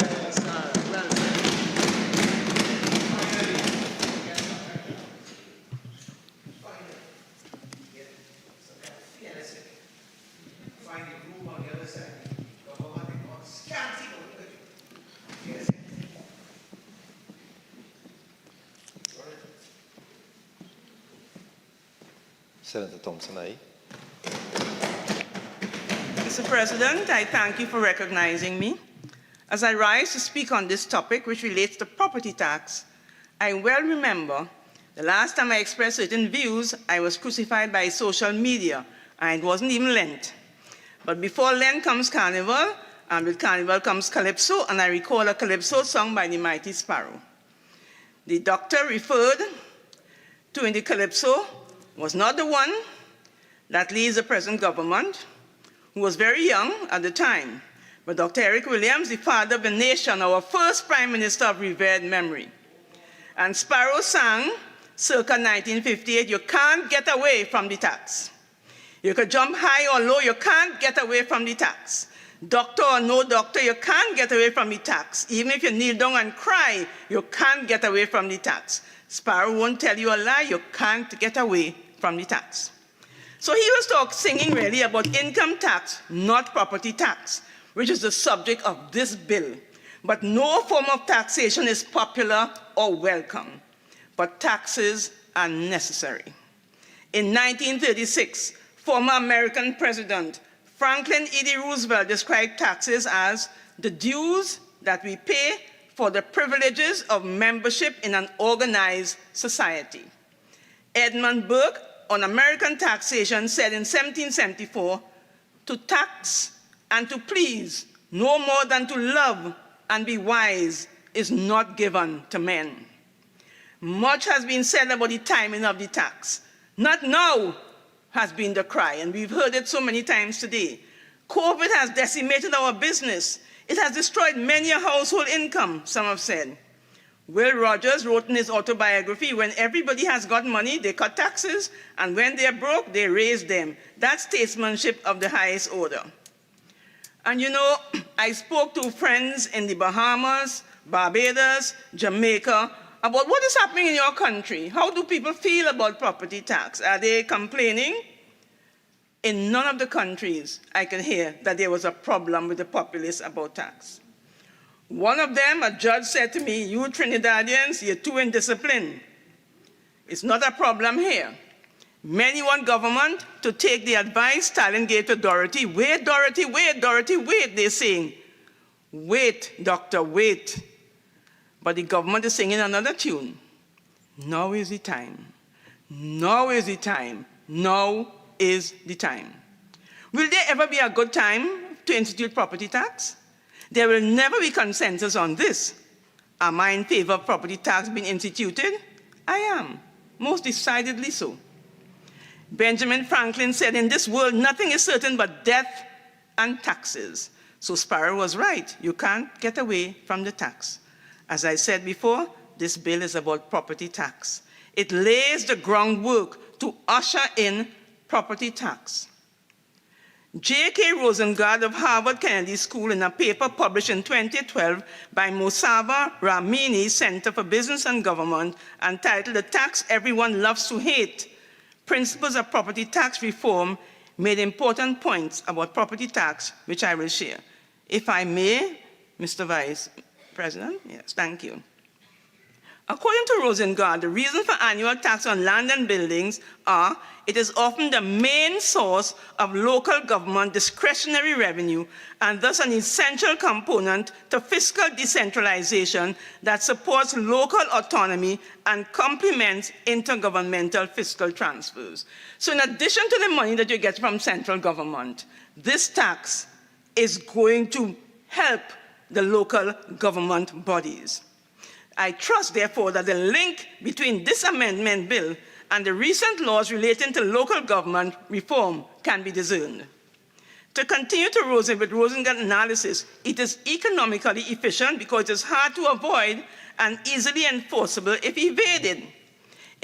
Speaker 17: Senator Thompson, aye.
Speaker 19: Mr. President, I thank you for recognizing me. As I rise to speak on this topic, which relates to property tax, I well remember the last time I expressed certain views, I was crucified by social media, and it wasn't even Lent. But before Lent comes Carnival, and with Carnival comes Calypso, and I recall a Calypso sung by the Mighty Sparrow. The doctor referred to in the Calypso was not the one that leads the present government, who was very young at the time, but Dr. Eric Williams, the father of the nation, our first prime minister of revered memory. And Sparrow sang, circa 1958, you can't get away from the tax. You could jump high or low, you can't get away from the tax. Doctor or no doctor, you can't get away from the tax. Even if you kneel down and cry, you can't get away from the tax. Sparrow won't tell you a lie, you can't get away from the tax. So he was singing really about income tax, not property tax, which is the subject of this bill. But no form of taxation is popular or welcome, but taxes are necessary. In 1936, former American President Franklin E.D. Roosevelt described taxes as the dues that we pay for the privileges of membership in an organized society. Edmund Burke on American taxation said in 1774, "To tax and to please no more than to love and be wise is not given to men." Much has been said about the timing of the tax. Not now has been the cry, and we've heard it so many times today. COVID has decimated our business. It has destroyed many a household income, some have said. Will Rogers wrote in his autobiography, when everybody has got money, they cut taxes, and when they're broke, they raise them. That's statesmanship of the highest order. And you know, I spoke to friends in the Bahamas, Barbados, Jamaica, about what is happening in your country. How do people feel about property tax? Are they complaining? In none of the countries I can hear that there was a problem with the populace about tax. One of them, a judge, said to me, "You Trinidadians, you're too indisciplined. It's not a problem here." Many want government to take the advice Stalin gave to Dorothy. "Wait, Dorothy, wait, Dorothy, wait," they're saying. "Wait, doctor, wait." But the government is singing another tune. Now is the time. Now is the time. Now is the time. Will there ever be a good time to institute property tax? There will never be consensus on this. Am I in favor of property tax being instituted? I am, most decidedly so. Benjamin Franklin said, "In this world, nothing is certain but death and taxes." So Sparrow was right. You can't get away from the tax. As I said before, this bill is about property tax. It lays the groundwork to usher in property tax. J.K. Rosengard of Harvard Kennedy School, in a paper published in 2012 by Mosava Ramini Center for Business and Government, entitled "The Tax Everyone Loves to Hate: Principles of Property Tax Reform," made important points about property tax, which I will share. If I may, Mr. Vice President, yes, thank you. According to Rosengard, the reason for annual tax on land and buildings are it is often the main source of local government discretionary revenue and thus an essential component to fiscal decentralization that supports local autonomy and complements intergovernmental fiscal transfers. So in addition to the money that you get from central government, this tax is going to help the local government bodies. I trust, therefore, that the link between this amendment bill and the recent laws relating to local government reform can be discerned. To continue to with Rosengard's analysis, it is economically efficient because it is hard to avoid and easily enforceable if evaded.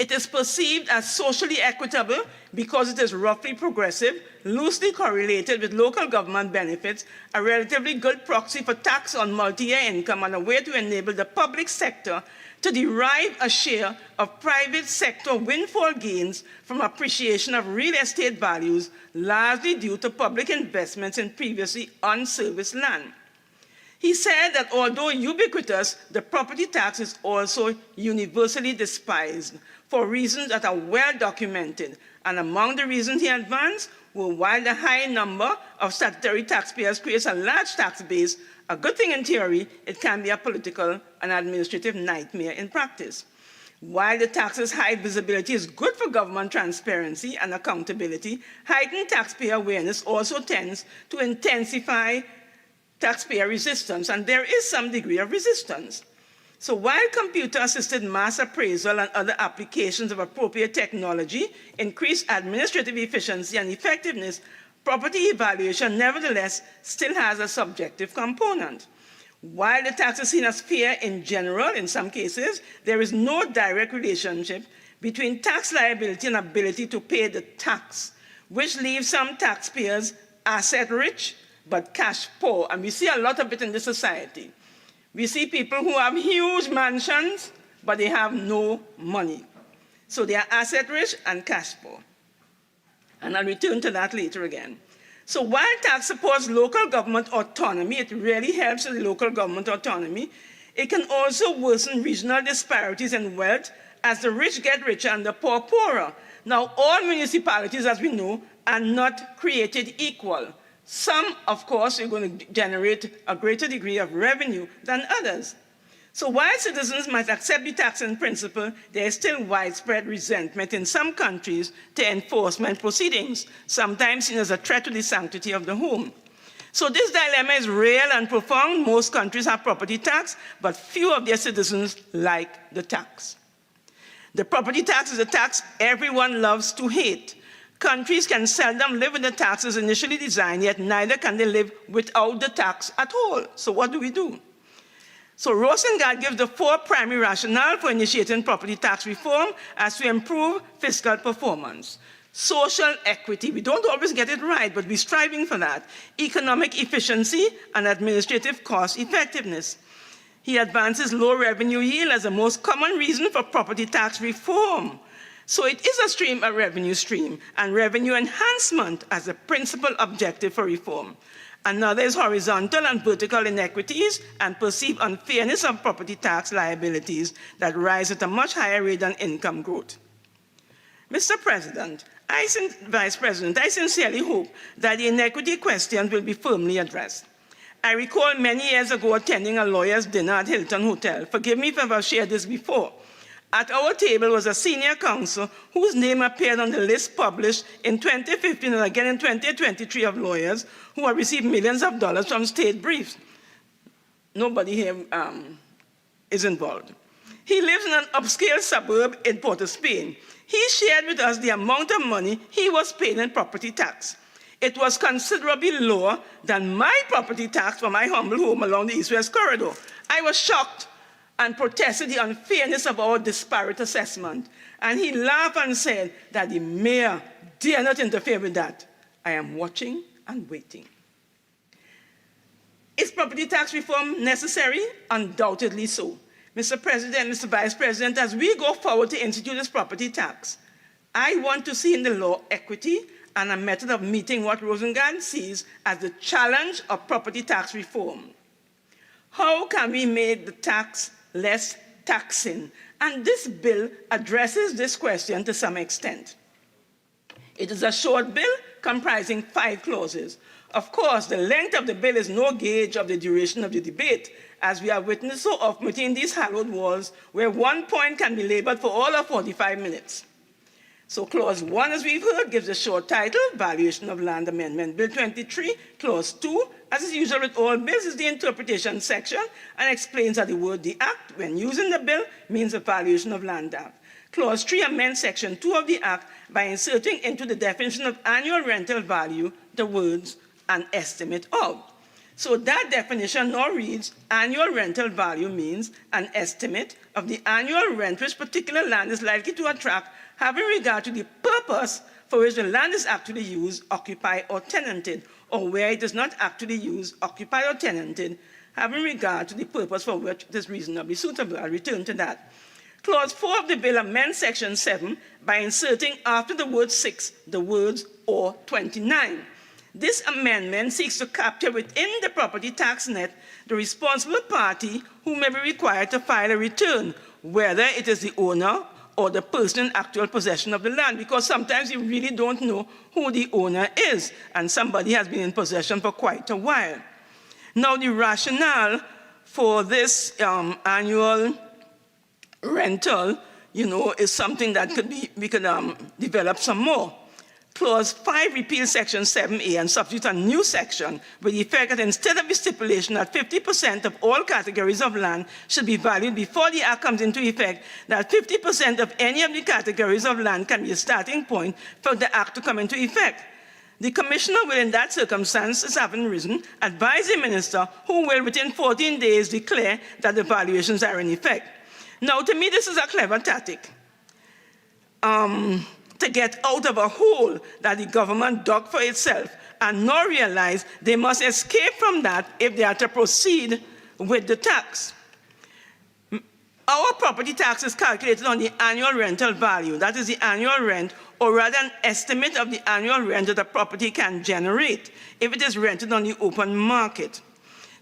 Speaker 19: It is perceived as socially equitable because it is roughly progressive, loosely correlated with local government benefits, a relatively good proxy for tax on multi-year income, and a way to enable the public sector to derive a share of private sector windfall gains from appreciation of real estate values, largely due to public investments in previously unserviced land. He said that although ubiquitous, the property tax is also universally despised for reasons that are well documented. And among the reasons he advanced were, while the high number of statutory taxpayers creates a large tax base, a good thing in theory, it can be a political and administrative nightmare in practice. While the tax's high visibility is good for government transparency and accountability, heightened taxpayer awareness also tends to intensify taxpayer resistance, and there is some degree of resistance. So while computer-assisted mass appraisal and other applications of appropriate technology increase administrative efficiency and effectiveness, property evaluation nevertheless still has a subjective component. While the tax is seen as fair in general, in some cases, there is no direct relationship between tax liability and ability to pay the tax, which leaves some taxpayers asset-rich but cash poor. And we see a lot of it in this society. We see people who have huge mansions, but they have no money. So they are asset-rich and cash poor. And I'll return to that later again. So while tax supports local government autonomy, it really helps the local government autonomy, it can also worsen regional disparities in wealth as the rich get richer and the poor poorer. Now, all municipalities, as we know, are not created equal. Some, of course, are going to generate a greater degree of revenue than others. So while citizens might accept the tax in principle, there is still widespread resentment in some countries to enforcement proceedings, sometimes seen as a threat to the sanctity of the home. So this dilemma is real and profound. Most countries have property tax, but few of their citizens like the tax. The property tax is a tax everyone loves to hate. Countries can seldom live with the taxes initially designed, yet neither can they live without the tax at all. So what do? So Rosengart gives the 4 primary rationale for initiating property tax reform as to improve fiscal performance. Social equity, we don't always get it right, but we're striving for that. Economic efficiency and administrative cost effectiveness. He advances low revenue yield as the most common reason for property tax reform. So it is a revenue stream, and revenue enhancement as a principal objective for reform. Another is horizontal and vertical inequities and perceived unfairness of property tax liabilities that rise at a much higher rate than income growth. Mr. President, Vice President, I sincerely hope that the inequity questions will be firmly addressed. I recall many years ago attending a lawyer's dinner at Hilton Hotel. Forgive me if I've shared this before. At our table was a senior counsel whose name appeared on the list published in 2015 and again in 2023 of lawyers who have received millions of dollars from state briefs. Nobody here is involved. He lives in an upscale suburb in Port of Spain. He shared with us the amount of money he was paying in property tax. It was considerably lower than my property tax for my humble home along the East-West corridor. I was shocked and protested the unfairness of our disparate assessment. And he laughed and said that the mayor dare not interfere with that. I am watching and waiting. Is property tax reform necessary? Undoubtedly so. Mr. President, Mr. Vice President, as we go forward to institute this property tax, I want to see in the law equity and a method of meeting what Rosengart sees as the challenge of property tax reform. How can we make the tax less taxing? And this bill addresses this question to some extent. It is a short bill comprising 5 clauses. Of course, the length of the bill is no gauge of the duration of the debate, as we have witnessed so often within these hallowed walls, where one point can be labored for all of 45 minutes. So clause 1, as we've heard, gives a short title, Valuation of Land Amendment Bill 23. Clause 2, as is usual with all bills, is the interpretation section and explains that the word "the act," when used in the bill, means the Valuation of Land Act. Clause 3 amends section 2 of the act by inserting into the definition of annual rental value the words "an estimate of." So that definition now reads, annual rental value means an estimate of the annual rent which particular land is likely to attract, having regard to the purpose for which the land is actually used, occupied, or tenanted, or where it is not actually used, occupied, or tenanted, having regard to the purpose for which it is reasonably suitable. I'll return to that. Clause 4 of the bill amends section 7 by inserting after the word 6 the words "or 29. This amendment seeks to capture within the property tax net the responsible party who may be required to file a return, whether it is the owner or the person in actual possession of the land, because sometimes you really don't know who the owner is, and somebody has been in possession for quite a while. Now, the rationale for this annual rental, is something that we could develop some more. Clause 5 repeals section 7A and substitutes a new section with the effect that instead of the stipulation that 50% of all categories of land should be valued before the act comes into effect, that 50% of any of the categories of land can be a starting point for the act to come into effect. The commissioner will, in that circumstance, as having risen, advise the minister, who will within 14 days declare that the valuations are in effect. Now, to me, this is a clever tactic to get out of a hole that the government dug for itself, and now realize they must escape from that if they are to proceed with the tax. Our property tax is calculated on the annual rental value, that is the annual rent, or rather an estimate of the annual rent that a property can generate if it is rented on the open market.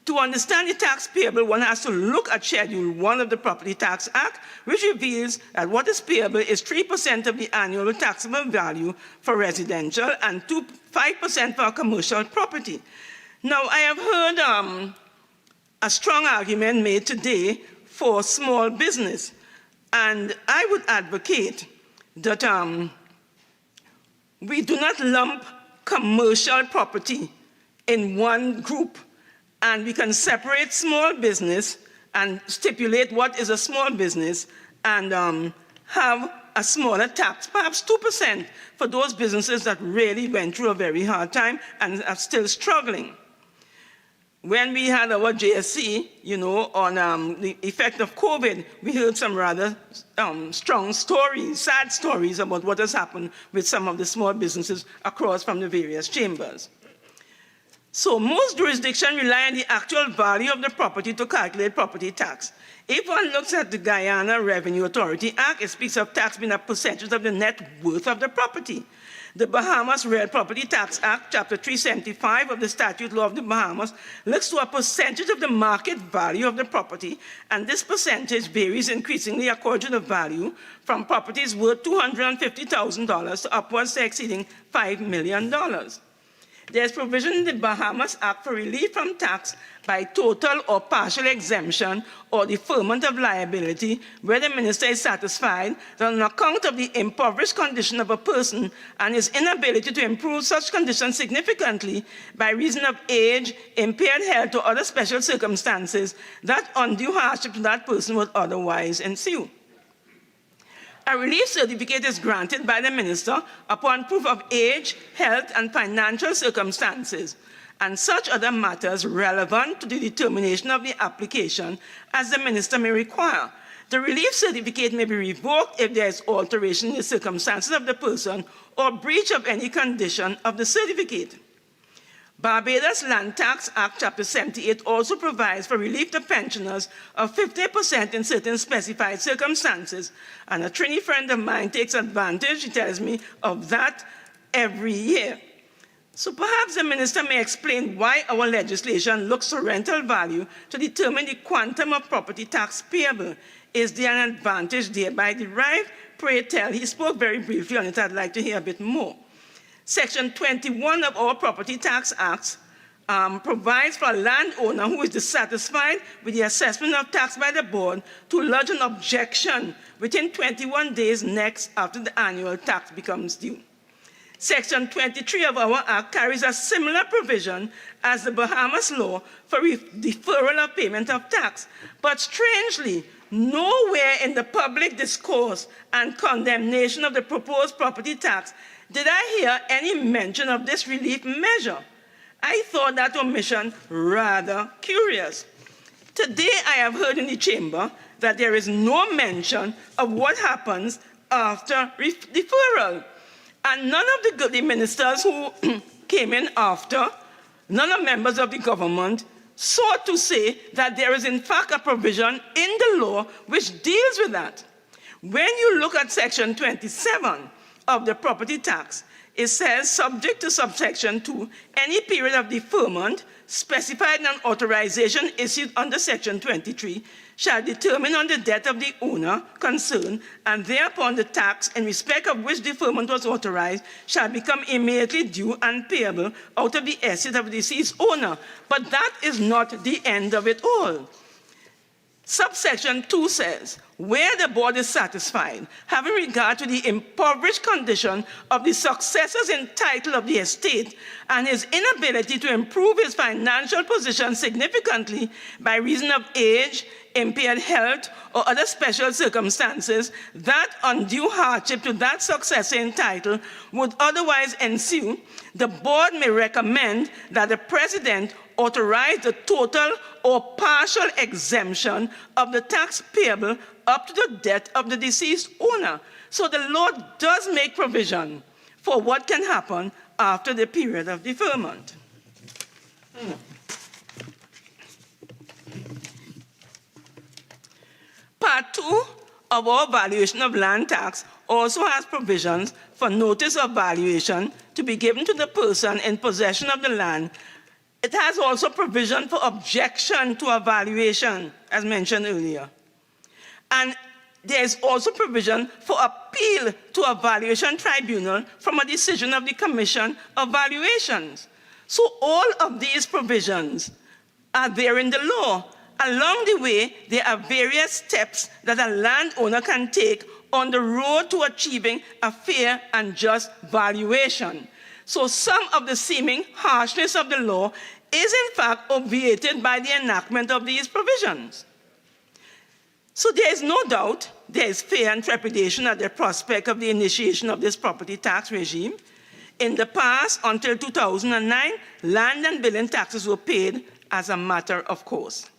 Speaker 19: To understand the tax payable, one has to look at Schedule 1 of the Property Tax Act, which reveals that what is payable is 3% of the annual taxable value for residential and 5% for commercial property. Now, I have heard a strong argument made today for small business. And I would advocate that we do not lump commercial property in one group, and we can separate small business and stipulate what is a small business and have a smaller tax, perhaps 2% for those businesses that really went through a very hard time and are still struggling. When we had our JSC, on the effect of COVID, we heard some rather strong stories, sad stories about what has happened with some of the small businesses across from the various chambers. So most jurisdictions rely on the actual value of the property to calculate property tax. If one looks at the Guyana Revenue Authority Act, it speaks of tax being a percentage of the net worth of the property. The Bahamas Real Property Tax Act, Chapter 375 of the Statute Law of the Bahamas, looks to a percentage of the market value of the property, and this percentage varies increasingly according to the value, from properties worth $250,000 to upwards to exceeding $5 million. There's provision in the Bahamas Act for relief from tax by total or partial exemption or deferment of liability where the minister is satisfied that on account of the impoverished condition of a person and his inability to improve such condition significantly by reason of age, impaired health, or other special circumstances, that undue hardship to that person would otherwise ensue. A relief certificate is granted by the minister upon proof of age, health, and financial circumstances, and such other matters relevant to the determination of the application as the minister may require. The relief certificate may be revoked if there is alteration in the circumstances of the person or breach of any condition of the certificate. Barbados Land Tax Act, Chapter 78, also provides for relief to pensioners of 50% in certain specified circumstances. And a Trini friend of mine takes advantage, she tells me, of that every year. So perhaps the minister may explain why our legislation looks to rental value to determine the quantum of property tax payable. Is there an advantage thereby derived? Pray tell. He spoke very briefly on it. I'd like to hear a bit more. Section 21 of our Property Tax Acts provides for a landowner who is dissatisfied with the assessment of tax by the board to lodge an objection within 21 days next after the annual tax becomes due. Section 23 of our Act carries a similar provision as the Bahamas law for deferral of payment of tax. But strangely, nowhere in the public discourse and condemnation of the proposed property tax did I hear any mention of this relief measure. I thought that omission rather curious. Today I have heard in the chamber that there is no mention of what happens after deferral. And none of the ministers who came in after, none of members of the government, sought to say that there is in fact a provision in the law which deals with that. When you look at Section 27 of the property tax, it says, subject to subsection 2, any period of deferment specified in an authorization issued under Section 23 shall determine on the death of the owner concerned, and thereupon the tax in respect of which deferment was authorized shall become immediately due and payable out of the estate of the deceased owner. But that is not the end of it all. Subsection 2 says, where the board is satisfied, having regard to the impoverished condition of the successors in title of the estate and his inability to improve his financial position significantly by reason of age, impaired health, or other special circumstances, that undue hardship to that successor in title would otherwise ensue, the board may recommend that the president authorize the total or partial exemption of the tax payable up to the death of the deceased owner. So the law does make provision for what can happen after the period of deferment. Part 2 of our valuation of land tax also has provisions for notice of valuation to be given to the person in possession of the land. It has also provision for objection to a valuation, as mentioned earlier. And there is also provision for appeal to a valuation tribunal from a decision of the Commission of Valuations. So all of these provisions are there in the law. Along the way, there are various steps that a landowner can take on the road to achieving a fair and just valuation. So some of the seeming harshness of the law is in fact obviated by the enactment of these provisions. So there is no doubt there is fear and trepidation at the prospect of the initiation of this property tax regime. In the past, until 2009, land and building taxes were paid as a matter of course.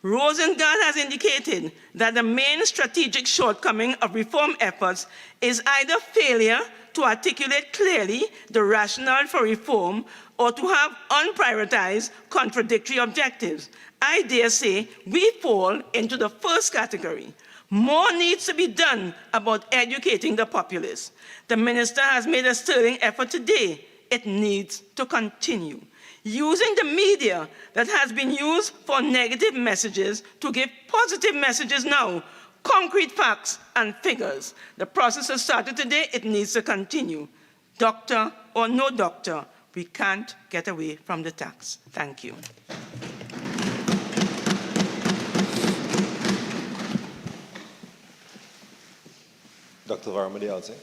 Speaker 19: Rosengart has indicated that the main strategic shortcoming of reform efforts is either failure to articulate clearly the rationale for reform or to have unprioritized contradictory objectives. I dare say we fall into the first category. More needs to be done about educating the populace. The minister has made a sterling effort today. It needs to continue. Using the media that has been used for negative messages to give positive messages now, concrete facts and figures. The process has started today, it needs to continue. Doctor or no doctor, we can't get away from the tax. Thank you.
Speaker 17: Dr. Varamadi.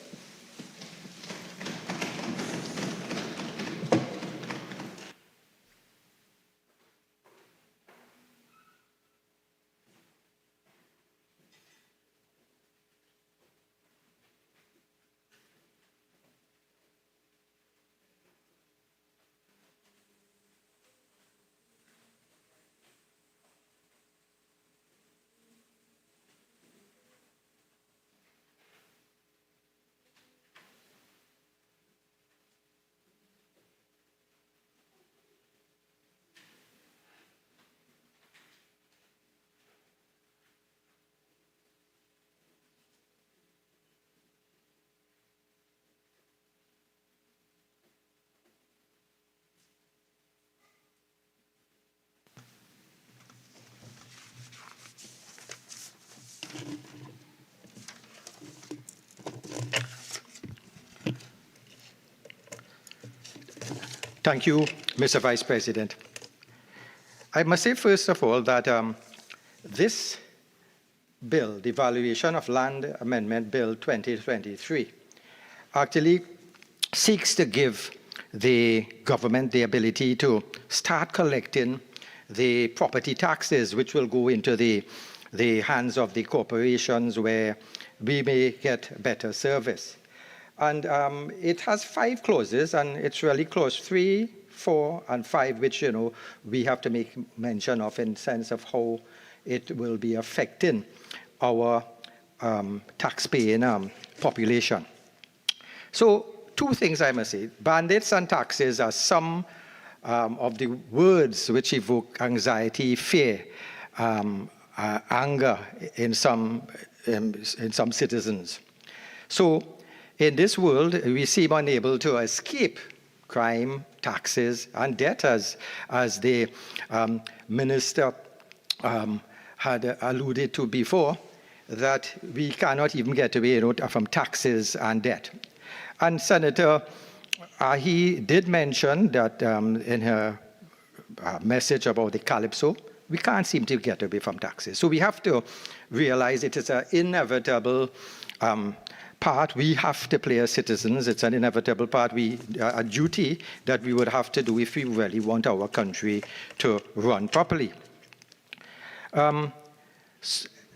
Speaker 20: Thank you, Mr. Vice President. I must say, first of all, that this bill, the Valuation of Land Amendment Bill 2023, actually seeks to give the government the ability to start collecting the property taxes, which will go into the hands of the corporations where we may get better service. And it has 5 clauses, and it's really clause 3, 4, and 5, which, we have to make mention of in sense of how it will be affecting our tax-paying population. So 2 things I must say. Bandits and taxes are some of the words which evoke anxiety, fear, anger in some citizens. So in this world, we seem unable to escape crime, taxes, and debt, as the minister had alluded to before, that we cannot even get away from taxes and debt. And Senator Ahi did mention that in her message about the Calypso, we can't seem to get away from taxes. So we have to realize it is an inevitable part we have to play as citizens. It's an inevitable part, a duty that we would have to do if we really want our country to run properly.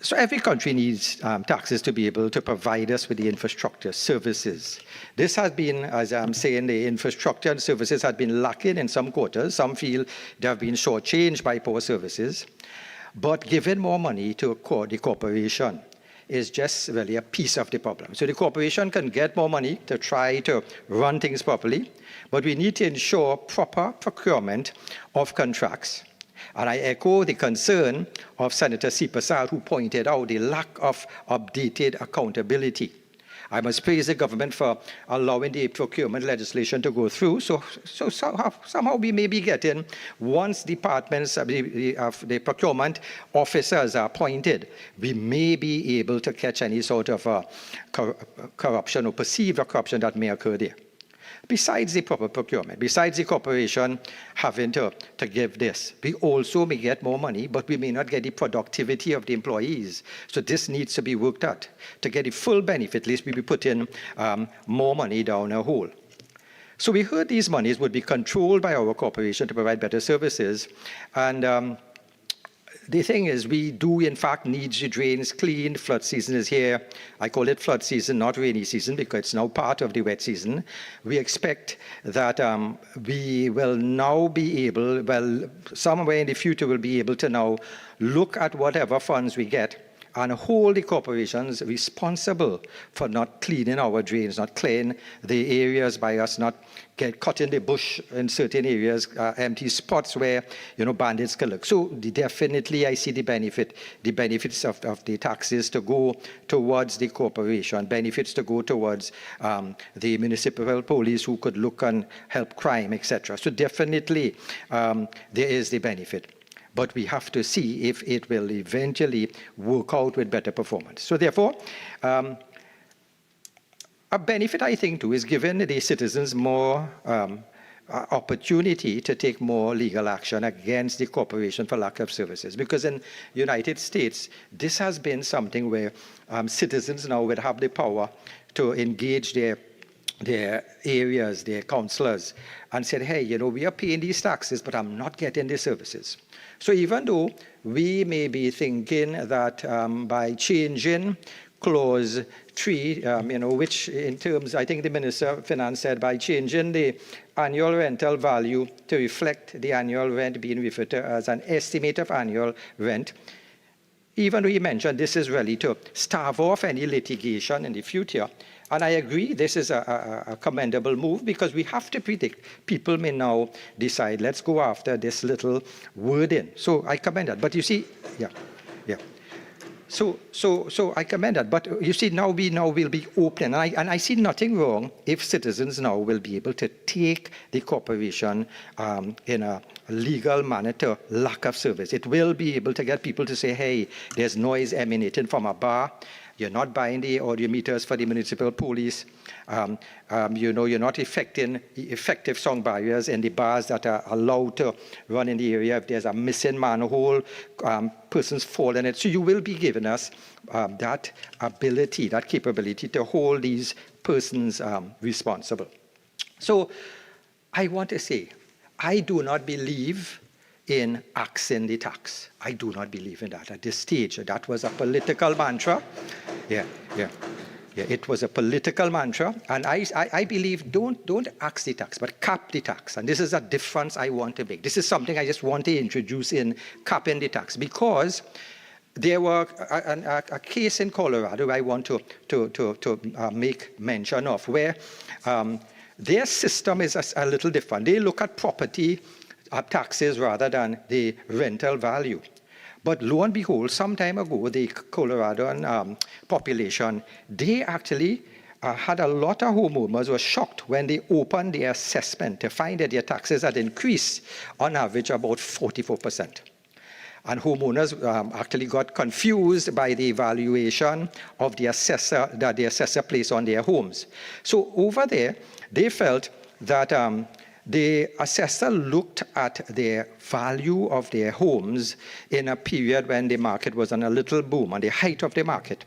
Speaker 20: So every country needs taxes to be able to provide us with the infrastructure services. This has been, as I'm saying, the infrastructure and services have been lacking in some quarters. Some feel they have been shortchanged by poor services. But giving more money to the corporation is just really a piece of the problem. So the corporation can get more money to try to run things properly, but we need to ensure proper procurement of contracts. And I echo the concern of Senator Sipasal, who pointed out the lack of updated accountability. I must praise the government for allowing the procurement legislation to go through. So somehow we may be getting, once departments, the procurement officers are appointed, we may be able to catch any sort of corruption or perceived corruption that may occur there. Besides the proper procurement, besides the corporation having to give this, we also may get more money, but we may not get the productivity of the employees. So this needs to be worked out. To get the full benefit, at least we be putting more money down a hole. So we heard these monies would be controlled by our corporation to provide better services. And the thing is, we do in fact need the drains cleaned. Flood season is here. I call it flood season, not rainy season, because it's now part of the wet season. We expect that we will now be able, well, somewhere in the future we'll be able to now look at whatever funds we get and hold the corporations responsible for not cleaning our drains, not cleaning the areas by us, not cutting the bush in certain areas, empty spots where, bandits can look. So definitely I see the benefits of the taxes to go towards the corporation, benefits to go towards the municipal police who could look and help crime, etc. So definitely there is the benefit. But we have to see if it will eventually work out with better performance. So therefore, a benefit, I think, too, is giving the citizens more opportunity to take more legal action against the corporation for lack of services. Because in the United States, this has been something where citizens now would have the power to engage their areas, their councillors, and said, hey, we are paying these taxes, but I'm not getting the services. So even though we may be thinking that by changing clause 3, which in terms, I think the Minister of Finance said, by changing the annual rental value to reflect the annual rent being referred to as an estimate of annual rent, even though he mentioned this is really to starve off any litigation in the future. And I agree, this is a commendable move because we have to predict. People may now decide, let's go after this little wording. So I commend that. But you see, yeah. So I commend that. But you see, now will be open. And I see nothing wrong if citizens now will be able to take the corporation in a legal manner to lack of service. It will be able to get people to say, hey, there's noise emanating from a bar. You're not buying the audio meters for the municipal police. You're not effecting effective sound barriers in the bars that are allowed to run in the area. If there's a missing manhole, persons fall in it. So you will be giving us that ability, that capability to hold these persons responsible. So I want to say, I do not believe in axing the tax. I do not believe in that at this stage. That was a political mantra. Yeah, it was a political mantra. And I believe don't axe the tax, but cap the tax. And this is a difference I want to make. This is something I just want to introduce in capping the tax because there were a case in Colorado I want to make mention of where their system is a little different. They look at property taxes rather than the rental value. But lo and behold, some time ago, the Coloradoan population, they actually had a lot of homeowners who were shocked when they opened their assessment to find that their taxes had increased on average about 44%. And homeowners actually got confused by the valuation of the assessor that the assessor placed on their homes. So over there, they felt that the assessor looked at the value of their homes in a period when the market was on a little boom, on the height of the market.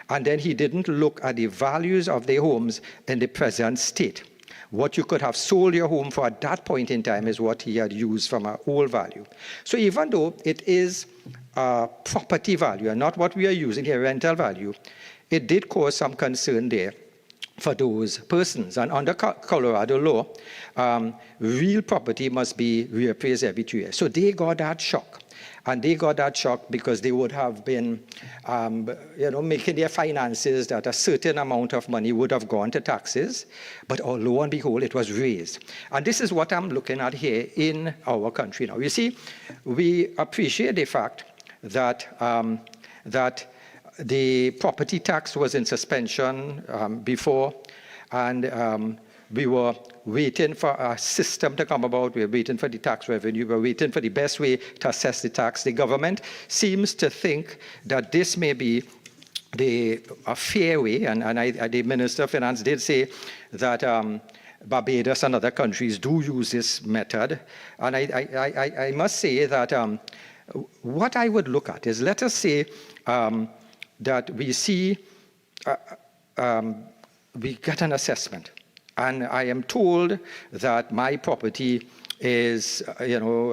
Speaker 20: And then he didn't look at the values of their homes in the present state. What you could have sold your home for at that point in time is what he had used from an old value. So even though it is property value and not what we are using here, rental value, it did cause some concern there for those persons. And under Colorado law, real property must be reappraised every 2 years. So they got that shock. And they got that shock because they would have been making their finances that a certain amount of money would have gone to taxes. But lo and behold, it was raised. And this is what I'm looking at here in our country now. You see, we appreciate the fact that the property tax was in suspension before, and we were waiting for a system to come about. We were waiting for the tax revenue. We were waiting for the best way to assess the tax. The government seems to think that this may be a fair way, and the Minister of Finance did say that Barbados and other countries do use this method. And I must say that what I would look at is, let us say that we see, we get an assessment, and I am told that my property is, I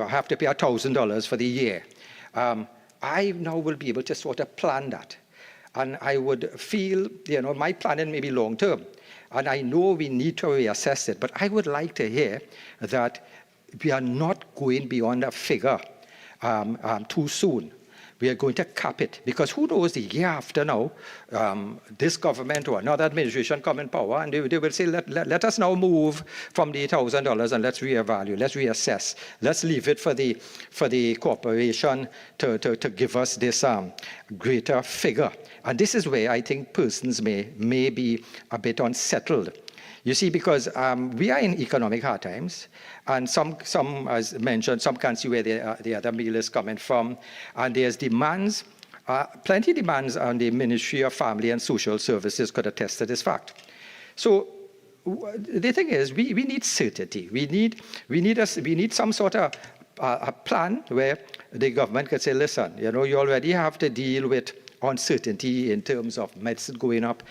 Speaker 20: have to pay $1,000 for the year. I now will be able to sort of plan that. And I would feel, my planning may be long term. And I know we need to reassess it. But I would like to hear that we are not going beyond a figure too soon. We are going to cap it. Because who knows, the year after now, this government or another administration come in power, and they will say, let us now move from the $1,000 and let's reevaluate, let's reassess. Let's leave it for the corporation to give us this greater figure. And this is where I think persons may be a bit unsettled. You see, because we are in economic hard times, and some, as mentioned, some can't see where the other meal is coming from, and there's demands, plenty demands on the Ministry of Family and Social Services could attest to this fact. So the thing is, we need certainty. We need some sort of a plan where the government could say, listen, you already have to deal with uncertainty in terms of medicine going up,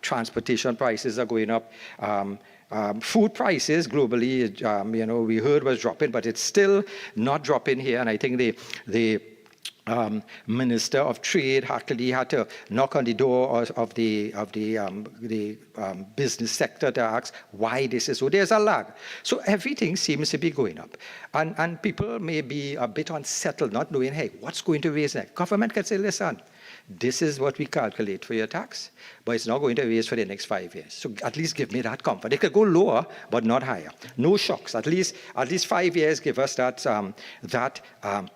Speaker 20: transportation prices are going up, food prices globally, we heard was dropping, but it's still not dropping here. And I think the Minister of Trade actually had to knock on the door of the business sector to ask why this is so. There's a lag. So everything seems to be going up. And people may be a bit unsettled, not knowing, hey, what's going to raise next? Government can say, listen, this is what we calculate for your tax, but it's not going to raise for the next 5 years. So at least give me that comfort. It could go lower, but not higher. No shocks. At least 5 years give us that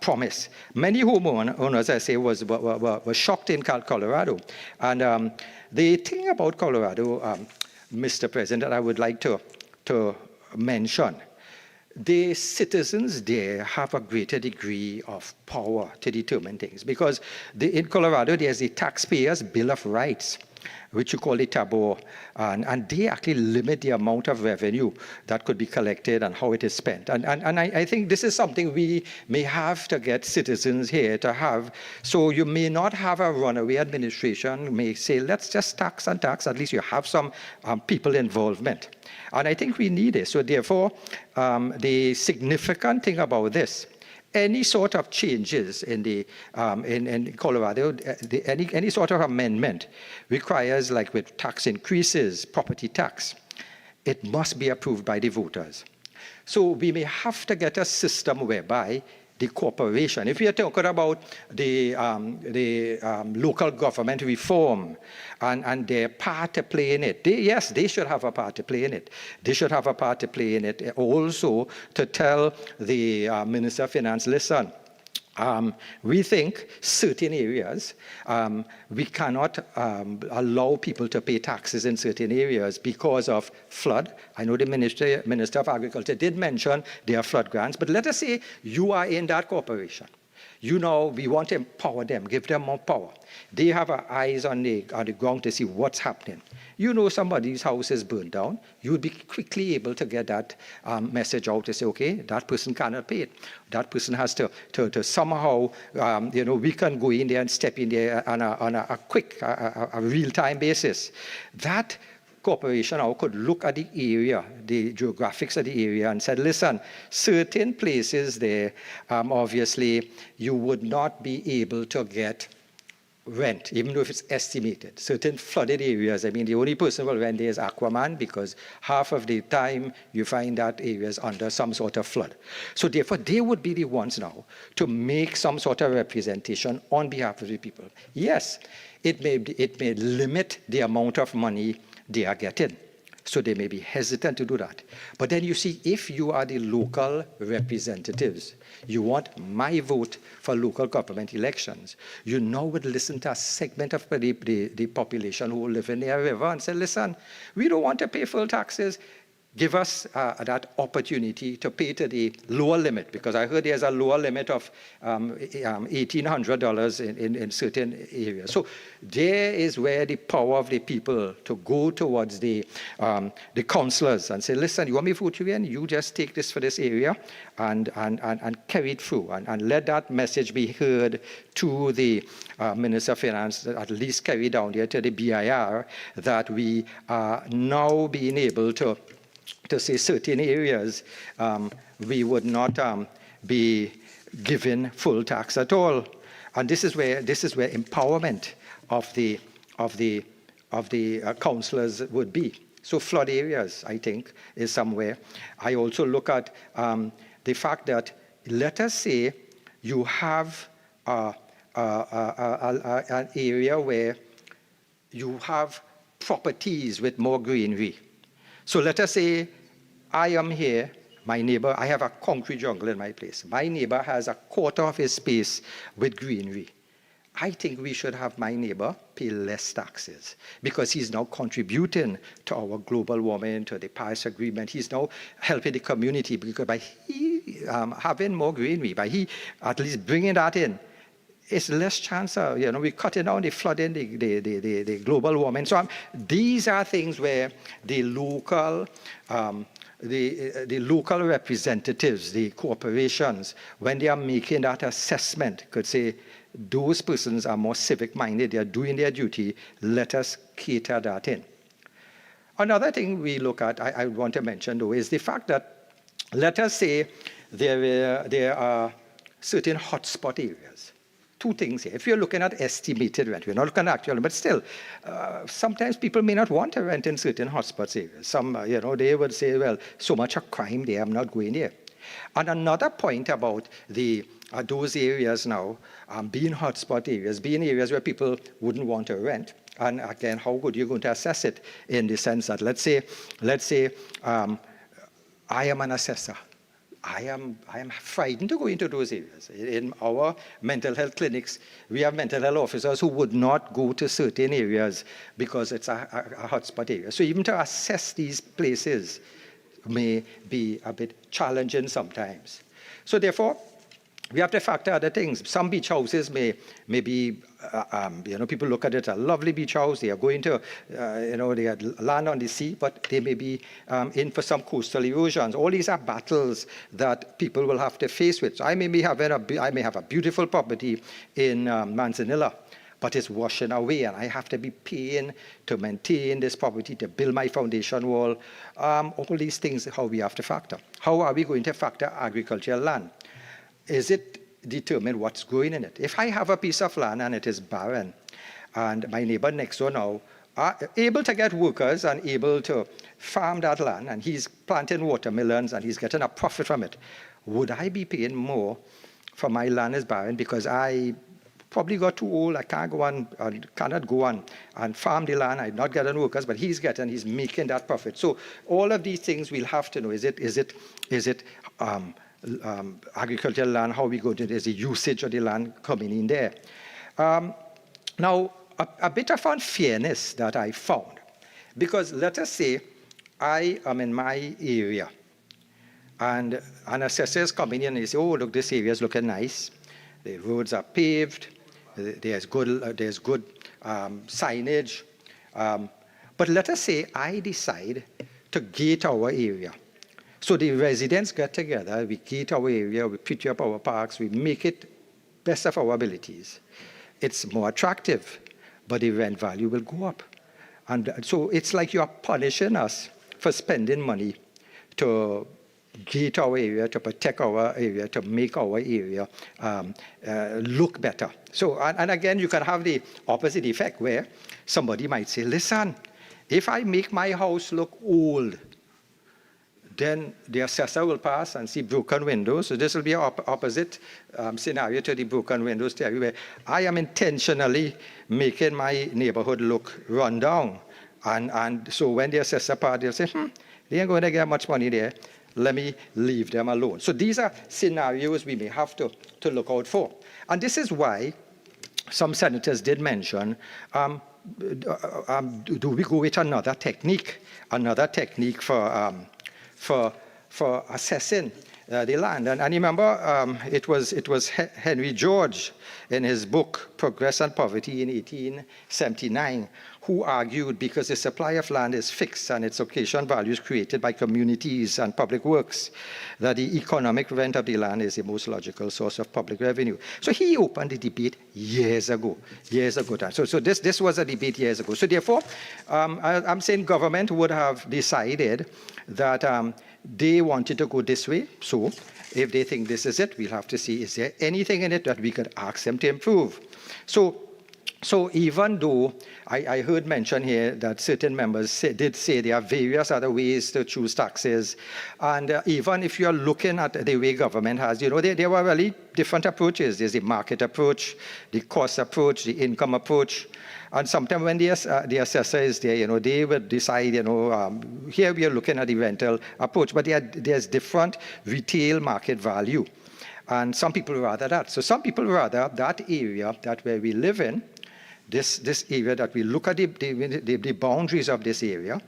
Speaker 20: promise. Many homeowners, I say, were shocked in Colorado. And the thing about Colorado, Mr. President, I would like to mention, the citizens there have a greater degree of power to determine things, because in Colorado there's the Taxpayers' Bill of Rights, which you call the TABOR, and they actually limit the amount of revenue that could be collected and how it is spent. And I think this is something we may have to get citizens here to have. So you may not have a runaway administration, you may say, let's just tax and tax, at least you have some people involvement. And I think we need it. So therefore, the significant thing about this, any sort of changes in Colorado, any sort of amendment requires, like with tax increases, property tax, it must be approved by the voters. So we may have to get a system whereby the corporation, if we are talking about the local government reform and their part to play in it, they should have a part to play in it. They should have a part to play in it also to tell the Minister of Finance, listen, we think certain areas, we cannot allow people to pay taxes in certain areas because of flood. I know the Minister of Agriculture did mention there are flood grants, but let us say you are in that corporation. We want to empower them, give them more power. They have eyes on the ground to see what's happening. Somebody's house is burned down, you would be quickly able to get that message out to say, okay, that person cannot pay it. That person has to somehow, we can go in there and step in there on a quick, a real-time basis. That corporation now could look at the area, the geographics of the area, and said, listen, certain places there, obviously, you would not be able to get rent, even though if it's estimated. Certain flooded areas, the only person who will rent there is Aquaman, because half of the time you find that area is under some sort of flood. So therefore, they would be the ones now to make some sort of representation on behalf of the people. Yes, it may limit the amount of money they are getting. So they may be hesitant to do that. But then you see, if you are the local representatives, you want my vote for local government elections, you now would listen to a segment of the population who live in the river and say, listen, we don't want to pay full taxes. give us that opportunity to pay to the lower limit, because I heard there's a lower limit of $1,800 in certain areas. So there is where the power of the people to go towards the councillors and say, listen, you want me to vote you in? You just take this for this area and carry it through and let that message be heard to the Minister of Finance, at least carry down there to the BIR, that we are now being able to say certain areas we would not be given full tax at all. And this is where empowerment of the councillors would be. So flood areas, I think, is somewhere. I also look at the fact that, let us say you have an area where you have properties with more greenery. So let us say I am here, my neighbor, I have a concrete jungle in my place. My neighbor has a quarter of his space with greenery. I think we should have my neighbor pay less taxes because he's now contributing to our global warming, to the Paris Agreement. He's now helping the community because by he having more greenery, by he at least bringing that in, it's less chance of, we're cutting down the flooding, the global warming. So these are things where the local representatives, the corporations, when they are making that assessment, could say, those persons are more civic-minded, they are doing their duty, let us cater that in. Another thing we look at, I want to mention though, is the fact that, let us say there are certain hotspot areas. Two things here. If you're looking at estimated rent, we're not looking at actual, but still, sometimes people may not want to rent in certain hotspots areas. Some, they would say, well, so much of crime there, I'm not going there. And another point about those areas now being hotspot areas, being areas where people wouldn't want to rent. And again, how good you're going to assess it in the sense that, let's say I am an assessor. I am frightened to go into those areas. In our mental health clinics, we have mental health officers who would not go to certain areas because it's a hotspot area. So even to assess these places may be a bit challenging sometimes. So therefore, we have to factor other things. Some beach houses may be, people look at it, a lovely beach house, they are going to, they have land on the sea, but they may be in for some coastal erosions. All these are battles that people will have to face with. So I may have a beautiful property in Manzanilla, but it's washing away, and I have to be paying to maintain this property, to build my foundation wall. All these things, how we have to factor. How are we going to factor agricultural land? Is it determine what's growing in it? If I have a piece of land and it is barren, and my neighbor next door now are able to get workers and able to farm that land, and he's planting watermelons and he's getting a profit from it, would I be paying more for my land is barren because I probably got too old, I can't go on, cannot go on and farm the land, I'm not getting workers, but he's making that profit. So all of these things we'll have to know. Is it agricultural land, how we go to there's the usage of the land coming in there. Now, a bit of unfairness that I found, because let us say I am in my area, and an assessor is coming in and they say, oh, look, this area is looking nice. The roads are paved, there's good signage. But let us say I decide to gate our area. So the residents get together, we gate our area, we pretty up our parks, we make it best of our abilities. It's more attractive, but the rent value will go up. And so it's like you're punishing us for spending money to gate our area, to protect our area, to make our area look better. So, and again, you can have the opposite effect where somebody might say, listen, if I make my house look old, then the assessor will pass and see broken windows. So this will be an opposite scenario to the broken windows theory, where I am intentionally making my neighborhood look run down. And so when the assessor part, they'll say, they ain't going to get much money there. Let me leave them alone. So these are scenarios we may have to look out for. And this is why some senators did mention, do we go with another technique for for assessing the land. And remember, it was Henry George in his book, Progress and Poverty in 1879, who argued because the supply of land is fixed and its occasion values created by communities and public works, that the economic rent of the land is the most logical source of public revenue. So he opened the debate years ago. So this was a debate years ago. So therefore, I'm saying government would have decided that they wanted to go this way. So if they think this is it, we'll have to see, is there anything in it that we could ask them to improve? So even though I heard mention here that certain members did say there are various other ways to choose taxes, and even if you're looking at the way government has, there were really different approaches. There's the market approach, the cost approach, the income approach, and sometimes when the assessor is there, they will decide, here we are looking at the rental approach, but there's different retail market value. And some people rather that. So some people rather that area that where we live in, this area that we look at the boundaries of this area,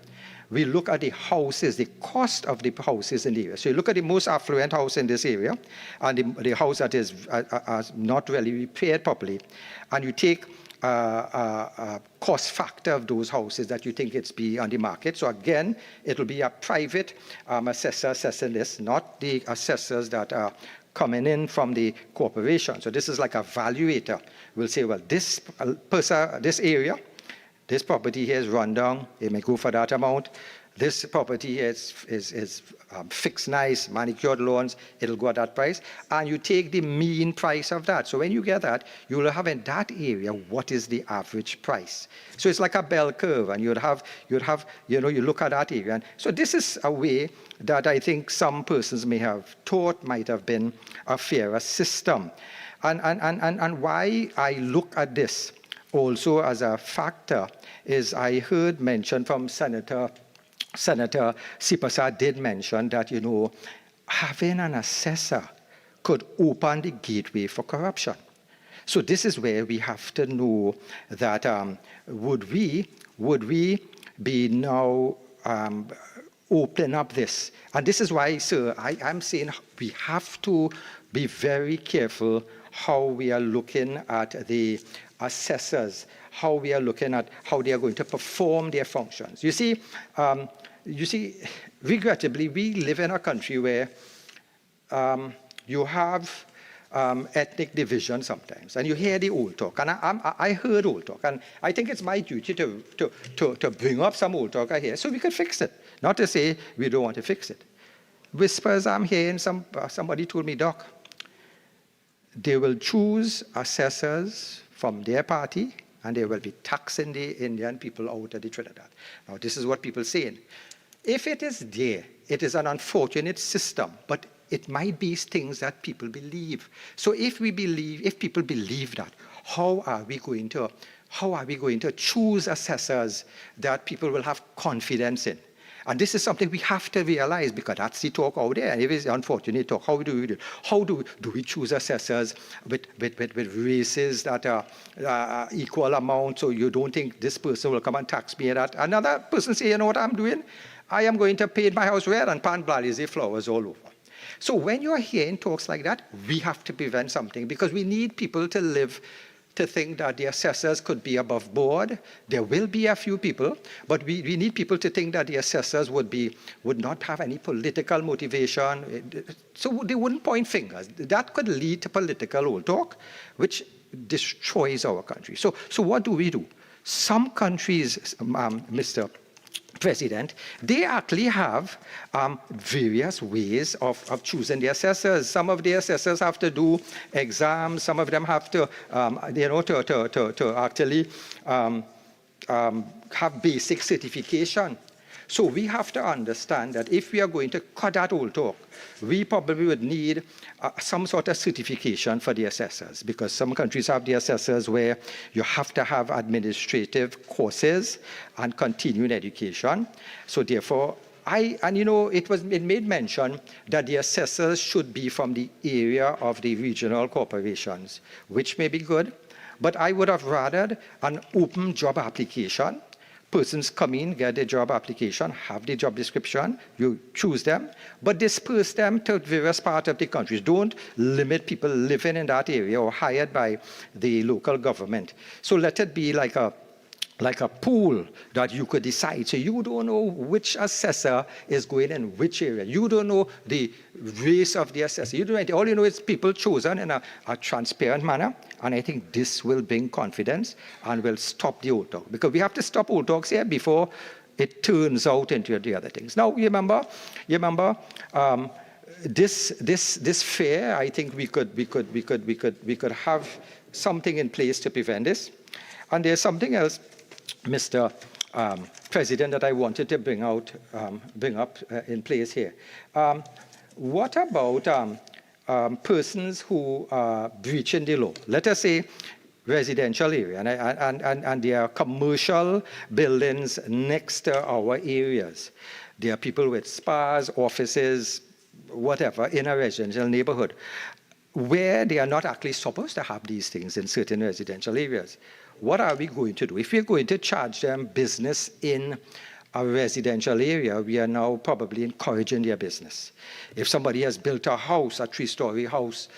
Speaker 20: we look at the houses, the cost of the houses in the area. So you look at the most affluent house in this area, and the house that is not really repaired properly, and you take a cost factor of those houses that you think it's be on the market. So again, it'll be a private assessor assessing this, not the assessors that are coming in from the corporation. So this is like a valuator. We'll say, well, this area, this property here is run down. It may go for that amount. This property here is fixed, nice, manicured lawns. It'll go at that price. And you take the mean price of that. So when you get that, you will have in that area what is the average price. So it's like a bell curve, and you look at that area. And so this is a way that I think some persons may have thought might have been a fairer system. And why I look at this also as a factor is I heard mentioned from Senator Sipasa did mention that, having an assessor could open the gateway for corruption. So this is where we have to know that would we be now open up this? And this is why, sir, I'm saying we have to be very careful how we are looking at the assessors, how we are looking at how they are going to perform their functions. You see, regrettably, we live in a country where you have ethnic division sometimes, and you hear the old talk. And I heard old talk, and I think it's my duty to bring up some old talk here so we could fix it. Not to say we don't want to fix it. Whispers I'm hearing, somebody told me, Doc, they will choose assessors from their party, and they will be taxing the Indian people out of the Trinidad. Now, this is what people are saying. If it is there, it is an unfortunate system, but it might be things that people believe. So if people believe that, how are we going to choose assessors that people will have confidence in? And this is something we have to realize, because that's the talk out there. It is unfortunate talk. How do we do it? How do we choose assessors with races that are equal amount, so you don't think this person will come and tax me at that? Another person say, you know what I'm doing? I am going to paint my house red and plant Bladizé flowers all over. So when you're hearing talks like that, we have to prevent something, because we need people to think that the assessors could be above board. There will be a few people, but we need people to think that the assessors would not have any political motivation. So they wouldn't point fingers. That could lead to political old talk, which destroys our country. So what do we do? Some countries, Mr. President, they actually have various ways of choosing the assessors. Some of the assessors have to do exams. Some of them have to, to actually have basic certification. So we have to understand that if we are going to cut that old talk, we probably would need some sort of certification for the assessors, because some countries have the assessors where you have to have administrative courses and continuing education. So therefore, it made mention that the assessors should be from the area of the regional corporations, which may be good, but I would have rather an open job application Persons come in, get a job application, have the job description, you choose them, but disperse them to various parts of the country. Don't limit people living in that area or hired by the local government. So let it be like a pool that you could decide. So you don't know which assessor is going in which area. You don't know the race of the assessor. You don't know, all you know is people chosen in a transparent manner. And I think this will bring confidence and will stop the old talk. Because we have to stop old talks here before it turns out into the other things. Now, you remember this fair, I think we could have something in place to prevent this. And there's something else, Mr. President, that I wanted to bring up in place here. What about persons who are breaching the law? Let us say residential area, and there are commercial buildings next to our areas. There are people with spas, offices, whatever, in a residential neighborhood, where they are not actually supposed to have these things in certain residential areas. What are we going to do? If we're going to charge them business in a residential area, we are now probably encouraging their business. If somebody has built a house, a 3-story house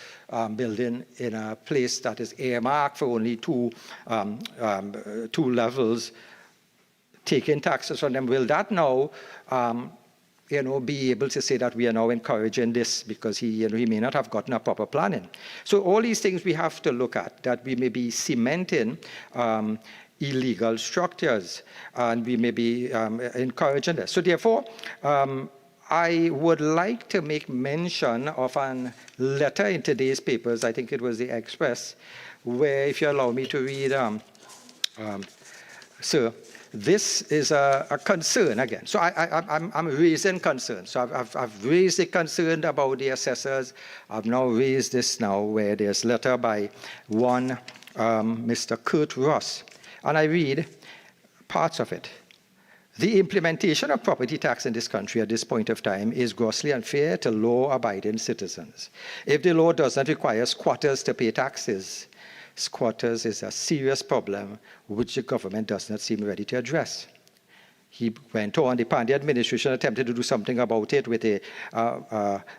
Speaker 20: building in a place that is earmarked for only two levels, taking taxes from them, will that now be able to say that we are now encouraging this because he may not have gotten a proper planning? So all these things we have to look at, that we may be cementing illegal structures, and we may be encouraging this. So therefore, I would like to make mention of a letter in today's papers, I think it was the Express, where, if you allow me to read, sir, this is a concern again. So I'm raising concerns. So I've raised the concern about the assessors. I've now raised this now where there's a letter by one Mr. Kurt Ross. And I read parts of it. The implementation of property tax in this country at this point of time is grossly unfair to law-abiding citizens. If the law does not require squatters to pay taxes, squatters is a serious problem which the government does not seem ready to address. He went on, the Pandey administration attempted to do something about it with a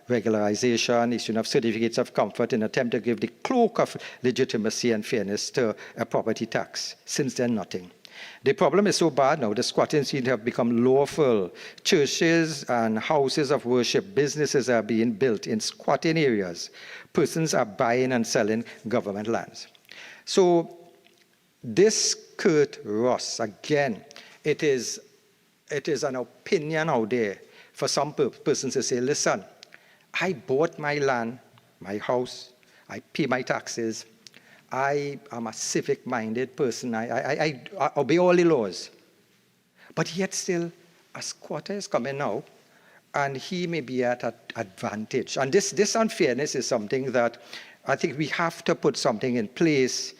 Speaker 20: regularization, issuing of certificates of comfort in an attempt to give the cloak of legitimacy and fairness to a property tax. Since then, nothing. The problem is so bad now, the squatting seems to have become lawful. Churches and houses of worship, businesses are being built in squatting areas. Persons are buying and selling government lands. So this Kurt Ross, again, it is an opinion out there for some persons to say, listen, I bought my land, my house, I pay my taxes, I am a civic-minded person, I obey all the laws. But yet still, a squatter is coming now, and he may be at an advantage. And this unfairness is something that I think we have to put something in place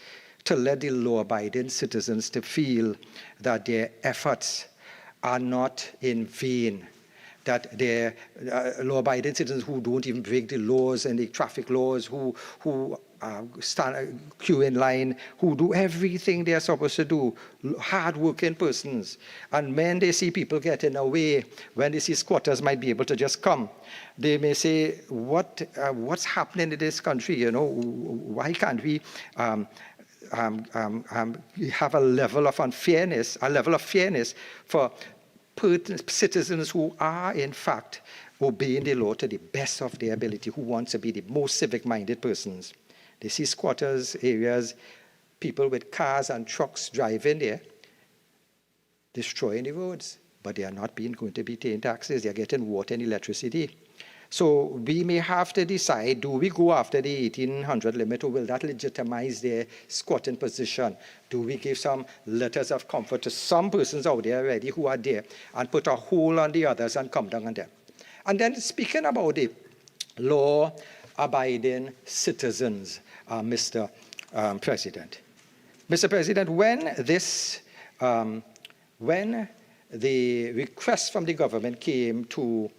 Speaker 20: to let the law-abiding citizens to feel that their efforts are not in vain, that they're law-abiding citizens who don't even break the laws and the traffic laws, who stand queue in line, who do everything they're supposed to do, hard-working persons. And when they see people getting away, when they see squatters might be able to just come, they may say, what's happening in this country? Why can't we have a level of unfairness, a level of fairness for citizens who are, in fact, obeying the law to the best of their ability, who want to be the most civic-minded persons. They see squatters, areas, people with cars and trucks driving there, destroying the roads, but they are not going to be paying taxes. They are getting water and electricity. So we may have to decide, do we go after the 1800 limit, or will that legitimize their squatting position? Do we give some letters of comfort to some persons out there already who are there and put a hold on the others and come down on them? And then speaking about the law-abiding citizens, Mr. President. Mr. President, when the request from the government came to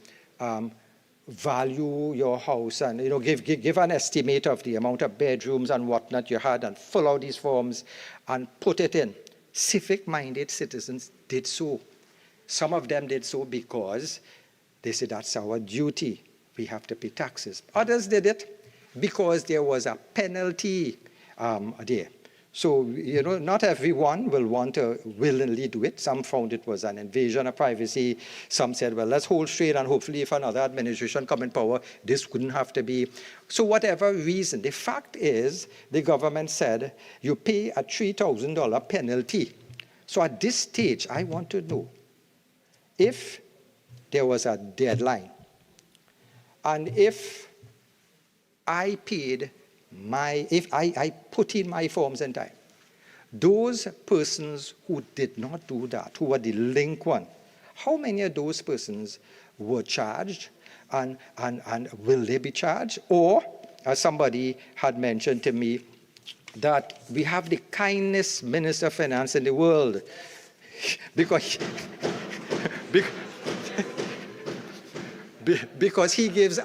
Speaker 20: value your house and give an estimate of the amount of bedrooms and whatnot you had and fill out these forms and put it in, civic-minded citizens did so. Some of them did so because they said that's our duty. We have to pay taxes. Others did it because there was a penalty there. So, not everyone will want to willingly do it. Some found it was an invasion of privacy. Some said, well, let's hold straight, and hopefully if another administration come in power, this wouldn't have to be. So whatever reason, the fact is the government said you pay a $3,000 penalty. So at this stage, I want to know if there was a deadline and if I paid if I put in my forms in time, those persons who did not do that, who were delinquent, how many of those persons were charged and will they be charged? Or, as somebody had mentioned to me, that we have the kindest Minister of Finance in the world because he gives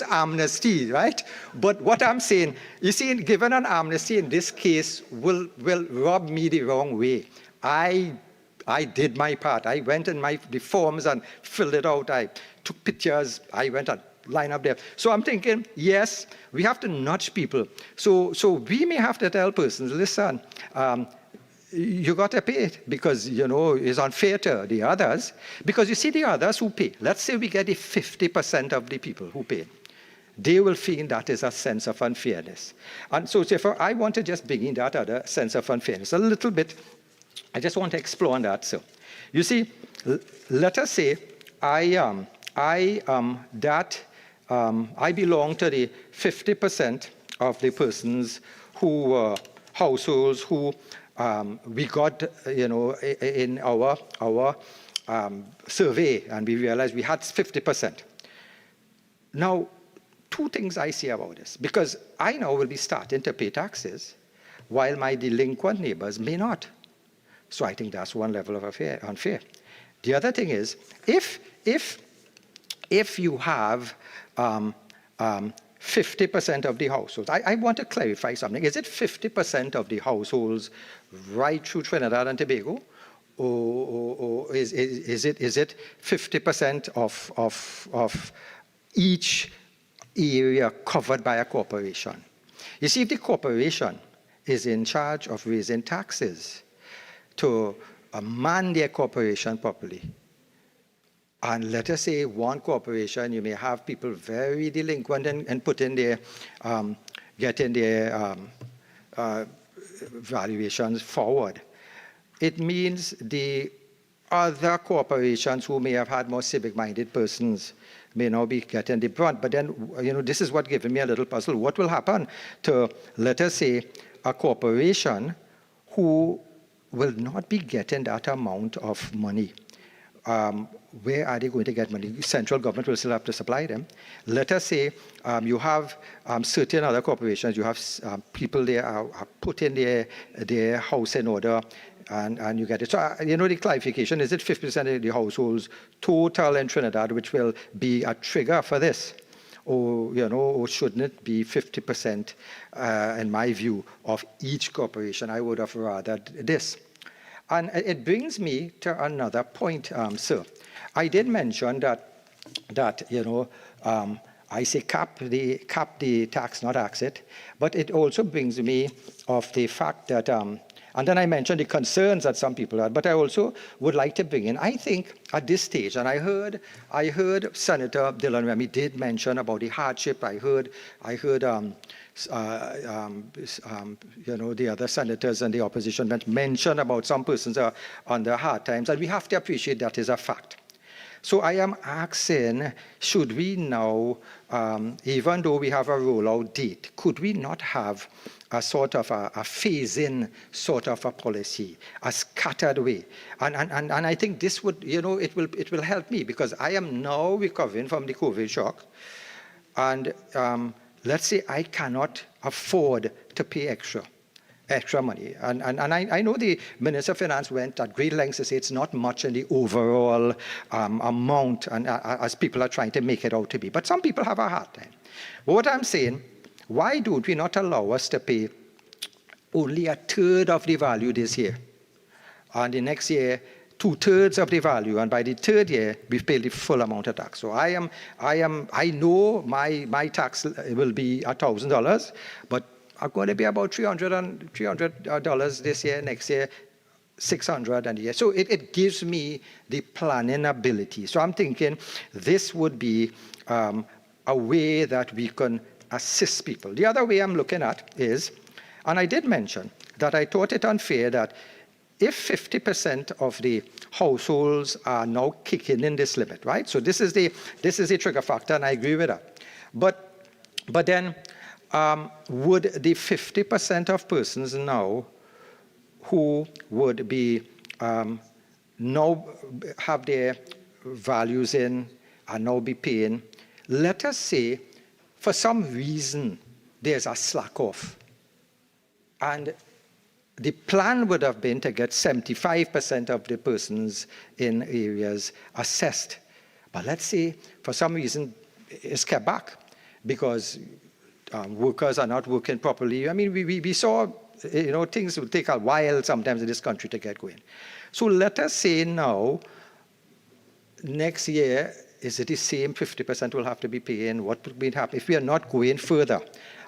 Speaker 20: amnesty, right? But what I'm saying, you see, given an amnesty in this case will rub me the wrong way. I did my part. I went in the forms and filled it out. I took pictures. I went and lined up there. So I'm thinking, yes, we have to nudge people. So we may have to tell persons, listen, you got to pay it because, it's unfair to the others. Because you see the others who pay. Let's say we get the 50% of the people who pay. They will feel that is a sense of unfairness. And so therefore, I want to just bring in that other sense of unfairness a little bit. I just want to explore on that. So, you see, let us say I belong to the 50% of the persons who households who we got, in our survey, and we realized we had 50%. Now, two things I see about this, because I now will be starting to pay taxes, while my delinquent neighbors may not. So I think that's one level of unfair. The other thing is, if you have 50% of the households, I want to clarify something. Is it 50% of the households right through Trinidad and Tobago, or is it 50% of each area covered by a corporation? You see, if the corporation is in charge of raising taxes to man their corporation properly, and let us say one corporation, you may have people very delinquent and getting their valuations forward. It means the other corporations who may have had more civic-minded persons may now be getting the brunt. But then, this is what gives me a little puzzle. What will happen to, let us say, a corporation who will not be getting that amount of money? Where are they going to get money? Central government will still have to supply them. Let us say you have certain other corporations, you have people there are putting their house in order, and you get it. So, the clarification, is it 50% of the households total in Trinidad, which will be a trigger for this? Or shouldn't it be 50%, in my view, of each corporation? I would have rather this. And it brings me to another point, sir. I did mention that I say cap the tax, not tax it, but it also brings me of the fact that, and then I mentioned the concerns that some people had, but I also would like to bring in, I think at this stage, and I heard Senator Dillon Remy did mention about the hardship. I heard the other senators and the opposition mention about some persons are under hard times, and we have to appreciate that is a fact. So I am asking, should we now, even though we have a rollout date, could we not have a sort of a phase-in sort of a policy, a scattered way? And I think this would, it will help me, because I am now recovering from the COVID shock, and let's say I cannot afford to pay extra money. And I know the Minister of Finance went at great lengths to say it's not much in the overall amount, and as people are trying to make it out to be. But some people have a hard time. But what I'm saying, why don't we not allow us to pay only a third of the value this year. And the next year, 2/3 of the value, and by the third year, we've paid the full amount of tax. So I know my tax will be $1,000, but I'm going to be about $300 this year, next year, $600 and a year. So it gives me the planning ability. So I'm thinking this would be a way that we can assist people. The other way I'm looking at is, and I did mention that I thought it unfair that if 50% of the households are now kicking in this limit, right? So this is the trigger factor, and I agree with that. But then would the 50% of persons now who would be now have their values in and now be paying, let us say for some reason there's a slack off, and the plan would have been to get 75% of the persons in areas assessed. But let's say for some reason it's kept back because workers are not working properly. I mean, we saw, things will take a while sometimes in this country to get going. So let us say now, next year, is it the same 50% will have to be paying? What would happen if we are not going further?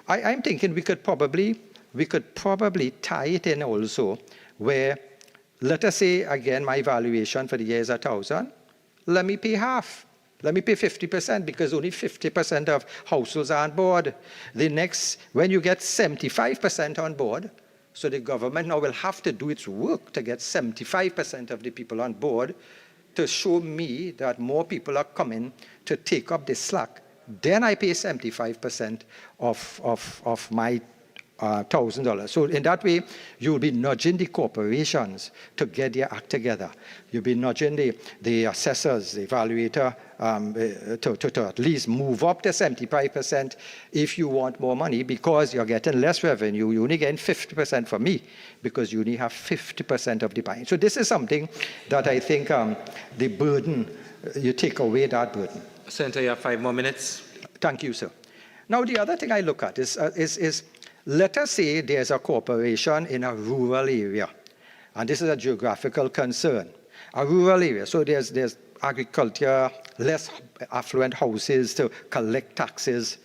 Speaker 20: I'm thinking we could probably tie it in also where, let us say, again, my valuation for the year is 1,000. Let me pay half. Let me pay 50% because only 50% of households are on board. When you get 75% on board, so the government now will have to do its work to get 75% of the people on board to show me that more people are coming to take up the slack. Then I pay 75% of my $1,000. So in that way, you'll be nudging the corporations to get their act together. You'll be nudging the assessors, the evaluator, to at least move up to 75% if you want more money, because you're getting less revenue. You only get 50% from me because you only have 50% of the buying. So this is something that I think the burden, you take away that burden.
Speaker 1: Senator, you have 5 more minutes.
Speaker 20: Thank you, sir. Now, the other thing I look at is let us say there's a corporation in a rural area, and this is a geographical concern. A rural area, so there's agriculture, less affluent houses to collect taxes.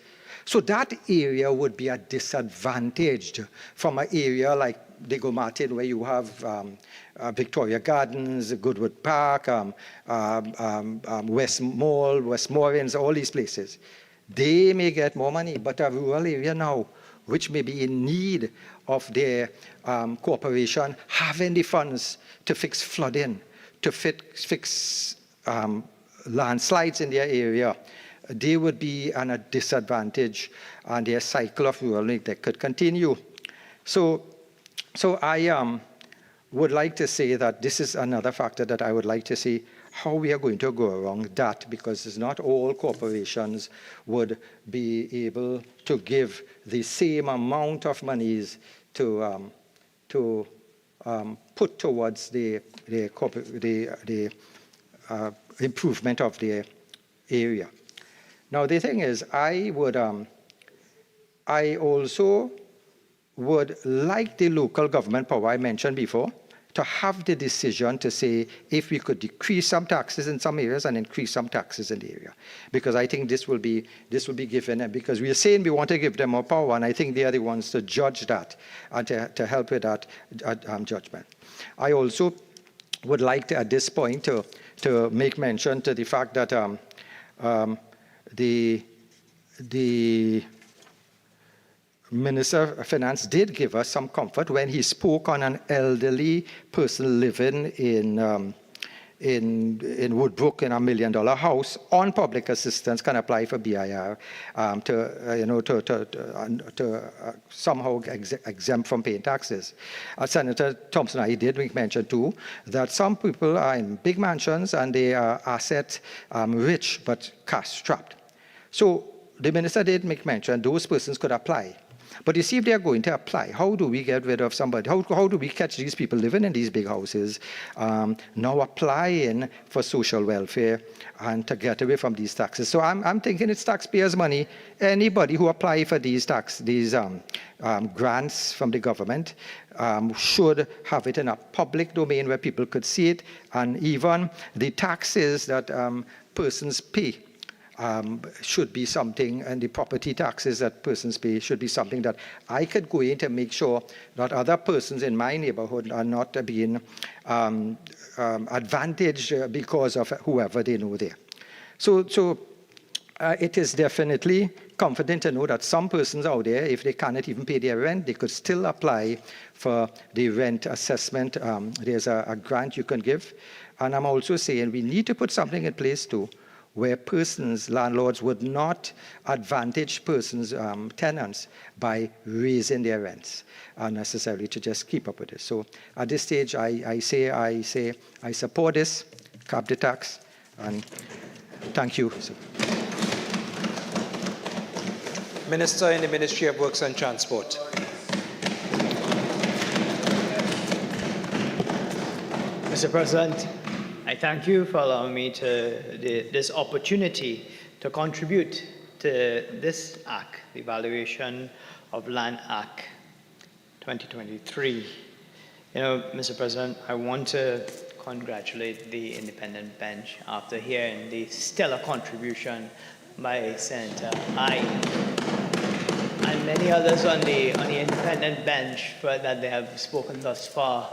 Speaker 20: So that area would be disadvantaged from an area like Diego Martin, where you have Victoria Gardens, Goodwood Park, West Mall, Westmoreland, all these places. They may get more money, but a rural area now, which may be in need of their corporation having the funds to fix flooding, to fix landslides in their area, they would be at a disadvantage, and their cycle of rural that could continue. So I would like to say that this is another factor that I would like to see how we are going to go around that, because it's not all corporations would be able to give the same amount of monies to put towards the improvement of the area. Now the thing is, I also would like the local government power I mentioned before to have the decision to say if we could decrease some taxes in some areas and increase some taxes in the area. Because I think this will be given, and because we are saying we want to give them more power, and I think they are the ones to judge that and to help with that judgment. I also would like to, at this point, to make mention to the fact that the Minister of Finance did give us some comfort when he spoke on an elderly person living in Woodbrook in a $1 million house on public assistance can apply for BIR to somehow exempt from paying taxes. Senator Thompson, I did make mention too that some people are in big mansions and they are asset rich but cash strapped. So the minister did make mention those persons could apply. But you see, if they are going to apply, how do we get rid of somebody? How do we catch these people living in these big houses, now applying for social welfare and to get away from these taxes? So I'm thinking it's taxpayers' money. Anybody who apply for these grants from the government should have it in a public domain where people could see it, and even the taxes that persons pay should be something, and the property taxes that persons pay should be something that I could go in to make sure that other persons in my neighborhood are not being advantaged because of whoever they know there. So it is definitely comforting to know that some persons out there, if they cannot even pay their rent, they could still apply for the rent assessment. There's a grant you can give. And I'm also saying we need to put something in place too, where persons, landlords, would not advantage persons, tenants, by raising their rents unnecessarily to just keep up with it. So at this stage, I say I support this, cap the tax, and thank you.
Speaker 1: Minister in the Ministry of Works and Transport.
Speaker 5: Mr. President, I thank you for allowing me this opportunity to contribute to this Act, the Valuation of Land Act 2023. You know, Mr. President, I want to congratulate the independent bench after hearing the stellar contribution by Senator I and many others on the independent bench that they have spoken thus far.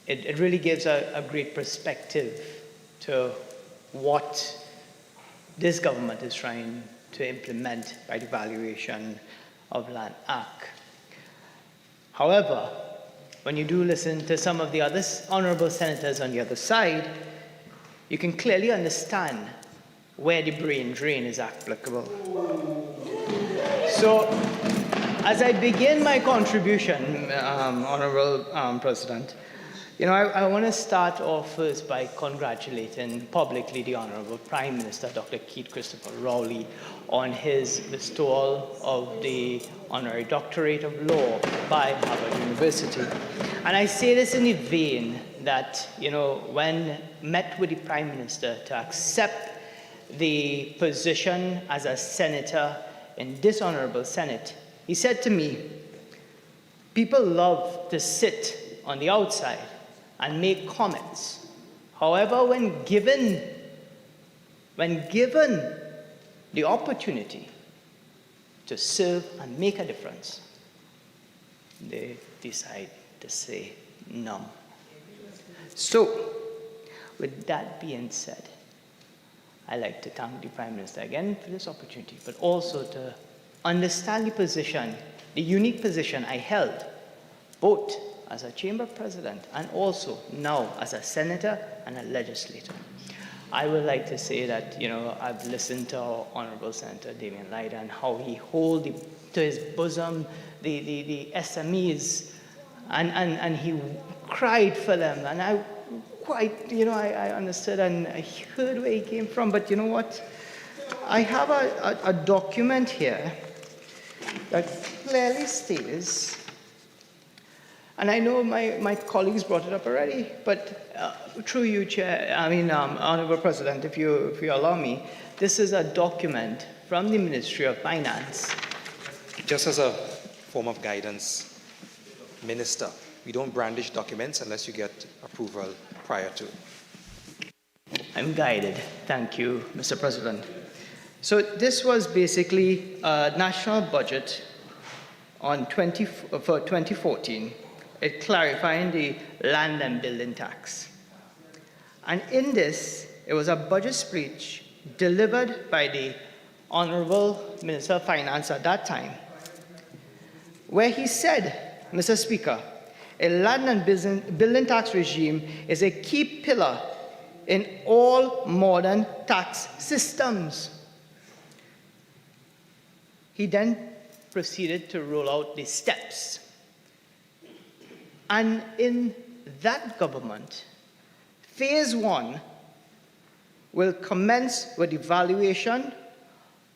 Speaker 5: It really gives a great perspective to what this government is trying to implement by the Valuation of Land Act. However, when you do listen to some of the other honorable senators on the other side, you can clearly understand where the brain drain is applicable. So, as I begin my contribution, Honorable President, you know, I want to start off first by congratulating publicly the Honorable Prime Minister, Dr. Keith Christopher Rowley, on his bestowal of the Honorary Doctorate of Law by Harvard University. And I say this in the vein that, you know, when met with the Prime Minister to accept the position as a senator in this Honorable Senate, he said to me, people love to sit on the outside and make comments. However, when given the opportunity to serve and make a difference, they decide to say no. So, with that being said, I'd like to thank the Prime Minister again for this opportunity, but also to understand the position, the unique position I held, both as a chamber president and also now as a senator and a legislator. I would like to say that, you know, I've listened to our Honorable Senator Damian Lyda and how he holds to his bosom the SMEs and he cried for them, and I quite, you know, I understood and I heard where he came from, but you know what? I have a document here that clearly states, and I know my colleagues brought it up already, but through you, Honorable President, if you allow me, this is a document from the Ministry of Finance.
Speaker 1: Just as a form of guidance, Minister, we don't brandish documents unless you get approval prior to.
Speaker 5: I'm guided. Thank you, Mr. President. So this was basically a national budget for 2014. It clarifying the land and building tax. And in this, it was a budget speech delivered by the Honorable Minister of Finance at that time, where he said, Mr. Speaker, a land and building tax regime is a key pillar in all modern tax systems. He then proceeded to roll out the steps. And in that government, phase 1 will commence with the valuation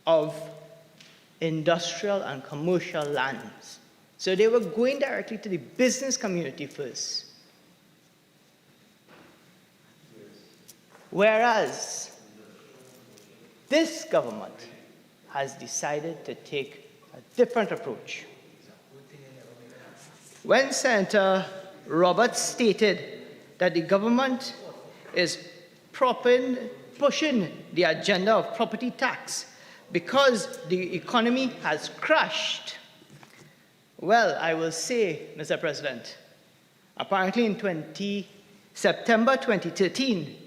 Speaker 5: of industrial and commercial lands. So they were going directly to the business community first. Whereas this government has decided to take a different approach. When Senator Roberts stated that the government is pushing the agenda of property tax because the economy has crashed, well, I will say, Mr. President, apparently in September 2013,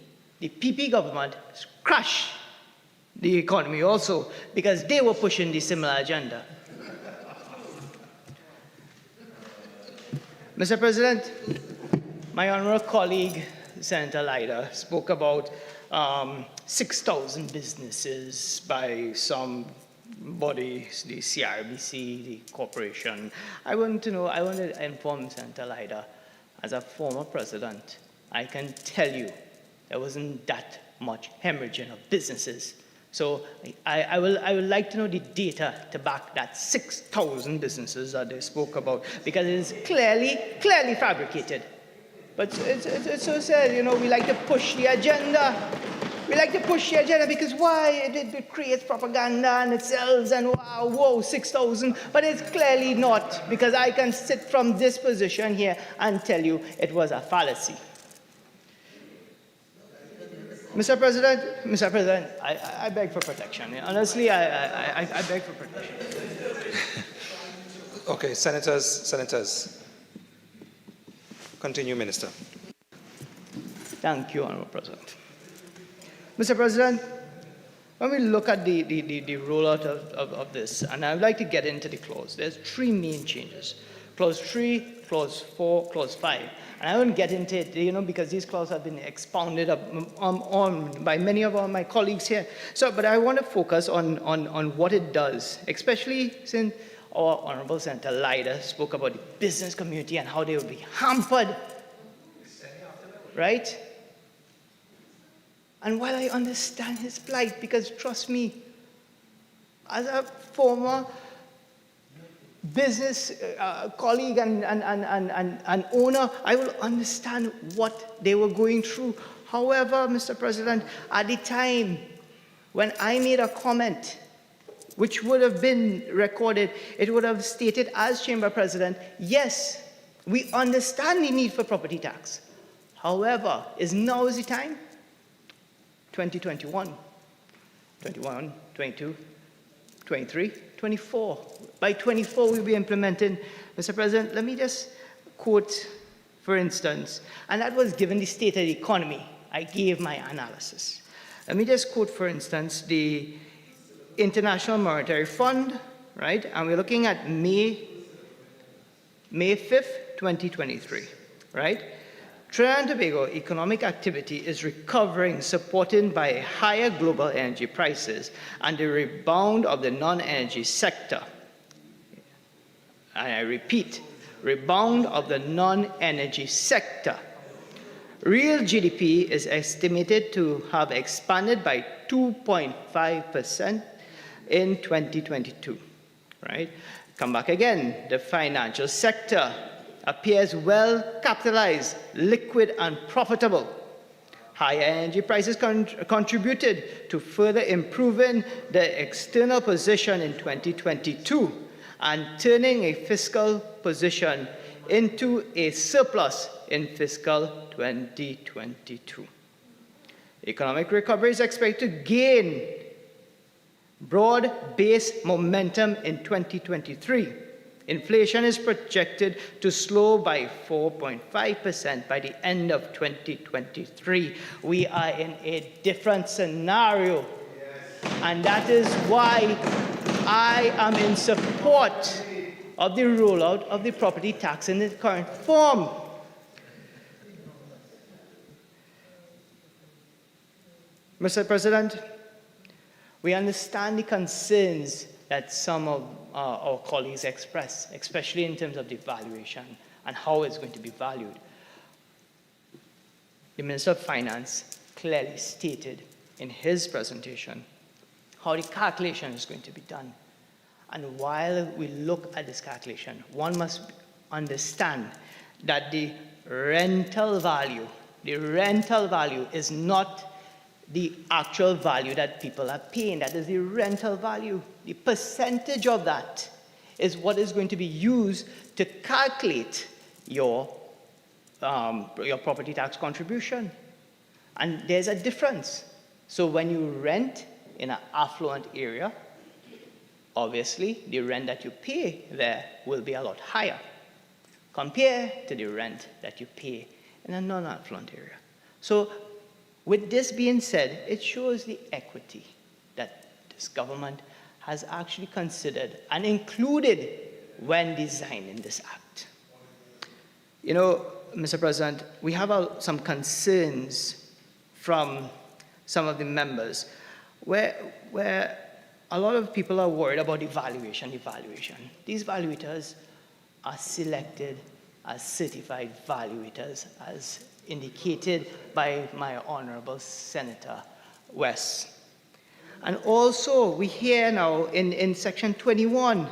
Speaker 5: the PP government crashed the economy also because they were pushing the similar agenda. Mr. President, my honorable colleague, Senator Leiter, spoke about 6,000 businesses by some bodies, the CRBC, the corporation. I want to inform Senator Leiter, as a former president, I can tell you there wasn't that much hemorrhaging of businesses. So I would like to know the data to back that 6,000 businesses that they spoke about, because it is clearly fabricated. But it's so sad, you know, we like to push the agenda. We like to push the agenda because why? It creates propaganda and it sells and wow, whoa, 6,000. But it's clearly not, because I can sit from this position here and tell you it was a fallacy. Mr. President, I beg for protection. Honestly, I beg for protection.
Speaker 1: Okay, senators. Continue, Minister.
Speaker 5: Thank you, Honorable President. Mr. President, when we look at the rollout of this, and I'd like to get into the clause, there's three main changes. Clause 3, Clause 4, Clause 5. And I won't get into it, you know, because these clauses have been expounded on by many of my colleagues here. But I want to focus on what it does, especially since our Honorable Senator Leiter spoke about the business community and how they will be hampered, right? And while I understand his plight, because trust me, as a former business colleague and owner, I will understand what they were going through. However, Mr. President, at the time when I made a comment, which would have been recorded, it would have stated as Chamber President, yes, we understand the need for property tax. However, now is the time? 2021, 21, 22, 23, 24. By 24, we'll be implementing. Mr. President, let me just quote, for instance, and that was given the state of the economy. I gave my analysis. Let me just quote, for instance, the International Monetary Fund, right? And we're looking at May 5th, 2023, right? Trinidad and Tobago economic activity is recovering, supported by higher global energy prices and the rebound of the non-energy sector. And I repeat, rebound of the non-energy sector. Real GDP is estimated to have expanded by 2.5% in 2022, right? Come back again, the financial sector appears well capitalized, liquid, and profitable. Higher energy prices contributed to further improving the external position in 2022 and turning a fiscal position into a surplus in fiscal 2022. Economic recovery is expected to gain broad-based momentum in 2023. Inflation is projected to slow by 4.5% by the end of 2023. We are in a different scenario, and that is why I am in support of the rollout of the property tax in its current form. Mr. President, we understand the concerns that some of our colleagues express, especially in terms of the valuation and how it's going to be valued. The Minister of Finance clearly stated in his presentation how the calculation is going to be done. And while we look at this calculation, one must understand that the rental value is not the actual value that people are paying. That is the rental value. The percentage of that is what is going to be used to calculate your property tax contribution. And there's a difference. So when you rent in an affluent area, obviously the rent that you pay there will be a lot higher compared to the rent that you pay in a non-affluent area. So with this being said, it shows the equity that this government has actually considered and included when designing this act. You know, Mr. President, we have some concerns from some of the members where a lot of people are worried about evaluation. These valuators are selected as certified valuators, as indicated by my Honorable Senator West. And also, we hear now in Section 21,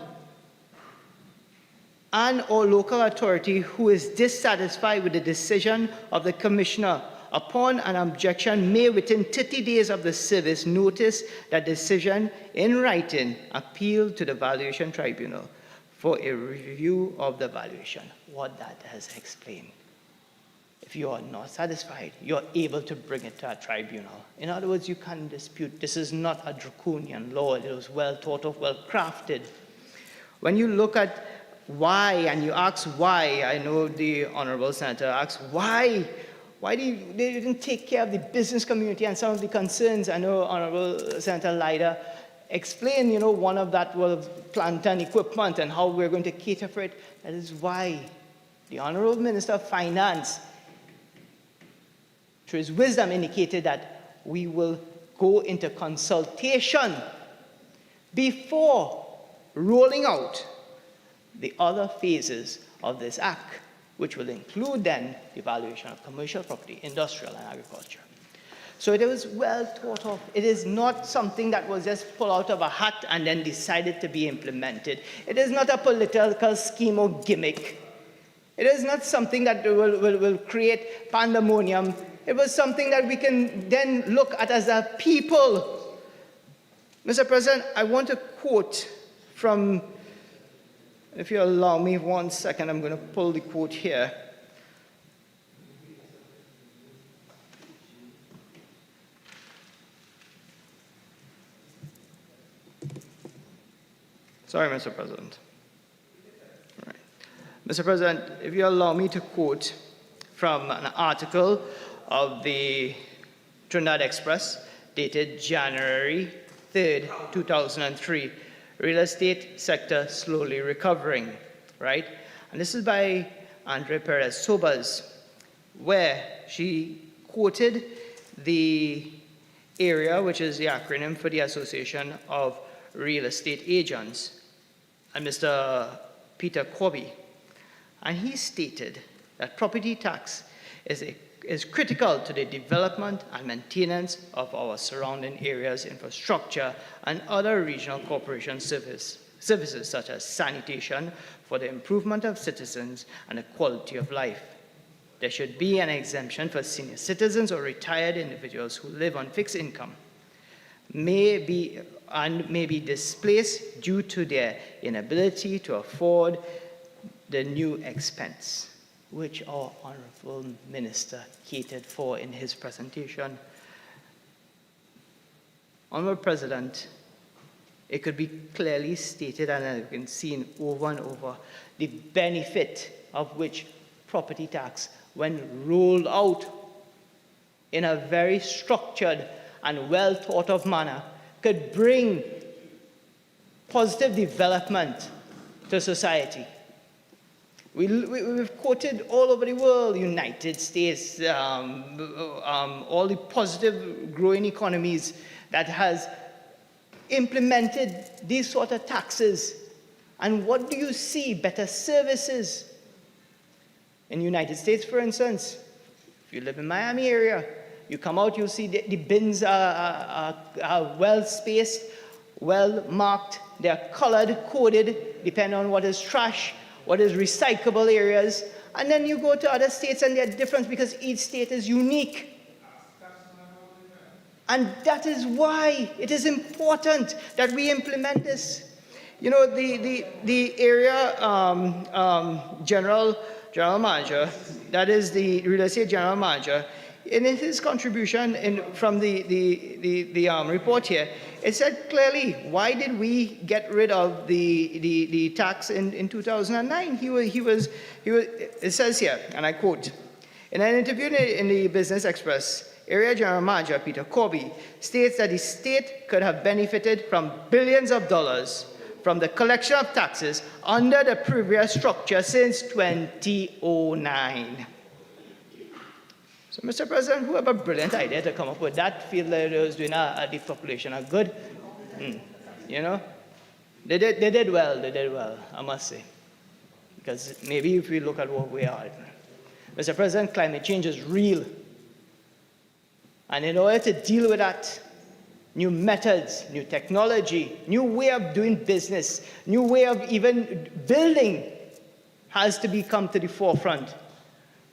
Speaker 5: an or local authority who is dissatisfied with the decision of the commissioner upon an objection may within 30 days of the service notice that decision in writing appeal to the valuation tribunal for a review of the valuation. What that has explained. If you are not satisfied, you're able to bring it to a tribunal. In other words, you can't dispute. This is not a draconian law. It was well thought of, well crafted. When you look at why, and you ask why, I know the Honorable Senator asks why they didn't take care of the business community and some of the concerns. I know Honorable Senator Leiter explained, one of that was plant and equipment and how we're going to cater for it. That is why the Honorable Minister of Finance, through his wisdom, indicated that we will go into consultation before rolling out the other phases of this act, which will include then the valuation of commercial property, industrial and agriculture. So it was well thought of. It is not something that was just pulled out of a hat and then decided to be implemented. It is not a political scheme or gimmick. It is not something that will create pandemonium. It was something that we can then look at as a people. Mr. President, I want to quote from, if you allow me 1 second, I'm going to pull the quote here. Sorry, Mr. President. All right. Mr. President, if you allow me to quote from an article of the Trinidad Express dated January 3rd, 2003, real estate sector slowly recovering, right? And this is by Andre Perez Sobas, where she quoted the area, which is the acronym for the Association of Real Estate Agents, and Mr. Peter Corby. And he stated that property tax is critical to the development and maintenance of our surrounding areas, infrastructure, and other regional corporation services such as sanitation for the improvement of citizens and the quality of life. There should be an exemption for senior citizens or retired individuals who live on fixed income, may be displaced due to their inability to afford the new expense, which our Honorable Minister catered for in his presentation. Honorable President, it could be clearly stated, and I've been seen over and over, the benefit of which property tax, when rolled out in a very structured and well thought of manner, could bring positive development to society. We've quoted all over the world, United States, all the positive growing economies that has implemented these sort of taxes. And what do you see? Better services. In the United States, for instance, if you live in Miami area, you come out, you'll see the bins are well spaced, well marked, They are colored, coded, depending on what is trash, what is recyclable areas. And then you go to other states and they're different because each state is unique. And that is why it is important that we implement this. You know, the area general manager, that is the real estate general manager, in his contribution from the report here, it said clearly, why did we get rid of the tax in 2009? It says here, and I quote, in an interview in the Business Express, Area General Manager Peter Corby states that the state could have benefited from billions of dollars from the collection of taxes under the previous structure since 2009. So, Mr. President, who had a brilliant idea to come up with that, feel that it was doing a depopulation a good? You know? They did well, I must say. Because maybe if we look at what we are, Mr. President, climate change is real. And in order to deal with that, new methods, new technology, new way of doing business, new way of even building has to come to the forefront.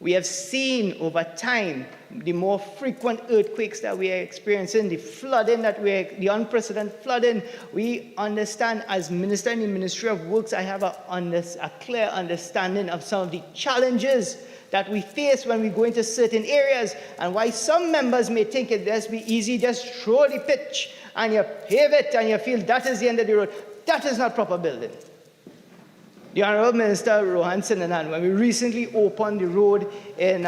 Speaker 5: We have seen over time the more frequent earthquakes that we are experiencing, the flooding the unprecedented flooding. We understand, as Minister in the Ministry of Works, I have a clear understanding of some of the challenges that we face when we go into certain areas, and why some members may think it just be easy, just throw the pitch and you pave it and you feel that is the end of the road. That is not proper building. The Honorable Minister Rohan Sinanan, when we recently opened the road in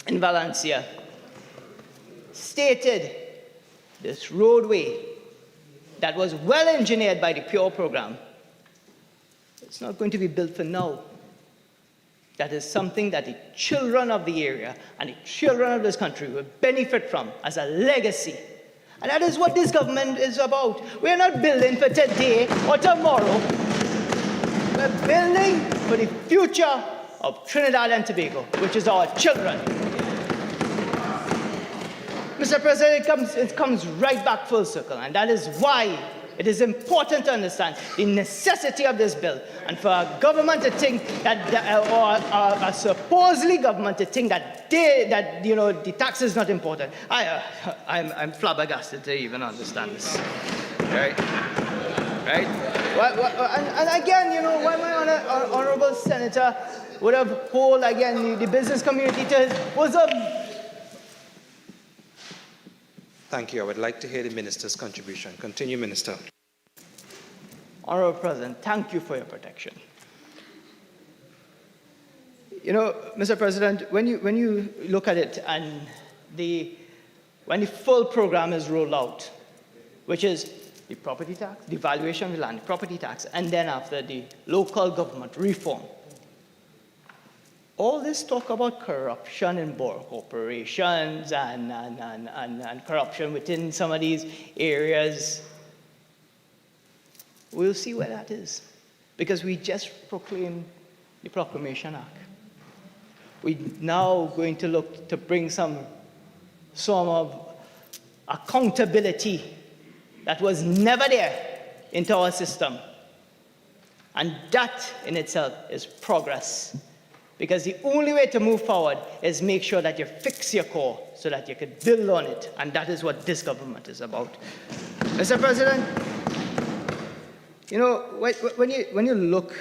Speaker 5: Valencia, stated this roadway that was well engineered by the PURE program, it's not going to be built for now. That is something that the children of the area and the children of this country will benefit from as a legacy. And that is what this government is about. We're not building for today or tomorrow. We're building for the future of Trinidad and Tobago, which is our children. Mr. President, it comes right back full circle, and that is why it is important to understand the necessity of this bill. And for a government to think or a supposedly government to think that the tax is not important, I'm flabbergasted to even understand this. Right? And again, why my honorable senator would have hold again the business community to his bosom.
Speaker 1: Thank you. I would like to hear the minister's contribution. Continue, Minister.
Speaker 5: Honorable President, thank you for your protection. Mr. President, when you look at it and when the full program is rolled out, which is the property tax, the valuation of the land, property tax, and then after the local government reform, all this talk about corruption in borough corporations and corruption within some of these areas, we'll see where that is. Because we just proclaimed the Proclamation Act. We're now going to look to bring some of accountability that was never there into our system. And that in itself is progress. Because the only way to move forward is make sure that you fix your core so that you can build on it. And that is what this government is about. Mr. President, when you look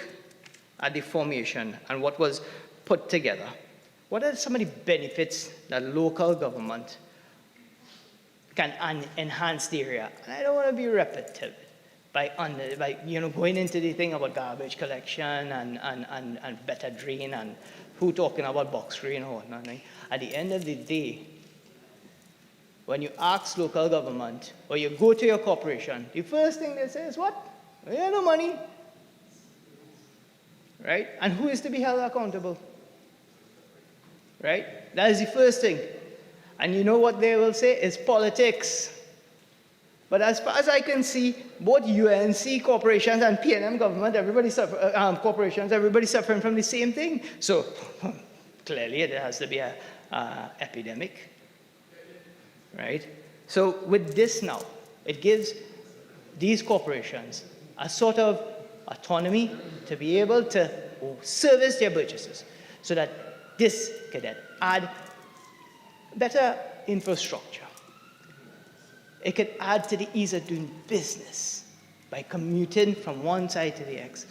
Speaker 5: at the formation and what was put together, what are some of the benefits that local government can enhance the area? And I don't want to be repetitive by going into the thing about garbage collection and better drain and who talking about box drain or whatnot. At the end of the day, when you ask local government or you go to your corporation, the first thing they say is what? We have no money. Right? And who is to be held accountable? Right? That is the first thing. And you know what they will say? It's politics. But as far as I can see, both UNC corporations and PNM government, everybody corporations, everybody suffering from the same thing. So clearly there has to be an epidemic, right? So with this now, it gives these corporations a sort of autonomy to be able to service their purchases so that this could then add better infrastructure. It could add to the ease of doing business by commuting from one side to the next,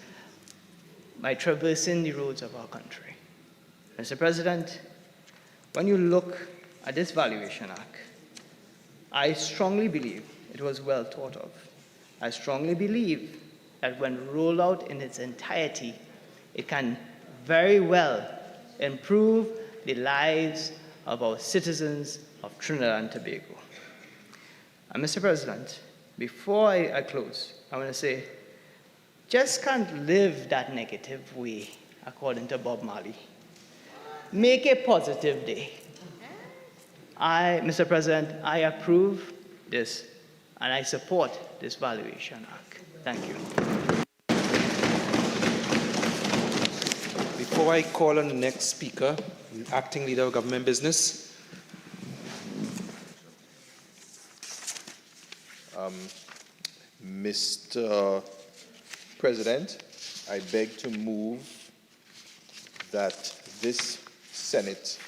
Speaker 5: by traversing the roads of our country. Mr. President, when you look at this Valuation Act, I strongly believe it was well thought of. I strongly believe that when rolled out in its entirety, it can very well improve the lives of our citizens of Trinidad and Tobago. And Mr. President, before I close, I want to say, just can't live that negative way, according to Bob Marley. Make a positive day. Mr. President, I approve this and I support this Valuation Act. Thank you.
Speaker 1: Before I call on the next speaker, the Acting Leader of Government Business.
Speaker 6: Mr. President, I beg to move that this Senate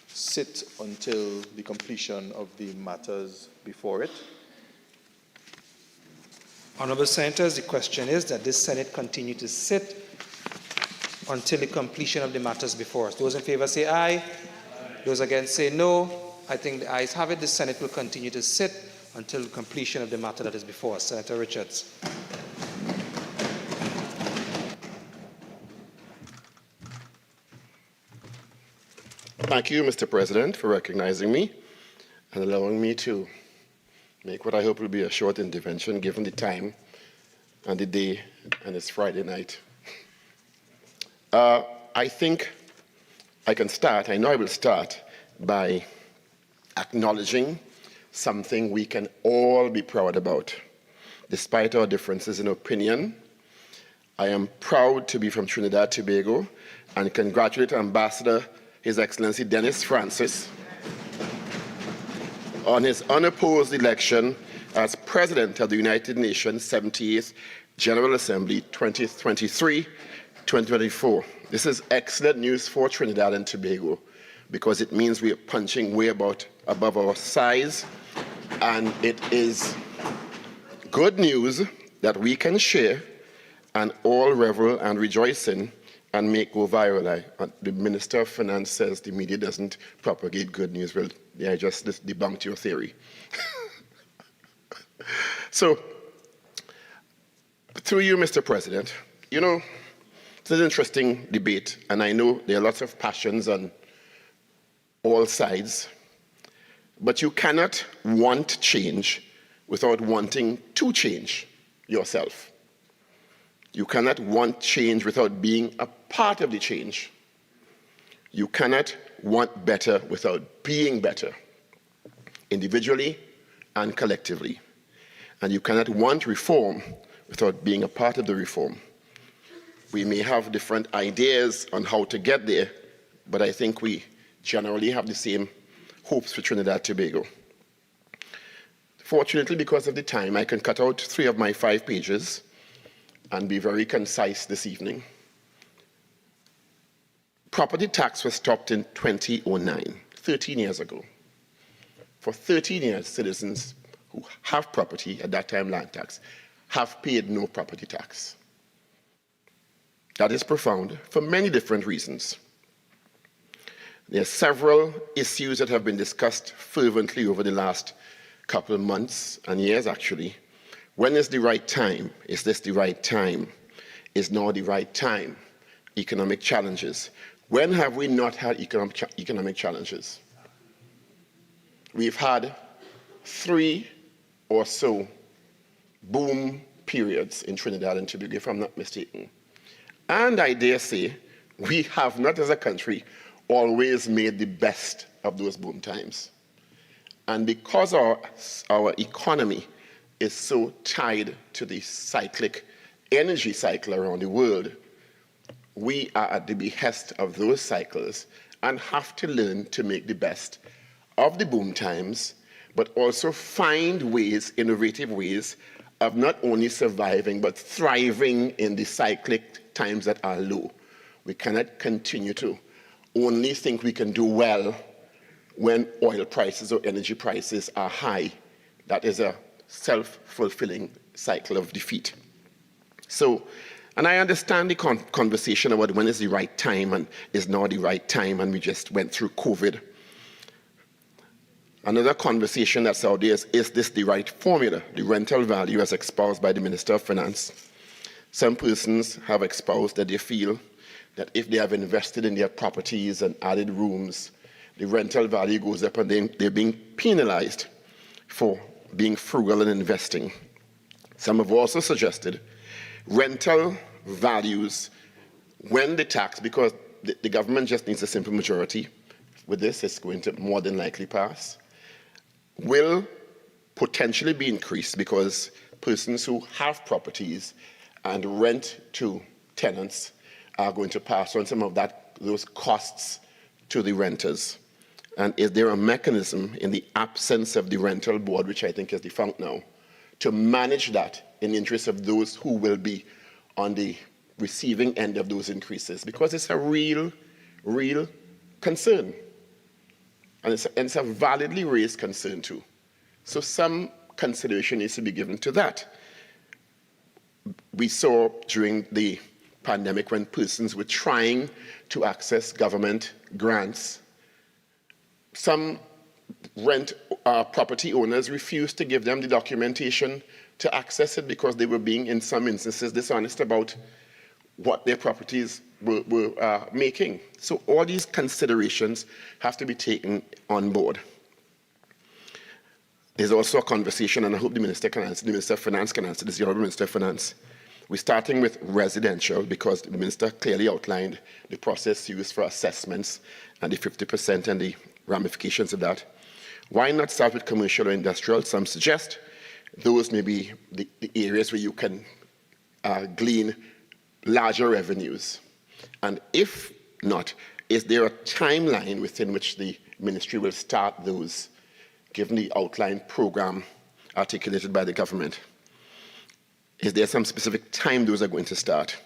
Speaker 6: sit until the completion of the matters before it.
Speaker 1: Honourable Senators, the question is that this Senate continue to sit until the completion of the matters before us. Those in favour say aye. Aye. Those against say no. I think the ayes have it. The Senate will continue to sit until the completion of the matter that is before us. Senator Richards.
Speaker 21: Thank you, Mr. President, for recognizing me and allowing me to make what I hope will be a short intervention given the time and the day, and it's Friday night. I think I can start, I know I will start by acknowledging something we can all be proud about. Despite our differences in opinion, I am proud to be from Trinidad Tobago and congratulate Ambassador His Excellency Dennis Francis on his unopposed election as President of the United Nations 78th General Assembly 2023-2024. This is excellent news for Trinidad and Tobago because it means we are punching way above our size, and it is good news that we can share and all revel and rejoice in and make go viral. The Minister of Finance says the media doesn't propagate good news. Well, I just debunked your theory. So, through you, Mr. President, you know, it's an interesting debate, and I know there are lots of passions on all sides, but you cannot want change without wanting to change yourself. You cannot want change without being a part of the change. You cannot want better without being better, individually and collectively. And you cannot want reform without being a part of the reform. We may have different ideas on how to get there, but I think we generally have the same hopes for Trinidad and Tobago. Fortunately, because of the time, I can cut out 3 of my 5 pages and be very concise this evening. Property tax was stopped in 2009, 13 years ago. For 13 years, citizens who have property, at that time land tax, have paid no property tax. That is profound for many different reasons. There are several issues that have been discussed fervently over the last couple of months and years, actually. When is the right time? Is this the right time? Is now the right time? Economic challenges. When have we not had economic challenges? We've had 3 or so boom periods in Trinidad and Tobago, if I'm not mistaken. And I dare say, we have not as a country always made the best of those boom times. And because our economy is so tied to the cyclic energy cycle around the world, we are at the behest of those cycles and have to learn to make the best of the boom times, but also find ways, innovative ways, of not only surviving but thriving in the cyclic times that are low. We cannot continue to only think we can do well when oil prices or energy prices are high. That is a self-fulfilling cycle of defeat. So, and I understand the conversation about when is the right time and is now the right time, and we just went through COVID. Another conversation that's out there is this the right formula? The rental value as espoused by the Minister of Finance. Some persons have espoused that they feel that if they have invested in their properties and added rooms, the rental value goes up and they're being penalized for being frugal and investing. Some have also suggested rental values when the tax, because the government just needs a simple majority with this, it's going to more than likely pass, will potentially be increased because persons who have properties and rent to tenants are going to pass on some of those costs to the renters. And is there a mechanism in the absence of the rental board, which I think is defunct now, to manage that in the interest of those who will be on the receiving end of those increases? Because it's a real concern. And it's a validly raised concern too. So some consideration needs to be given to that. We saw during the pandemic when persons were trying to access government grants, some property owners refused to give them the documentation to access it because they were being, in some instances, dishonest about what their properties were making. So all these considerations have to be taken on board. There's also a conversation, and I hope the Minister can answer, the Minister of Finance can answer this, the Honourable Minister of Finance. We're starting with residential because the Minister clearly outlined the process used for assessments and the 50% and the ramifications of that. Why not start with commercial or industrial? Some suggest those may be the areas where you can glean larger revenues. And if not, is there a timeline within which the ministry will start those, given the outlined program articulated by the government? Is there some specific time those are going to start?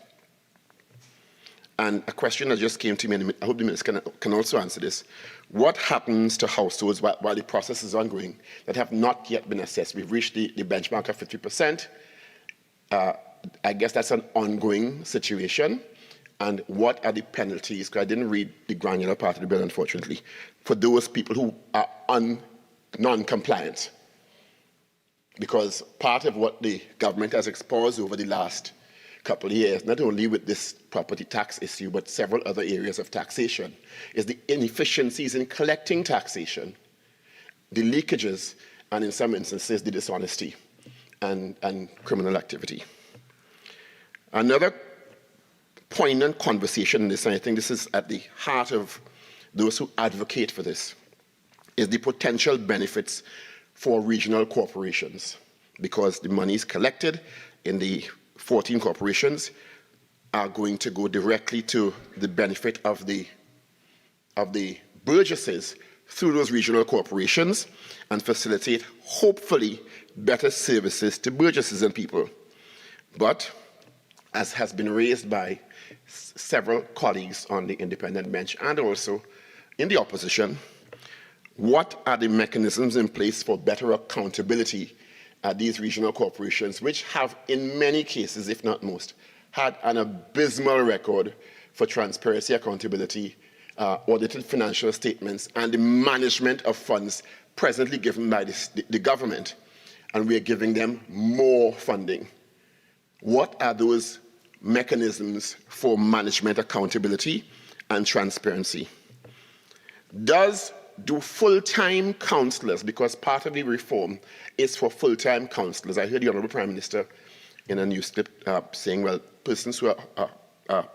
Speaker 21: And a question that just came to me, and I hope the minister can also answer this. What happens to households while the process is ongoing that have not yet been assessed? We've reached the benchmark of 50%. I guess that's an ongoing situation. And what are the penalties? Because I didn't read the granular part of the bill, unfortunately, for those people who are non-compliant. Because part of what the government has exposed over the last couple of years, not only with this property tax issue, but several other areas of taxation, is the inefficiencies in collecting taxation, the leakages, and in some instances, the dishonesty and criminal activity. Another poignant conversation in this, and I think this is at the heart of those who advocate for this, is the potential benefits for regional corporations, because the monies collected in the 14 corporations are going to go directly to the benefit of the burgesses through those regional corporations and facilitate, hopefully, better services to burgesses and people. But, as has been raised by several colleagues on the independent bench and also in the opposition, what are the mechanisms in place for better accountability at these regional corporations, which have, in many cases, if not most, had an abysmal record for transparency, accountability, audited financial statements, and the management of funds presently given by the government, and we are giving them more funding. What are those mechanisms for management accountability and transparency? Do full-time councillors, because part of the reform is for full-time councillors. I heard the Honourable Prime Minister in a news clip saying, well, persons who are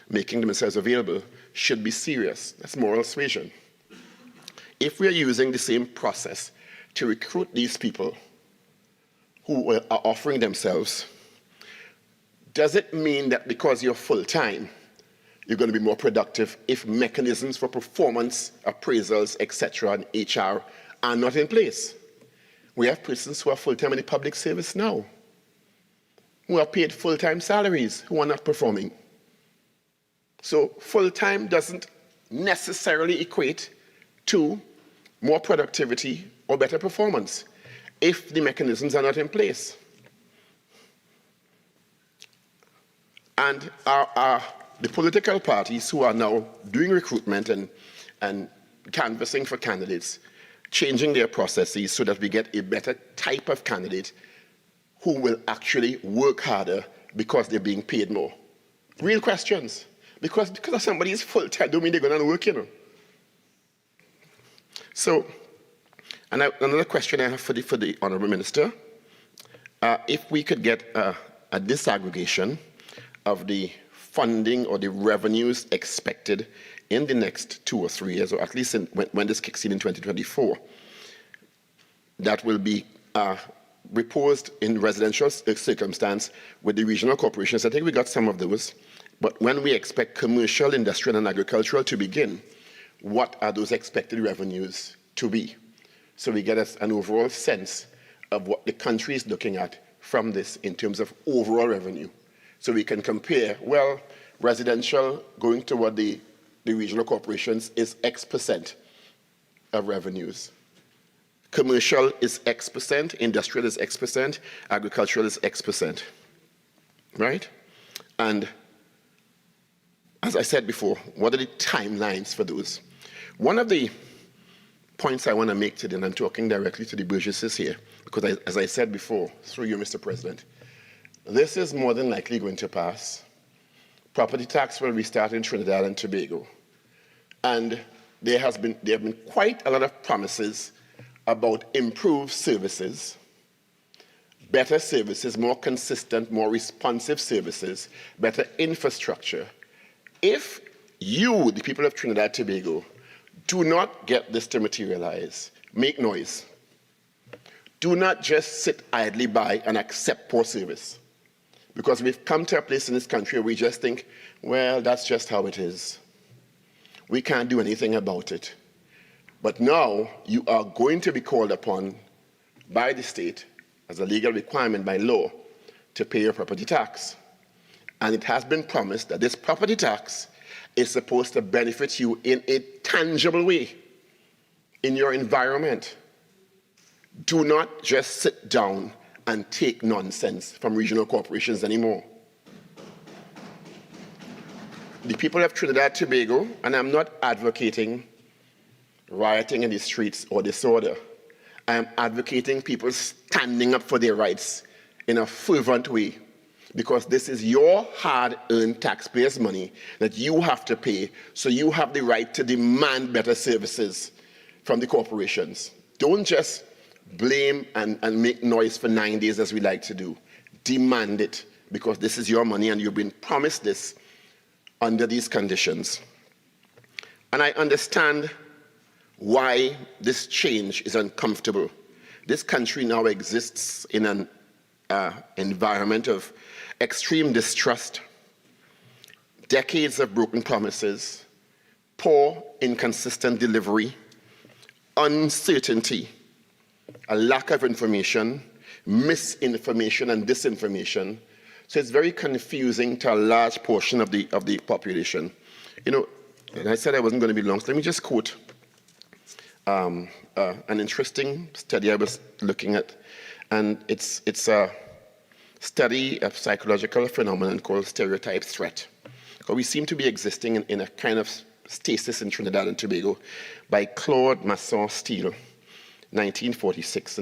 Speaker 21: making themselves available should be serious. That's moral suasion. If we are using the same process to recruit these people who are offering themselves, does it mean that because you're full-time, you're going to be more productive if mechanisms for performance appraisals, etc., and HR are not in place? We have persons who are full-time in the public service now. who are paid full-time salaries who are not performing. So full-time doesn't necessarily equate to more productivity or better performance if the mechanisms are not in place. And the political parties who are now doing recruitment and canvassing for candidates, changing their processes so that we get a better type of candidate who will actually work harder because they're being paid more. Real questions. Because somebody is full-time, don't mean they're going to work, you know. So, another question I have for the Honourable Minister, if we could get a disaggregation of the funding or the revenues expected in the next 2 or 3 years, or at least when this kicks in 2024, that will be reposed in residential circumstance with the regional corporations. I think we got some of those. But when we expect commercial, industrial, and agricultural to begin, what are those expected revenues to be? So we get an overall sense of what the country is looking at from this in terms of overall revenue. So we can compare, well, residential going toward the regional corporations is X% of revenues. Commercial is X%, industrial is X%, agricultural is X%, right? And as I said before, what are the timelines for those? One of the points I want to make today, and I'm talking directly to the Burgesses here, because as I said before, through you, Mr. President, this is more than likely going to pass. Property tax will restart in Trinidad and Tobago. And there have been quite a lot of promises about improved services, better services, more consistent, more responsive services, better infrastructure. If you, the people of Trinidad and Tobago, do not get this to materialize, make noise. Do not just sit idly by and accept poor service. Because we've come to a place in this country where we just think, well, that's just how it is. We can't do anything about it. But now you are going to be called upon by the state as a legal requirement by law to pay your property tax. And it has been promised that this property tax is supposed to benefit you in a tangible way in your environment. Do not just sit down and take nonsense from regional corporations anymore. The people of Trinidad and Tobago, and I'm not advocating rioting in the streets or disorder. I am advocating people standing up for their rights in a fervent way, because this is your hard-earned taxpayers' money that you have to pay, so you have the right to demand better services from the corporations. Don't just blame and make noise for 9 days as we like to do. Demand it, because this is your money and you've been promised this under these conditions. And I understand why this change is uncomfortable. This country now exists in an environment of extreme distrust, decades of broken promises, poor, inconsistent delivery, uncertainty, a lack of information, misinformation and disinformation. So it's very confusing to a large portion of the population. You know, and I said I wasn't going to be long, so let me just quote an interesting study I was looking at, and it's a study of psychological phenomenon called stereotype threat. We seem to be existing in a kind of stasis in Trinidad and Tobago, by Claude Masson Steele, 1946.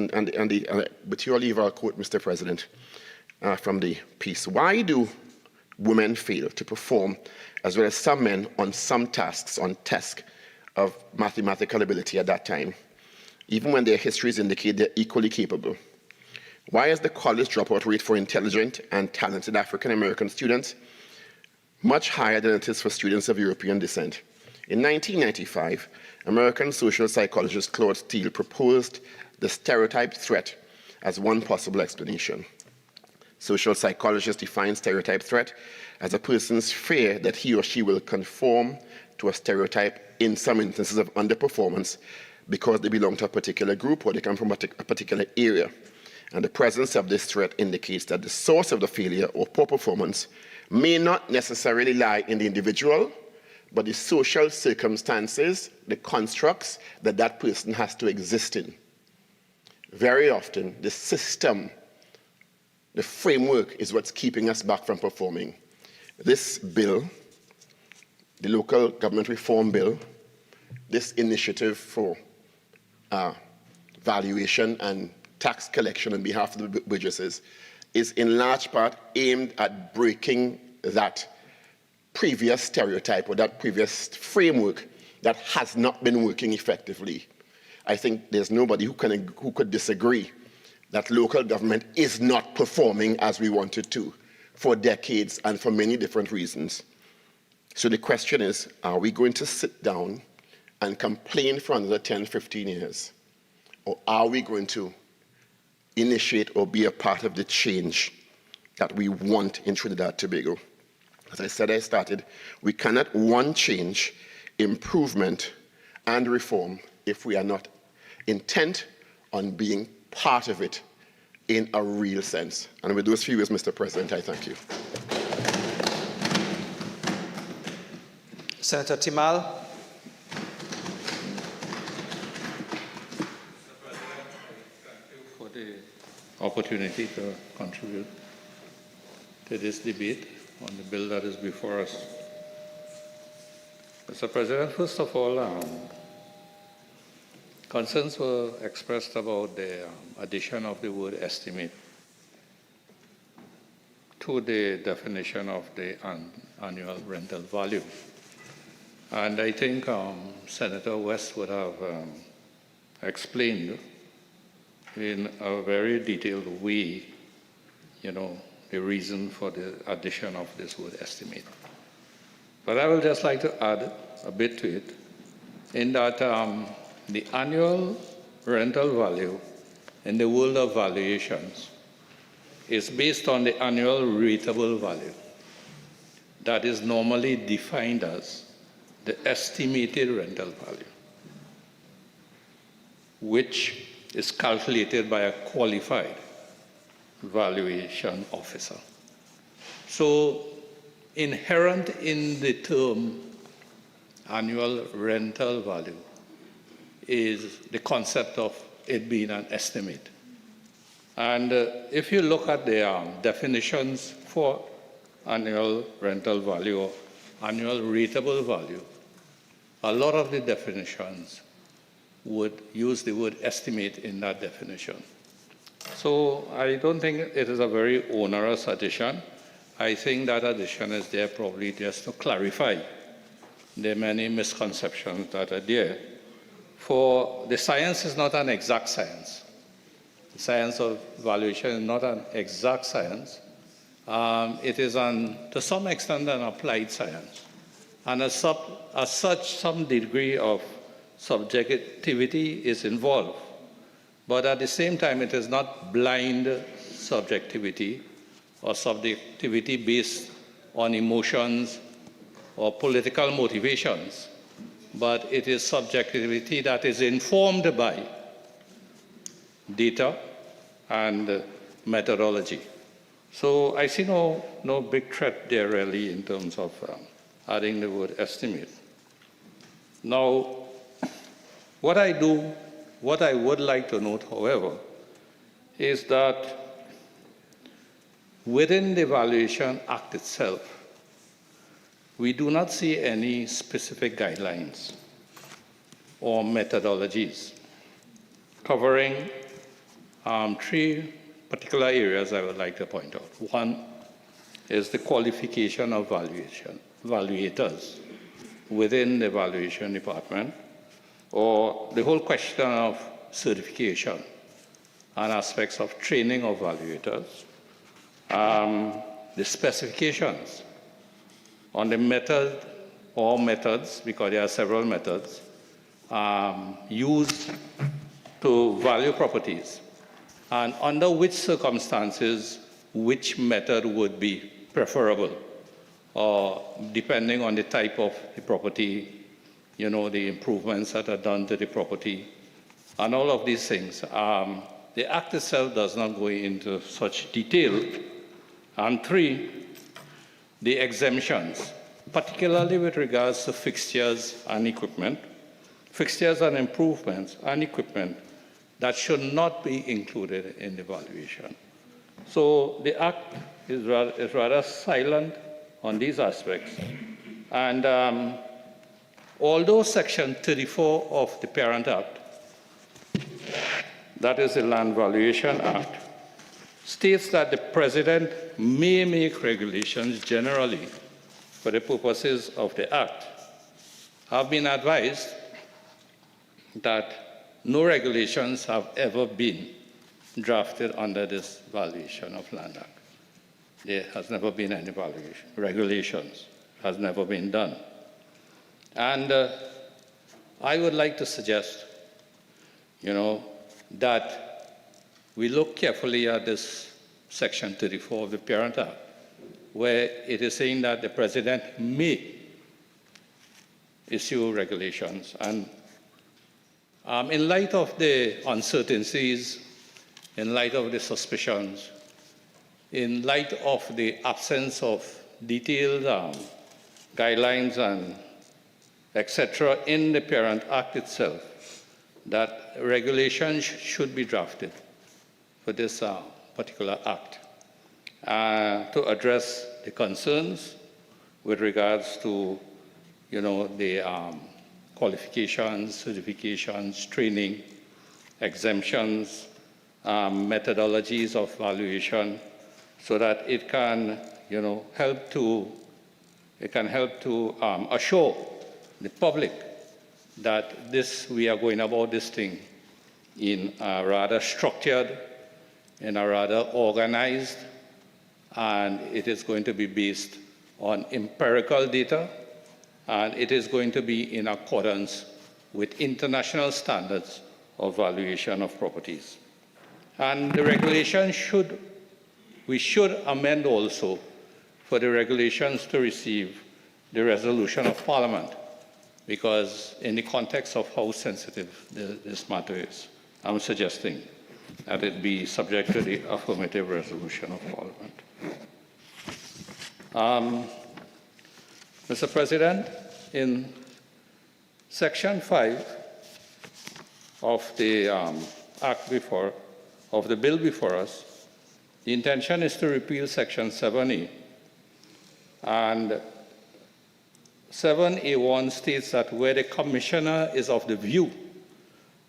Speaker 21: With your leave, I'll quote, Mr. President, from the piece. Why do women fail to perform as well as some men on some tasks on tests of mathematical ability at that time, even when their histories indicate they're equally capable? Why is the college dropout rate for intelligent and talented African American students much higher than it is for students of European descent? In 1995, American social psychologist Claude Steele proposed the stereotype threat as one possible explanation. Social psychologists define stereotype threat as a person's fear that he or she will conform to a stereotype in some instances of underperformance because they belong to a particular group or they come from a particular area. And the presence of this threat indicates that the source of the failure or poor performance may not necessarily lie in the individual, but the social circumstances, the constructs that that person has to exist in. Very often, the system, the framework is what's keeping us back from performing. This bill, the Local Government Reform Bill, this initiative for valuation and tax collection on behalf of the burgesses is in large part aimed at breaking that previous stereotype or that previous framework that has not been working effectively. I think there's nobody who could disagree that local government is not performing as we want it to for decades and for many different reasons. So the question is, are we going to sit down and complain for another 10, 15 years? Or are we going to initiate or be a part of the change that we want in Trinidad and Tobago? As I said, I started, we cannot want change, improvement, and reform if we are not intent on being part of it in a real sense. And with those few words, Mr. President, I thank you.
Speaker 1: Senator Timal.
Speaker 7: For the opportunity to contribute to this debate on the bill that is before us. Mr. President, first of all, concerns were expressed about the addition of the word estimate to the definition of the annual rental value. And I think Senator West would have explained in a very detailed way, the reason for the addition of this word estimate. But I would just like to add a bit to it, in that the annual rental value in the world of valuations is based on the annual rateable value that is normally defined as the estimated rental value, which is calculated by a qualified valuation officer. So inherent in the term annual rental value is the concept of it being an estimate. And if you look at the definitions for annual rental value or annual rateable value, a lot of the definitions would use the word estimate in that definition. So I don't think it is a very onerous addition. I think that addition is there probably just to clarify the many misconceptions that are there. For the science is not an exact science. The science of valuation is not an exact science. It is, to some extent, an applied science. And as such, some degree of subjectivity is involved. But at the same time, it is not blind subjectivity or subjectivity based on emotions or political motivations, but it is subjectivity that is informed by data and methodology. So I see no big threat there really in terms of adding the word estimate. Now, what I would like to note, however, is that within the Valuation Act itself, we do not see any specific guidelines or methodologies covering three particular areas I would like to point out. One is the qualification of valuators within the valuation department, or the whole question of certification and aspects of training of valuators, the specifications on the method or methods, because there are several methods, used to value properties, and under which circumstances which method would be preferable, depending on the type of the property, the improvements that are done to the property, and all of these things. the Act itself does not go into such detail. And 3, the exemptions, particularly with regards to fixtures and equipment, fixtures and improvements and equipment that should not be included in the valuation. So the Act is rather silent on these aspects. And although Section 34 of the Parent Act, that is the Land Valuation Act, states that the President may make regulations generally for the purposes of the Act, have been advised that no regulations have ever been drafted under this Valuation of Land Act. There has never been any regulations, has never been done. And I would like to suggest, that we look carefully at this Section 34 of the Parent Act, where it is saying that the President may issue regulations. And in light of the uncertainties, in light of the suspicions, in light of the absence of detailed guidelines and etc. in the Parent Act itself, that regulations should be drafted for this particular act to address the concerns with regards to, the qualifications, certifications, training, exemptions, methodologies of valuation, so that it can, help to assure the public that we are going about this thing in a rather structured, in a rather organized, and it is going to be based on empirical data, and it is going to be in accordance with international standards of valuation of properties. And the regulation we should amend also for the regulations to receive the resolution of Parliament, because in the context of how sensitive this matter is, I'm suggesting that it be subject to the affirmative resolution of Parliament. Mr. President, in Section 5 of the of the bill before us, the intention is to repeal Section 7A, and 7A1 states that where the Commissioner is of the view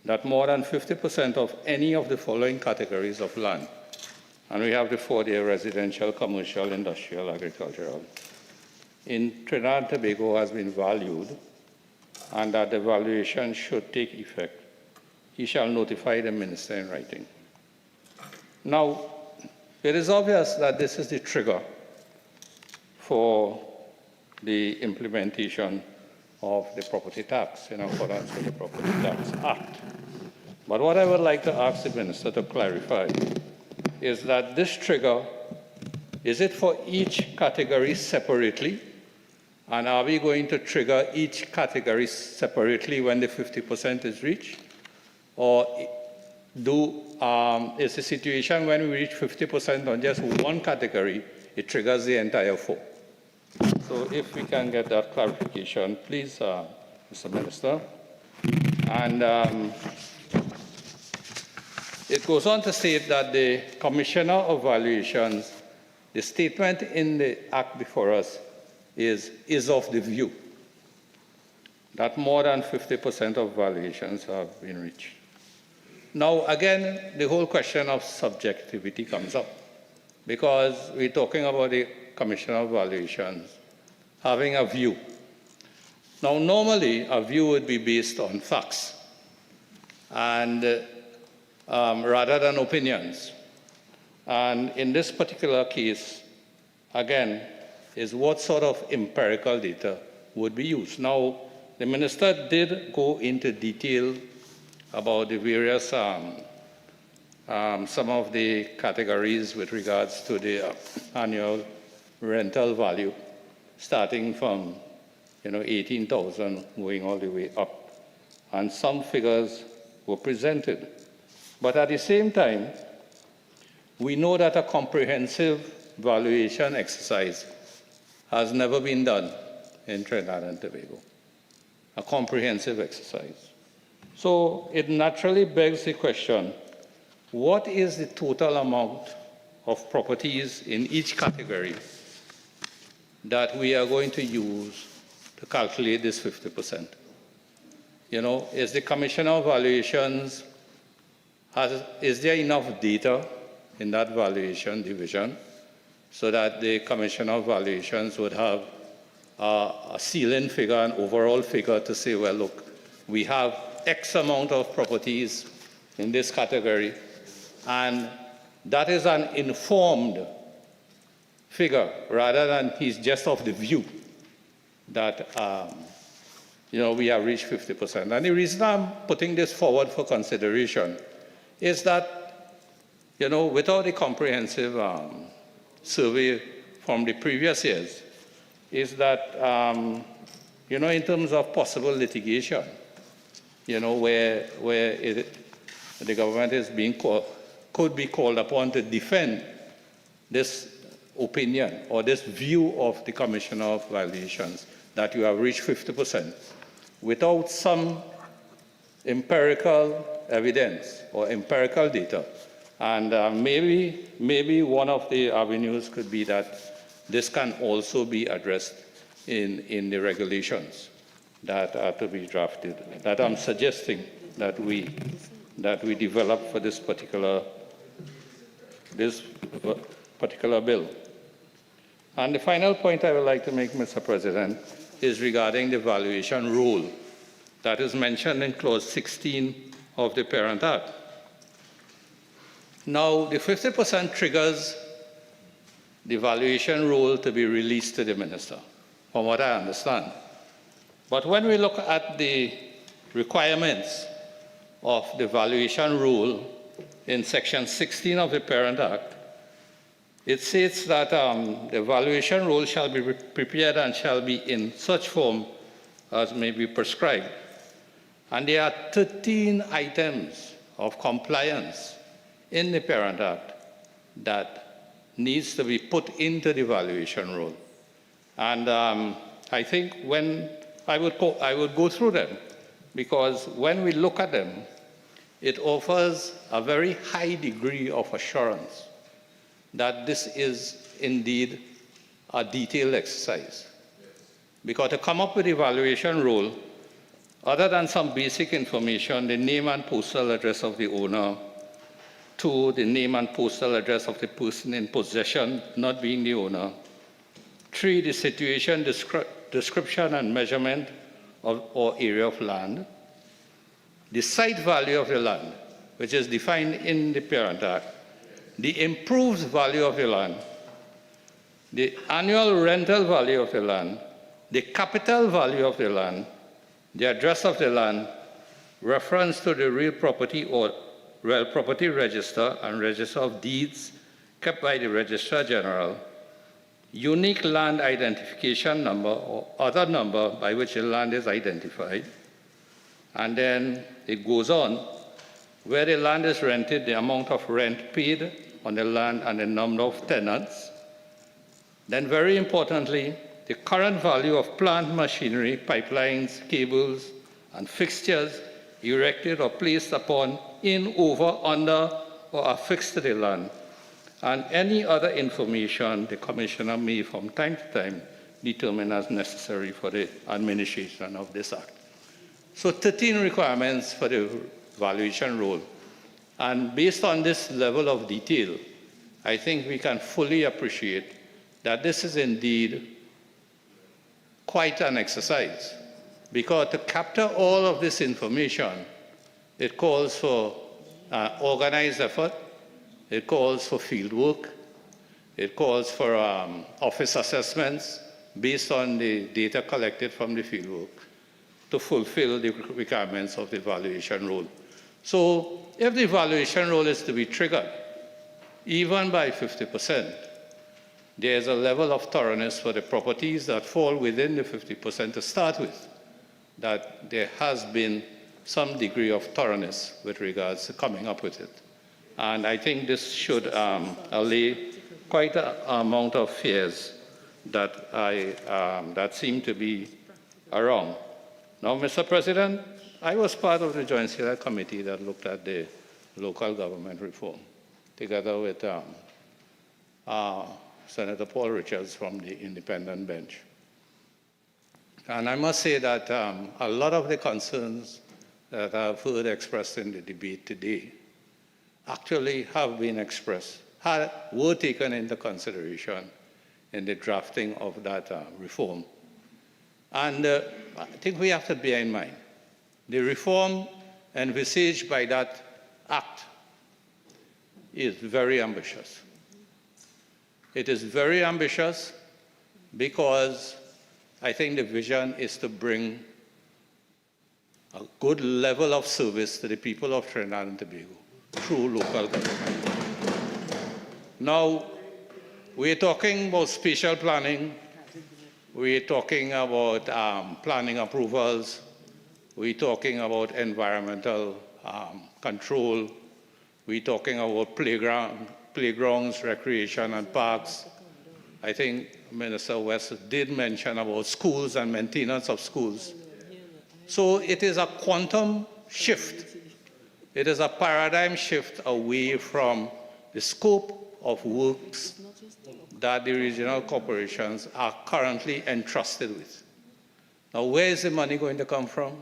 Speaker 7: that more than 50% of any of the following categories of land, and we have the 4 there: residential, commercial, industrial, agricultural, in Trinidad and Tobago has been valued, and that the valuation should take effect, he shall notify the Minister in writing. Now, it is obvious that this is the trigger for the implementation of the property tax in accordance with the Property Tax Act. But what I would like to ask the Minister to clarify is that this trigger, is it for each category separately? And are we going to trigger each category separately when the 50% is reached? Or is the situation when we reach 50% on just one category, it triggers the entire 4? So if we can get that clarification, please, Mr. Minister. And it goes on to state that the Commissioner of Valuations, the statement in the Act before us is of the view that more than 50% of valuations have been reached. Now, again, the whole question of subjectivity comes up, because we're talking about the Commissioner of Valuations having a view. Now, normally, a view would be based on facts, and rather than opinions. And in this particular case, again, is what sort of empirical data would be used. Now, the Minister did go into detail about the various, some of the categories with regards to the annual rental value, starting from 18,000 going all the way up. And some figures were presented. But at the same time, we know that a comprehensive valuation exercise has never been done in Trinidad and Tobago, a comprehensive exercise. So it naturally begs the question, what is the total amount of properties in each category that we are going to use to calculate this 50%? You know, is the Commissioner of Valuations, is there enough data in that valuation division so that the Commissioner of Valuations would have a ceiling figure, an overall figure to say, well, look, we have X amount of properties in this category, and that is an informed figure rather than he's just of the view that you know, we have reached 50%. And the reason I'm putting this forward for consideration is that, you know, without a comprehensive survey from the previous years, is that, you know, in terms of possible litigation, you know, where the government is being could be called upon to defend this opinion or this view of the Commissioner of Valuations that you have reached 50% without some empirical evidence or empirical data. And maybe one of the avenues could be that this can also be addressed in the regulations that are to be drafted, that I'm suggesting that we develop for this particular bill. And the final point I would like to make, Mr. President, is regarding the valuation rule that is mentioned in Clause 16 of the Parent Act. Now, the 50% triggers the valuation rule to be released to the minister, from what I understand. But when we look at the requirements of the valuation rule in Section 16 of the Parent Act, it states that the valuation rule shall be prepared and shall be in such form as may be prescribed. And there are 13 items of compliance in the Parent Act that needs to be put into the valuation rule. And I think when I would go through them, because when we look at them, it offers a very high degree of assurance that this is indeed a detailed exercise. Because to come up with the valuation rule, other than some basic information, the name and postal address of the owner, 2, the name and postal address of the person in possession, not being the owner, 3, the situation, description and measurement of or area of land, the site value of the land, which is defined in the Parent Act, the improved value of the land, the annual rental value of the land, the capital value of the land, the address of the land, reference to the real property or real property register and register of deeds kept by the Registrar General, unique land identification number or other number by which the land is identified, and then it goes on, where the land is rented, the amount of rent paid on the land and the number of tenants. Then very importantly, the current value of plant machinery, pipelines, cables, and fixtures erected or placed upon, in, over, under, or affixed to the land, and any other information the Commissioner may from time to time determine as necessary for the administration of this Act. So 13 requirements for the valuation rule. And based on this level of detail, I think we can fully appreciate that this is indeed quite an exercise, because to capture all of this information, it calls for organized effort, it calls for field work, it calls for office assessments based on the data collected from the field work to fulfill the requirements of the valuation rule. So if the valuation rule is to be triggered, even by 50%, there is a level of thoroughness for the properties that fall within the 50% to start with, that there has been some degree of thoroughness with regards to coming up with it. And I think this should allay quite an amount of fears that, that seem to be around. Now, Mr. President, I was part of the Joint Select Committee that looked at the local government reform, together with Senator Paul Richards from the independent bench. And I must say that a lot of the concerns that I've heard expressed in the debate today actually have been expressed, were taken into consideration in the drafting of that reform. And I think we have to bear in mind, the reform envisaged by that act is very ambitious. It is very ambitious because I think the vision is to bring a good level of service to the people of Trinidad and Tobago through local government. Now, we're talking about spatial planning, we're talking about planning approvals, we're talking about environmental control, we're talking about playgrounds, recreation and parks. I think Minister West did mention about schools and maintenance of schools. So it is a quantum shift. It is a paradigm shift away from the scope of works that the regional corporations are currently entrusted with. Now, where is the money going to come from?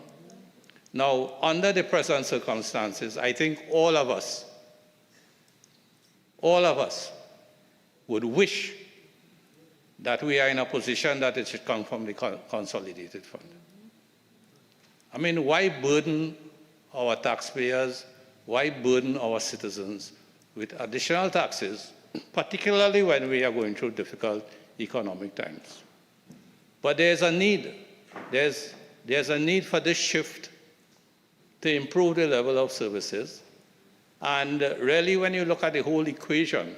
Speaker 7: Now, under the present circumstances, I think all of us would wish that we are in a position that it should come from the consolidated fund. I mean, why burden our taxpayers, why burden our citizens with additional taxes, particularly when we are going through difficult economic times? But there's a need. There's a need for this shift to improve the level of services. And really, when you look at the whole equation,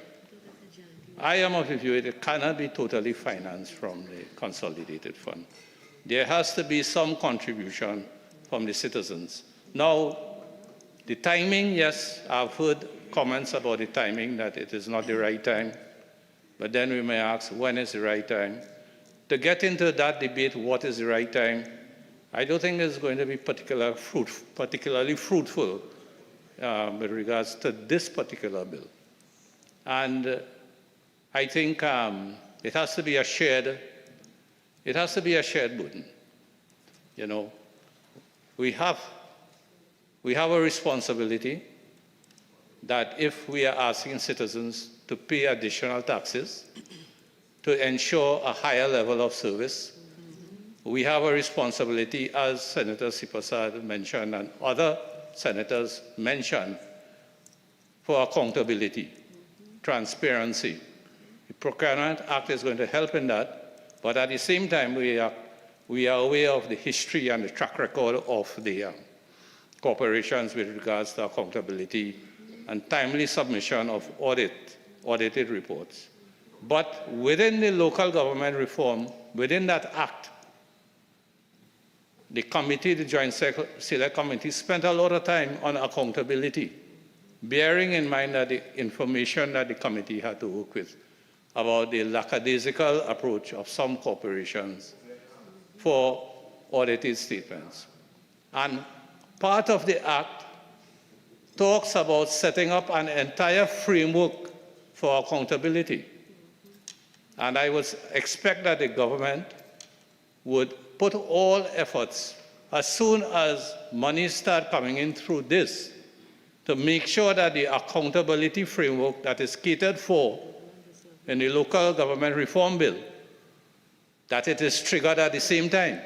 Speaker 7: I am of the view it cannot be totally financed from the consolidated fund. There has to be some contribution from the citizens. Now, the timing, yes, I've heard comments about the timing, that it is not the right time. But then we may ask, when is the right time? To get into that debate, what is the right time, I don't think it's going to be particularly fruitful with regards to this particular bill. And I think it has to be a shared burden. You know, we have a responsibility that if we are asking citizens to pay additional taxes to ensure a higher level of service, we have a responsibility, as Senator Sipasad mentioned and other senators mentioned, for accountability, transparency. The Procurement Act is going to help in that, but at the same time, we are aware of the history and the track record of the corporations with regards to accountability and timely submission of audited reports. But within the local government reform, within that act, the committee, the Joint Select Committee, spent a lot of time on accountability, bearing in mind that the information that the committee had to work with about the lackadaisical approach of some corporations for audited statements. And part of the act talks about setting up an entire framework for accountability. And I would expect that the government would put all efforts, as soon as money start coming in through this, to make sure that the accountability framework that is catered for in the local government reform bill, that it is triggered at the same time,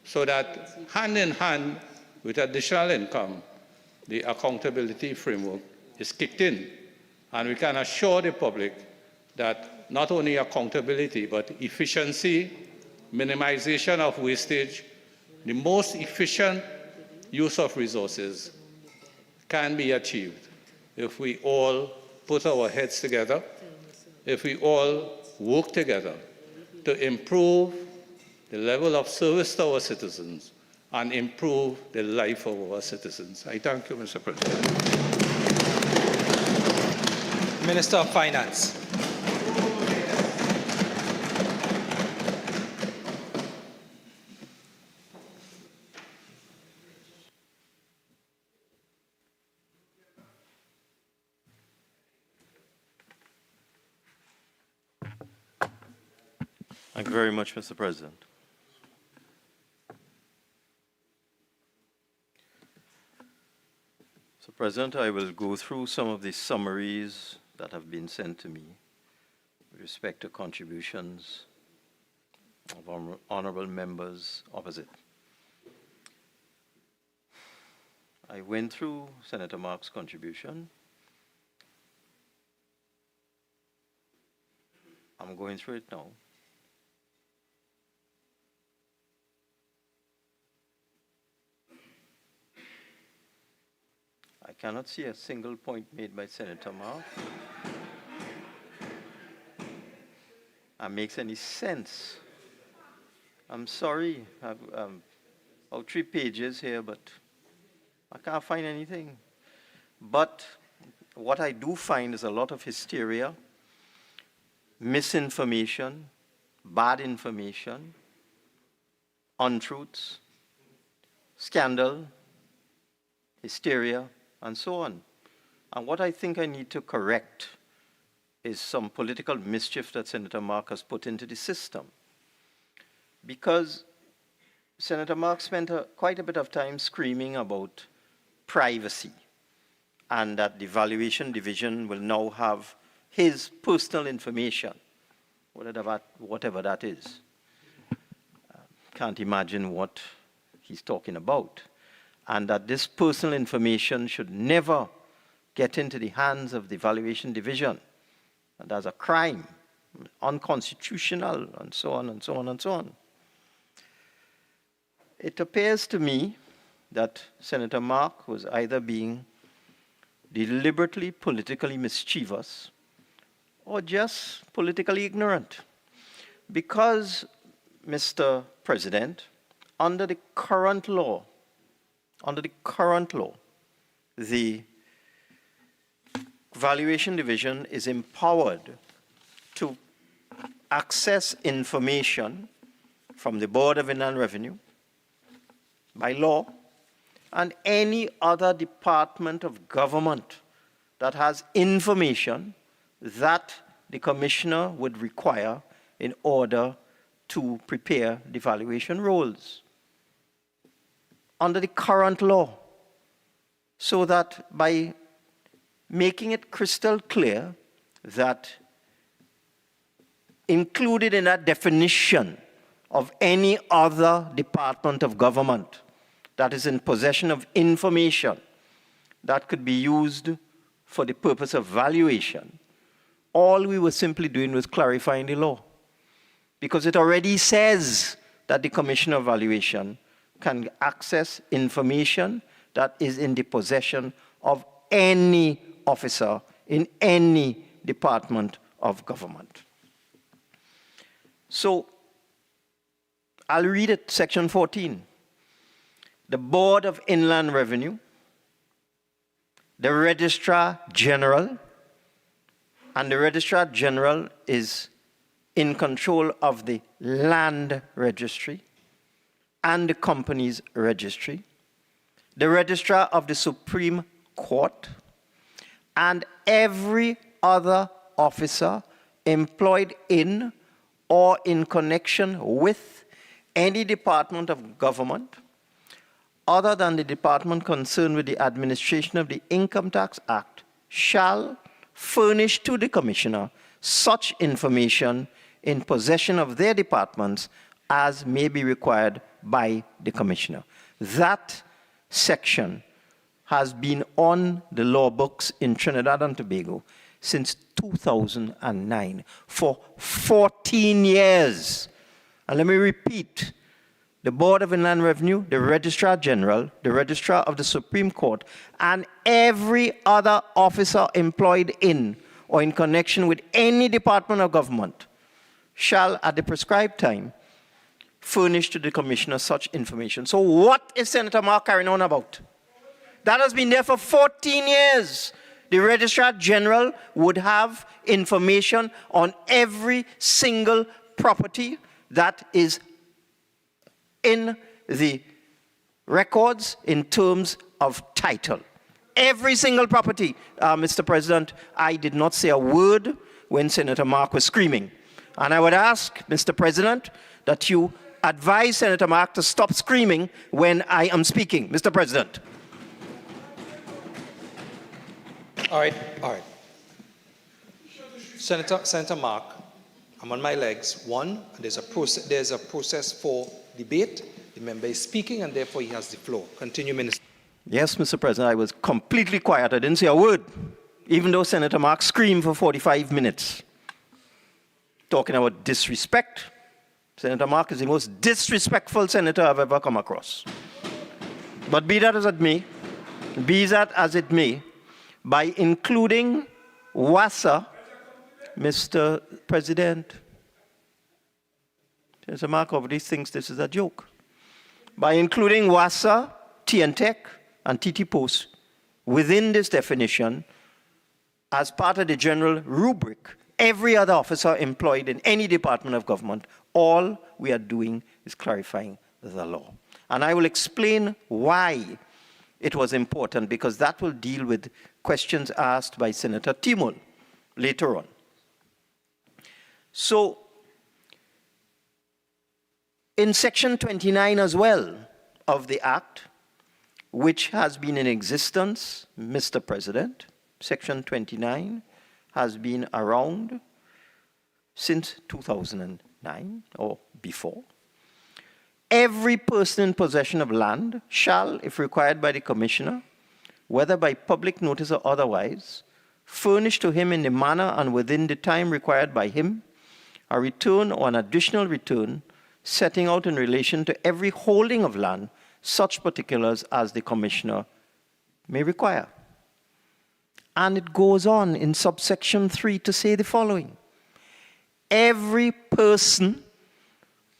Speaker 7: so that hand in hand with additional income, the accountability framework is kicked in, and we can assure the public that not only accountability, but efficiency, minimization of wastage, the most efficient use of resources can be achieved if we all put our heads together, if we all work together to improve the level of service to our citizens and improve the life of our citizens. I thank you, Mr. President.
Speaker 1: Minister of Finance.
Speaker 10: Thank you very much, Mr. President. Mr. President, I will go through some of the summaries that have been sent to me with respect to contributions of honorable members opposite. I went through Senator Mark's contribution. I'm going through it now. I cannot see a single point made by Senator Mark that makes any sense. I'm sorry, I've about 3 pages here, but I can't find anything. But what I do find is a lot of hysteria, misinformation, bad information, untruths, scandal, hysteria, and so on. And what I think I need to correct is some political mischief that Senator Mark has put into the system. Because Senator Mark spent quite a bit of time screaming about privacy and that the Valuation Division will now have his personal information, whatever that is. Can't imagine what he's talking about. And that this personal information should never get into the hands of the Valuation Division. And that's a crime, unconstitutional, and so on and so on and so on. It appears to me that Senator Mark was either being deliberately politically mischievous or just politically ignorant. Because, Mr. President, under the current law, the Valuation Division is empowered to access information from the Board of Inland Revenue by law and any other department of government that has information that the Commissioner would require in order to prepare the valuation rules. Under the current law, so that by making it crystal clear that included in that definition of any other department of government that is in possession of information that could be used for the purpose of valuation, all we were simply doing was clarifying the law. Because it already says that the Commissioner of Valuation can access information that is in the possession of any officer in any department of government. So, I'll read it, section 14. The Board of Inland Revenue, the Registrar General, and the Registrar General is in control of the Land Registry and the Companies Registry, the Registrar of the Supreme Court, and every other officer employed in or in connection with any department of government other than the department concerned with the administration of the Income Tax Act shall furnish to the Commissioner such information in possession of their departments as may be required by the Commissioner. That section has been on the law books in Trinidad and Tobago since 2009, for 14 years. And let me repeat, the Board of Inland Revenue, the Registrar General, the Registrar of the Supreme Court, and every other officer employed in or in connection with any department of government shall, at the prescribed time, furnish to the commissioner such information. So what is Senator Mark carrying on about? That has been there for 14 years. The Registrar General would have information on every single property that is in the records in terms of title. Every single property. Mr. President, I did not say a word when Senator Mark was screaming. And I would ask, Mr. President, that you advise Senator Mark to stop screaming when I am speaking. Mr. President.
Speaker 1: All right. Senator Mark, I'm on my legs. One, there's a process for debate. The member is speaking, and therefore he has the floor. Continue, Minister.
Speaker 10: Yes, Mr. President, I was completely quiet. I didn't say a word, even though Senator Mark screamed for 45 minutes. Talking about disrespect. Senator Mark is the most disrespectful senator I've ever come across. But be that as it may, by including WASA, Mr. President, Senator Mark already thinks this is a joke. By including WASA, TNTech, and TT Post within this definition, as part of the general rubric, every other officer employed in any department of government, all we are doing is clarifying the law. And I will explain why it was important, because that will deal with questions asked by Senator Timol later on. So, in Section 29 as well of the Act, which has been in existence, Mr. President, Section 29 has been around since 2009 or before. Every person in possession of land shall, if required by the Commissioner, whether by public notice or otherwise, furnish to him in the manner and within the time required by him a return or an additional return setting out in relation to every holding of land such particulars as the Commissioner may require. And it goes on in subsection 3 to say the following. Every person,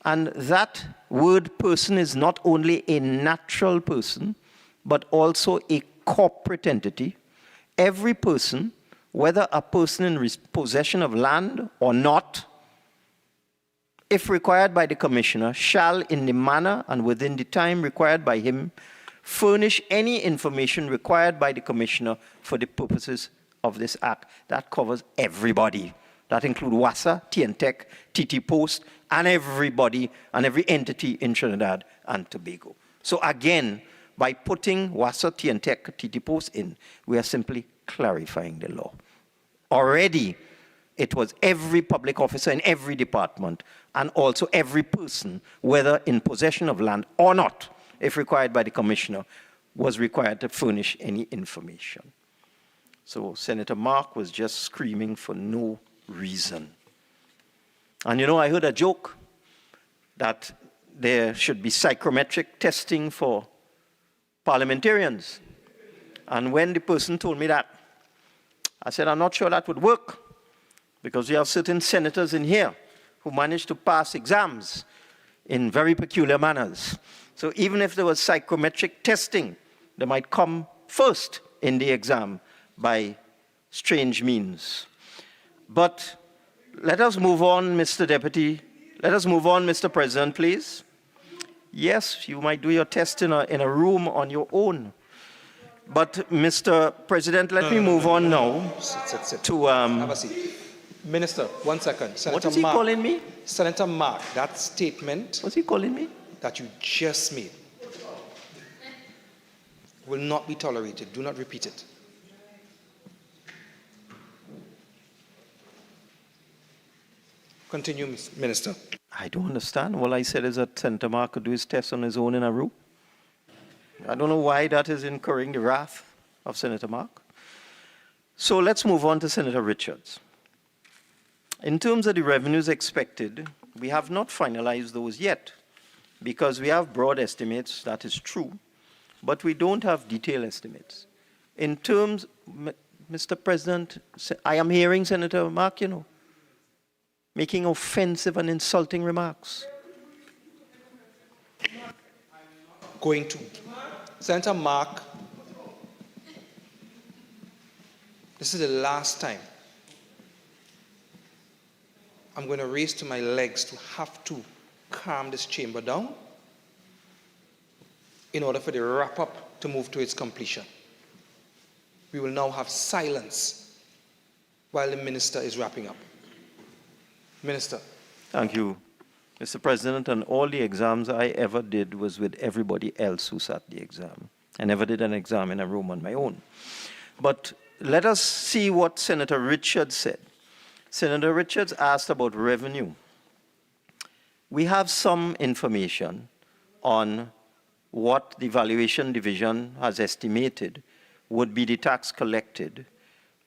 Speaker 10: and that word person is not only a natural person, but also a corporate entity. Every person, whether a person in possession of land or not, if required by the Commissioner, shall in the manner and within the time required by him furnish any information required by the Commissioner for the purposes of this Act. That covers everybody. That includes WASA, TNTech, TT Post, and everybody and every entity in Trinidad and Tobago. So again, by putting WASA, TNTech, TT Post in, we are simply clarifying the law. Already, it was every public officer in every department and also every person, whether in possession of land or not, if required by the Commissioner, was required to furnish any information. So Senator Mark was just screaming for no reason. And you know, I heard a joke that there should be psychometric testing for parliamentarians. And when the person told me that, I said, I'm not sure that would work, because we have certain senators in here who managed to pass exams in very peculiar manners. So even if there was psychometric testing, they might come first in the exam by strange means. But let us move on, Mr. Deputy. Let us move on, Mr. President, please. Yes, you might do your test in a room on your own. But, Mr. President, let me move on now to...
Speaker 1: Have a seat. Minister, 1 second. Senator
Speaker 10: What is he
Speaker 1: Mark,
Speaker 10: calling me?
Speaker 1: Senator Mark, that statement...
Speaker 10: What's he calling me?
Speaker 1: ...that you just made will not be tolerated. Do not repeat it. Continue, Minister.
Speaker 10: I don't understand. All I said is that Senator Mark could do his test on his own in a room. I don't know why that is incurring the wrath of Senator Mark. So let's move on to Senator Richards. In terms of the revenues expected, we have not finalized those yet, because we have broad estimates, that is true, but we don't have detailed estimates. In terms, Mr. President, I am hearing Senator Mark, making offensive and insulting remarks.
Speaker 1: going to. Senator Mark, this is the last time I'm going to race to my legs to have to calm this chamber down in order for the wrap-up to move to its completion. We will now have silence while the minister is wrapping up. Minister.
Speaker 10: Thank you, Mr. President. And all the exams I ever did was with everybody else who sat the exam. I never did an exam in a room on my own. But let us see what Senator Richards said. Senator Richards asked about revenue. We have some information on what the Valuation Division has estimated would be the tax collected.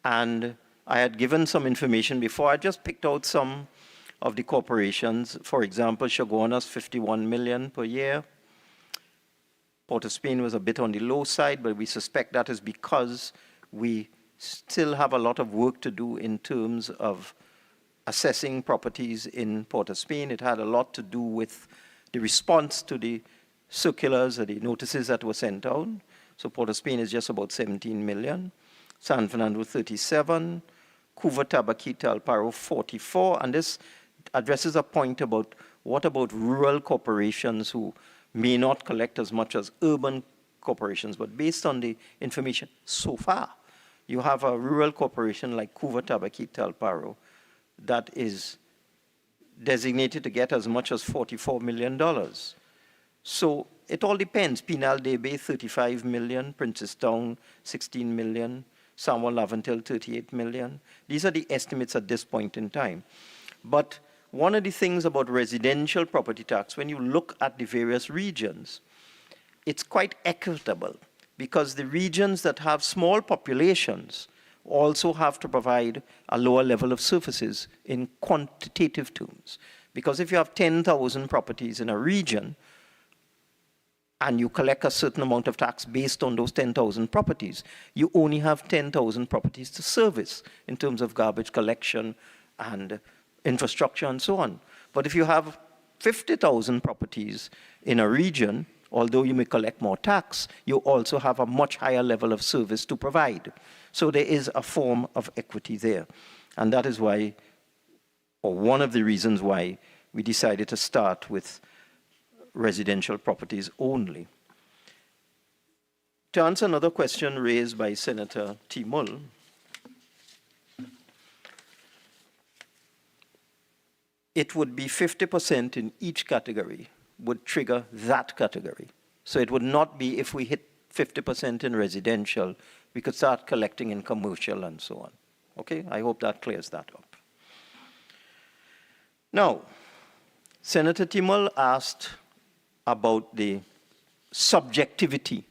Speaker 10: And I had given some information before. I just picked out some of the corporations. For example, Chaguanas, 51 million per year. Port of Spain was a bit on the low side, but we suspect that is because we still have a lot of work to do in terms of assessing properties in Port of Spain. It had a lot to do with the response to the circulars or the notices that were sent out. So Port of Spain is just about 17 million. San Fernando, 37. Cuba, Tabaquita, Alparo, 44. And this addresses a point about what about rural corporations who may not collect as much as urban corporations. But based on the information so far, you have a rural corporation like Cuba, Tabaquita, Alparo that is designated to get as much as $44 million. So it all depends. Pinal de Bay, 35 million. Princestown, 16 million. San Juan Laventil, 38 million. These are the estimates at this point in time. But one of the things about residential property tax, when you look at the various regions, it's quite equitable because the regions that have small populations also have to provide a lower level of services in quantitative terms. Because if you have 10,000 properties in a region, and you collect a certain amount of tax based on those 10,000 properties, you only have 10,000 properties to service in terms of garbage collection and infrastructure and so on. But if you have 50,000 properties in a region, although you may collect more tax, you also have a much higher level of service to provide. So there is a form of equity there. And that is why, or one of the reasons why, we decided to start with residential properties only. To answer another question raised by Senator Timul, it would be 50% in each category would trigger that category. So it would not be if we hit 50% in residential, we could start collecting in commercial and so on. Okay, I hope that clears that up. Now, Senator Timul asked about the subjectivity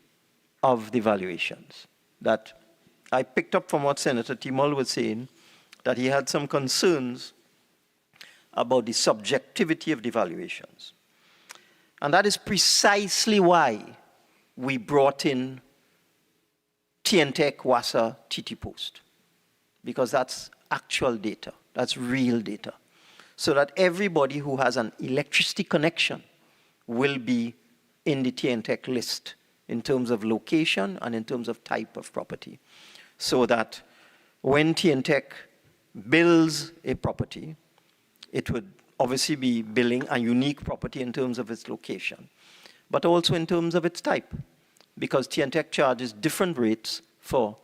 Speaker 10: of the valuations. That I picked up from what Senator Timul was saying, that he had some concerns about the subjectivity of the valuations. And that is precisely why we brought in TNTEC, WASA, TT Post, because that's actual data, that's real data. So that everybody who has an electricity connection will be in the TNTEC list in terms of location and in terms of type of property. So that when TNTEC bills a property, it would obviously be billing a unique property in terms of its location, but also in terms of its type, because TNTEC charges different rates for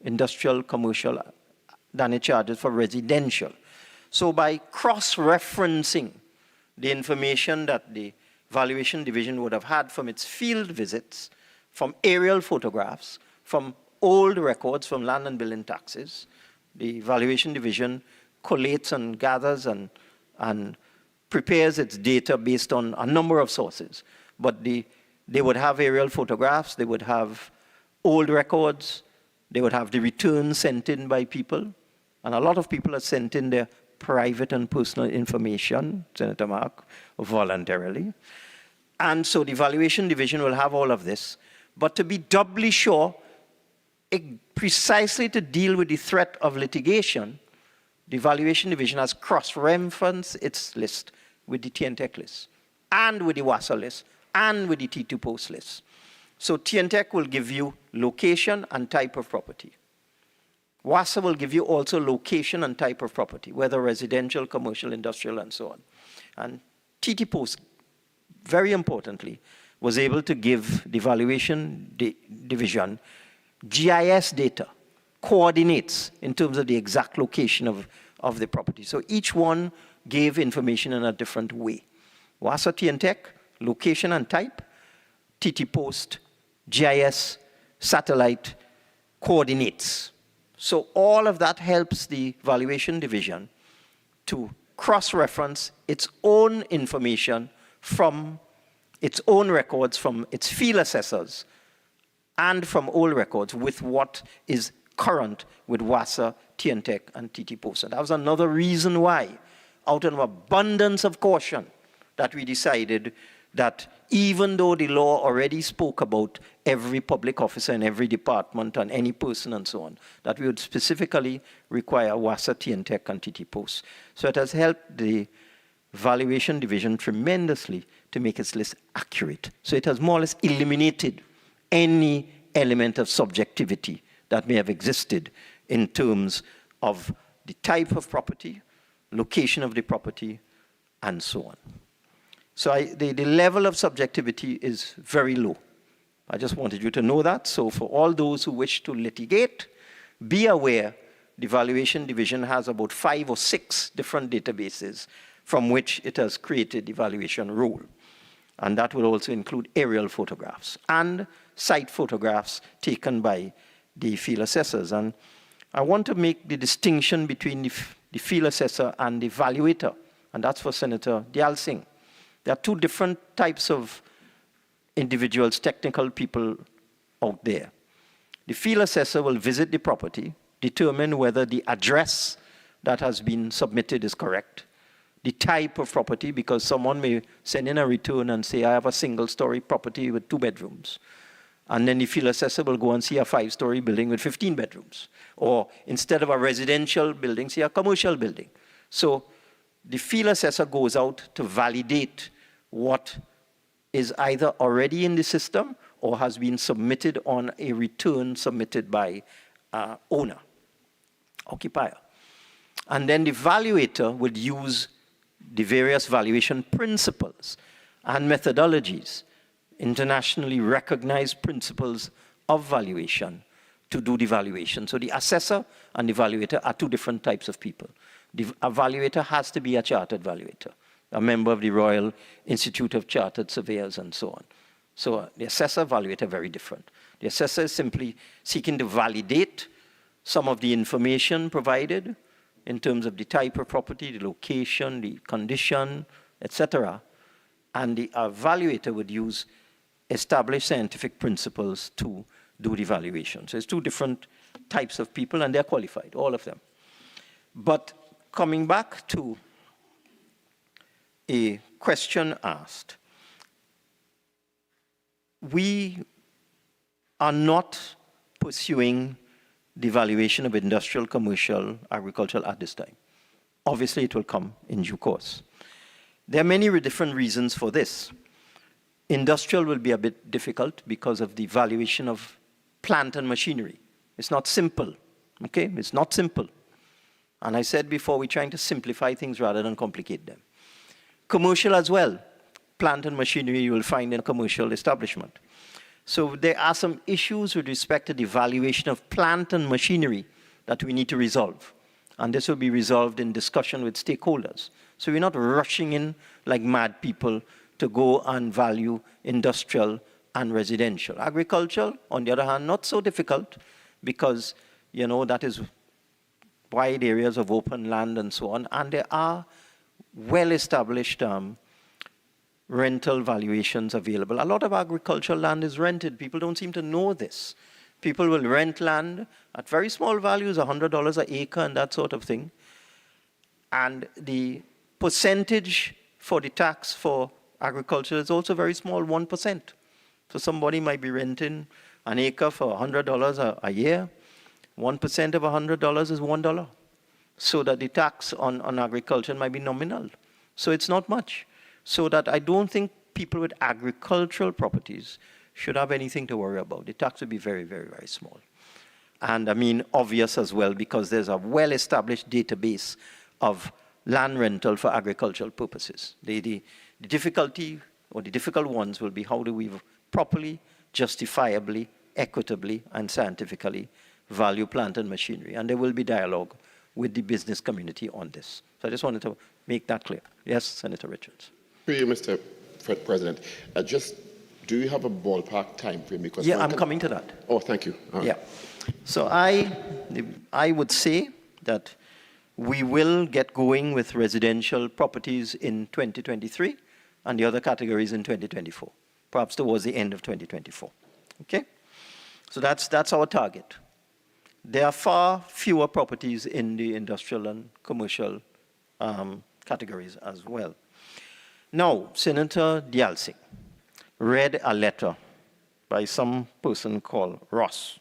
Speaker 10: industrial, commercial, than it charges for residential. So by cross-referencing the information that the Valuation Division would have had from its field visits, from aerial photographs, from old records from land and building taxes, the Valuation Division collates and gathers and prepares its data based on a number of sources. But they would have aerial photographs, they would have old records, they would have the returns sent in by people, and a lot of people have sent in their private and personal information, Senator Mark, voluntarily. And so the Valuation Division will have all of this. But to be doubly sure, precisely to deal with the threat of litigation, the Valuation Division has cross-referenced its list with the TNTEC list and with the WASA list and with the T2 post list. So TNTEC will give you location and type of property. WASA will give you also location and type of property, whether residential, commercial, industrial, and so on. And TT Post, very importantly, was able to give the valuation division GIS data, coordinates in terms of the exact location of the property. So each one gave information in a different way. WASA TNTEC, location and type, TT Post, GIS, satellite, coordinates. So all of that helps the valuation division to cross-reference its own information from its own records, from its field assessors, and from old records with what is current with WASA, TNTEC, and TT Post. And that was another reason why, out of an abundance of caution, that we decided that even though the law already spoke about every public officer in every department and any person and so on, that we would specifically require WASA, TNTEC, and TT Post. So it has helped the valuation division tremendously to make its list accurate. So it has more or less eliminated any element of subjectivity that may have existed in terms of the type of property, location of the property, and so on. So the level of subjectivity is very low. I just wanted you to know that. So for all those who wish to litigate, be aware the valuation division has about 5 or 6 different databases from which it has created the valuation rule. And that will also include aerial photographs and site photographs taken by the field assessors. And I want to make the distinction between the field assessor and the valuator, and that's for Senator Dial Singh. There are 2 different types of individuals, technical people out there. The field assessor will visit the property, determine whether the address that has been submitted is correct, the type of property, because someone may send in a return and say, I have a single-story property with 2 bedrooms. And then the field assessor will go and see a 5-story building with 15 bedrooms. Or instead of a residential building, see a commercial building. So the field assessor goes out to validate what is either already in the system or has been submitted on a return submitted by owner, occupier. And then the valuator would use the various valuation principles and methodologies, internationally recognized principles of valuation, to do the valuation. So the assessor and the valuator are 2 different types of people. The evaluator has to be a chartered valuator, a member of the Royal Institute of Chartered Surveyors and so on. So the assessor, valuator, very different. The assessor is simply seeking to validate some of the information provided in terms of the type of property, the location, the condition, etc. And the evaluator would use established scientific principles to do the valuation. So it's 2 different types of people, and they're qualified, all of them. But coming back to a question asked, we are not pursuing the valuation of industrial, commercial, agricultural at this time. Obviously, it will come in due course. There are many different reasons for this. Industrial will be a bit difficult because of the valuation of plant and machinery. It's not simple, okay? It's not simple. And I said before, we're trying to simplify things rather than complicate them. Commercial as well. Plant and machinery you will find in a commercial establishment. So there are some issues with respect to the valuation of plant and machinery that we need to resolve. And this will be resolved in discussion with stakeholders. So we're not rushing in like mad people to go and value industrial and residential. Agricultural, on the other hand, not so difficult because, you know, that is wide areas of open land and so on. And there are well-established rental valuations available. A lot of agricultural land is rented. People don't seem to know this. People will rent land at very small values, $100 an acre and that sort of thing. And the percentage for the tax for agriculture is also very small, 1%. So somebody might be renting an acre for $100 a year. 1% of $100 is $1. So that the tax on agriculture might be nominal. So it's not much. So that I don't think people with agricultural properties should have anything to worry about. The tax would be very, very, very small. And I mean, obvious as well, because there's a well-established database of land rental for agricultural purposes. The difficulty, or the difficult ones, will be how do we properly, justifiably, equitably, and scientifically value plant and machinery. And there will be dialogue with the business community on this. So I just wanted to make that clear. Yes, Senator Richards.
Speaker 21: Through you, Mr. President. Do you have a ballpark time frame? Because
Speaker 10: yeah, I'm coming to that.
Speaker 21: Oh, thank you. All right.
Speaker 10: Yeah. So I would say that we will get going with residential properties in 2023 and the other categories in 2024, perhaps towards the end of 2024. Okay? So that's our target. There are far fewer properties in the industrial and commercial categories as well. Now, Senator Dialsing read a letter by some person called Ross.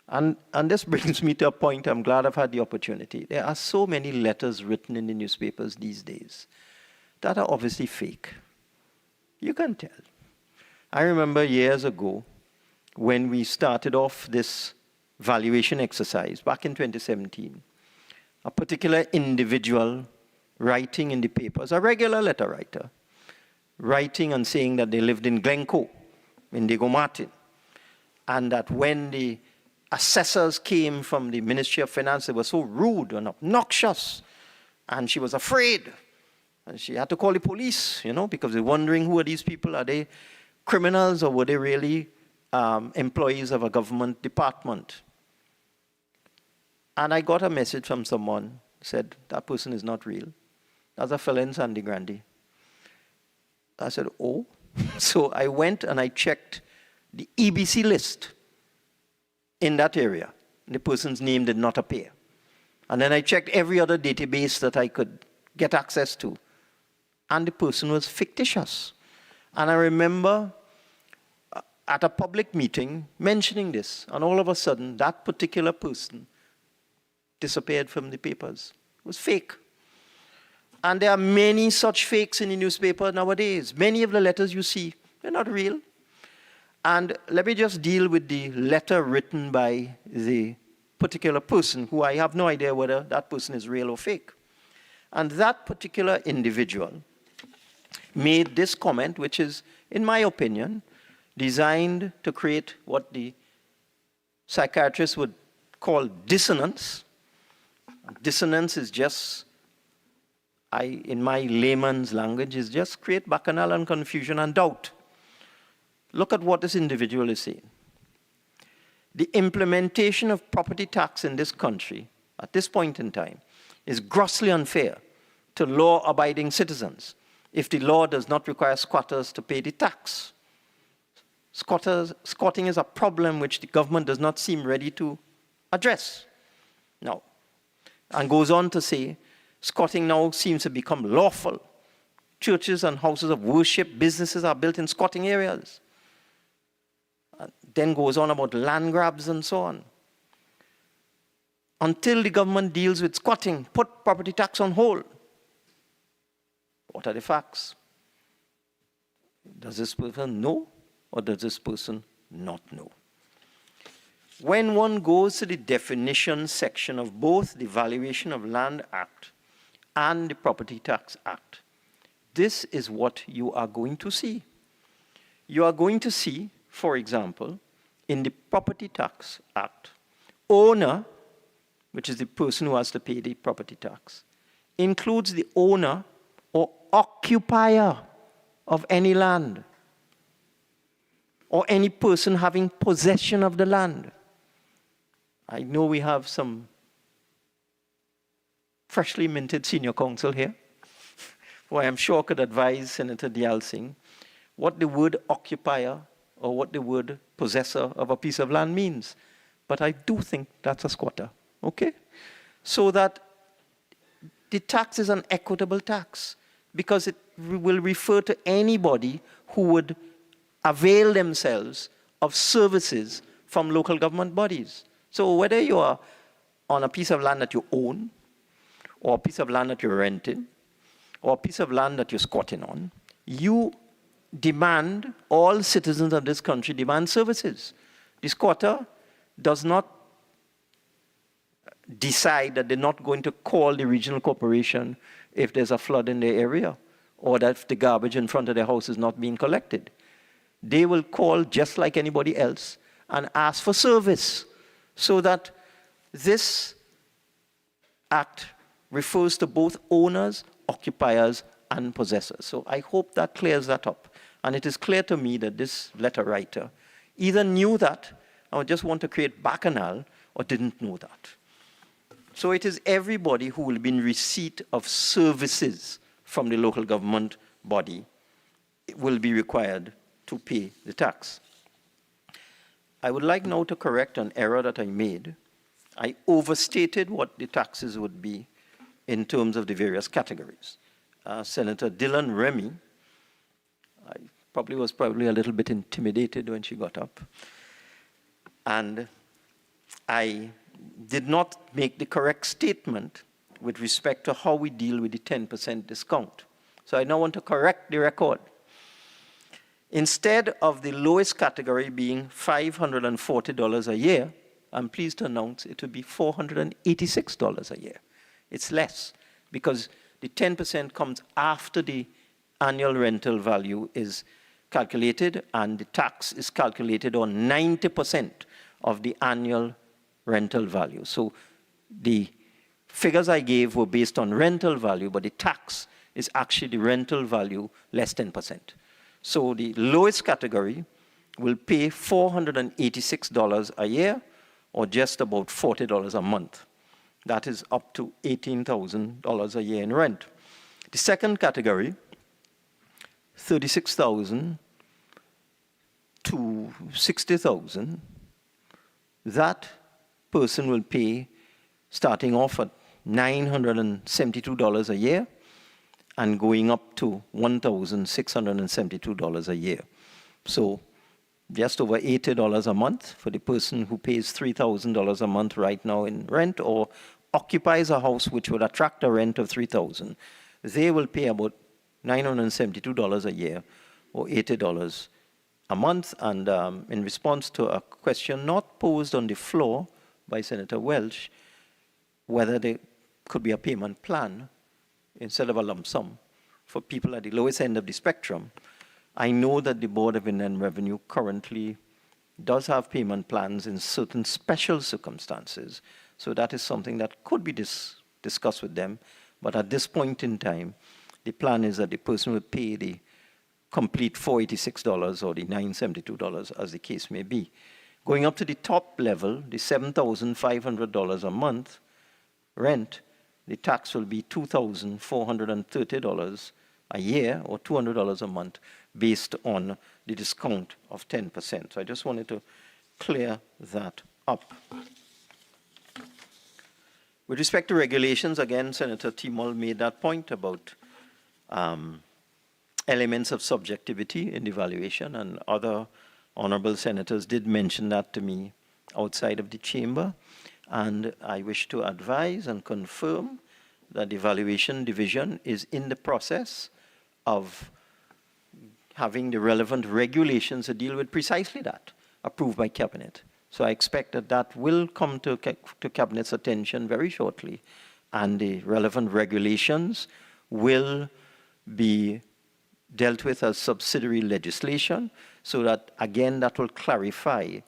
Speaker 10: And this brings me to a point I'm glad I've had the opportunity. There are so many letters written in the newspapers these days that are obviously fake. You can tell. I remember years ago when we started off this valuation exercise back in 2017, a particular individual writing in the papers, a regular letter writer, writing and saying that they lived in Glencoe, in Diego Martin, and that when the assessors came from the Ministry of Finance, they were so rude and obnoxious, and she was afraid, and she had to call the police, because they're wondering, who are these people? Are they criminals, or were they really employees of a government department? And I got a message from someone, said, that person is not real. That's a fellow in Sandy Grande. I said, oh. So I went and I checked the EBC list in that area. The person's name did not appear. And then I checked every other database that I could get access to. And the person was fictitious. And I remember at a public meeting mentioning this, and all of a sudden that particular person disappeared from the papers. It was fake. And there are many such fakes in the newspaper nowadays. Many of the letters you see, they're not real. And let me just deal with the letter written by the particular person, who I have no idea whether that person is real or fake. And that particular individual made this comment, which is, in my opinion, designed to create what the psychiatrists would call dissonance. Dissonance is just, in my layman's language, is just create bacchanal and confusion and doubt. Look at what this individual is saying. The implementation of property tax in this country, at this point in time, is grossly unfair to law-abiding citizens if the law does not require squatters to pay the tax. Squatting is a problem which the government does not seem ready to address. Now, and goes on to say, squatting now seems to become lawful. Churches and houses of worship, businesses are built in squatting areas. Then goes on about land grabs and so on. Until the government deals with squatting, put property tax on hold. What are the facts? Does this person know, or does this person not know? When one goes to the definition section of both the Valuation of Land Act and the Property Tax Act, this is what you are going to see. You are going to see, for example, in the Property Tax Act, owner, which is the person who has to pay the property tax, includes the owner or occupier of any land, or any person having possession of the land. I know we have some freshly minted senior counsel here, who I am sure could advise Senator Dialsing what the word occupier or what the word possessor of a piece of land means. But I do think that's a squatter, okay? So that the tax is an equitable tax because it will refer to anybody who would avail themselves of services from local government bodies. So whether you are on a piece of land that you own, or a piece of land that you're renting, or a piece of land that you're squatting on, you demand, all citizens of this country demand services. The squatter does not decide that they're not going to call the regional corporation if there's a flood in their area or that if the garbage in front of their house is not being collected. They will call just like anybody else and ask for service, so that this act refers to both owners, occupiers, and possessors. So I hope that clears that up. And it is clear to me that this letter writer either knew that or just want to create bacchanal or didn't know that. So it is everybody who will be in receipt of services from the local government body will be required to pay the tax. I would like now to correct an error that I made. I overstated what the taxes would be in terms of the various categories. Senator Dylan Remy, was probably a little bit intimidated when she got up. And I did not make the correct statement with respect to how we deal with the 10% discount. So I now want to correct the record. Instead of the lowest category being $540 a year, I'm pleased to announce it would be $486 a year. It's less because the 10% comes after the annual rental value is calculated, and the tax is calculated on 90% of the annual rental value. So the figures I gave were based on rental value, but the tax is actually the rental value less 10%. So the lowest category will pay $486 a year, or just about $40 a month. That is up to $18,000 a year in rent. The second category, $36,000 to $60,000, that person will pay, starting off at $972 a year and going up to $1,672 a year. So just over $80 a month for the person who pays $3,000 a month right now in rent or occupies a house which would attract a rent of $3,000. They will pay about $972 a year or $80 a month. And in response to a question not posed on the floor by Senator Welch, whether there could be a payment plan instead of a lump sum for people at the lowest end of the spectrum, I know that the Board of Inland Revenue currently does have payment plans in certain special circumstances. So that is something that could be discussed with them. But at this point in time, the plan is that the person will pay the complete $486 or the $972, as the case may be. Going up to the top level, the $7,500 a month rent, the tax will be $2,430 a year or $200 a month based on the discount of 10%. So I just wanted to clear that up. With respect to regulations, again, Senator Timol made that point about elements of subjectivity in the valuation, and other honorable senators did mention that to me outside of the chamber. And I wish to advise and confirm that the Valuation Division is in the process of having the relevant regulations to deal with precisely that, approved by Cabinet. So I expect that that will come to Cabinet's attention very shortly, and the relevant regulations will be dealt with as subsidiary legislation, so that, again, that will clarify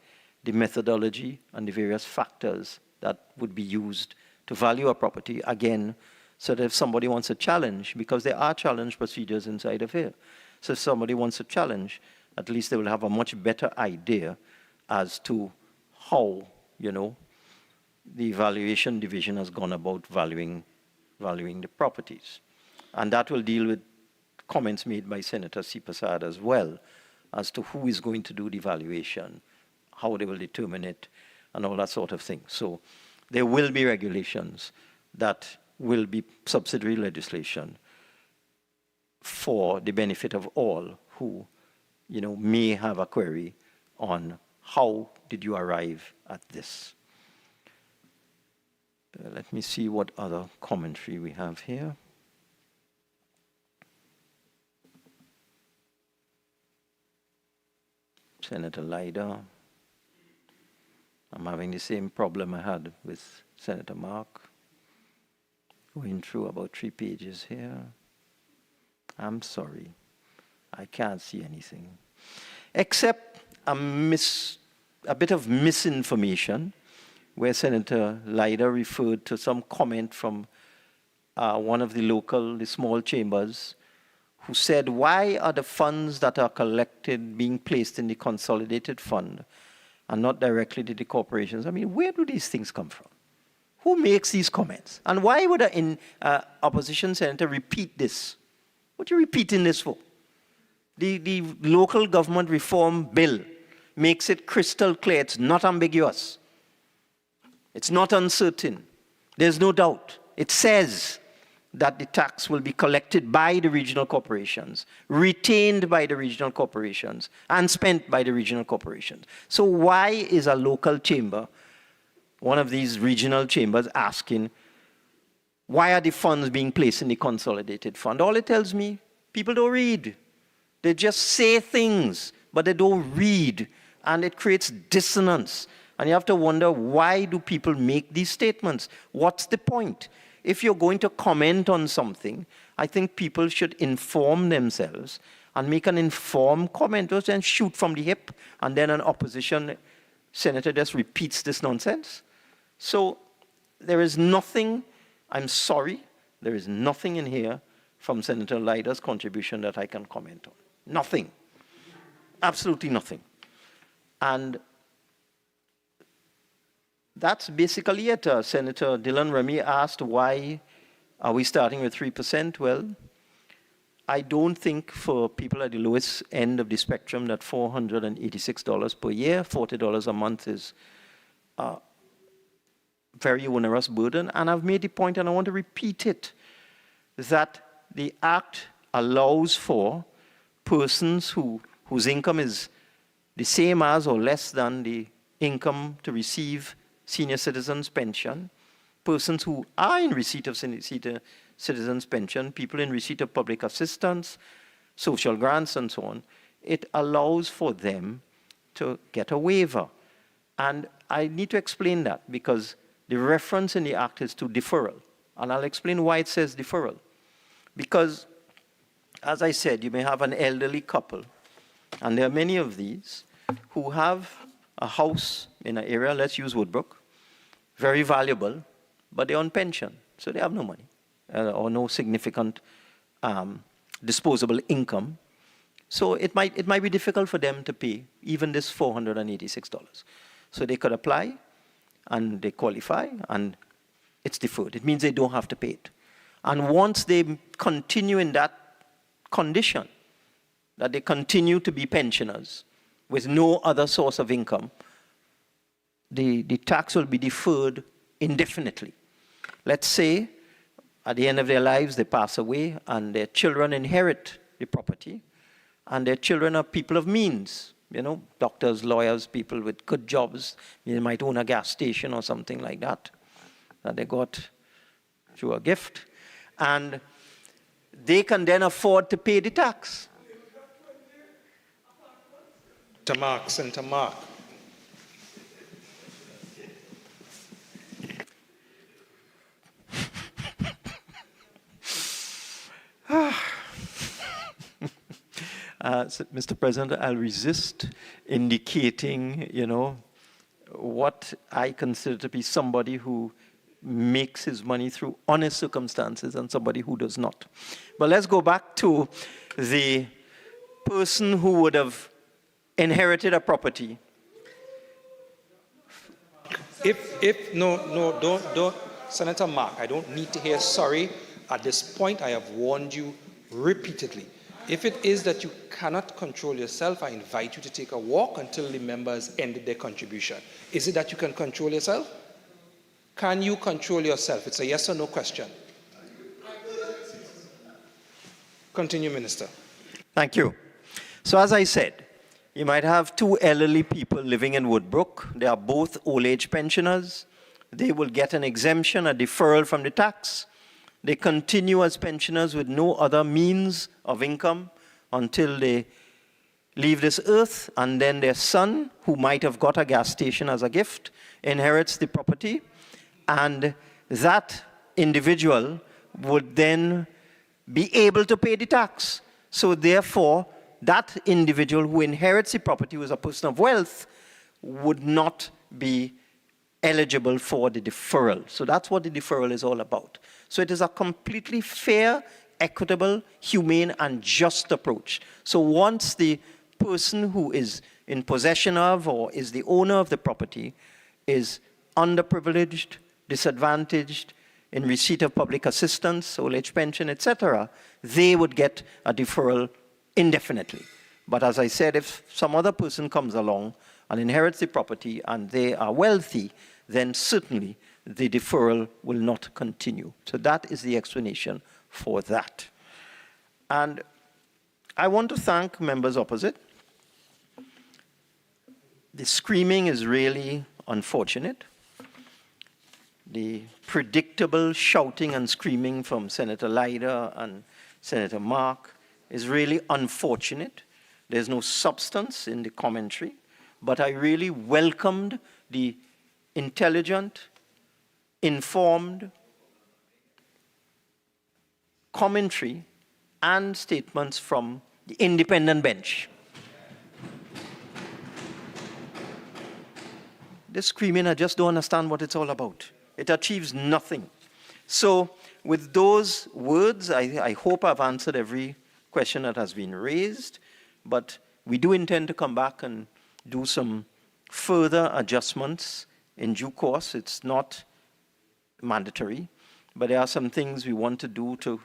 Speaker 10: the methodology and the various factors that would be used to value a property, again, so that if somebody wants a challenge, because there are challenge procedures inside of here, so if somebody wants a challenge, at least they will have a much better idea as to how, the Valuation Division has gone about valuing the properties. And that will deal with comments made by Senator C. Prasad as well, as to who is going to do the valuation, how they will determine it, and all that sort of thing. So there will be regulations that will be subsidiary legislation for the benefit of all who, may have a query on how did you arrive at this. Let me see what other commentary we have here. Senator Leiter. I'm having the same problem I had with Senator Mark. Going through about 3 pages here. I'm sorry. I can't see anything. Except a bit of misinformation where Senator Leiter referred to some comment from one of the small chambers who said, why are the funds that are collected being placed in the consolidated fund and not directly to the corporations? I mean, where do these things come from? Who makes these comments? And why would an opposition senator repeat this? What are you repeating this for? The local government reform bill makes it crystal clear. It's not ambiguous. It's not uncertain. There's no doubt. It says that the tax will be collected by the regional corporations, retained by the regional corporations, and spent by the regional corporations. So why is a local chamber, one of these regional chambers, asking, why are the funds being placed in the consolidated fund? All it tells me, people don't read. They just say things, but they don't read, and it creates dissonance. And you have to wonder, why do people make these statements? What's the point? If you're going to comment on something, I think people should inform themselves and make an informed comment, or then shoot from the hip, and then an opposition senator just repeats this nonsense. So there is nothing, I'm sorry, there is nothing in here from Senator Leiter's contribution that I can comment on. Nothing. Absolutely nothing. And that's basically it. Senator Dylan Remy asked, why are we starting with 3%? Well, I don't think for people at the lowest end of the spectrum that $486 per year, $40 a month is a very onerous burden. And I've made the point, and I want to repeat it, that the Act allows for persons whose income is the same as or less than the income to receive senior citizens' pension, persons who are in receipt of senior citizens' pension, people in receipt of public assistance, social grants, and so on. It allows for them to get a waiver. And I need to explain that because the reference in the Act is to deferral. And I'll explain why it says deferral. Because, as I said, you may have an elderly couple, and there are many of these, who have a house in an area, let's use Woodbrook, very valuable, but they're on pension, so they have no money or no significant disposable income. So it might be difficult for them to pay even this $486. So they could apply, and they qualify, and it's deferred. It means they don't have to pay it. And once they continue in that condition, that they continue to be pensioners with no other source of income, the tax will be deferred indefinitely. Let's say at the end of their lives they pass away and their children inherit the property, and their children are people of means, you know, doctors, lawyers, people with good jobs. They might own a gas station or something like that they got through a gift, and they can then afford to pay the tax.
Speaker 1: Senator Mark.
Speaker 10: Mr. President, I'll resist indicating, what I consider to be somebody who makes his money through honest circumstances and somebody who does not. But let's go back to the person who would have inherited a property.
Speaker 1: Don't, Senator Mark, I don't need to hear sorry. At this point, I have warned you repeatedly. If it is that you cannot control yourself, I invite you to take a walk until the members ended their contribution. Is it that you can control yourself? Can you control yourself? It's a yes or no question. Continue, Minister.
Speaker 10: Thank you. So as I said, you might have two elderly people living in Woodbrook. They are both old age pensioners. They will get an exemption, a deferral from the tax. They continue as pensioners with no other means of income until they leave this earth, and then their son, who might have got a gas station as a gift, inherits the property, and that individual would then be able to pay the tax. So therefore, that individual who inherits the property, who is a person of wealth, would not be eligible for the deferral. So that's what the deferral is all about. So it is a completely fair, equitable, humane, and just approach. So once the person who is in possession of or is the owner of the property is underprivileged, disadvantaged, in receipt of public assistance, old age pension, etc., they would get a deferral indefinitely. But as I said, if some other person comes along and inherits the property and they are wealthy, then certainly the deferral will not continue. So that is the explanation for that. And I want to thank members opposite. The screaming is really unfortunate. The predictable shouting and screaming from Senator Leiter and Senator Mark is really unfortunate. There's no substance in the commentary, but I really welcomed the intelligent, informed commentary and statements from the independent bench. This screaming, I just don't understand what it's all about. It achieves nothing. So with those words, I hope I've answered every question that has been raised, but we do intend to come back and do some further adjustments in due course. It's not mandatory, but there are some things we want to do to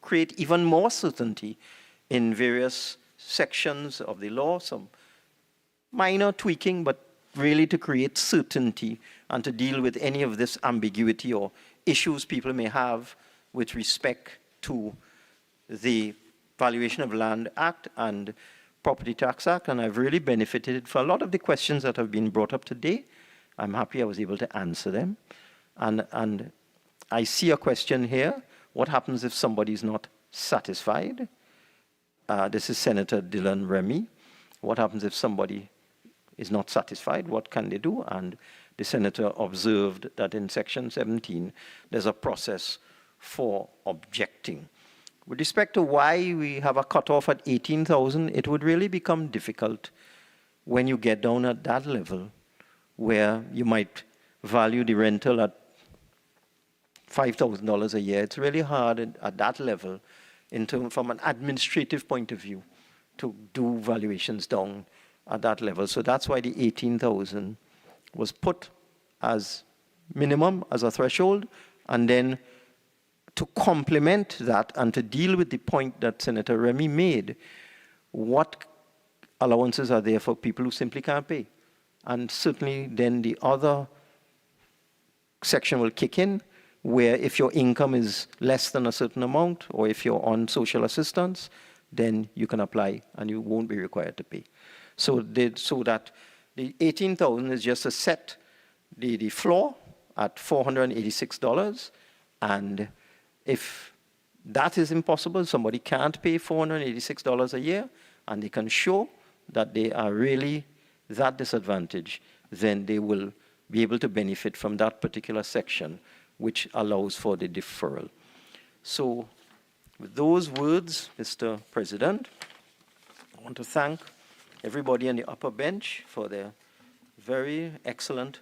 Speaker 10: create even more certainty in various sections of the law, some minor tweaking, but really to create certainty and to deal with any of this ambiguity or issues people may have with respect to the Valuation of Land Act and Property Tax Act. And I've really benefited from a lot of the questions that have been brought up today. I'm happy I was able to answer them. And I see a question here. What happens if somebody is not satisfied? This is Senator Dylan Remy. What happens if somebody is not satisfied? What can they do? And the senator observed that in section 17, there's a process for objecting. With respect to why we have a cutoff at 18,000, it would really become difficult when you get down at that level, where you might value the rental at $5,000 a year. It's really hard at that level, from an administrative point of view, to do valuations down at that level. So that's why the 18,000 was put as minimum, as a threshold, and then to complement that and to deal with the point that Senator Remy made, what allowances are there for people who simply can't pay? And certainly then the other section will kick in, where if your income is less than a certain amount, or if you're on social assistance, then you can apply and you won't be required to pay. So that the 18,000 is just to set the floor at $486, and if that is impossible, somebody can't pay $486 a year, and they can show that they are really that disadvantaged, then they will be able to benefit from that particular section, which allows for the deferral. So with those words, Mr. President, I want to thank everybody on the upper bench for their very excellent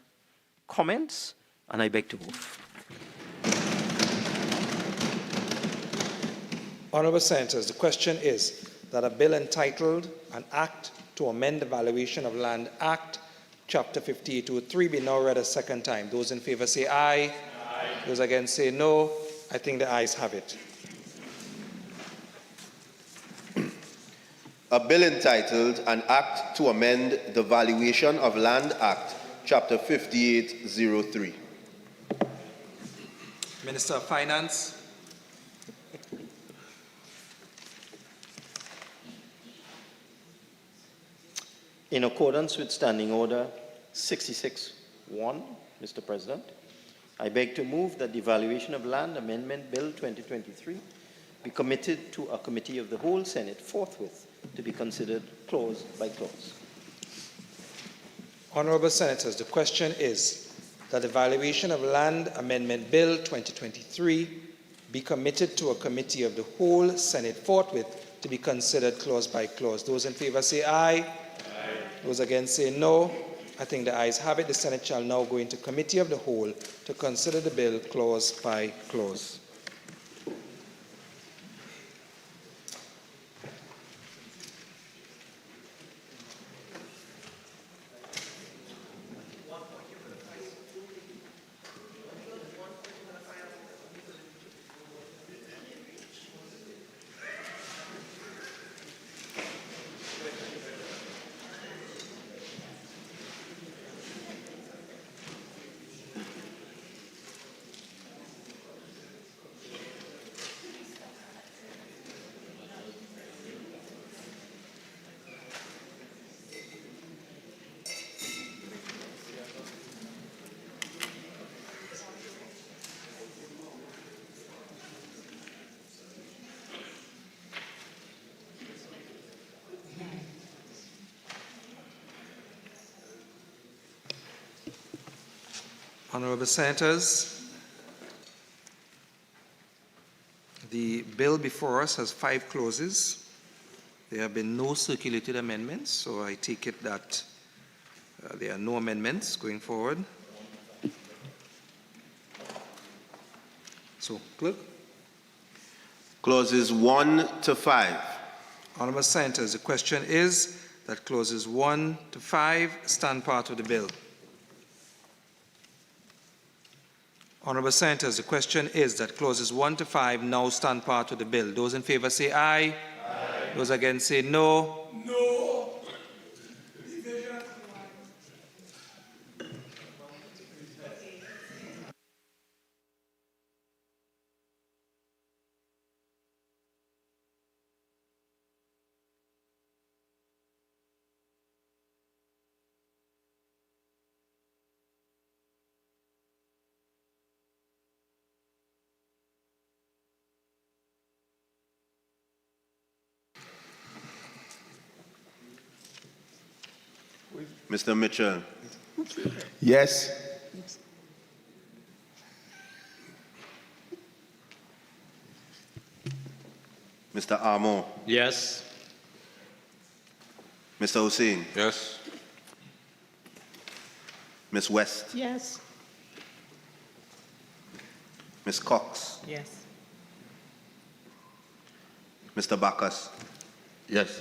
Speaker 10: comments, and I beg to move.
Speaker 1: Honourable Senators, the question is that a bill entitled An Act to Amend the Valuation of Land Act, Chapter 5803, be now read a second time. Those in favour say aye. Aye. Those against say no. I think the ayes have it.
Speaker 8: A bill entitled An Act to Amend the Valuation of Land Act, Chapter 5803.
Speaker 1: Minister of Finance.
Speaker 10: In accordance with Standing Order 66-1, Mr. President, I beg to move that the Valuation of Land Amendment Bill 2023 be committed to a committee of the whole Senate forthwith to be considered clause by clause.
Speaker 1: Honourable Senators, the question is that the Valuation of Land Amendment Bill 2023 be committed to a committee of the whole Senate forthwith to be considered clause by clause. Those in favour say aye. Aye. Those against say no. I think the ayes have it. The Senate shall now go into committee of the whole to consider the bill clause by clause. Honourable Senators, the bill before us has 5 clauses. There have been no circulated amendments, so I take it that there are no amendments going forward. So, Clerk.
Speaker 8: Clauses 1 to 5.
Speaker 1: Honourable Senators, the question is that clauses 1 to 5 stand part of the bill. Honourable Senators, the question is that clauses 1 to 5 now stand part of the bill. Those in favour say aye. Aye. Those against say no.
Speaker 4: No.
Speaker 8: Mr. Mitchell.
Speaker 21: Yes.
Speaker 8: Mr. Armon.
Speaker 3: Yes.
Speaker 8: Mr. Hussain.
Speaker 9: Yes.
Speaker 8: Ms. West.
Speaker 14: Yes.
Speaker 8: Ms. Cox.
Speaker 11: Yes.
Speaker 8: Mr. Bacchus.
Speaker 21: Yes.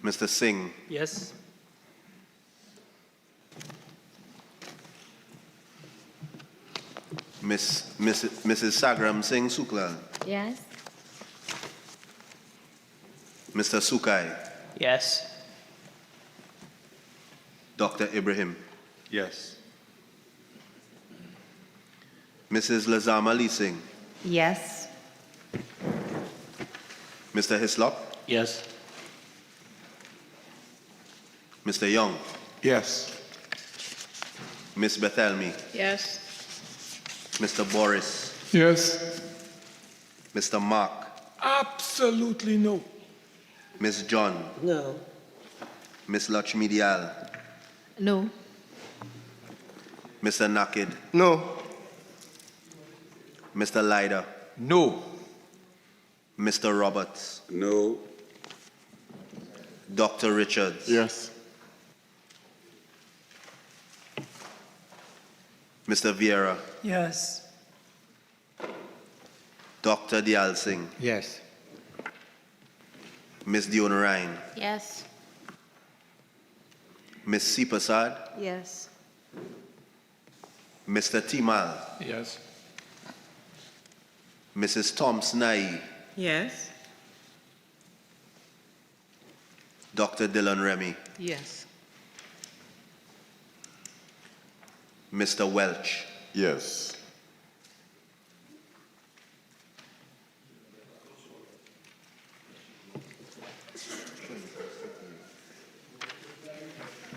Speaker 8: Mr. Singh.
Speaker 18: Yes.
Speaker 8: Mrs. Sagram Singh Suklal.
Speaker 2: Yes.
Speaker 8: Mr. Sukai.
Speaker 5: Yes.
Speaker 8: Dr. Ibrahim.
Speaker 9: Yes.
Speaker 8: Mrs. Lazama Lee Singh.
Speaker 2: Yes.
Speaker 8: Mr. Hislop.
Speaker 3: Yes.
Speaker 8: Mr. Young.
Speaker 21: Yes.
Speaker 8: Ms. Bethelmy.
Speaker 11: Yes.
Speaker 8: Mr. Boris.
Speaker 4: Yes.
Speaker 8: Mr. Mark.
Speaker 4: Absolutely no.
Speaker 8: Ms. John.
Speaker 11: No.
Speaker 8: Ms. Lakshmi Dial.
Speaker 2: No.
Speaker 8: Mr. Nakid.
Speaker 21: No.
Speaker 8: Mr. Lyder.
Speaker 21: No.
Speaker 8: Mr. Roberts.
Speaker 9: No.
Speaker 8: Dr. Richards.
Speaker 21: Yes.
Speaker 8: Mr. Vieira.
Speaker 12: Yes.
Speaker 8: Dr. Dial Singh.
Speaker 20: Yes.
Speaker 8: Ms. Dionarine.
Speaker 2: Yes.
Speaker 8: Ms. C. Prasad.
Speaker 13: Yes.
Speaker 8: Mr. Timal.
Speaker 7: Yes.
Speaker 8: Mrs. Thompson Nai.
Speaker 19: Yes.
Speaker 8: Dr. Dylan Remy.
Speaker 11: Yes.
Speaker 8: Mr. Welch.
Speaker 21: Yes.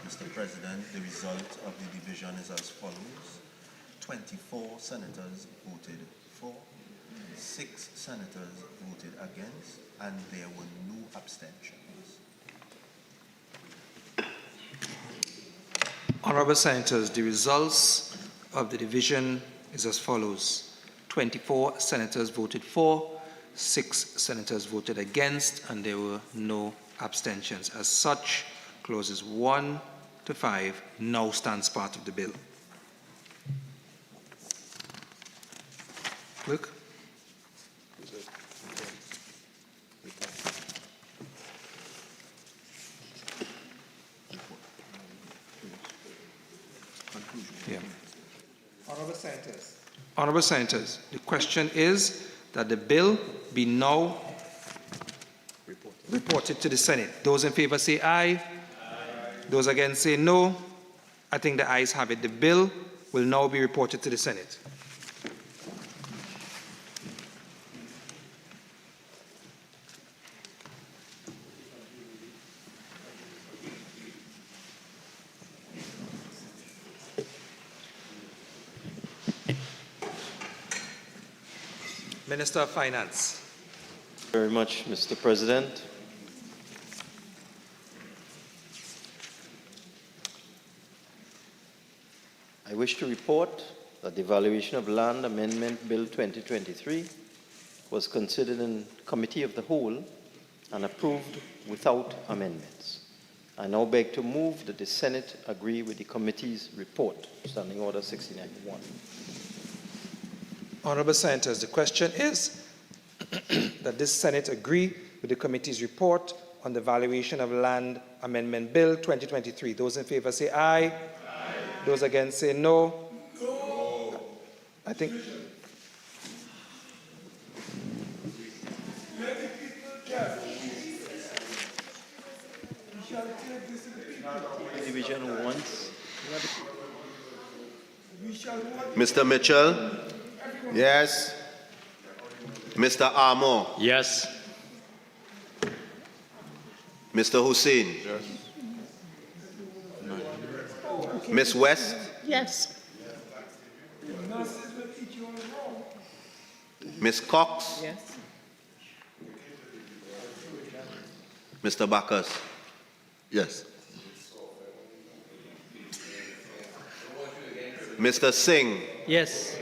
Speaker 17: Mr. President, the result of the division is as follows. 24 senators voted for,
Speaker 8: 6 senators voted against, and there were no abstentions.
Speaker 1: Honorable Senators, the results of the division is as follows. 24 senators voted for, 6 senators voted against, and there were no abstentions. As such, clauses 1 to 5 now stands part of the bill. Clerk. Yeah. Honorable Senators, the question is that the bill be now reported to the Senate. Those in favor say aye. Aye. Those against say no. I think the ayes have it. The bill will now be reported to the Senate. Minister of Finance.
Speaker 10: Very much, Mr. President. I wish to report that the Valuation of Land Amendment Bill 2023 was considered in Committee of the Whole and approved without amendments. I now beg to move that the Senate agree with the committee's report, Standing Order 69-1.
Speaker 1: Honorable Senators, the question is that this Senate agree with the committee's report on the Valuation of Land Amendment Bill 2023. Those in favor say aye. Aye. Those against say no. No. I think.
Speaker 10: Division once.
Speaker 8: Mr. Mitchell? Yes. Mr. Armour?
Speaker 3: Yes.
Speaker 8: Mr. Hussein?
Speaker 21: Yes.
Speaker 8: Ms. West?
Speaker 14: Yes.
Speaker 8: Ms. Cox?
Speaker 11: Yes.
Speaker 8: Mr. Bacchus?
Speaker 21: Yes.
Speaker 8: Mr. Singh?
Speaker 5: Yes.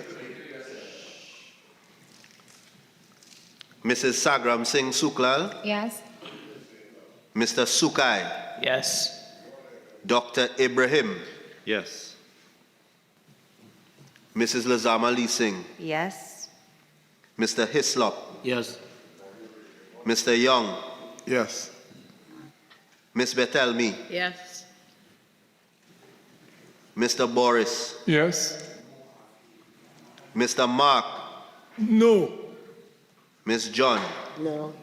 Speaker 8: Mrs. Sagram Singh Suklal?
Speaker 2: Yes.
Speaker 8: Mr. Sukai?
Speaker 5: Yes.
Speaker 8: Dr. Ibrahim?
Speaker 3: Yes.
Speaker 8: Mrs. Lazama Lee Singh?
Speaker 2: Yes.
Speaker 8: Mr. Hislop?
Speaker 3: Yes.
Speaker 8: Mr. Young?
Speaker 21: Yes.
Speaker 8: Ms. Betelmi?
Speaker 11: Yes.
Speaker 8: Mr. Boris?
Speaker 4: Yes.
Speaker 8: Mr. Mark?
Speaker 4: No.
Speaker 8: Ms. John?
Speaker 11: No.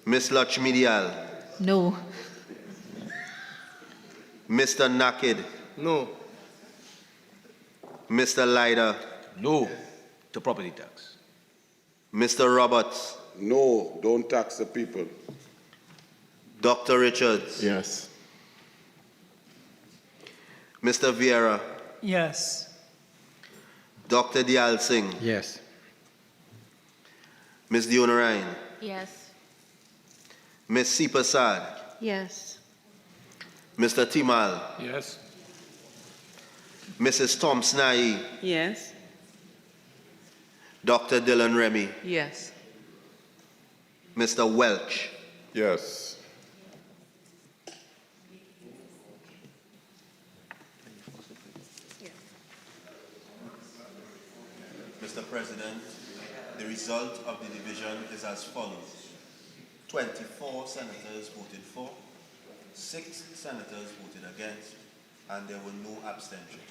Speaker 8: Ms. Lachmidial?
Speaker 2: No.
Speaker 8: Mr. Nakid?
Speaker 15: No.
Speaker 8: Mr. Leiter?
Speaker 15: No to property tax.
Speaker 8: Mr. Roberts?
Speaker 9: No, don't tax the people.
Speaker 8: Dr. Richards?
Speaker 21: Yes.
Speaker 8: Mr. Vieira?
Speaker 18: Yes.
Speaker 8: Dr. Dial Singh?
Speaker 20: Yes.
Speaker 8: Ms. Dionarine?
Speaker 2: Yes.
Speaker 8: Ms. C. Prasad?
Speaker 13: Yes.
Speaker 8: Mr. Timal?
Speaker 7: Yes.
Speaker 8: Mrs. Tom Snai?
Speaker 11: Yes.
Speaker 8: Dr. Dylan Remy?
Speaker 11: Yes.
Speaker 8: Mr. Welch?
Speaker 21: Yes.
Speaker 8: Mr. President, the result of the division is as follows. 24 senators voted for, 6 senators voted against, and there were no abstentions.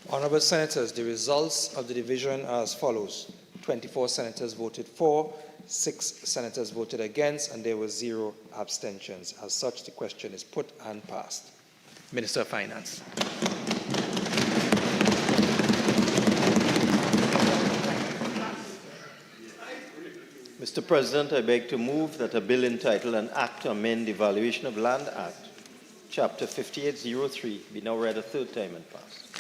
Speaker 1: Honorable Senators, the results of the division are as follows. 24 senators voted for, 6 senators voted against, and there were 0 abstentions. As such, the question is put and passed. Minister of Finance.
Speaker 10: Mr. President, I beg to move that a bill entitled An Act to Amend the Valuation of Land Act, Chapter 5803, be now read a third time and passed.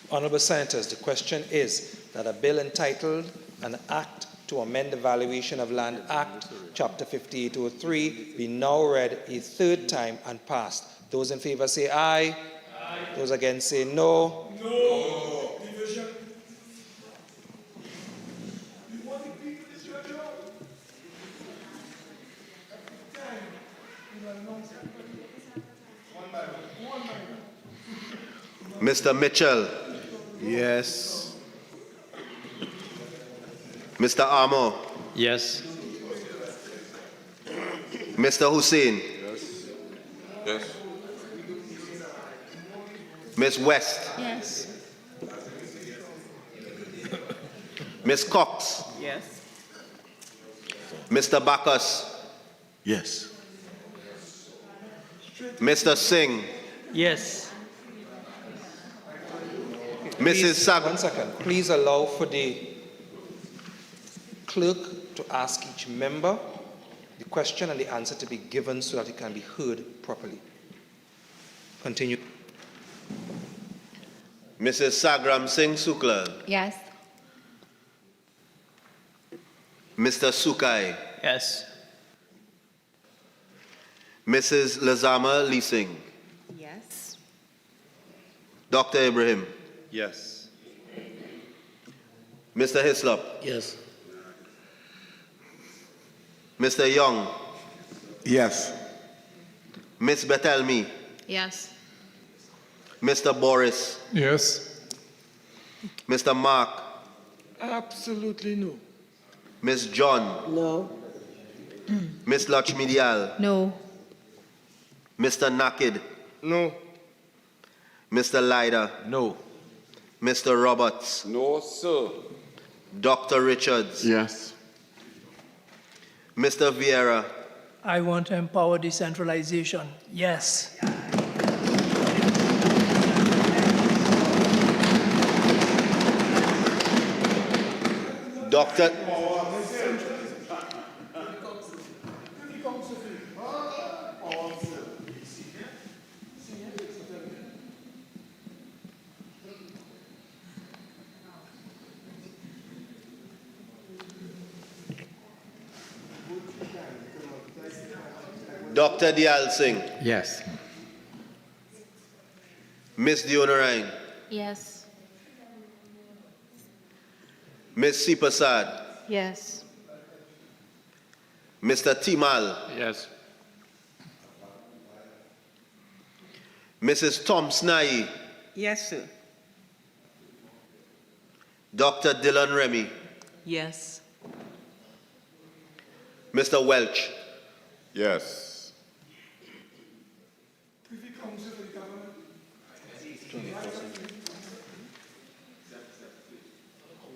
Speaker 1: Honourable Senators, the question is that a bill entitled An Act to Amend the Valuation of Land Act, Chapter 5803, be now read a third time and passed. Those in favour say aye. Aye. Those against say no.
Speaker 4: No. Division.
Speaker 15: Mr. Mitchell.
Speaker 6: Yes.
Speaker 15: Mr. Armour.
Speaker 3: Yes.
Speaker 15: Mr. Hussein.
Speaker 9: Yes. Yes.
Speaker 15: Ms. West.
Speaker 14: Yes.
Speaker 15: Ms. Cox.
Speaker 19: Yes.
Speaker 15: Mr. Bacchus.
Speaker 6: Yes.
Speaker 15: Mr. Singh.
Speaker 18: Yes.
Speaker 15: Mrs. Sag.
Speaker 1: 1 second. Please allow for the clerk to ask each member the question and the answer to be given so that it can be heard properly. Continue.
Speaker 15: Mrs. Sagram Singh Sukla.
Speaker 2: Yes.
Speaker 15: Mr. Sukai.
Speaker 5: Yes.
Speaker 15: Mrs. Lazama Leasing.
Speaker 2: Yes.
Speaker 15: Dr. Ibrahim.
Speaker 6: Yes.
Speaker 15: Mr. Hislop.
Speaker 7: Yes.
Speaker 15: Mr. Young.
Speaker 21: Yes.
Speaker 15: Ms. Betelmi.
Speaker 2: Yes.
Speaker 15: Mr. Boris.
Speaker 4: Yes.
Speaker 15: Mr. Mark.
Speaker 4: Absolutely no.
Speaker 15: Ms. John.
Speaker 14: No.
Speaker 15: Ms. Lakshmi Dial.
Speaker 2: No.
Speaker 15: Mr. Nakid.
Speaker 1: No.
Speaker 15: Mr. Lyda.
Speaker 9: No.
Speaker 15: Mr. Roberts.
Speaker 9: No, sir.
Speaker 15: Dr. Richards.
Speaker 21: Yes.
Speaker 15: Mr. Vieira.
Speaker 12: I want to empower decentralization. Yes.
Speaker 15: Dr. Dr. Dial Singh.
Speaker 20: Yes.
Speaker 15: Ms. Dionarine.
Speaker 2: Yes.
Speaker 15: Ms. Sipasad.
Speaker 2: Yes.
Speaker 15: Mr. Timal.
Speaker 7: Yes.
Speaker 15: Mrs. Tom Snai.
Speaker 19: Yes, sir.
Speaker 15: Dr. Dylan Remy.
Speaker 11: Yes.
Speaker 15: Mr. Welch.
Speaker 9: Yes.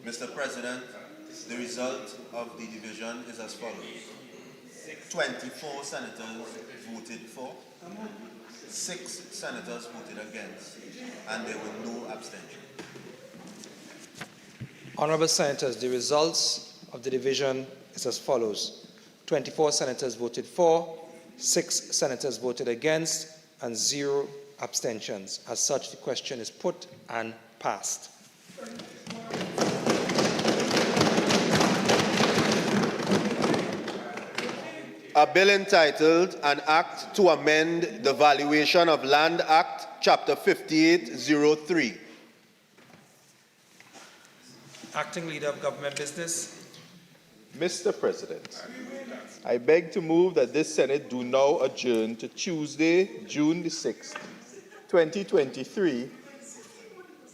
Speaker 8: Mr. President, the result of the division is as follows. 24 senators voted for, 6 senators voted against, and there were no abstentions.
Speaker 1: Honourable Senators, the results of the division is as follows. 24 senators voted for, 6 senators voted against, and 0 abstentions. As such, the question is put and passed.
Speaker 15: A bill entitled An Act to Amend the Valuation of Land Act, Chapter 5803.
Speaker 1: Acting Leader of Government Business.
Speaker 6: Mr. President, I beg to move that this Senate do now adjourn to Tuesday, June the 6th, 2023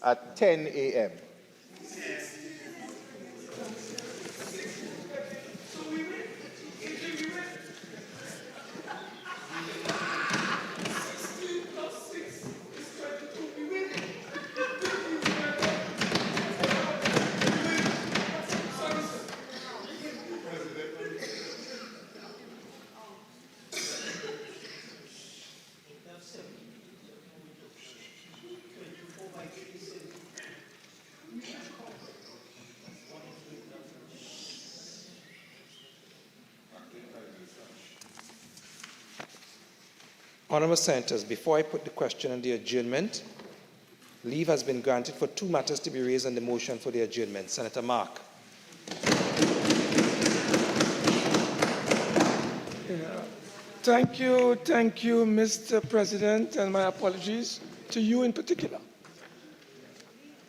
Speaker 6: at 10 a.m.
Speaker 1: Honourable Senators, before I put the question on the adjournment, leave has been granted for 2 matters to be raised on the motion for the adjournment. Senator Mark.
Speaker 4: Thank you, Mr. President, and my apologies to you in particular.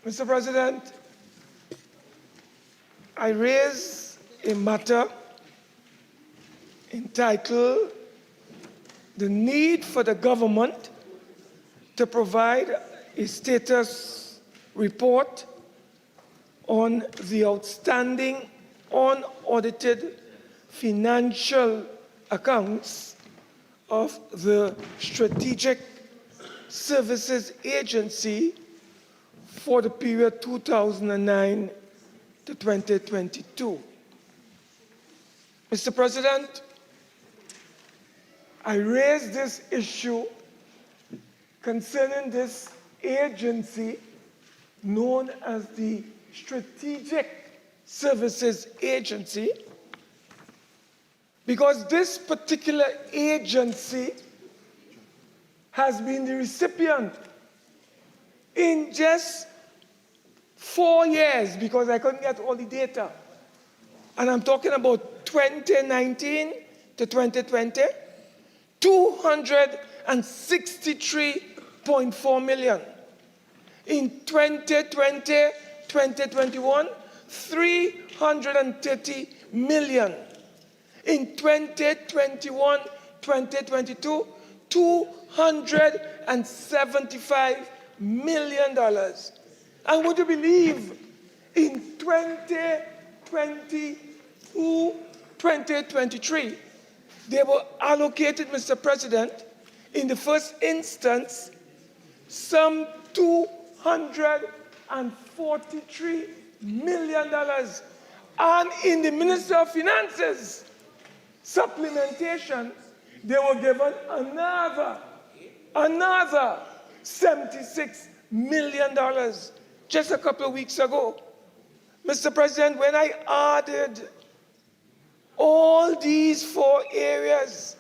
Speaker 4: Mr. President, I raise a matter entitled "The Need for the Government to Provide a Status Report on the Outstanding Unaudited Financial Accounts of the Strategic Services Agency for the period 2009 to 2022. Mr. President, I raised this issue concerning this agency known as the Strategic Services Agency because this particular agency has been the recipient in just 4 years, because I couldn't get all the data, and I'm talking about 2019 to 2020, 263.4 million. In 2020, 2021, 330 million. In 2021, 2022, $275 million. And would you believe, in 2022, 2023, they were allocated, Mr. President, in the first instance, some $243 million. And in the Minister of Finance's supplementation, they were given another $76 million just a couple of weeks ago. Mr. President, when I added all these 4 areas,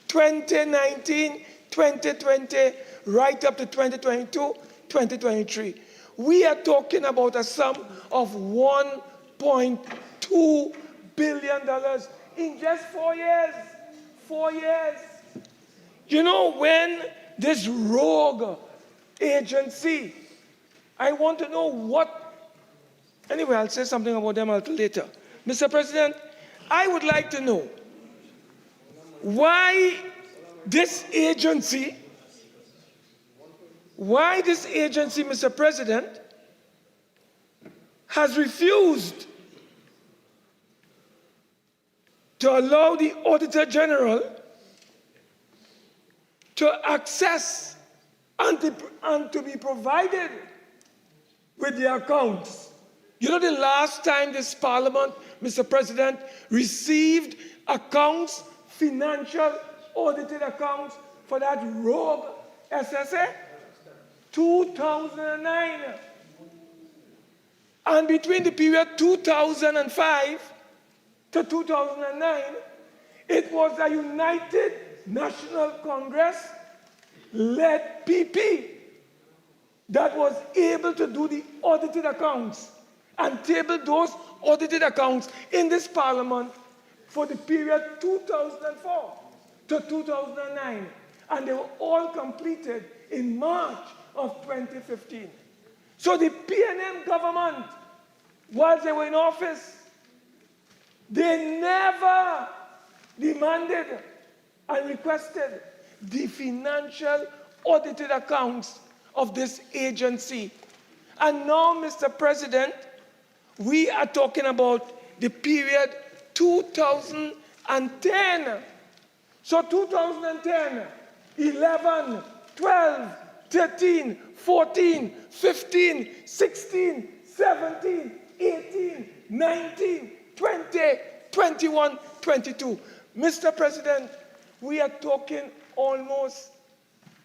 Speaker 4: 2019, 2020, right up to 2022, 2023, we are talking about a sum of $1.2 billion in just 4 years. 4 years. You know, when this rogue agency, I want to know what, anyway, I'll say something about them a little later. Mr. President, I would like to know why this agency, Mr. President, has refused to allow the Auditor General to access and to be provided with the accounts. You know, the last time this Parliament, Mr. President, received accounts, financial audited accounts for that rogue SSA? 2009. And between the period 2005 to 2009, it was a United National Congress led PP that was able to do the audited accounts and table those audited accounts in this Parliament for the period 2004 to 2009. And they were all completed in March of 2015. So the PNM government, while they were in office, they never demanded and requested the financial audited accounts of this agency. And now, Mr. President, we are talking about the period 2010. So 2010, 11, 12, 13, 14, 15, 16, 17, 18, 19, 20, 21, 22. Mr. President, we are talking almost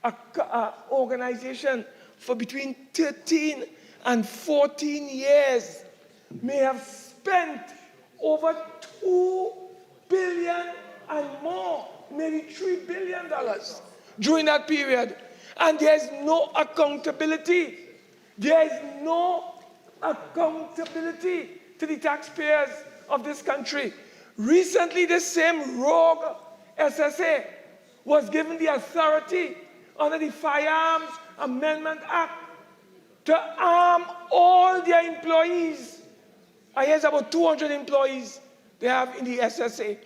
Speaker 4: an organization for between 13 and 14 years may have spent over $2 billion and more, maybe $3 billion during that period. And there's no accountability. There is no accountability to the taxpayers of this country. Recently, this same rogue SSA was given the authority under the Firearms Amendment Act to arm all their employees. I hear about 200 employees they have in the SSA.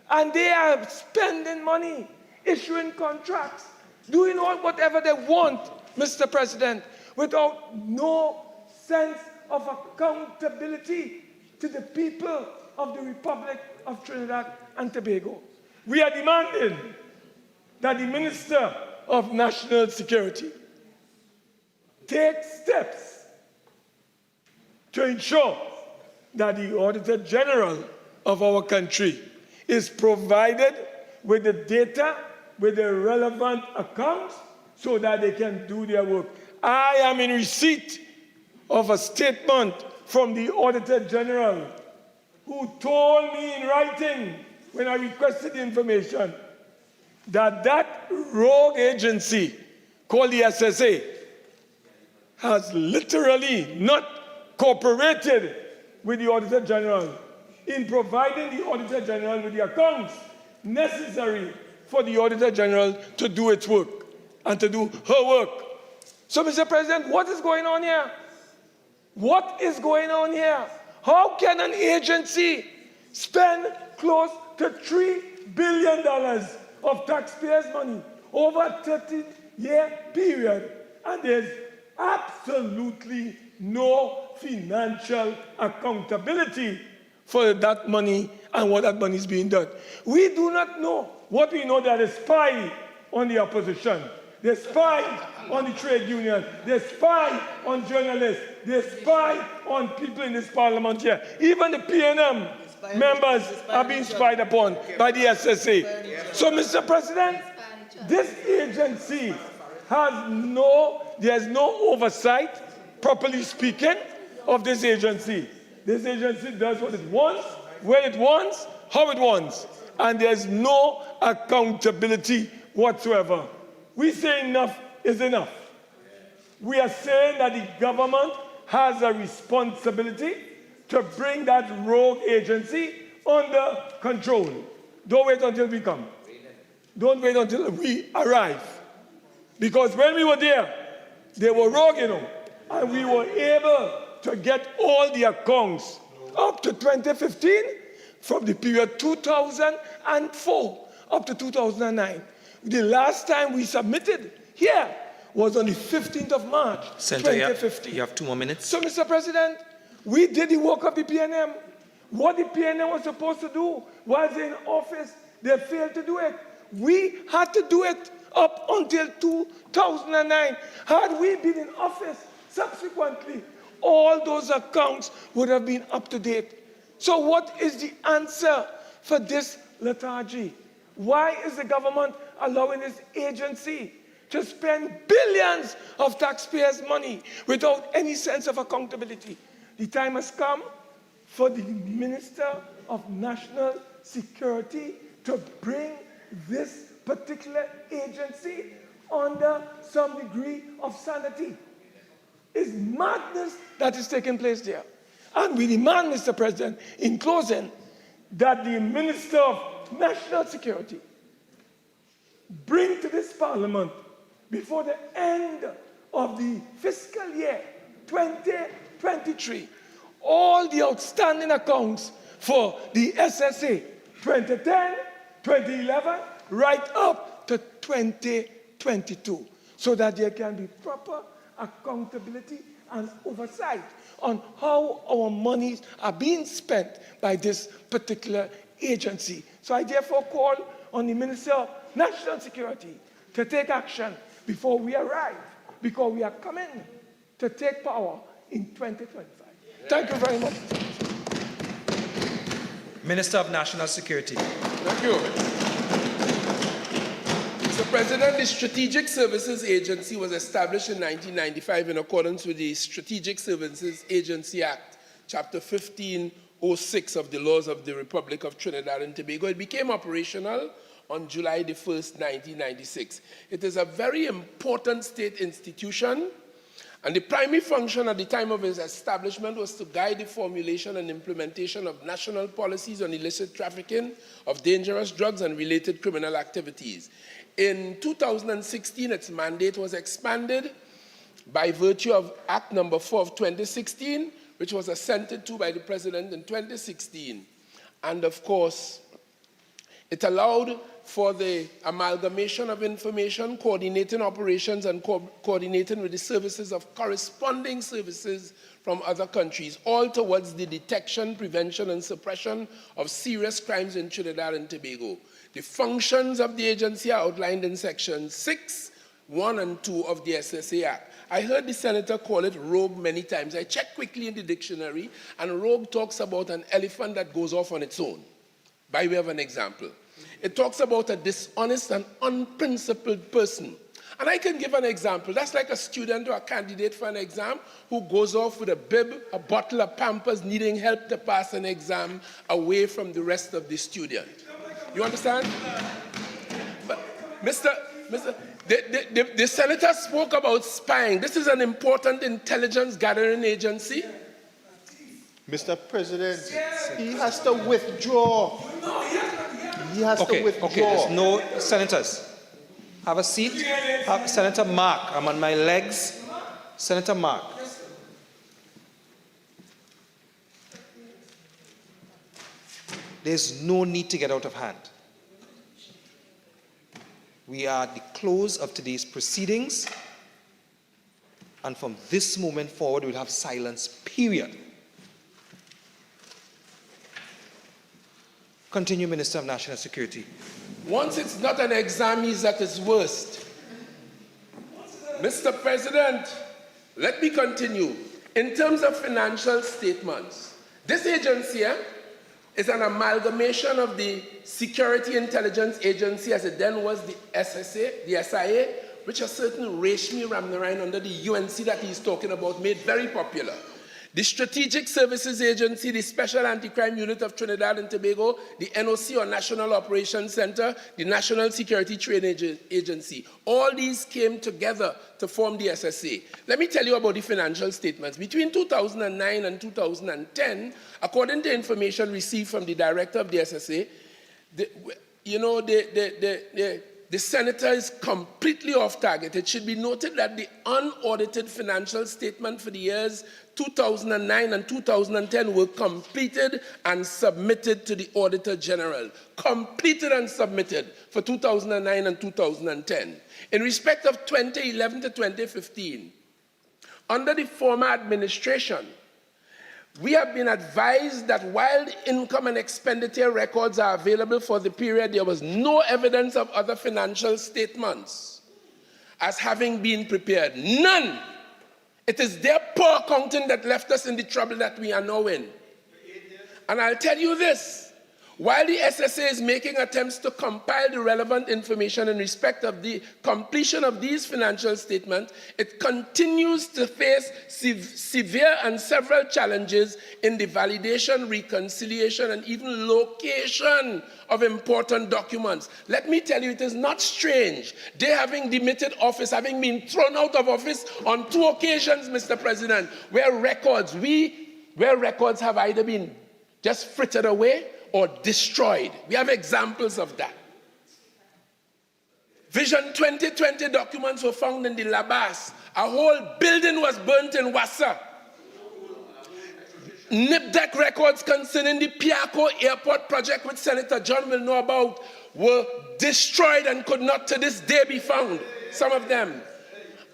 Speaker 4: And they are spending money, issuing contracts, doing whatever they want, Mr. President, without no sense of accountability to the people of the Republic of Trinidad and Tobago. We are demanding that the Minister of National Security take steps to ensure that the Auditor General of our country is provided with the data, with the relevant accounts, so that they can do their work. I am in receipt of a statement from the Auditor General, who told me in writing when I requested the information that that rogue agency called the SSA has literally not cooperated with the Auditor General in providing the Auditor General with the accounts necessary for the Auditor General to do its work and to do her work. So, Mr. President, what is going on here? What is going on here? How can an agency spend close to $3 billion of taxpayers' money over a 30-year period, and there's absolutely no financial accountability for that money and what that money is being done? We do not know. What we know, that they spy on the opposition, they spy on the trade union, they spy on journalists, they spy on people in this parliament here. Even the PNM members are being spied upon by the SSA. So, Mr. President, this agency there's no oversight, properly speaking, of this agency. This agency does what it wants, when it wants, how it wants, and there's no accountability whatsoever. We say enough is enough. We are saying that the government has a responsibility to bring that rogue agency under control. Don't wait until we come. Don't wait until we arrive. Because when we were there, they were rogue, and we were able to get all the accounts up to 2015 from the period 2004 up to 2009. The last time we submitted here was on the 15th of March,
Speaker 1: Senator,
Speaker 4: 2015.
Speaker 1: you have 2 more minutes.
Speaker 4: So, Mr. President, we did the work of the PNM. What the PNM was supposed to do was in office. They failed to do it. We had to do it up until 2009. Had we been in office subsequently, all those accounts would have been up to date. So what is the answer for this lethargy? Why is the government allowing this agency to spend billions of taxpayers' money without any sense of accountability? The time has come for the Minister of National Security to bring this particular agency under some degree of sanity. It's madness that is taking place there. And we demand, Mr. President, in closing, that the Minister of National Security bring to this Parliament before the end of the fiscal year 2023 all the outstanding accounts for the SSA 2010, 2011, right up to 2022, so that there can be proper accountability and oversight on how our monies are being spent by this particular agency. So I therefore call on the Minister of National Security to take action before we arrive, because we are coming to take power in 2025. Thank you very much.
Speaker 1: Minister of National Security.
Speaker 16: Thank you. Mr. President, the Strategic Services Agency was established in 1995 in accordance with the Strategic Services Agency Act, Chapter 1506 of the laws of the Republic of Trinidad and Tobago. It became operational on July the 1st, 1996. It is a very important state institution, and the primary function at the time of its establishment was to guide the formulation and implementation of national policies on illicit trafficking of dangerous drugs and related criminal activities. In 2016, its mandate was expanded by virtue of Act Number 4 of 2016, which was assented to by the President in 2016. And of course, it allowed for the amalgamation of information, coordinating operations, and coordinating with the services of corresponding services from other countries, all towards the detection, prevention, and suppression of serious crimes in Trinidad and Tobago. The functions of the agency are outlined in Section 6, 1 and 2 of the SSA Act. I heard the senator call it rogue many times. I checked quickly in the dictionary, and rogue talks about an elephant that goes off on its own, by way of an example. It talks about a dishonest and unprincipled person. And I can give an example. That's like a student or a candidate for an exam who goes off with a bib, a bottle of Pampers, needing help to pass an exam away from the rest of the student. You understand? But the senator spoke about spying. This is an important intelligence gathering agency.
Speaker 6: Mr. President, he has to withdraw. He has to withdraw.
Speaker 1: Okay, there's no senators. Have a seat. Senator Mark, I'm on my legs. Senator Mark. There's no need to get out of hand. We are at the close of today's proceedings, and from this moment forward, we'll have silence, period. Continue, Minister of National Security.
Speaker 16: Once it's not an exam, he's at his worst. Mr. President, let me continue. In terms of financial statements, this agency is an amalgamation of the Security Intelligence Agency, as it then was the SSA, the SIA, which a certain Rashmi Ramnarayan under the UNC that he's talking about made very popular. The Strategic Services Agency, the Special Anti-Crime Unit of Trinidad and Tobago, the NOC or National Operations Center, the National Security Training Agency. All these came together to form the SSA. Let me tell you about the financial statements. Between 2009 and 2010, according to information received from the director of the SSA, the senator is completely off target. It should be noted that the unaudited financial statement for the years 2009 and 2010 were completed and submitted to the Auditor General. Completed and submitted for 2009 and 2010. In respect of 2011 to 2015, under the former administration, we have been advised that while income and expenditure records are available for the period, there was no evidence of other financial statements as having been prepared. None. It is their poor accounting that left us in the trouble that we are now in. And I'll tell you this. While the SSA is making attempts to compile the relevant information in respect of the completion of these financial statements, it continues to face severe and several challenges in the validation, reconciliation, and even location of important documents. Let me tell you, it is not strange. They having demitted office, having been thrown out of office on 2 occasions, Mr. President, where records have either been just frittered away or destroyed. We have examples of that. Vision 2020 documents were found in the Labas. A whole building was burnt in Wassa. NIPDEC records concerning the Piaco Airport project, which Senator John will know about, were destroyed and could not to this day be found, some of them.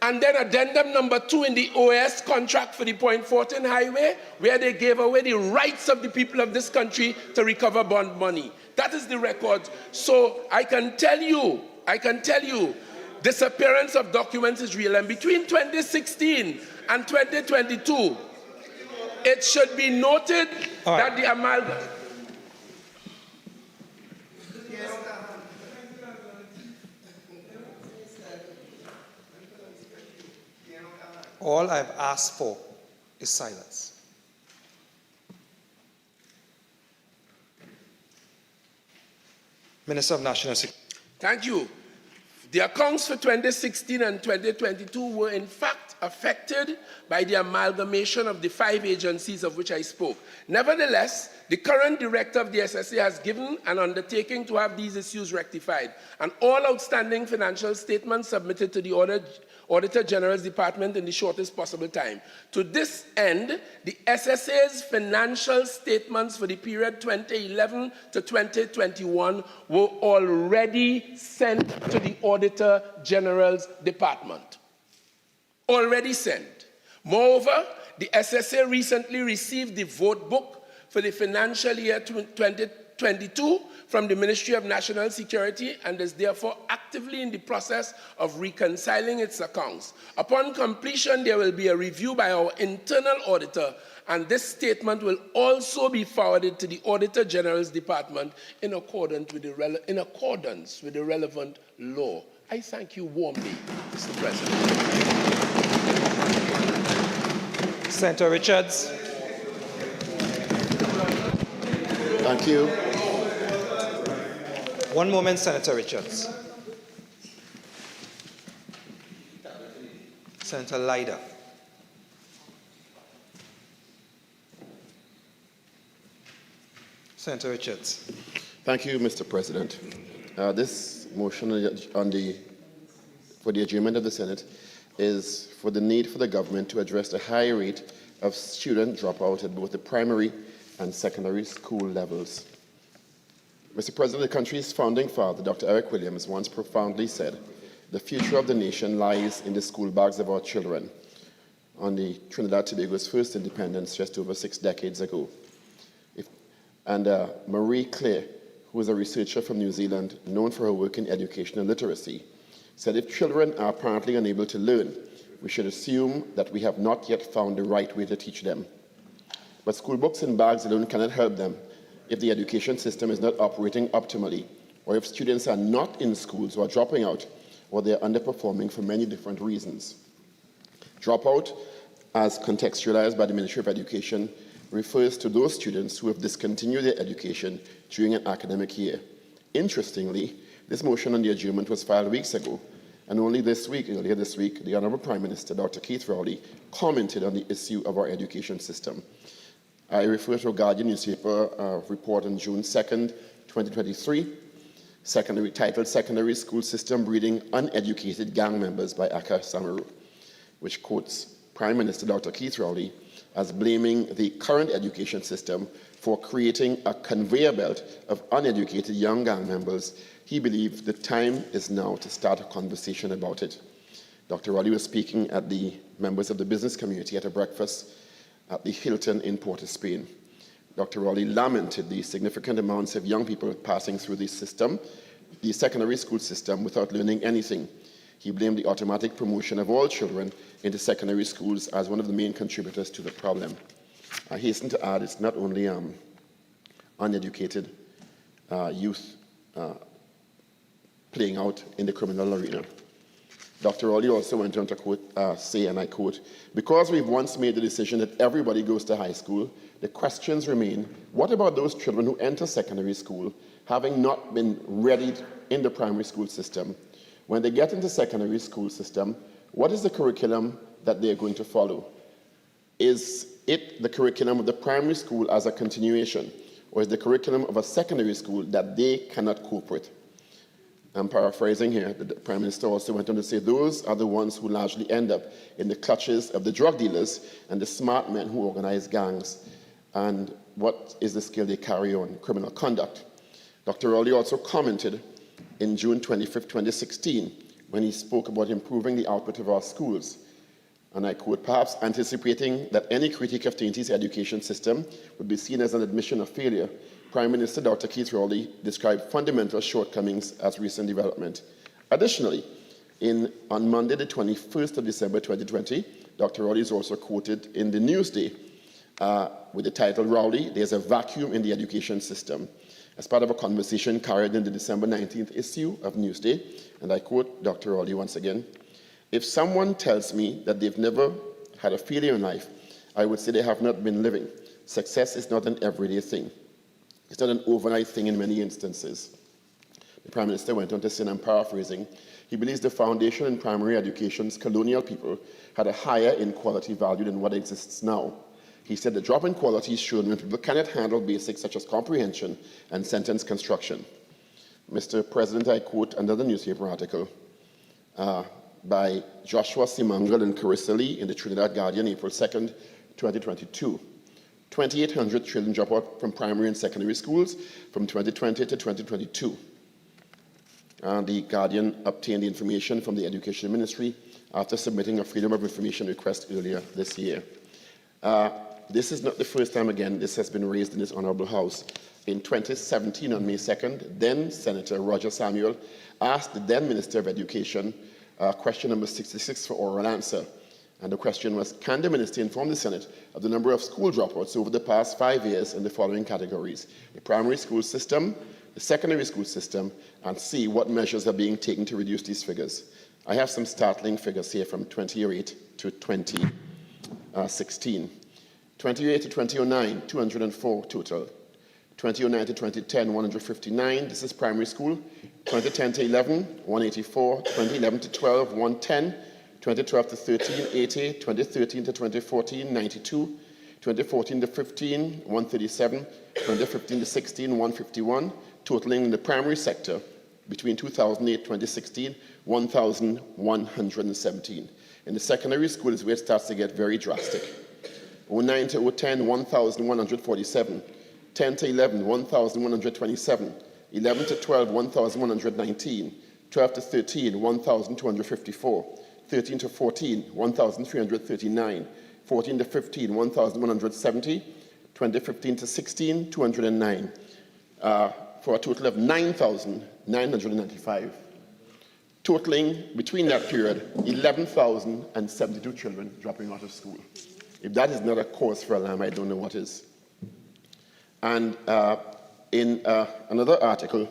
Speaker 16: And then addendum number 2 in the OAS contract for the Point Fortin Highway, where they gave away the rights of the people of this country to recover bond money. That is the record. So I can tell you, disappearance of documents is real. And between 2016 and 2022, it should be noted that the amalgam.
Speaker 1: All I've asked for is silence. Minister of National Security.
Speaker 16: Thank you. The accounts for 2016 and 2022 were in fact affected by the amalgamation of the 5 agencies of which I spoke. Nevertheless, the current director of the SSA has given an undertaking to have these issues rectified, and all outstanding financial statements submitted to the Auditor General's Department in the shortest possible time. To this end, the SSA's financial statements for the period 2011 to 2021 were already sent to the Auditor General's Department. Already sent. Moreover, the SSA recently received the vote book for the financial year 2022 from the Ministry of National Security and is therefore actively in the process of reconciling its accounts. Upon completion, there will be a review by our internal auditor, and this statement will also be forwarded to the Auditor General's Department in accordance with the relevant law. I thank you warmly, Mr. President.
Speaker 1: Senator Richards.
Speaker 21: Thank you.
Speaker 1: One moment, Senator Richards. Senator Leida. Senator Richards.
Speaker 21: Thank you, Mr. President. This motion for the adjournment of the Senate is for the need for the government to address the high rate of student dropout at both the primary and secondary school levels. Mr. President, the country's founding father, Dr. Eric Williams, once profoundly said, "The future of the nation lies in the school bags of our children," on the Trinidad Tobago's first independence just over 6 decades ago. Marie Claire, who is a researcher from New Zealand, known for her work in education and literacy, said, "If children are apparently unable to learn, we should assume that we have not yet found the right way to teach them. But school books and bags alone cannot help them if the education system is not operating optimally, or if students are not in schools or are dropping out, or they are underperforming for many different reasons." Dropout, as contextualized by the Ministry of Education, refers to those students who have discontinued their education during an academic year. Interestingly, this motion on the adjournment was filed weeks ago, and only earlier this week, the Honourable Prime Minister, Dr. Keith Rowley, commented on the issue of our education system. I refer to a Guardian newspaper report on June 2nd, 2023, titled "Secondary School System Breeding Uneducated Gang Members" by Aka Samaru, which quotes Prime Minister Dr. Keith Rowley as blaming the current education system for creating a conveyor belt of uneducated young gang members. He believed the time is now to start a conversation about it. Dr. Rowley was speaking at the members of the business community at a breakfast at the Hilton in Port of Spain. Dr. Rowley lamented the significant amounts of young people passing through the system, the secondary school system, without learning anything. He blamed the automatic promotion of all children into secondary schools as one of the main contributors to the problem. I hasten to add, it's not only uneducated youth playing out in the criminal arena. Dr. Rowley also went on to say, and I quote, "Because we've once made the decision that everybody goes to high school, the questions remain, what about those children who enter secondary school having not been readied in the primary school system? When they get into secondary school system, what is the curriculum that they are going to follow? Is it the curriculum of the primary school as a continuation, or is the curriculum of a secondary school that they cannot cope with?" I'm paraphrasing here. The Prime Minister also went on to say those are the ones who largely end up in the clutches of the drug dealers and the smart men who organize gangs. And what is the skill they carry on? Criminal conduct. Dr. Rowley also commented in June 25, 2016, when he spoke about improving the output of our schools. And I quote, "Perhaps anticipating that any critique of Tainty's education system would be seen as an admission of failure, Prime Minister Dr. Keith Rowley described fundamental shortcomings as recent development." Additionally, on Monday, the 21st of December 2020, Dr. Rowley is also quoted in the Newsday with the title, "Rowley, There's a Vacuum in the Education System," as part of a conversation carried in the December 19th issue of Newsday. And I quote Dr. Rowley once again, "If someone tells me that they've never had a failure in life, I would say they have not been living. Success is not an everyday thing. It's not an overnight thing in many instances. The Prime Minister went on to say, and I'm paraphrasing, he believes the foundation in primary education's colonial people had a higher inequality value than what exists now. He said the drop in quality is shown when people cannot handle basics such as comprehension and sentence construction. Mr. President, I quote another newspaper article by Joshua Simangal and Carissa Lee in the Trinidad Guardian, April 2nd, 2022. 2,800 children drop out from primary and secondary schools from 2020 to 2022. The Guardian obtained the information from the Education Ministry after submitting a Freedom of Information request earlier this year. This is not the first time, again, this has been raised in this Honourable House. In 2017, on May 2nd, then Senator Roger Samuel asked the then Minister of Education question number 66 for oral answer. And the question was, can the Minister inform the Senate of the number of school dropouts over the past 5 years in the following categories: the primary school system, the secondary school system, and see what measures are being taken to reduce these figures. I have some startling figures here from 2008 to 2016. 2008 to 2009, 204 total. 2009 to 2010, 159. This is primary school. 2010 to 11, 184. 2011 to 12, 110. 2012 to 13, 80. 2013 to 2014, 92. 2014 to 15, 137. 2015 to 16, 151. Totaling in the primary sector between 2008 and 2016, 1,117. In the secondary school is where it starts to get very drastic. 09 to 010, 1,147. 10 to 11, 1,127. 11 to 12, 1,119. 12 to 13, 1,254. 13 to 14, 1,339. 14 to 15, 1,170. 2015 to 16, 209. For a total of 9,995. Totaling, between that period, 11,072 children dropping out of school. If that is not a cause for alarm, I don't know what is. And in another article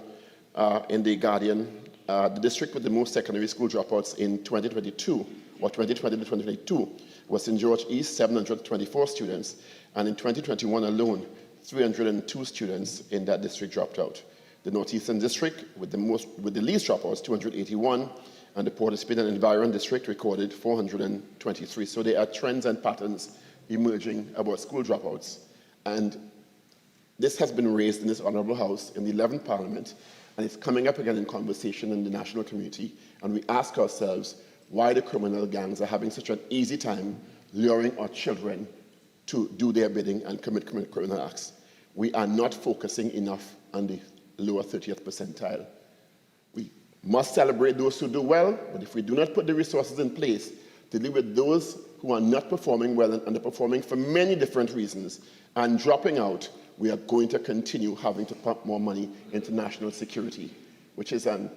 Speaker 21: in The Guardian, the district with the most secondary school dropouts in 2022, or 2020 to 2022, was St. George East, 724 students, and in 2021 alone, 302 students in that district dropped out. The Northeastern District, with the least dropouts, 281, and the Port Spain and Environ District recorded 423. So there are trends and patterns emerging about school dropouts. And this has been raised in this Honourable House in the 11th Parliament, and it's coming up again in conversation in the national community. And we ask ourselves why the criminal gangs are having such an easy time luring our children to do their bidding and commit criminal acts. We are not focusing enough on the lower 30th percentile. We must celebrate those who do well, but if we do not put the resources in place to deal with those who are not performing well and underperforming for many different reasons and dropping out, we are going to continue having to pump more money into national security, which is an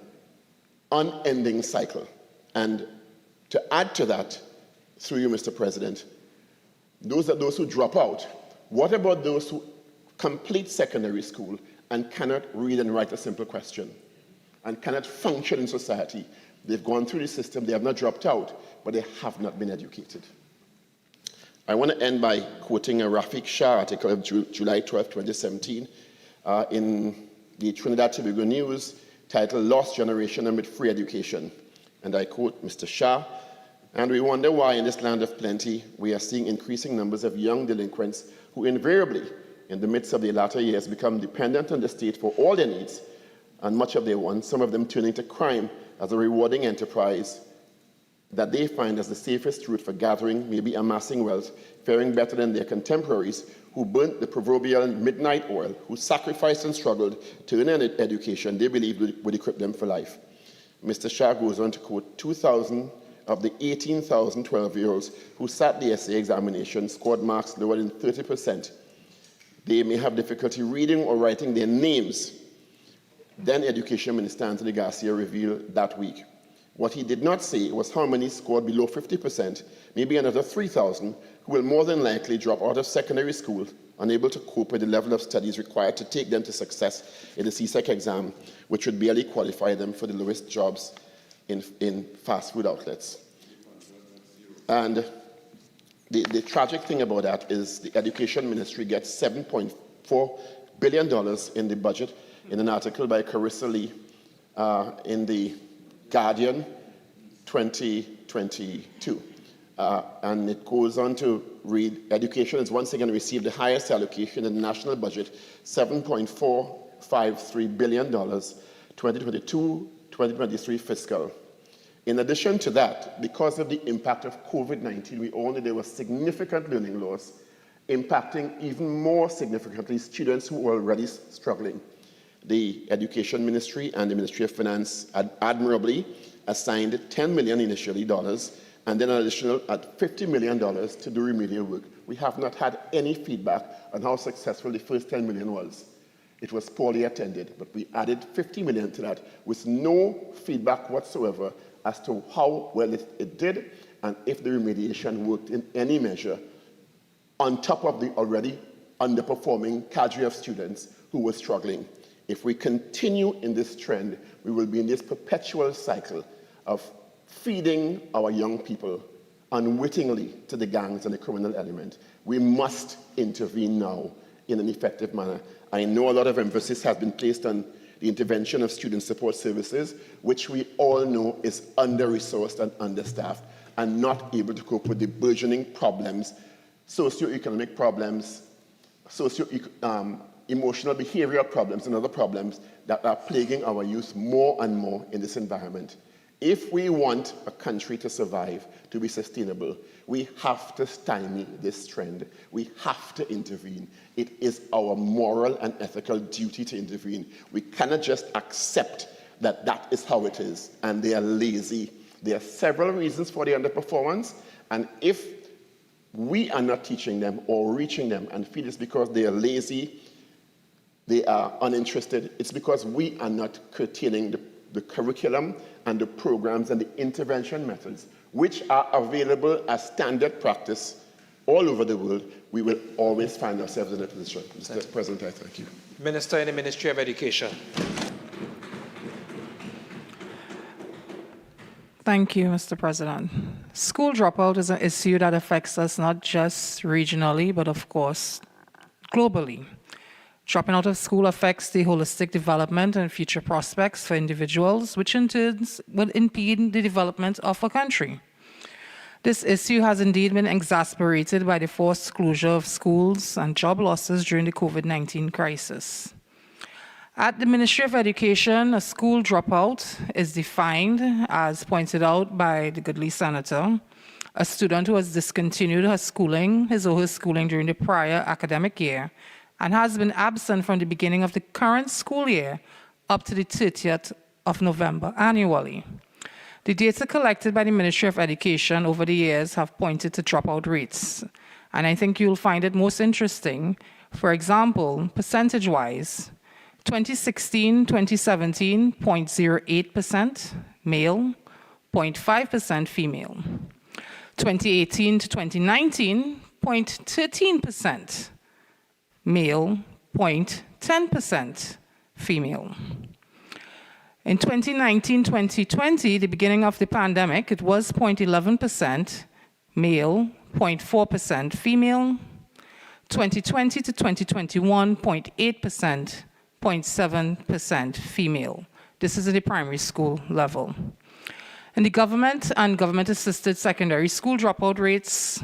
Speaker 21: unending cycle. And to add to that, through you, Mr. President, those are those who drop out. What about those who complete secondary school and cannot read and write a simple question and cannot function in society? They've gone through the system, they have not dropped out, but they have not been educated. I want to end by quoting a Rafiq Shah article of July 12, 2017, in the Trinidad Tobago News, titled "Lost Generation Amid Free Education." And I quote Mr. Shah, "And we wonder why in this land of plenty, we are seeing increasing numbers of young delinquents who invariably, in the midst of their latter years, become dependent on the state for all their needs and much of their wants, some of them turning to crime as a rewarding enterprise that they find as the safest route for gathering, maybe amassing wealth, faring better than their contemporaries who burnt the proverbial midnight oil, who sacrificed and struggled to earn an education they believed would equip them for life." Mr. Shah goes on to quote, 2,000 of the 18,000 12-year-olds who sat the essay examination scored marks lower than 30%. They may have difficulty reading or writing their names. Then Education Minister Anthony Garcia revealed that week. What he did not say was how many scored below 50%, maybe another 3,000, who will more than likely drop out of secondary school, unable to cope with the level of studies required to take them to success in the CSEC exam, which would barely qualify them for the lowest jobs in fast food outlets. And the tragic thing about that is the Education Ministry gets $7.4 billion in the budget. In an article by Carissa Lee in the Guardian 2022. And it goes on to read, education has once again received the highest allocation in the national budget, $7.453 billion, 2022-2023 fiscal. In addition to that, because of the impact of COVID-19, we all knew there was significant learning loss, impacting even more significantly students who were already struggling. The Education Ministry and the Ministry of Finance admirably assigned $10 million initially, and then an additional $50 million to do remedial work. We have not had any feedback on how successful the first $10 million was. It was poorly attended, but we added $50 million to that with no feedback whatsoever as to how well it did and if the remediation worked in any measure on top of the already underperforming cadre of students who were struggling. If we continue in this trend, we will be in this perpetual cycle of feeding our young people unwittingly to the gangs and the criminal element. We must intervene now in an effective manner. I know a lot of emphasis has been placed on the intervention of student support services, which we all know is under-resourced and understaffed and not able to cope with the burgeoning problems, socioeconomic problems, emotional behavioral problems and other problems that are plaguing our youth more and more in this environment. If we want a country to survive, to be sustainable, we have to stymie this trend. We have to intervene. It is our moral and ethical duty to intervene. We cannot just accept that that is how it is, and they are lazy. There are several reasons for the underperformance, and if we are not teaching them or reaching them and feel it's because they are lazy, they are uninterested, it's because we are not curtailing the curriculum and the programs and the intervention methods, which are available as standard practice all over the world. We will always find ourselves in a position. Mr. President, I thank you.
Speaker 1: Minister in the Ministry of Education.
Speaker 17: Thank you, Mr. President. School dropout is an issue that affects us not just regionally, but of course, globally. Dropping out of school affects the holistic development and future prospects for individuals, which in turn will impede the development of a country. This issue has indeed been exacerbated by the forced closure of schools and job losses during the COVID-19 crisis. At the Ministry of Education, a school dropout is defined, as pointed out by the goodly senator, a student who has discontinued his or her schooling during the prior academic year and has been absent from the beginning of the current school year up to the 30th of November annually. The data collected by the Ministry of Education over the years have pointed to dropout rates, and I think you'll find it most interesting. For example, percentage-wise, 2016, 2017, 0.08% male, 0.5% female. 2018 to 2019, 0.13% male, 0.10% female. In 2019-2020, the beginning of the pandemic, it was 0.11% male, 0.4% female. 2020 to 2021, 0.8%, 0.7% female. This is at the primary school level. In the government and government-assisted secondary school dropout rates,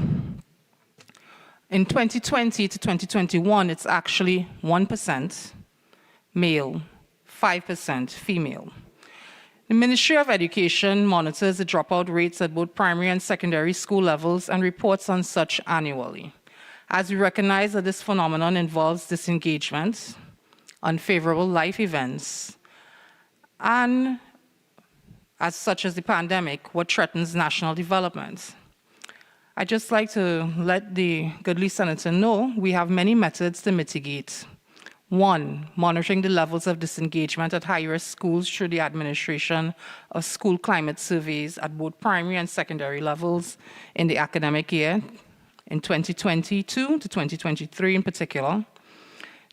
Speaker 17: in 2020 to 2021, it's actually 1% male, 5% female. The Ministry of Education monitors the dropout rates at both primary and secondary school levels and reports on such annually. As we recognize that this phenomenon involves disengagement, unfavorable life events, and such as the pandemic, what threatens national development. I'd just like to let the goodly senator know we have many methods to mitigate. One, monitoring the levels of disengagement at high-risk schools through the administration of school climate surveys at both primary and secondary levels in the academic year, in 2022 to 2023 in particular.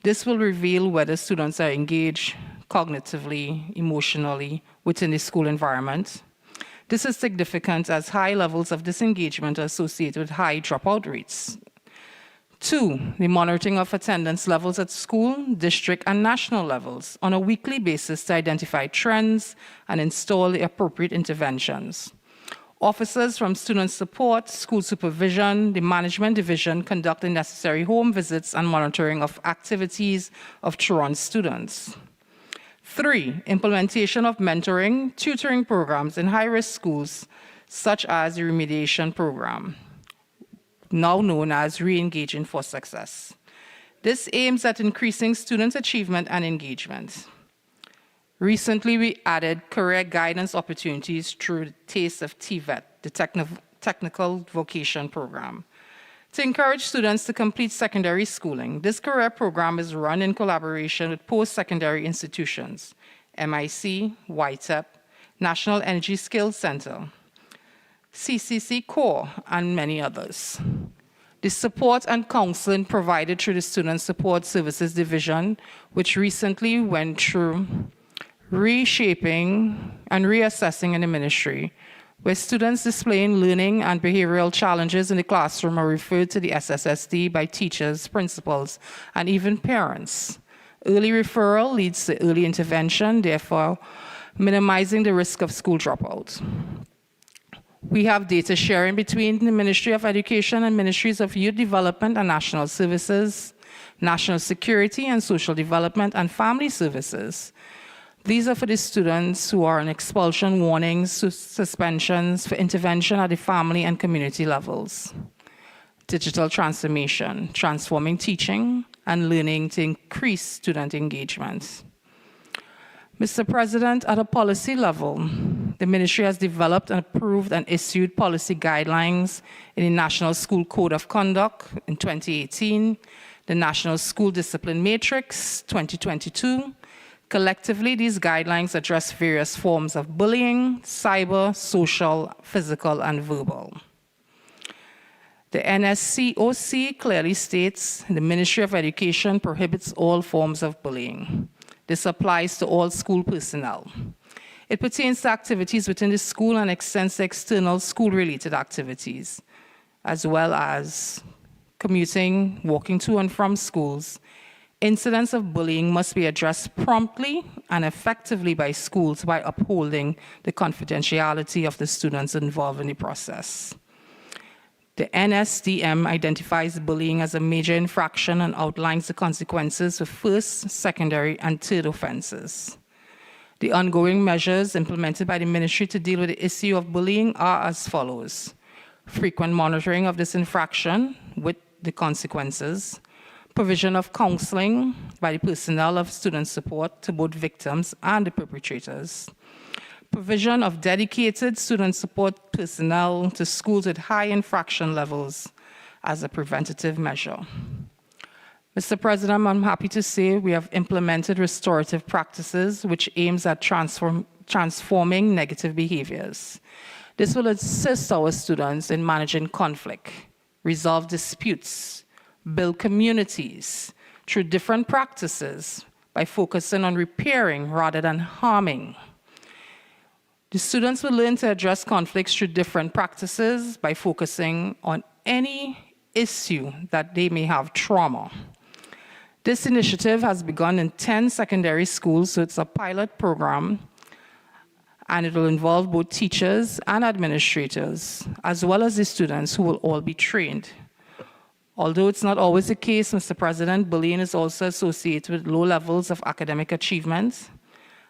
Speaker 17: This will reveal whether students are engaged cognitively, emotionally within the school environment. This is significant as high levels of disengagement are associated with high dropout rates. 2, the monitoring of attendance levels at school, district, and national levels on a weekly basis to identify trends and install the appropriate interventions. Officers from student support, school supervision, the management division conduct the necessary home visits and monitoring of activities of truant students. 3, implementation of mentoring, tutoring programs in high-risk schools, such as the remediation program, now known as Re-Engaging for Success. This aims at increasing student achievement and engagement. Recently, we added career guidance opportunities through the TASTE of TVET, the Technical Vocation Program. To encourage students to complete secondary schooling, this career program is run in collaboration with post-secondary institutions, MIC, YTEP, National Energy Skills Center, CCC Core, and many others. The support and counseling provided through the Student Support Services Division, which recently went through reshaping and reassessing in the ministry, where students displaying learning and behavioral challenges in the classroom are referred to the SSSD by teachers, principals, and even parents. Early referral leads to early intervention, therefore minimizing the risk of school dropout. We have data sharing between the Ministry of Education and Ministries of Youth Development and National Services, National Security and Social Development, and Family Services. These are for the students who are on expulsion warnings, suspensions, for intervention at the family and community levels. Digital transformation, transforming teaching and learning to increase student engagement. Mr. President, at a policy level, the ministry has developed and approved and issued policy guidelines in the National School Code of Conduct in 2018, the National School Discipline Matrix 2022. Collectively, these guidelines address various forms of bullying, cyber, social, physical, and verbal. The NSCOC clearly states the Ministry of Education prohibits all forms of bullying. This applies to all school personnel. It pertains to activities within the school and extends to external school-related activities, as well as commuting, walking to and from schools. Incidents of bullying must be addressed promptly and effectively by schools by upholding the confidentiality of the students involved in the process. The NSDM identifies bullying as a major infraction and outlines the consequences for first, secondary, and third offenses. The ongoing measures implemented by the ministry to deal with the issue of bullying are as follows: frequent monitoring of this infraction with the consequences, provision of counseling by the personnel of student support to both victims and the perpetrators, provision of dedicated student support personnel to schools with high infraction levels as a preventative measure. Mr. President, I'm happy to say we have implemented restorative practices which aims at transforming negative behaviors. This will assist our students in managing conflict, resolve disputes, build communities through different practices by focusing on repairing rather than harming. The students will learn to address conflicts through different practices by focusing on any issue that they may have trauma. This initiative has begun in 10 secondary schools, so it's a pilot program, and it will involve both teachers and administrators, as well as the students who will all be trained. Although it's not always the case, Mr. President, bullying is also associated with low levels of academic achievement,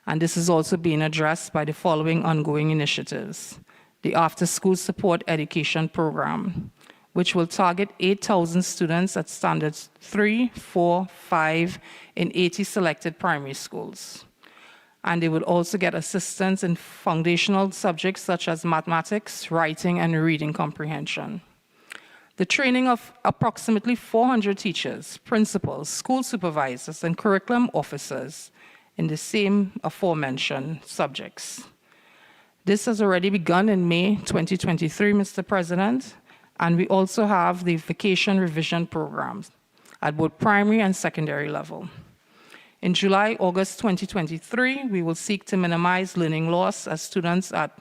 Speaker 17: and this is also being addressed by the following ongoing initiatives. The After School Support Education Program, which will target 8,000 students at standards 3, 4, 5 in 80 selected primary schools. And they will also get assistance in foundational subjects such as mathematics, writing, and reading comprehension. The training of approximately 400 teachers, principals, school supervisors, and curriculum officers in the same aforementioned subjects. This has already begun in May 2023, Mr. President, and we also have the vacation revision programs at both primary and secondary level. In July, August 2023, we will seek to minimize learning loss as students at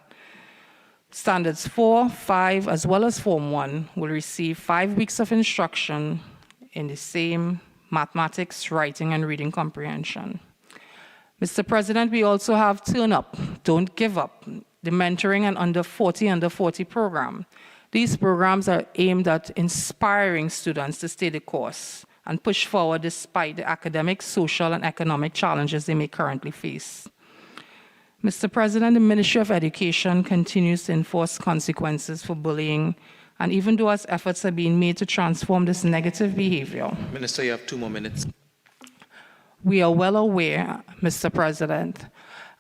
Speaker 17: standards 4, 5, as well as Form 1 will receive 5 weeks of instruction in the same mathematics, writing, and reading comprehension. Mr. President, we also have Turn Up, Don't Give Up, the mentoring and under 40 program. These programs are aimed at inspiring students to stay the course and push forward despite the academic, social, and economic challenges they may currently face. Mr. President, the Ministry of Education continues to enforce consequences for bullying, and even though as efforts are being made to transform this negative behavior,
Speaker 1: Minister, you have 2 more minutes.
Speaker 17: we are well aware, Mr. President,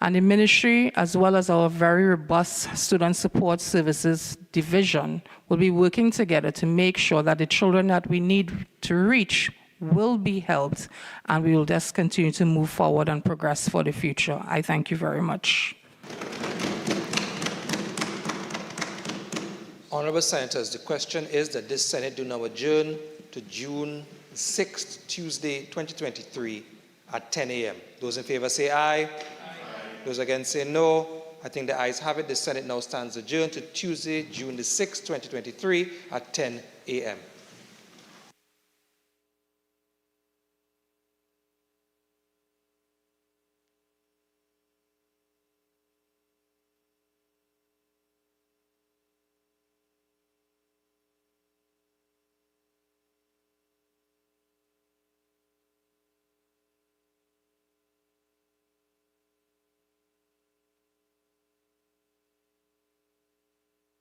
Speaker 17: and the ministry, as well as our very robust Student Support Services Division, will be working together to make sure that the children that we need to reach will be helped, and we will just continue to move forward and progress for the future. I thank you very much.
Speaker 1: Honorable Senators, the question is that this Senate do now adjourn to June 6th, Tuesday, 2023 at 10 a.m. Those in favor say aye. Aye. Those against say no. I think the ayes have it. The Senate now stands adjourned to Tuesday, June the 6th, 2023 at 10 a.m.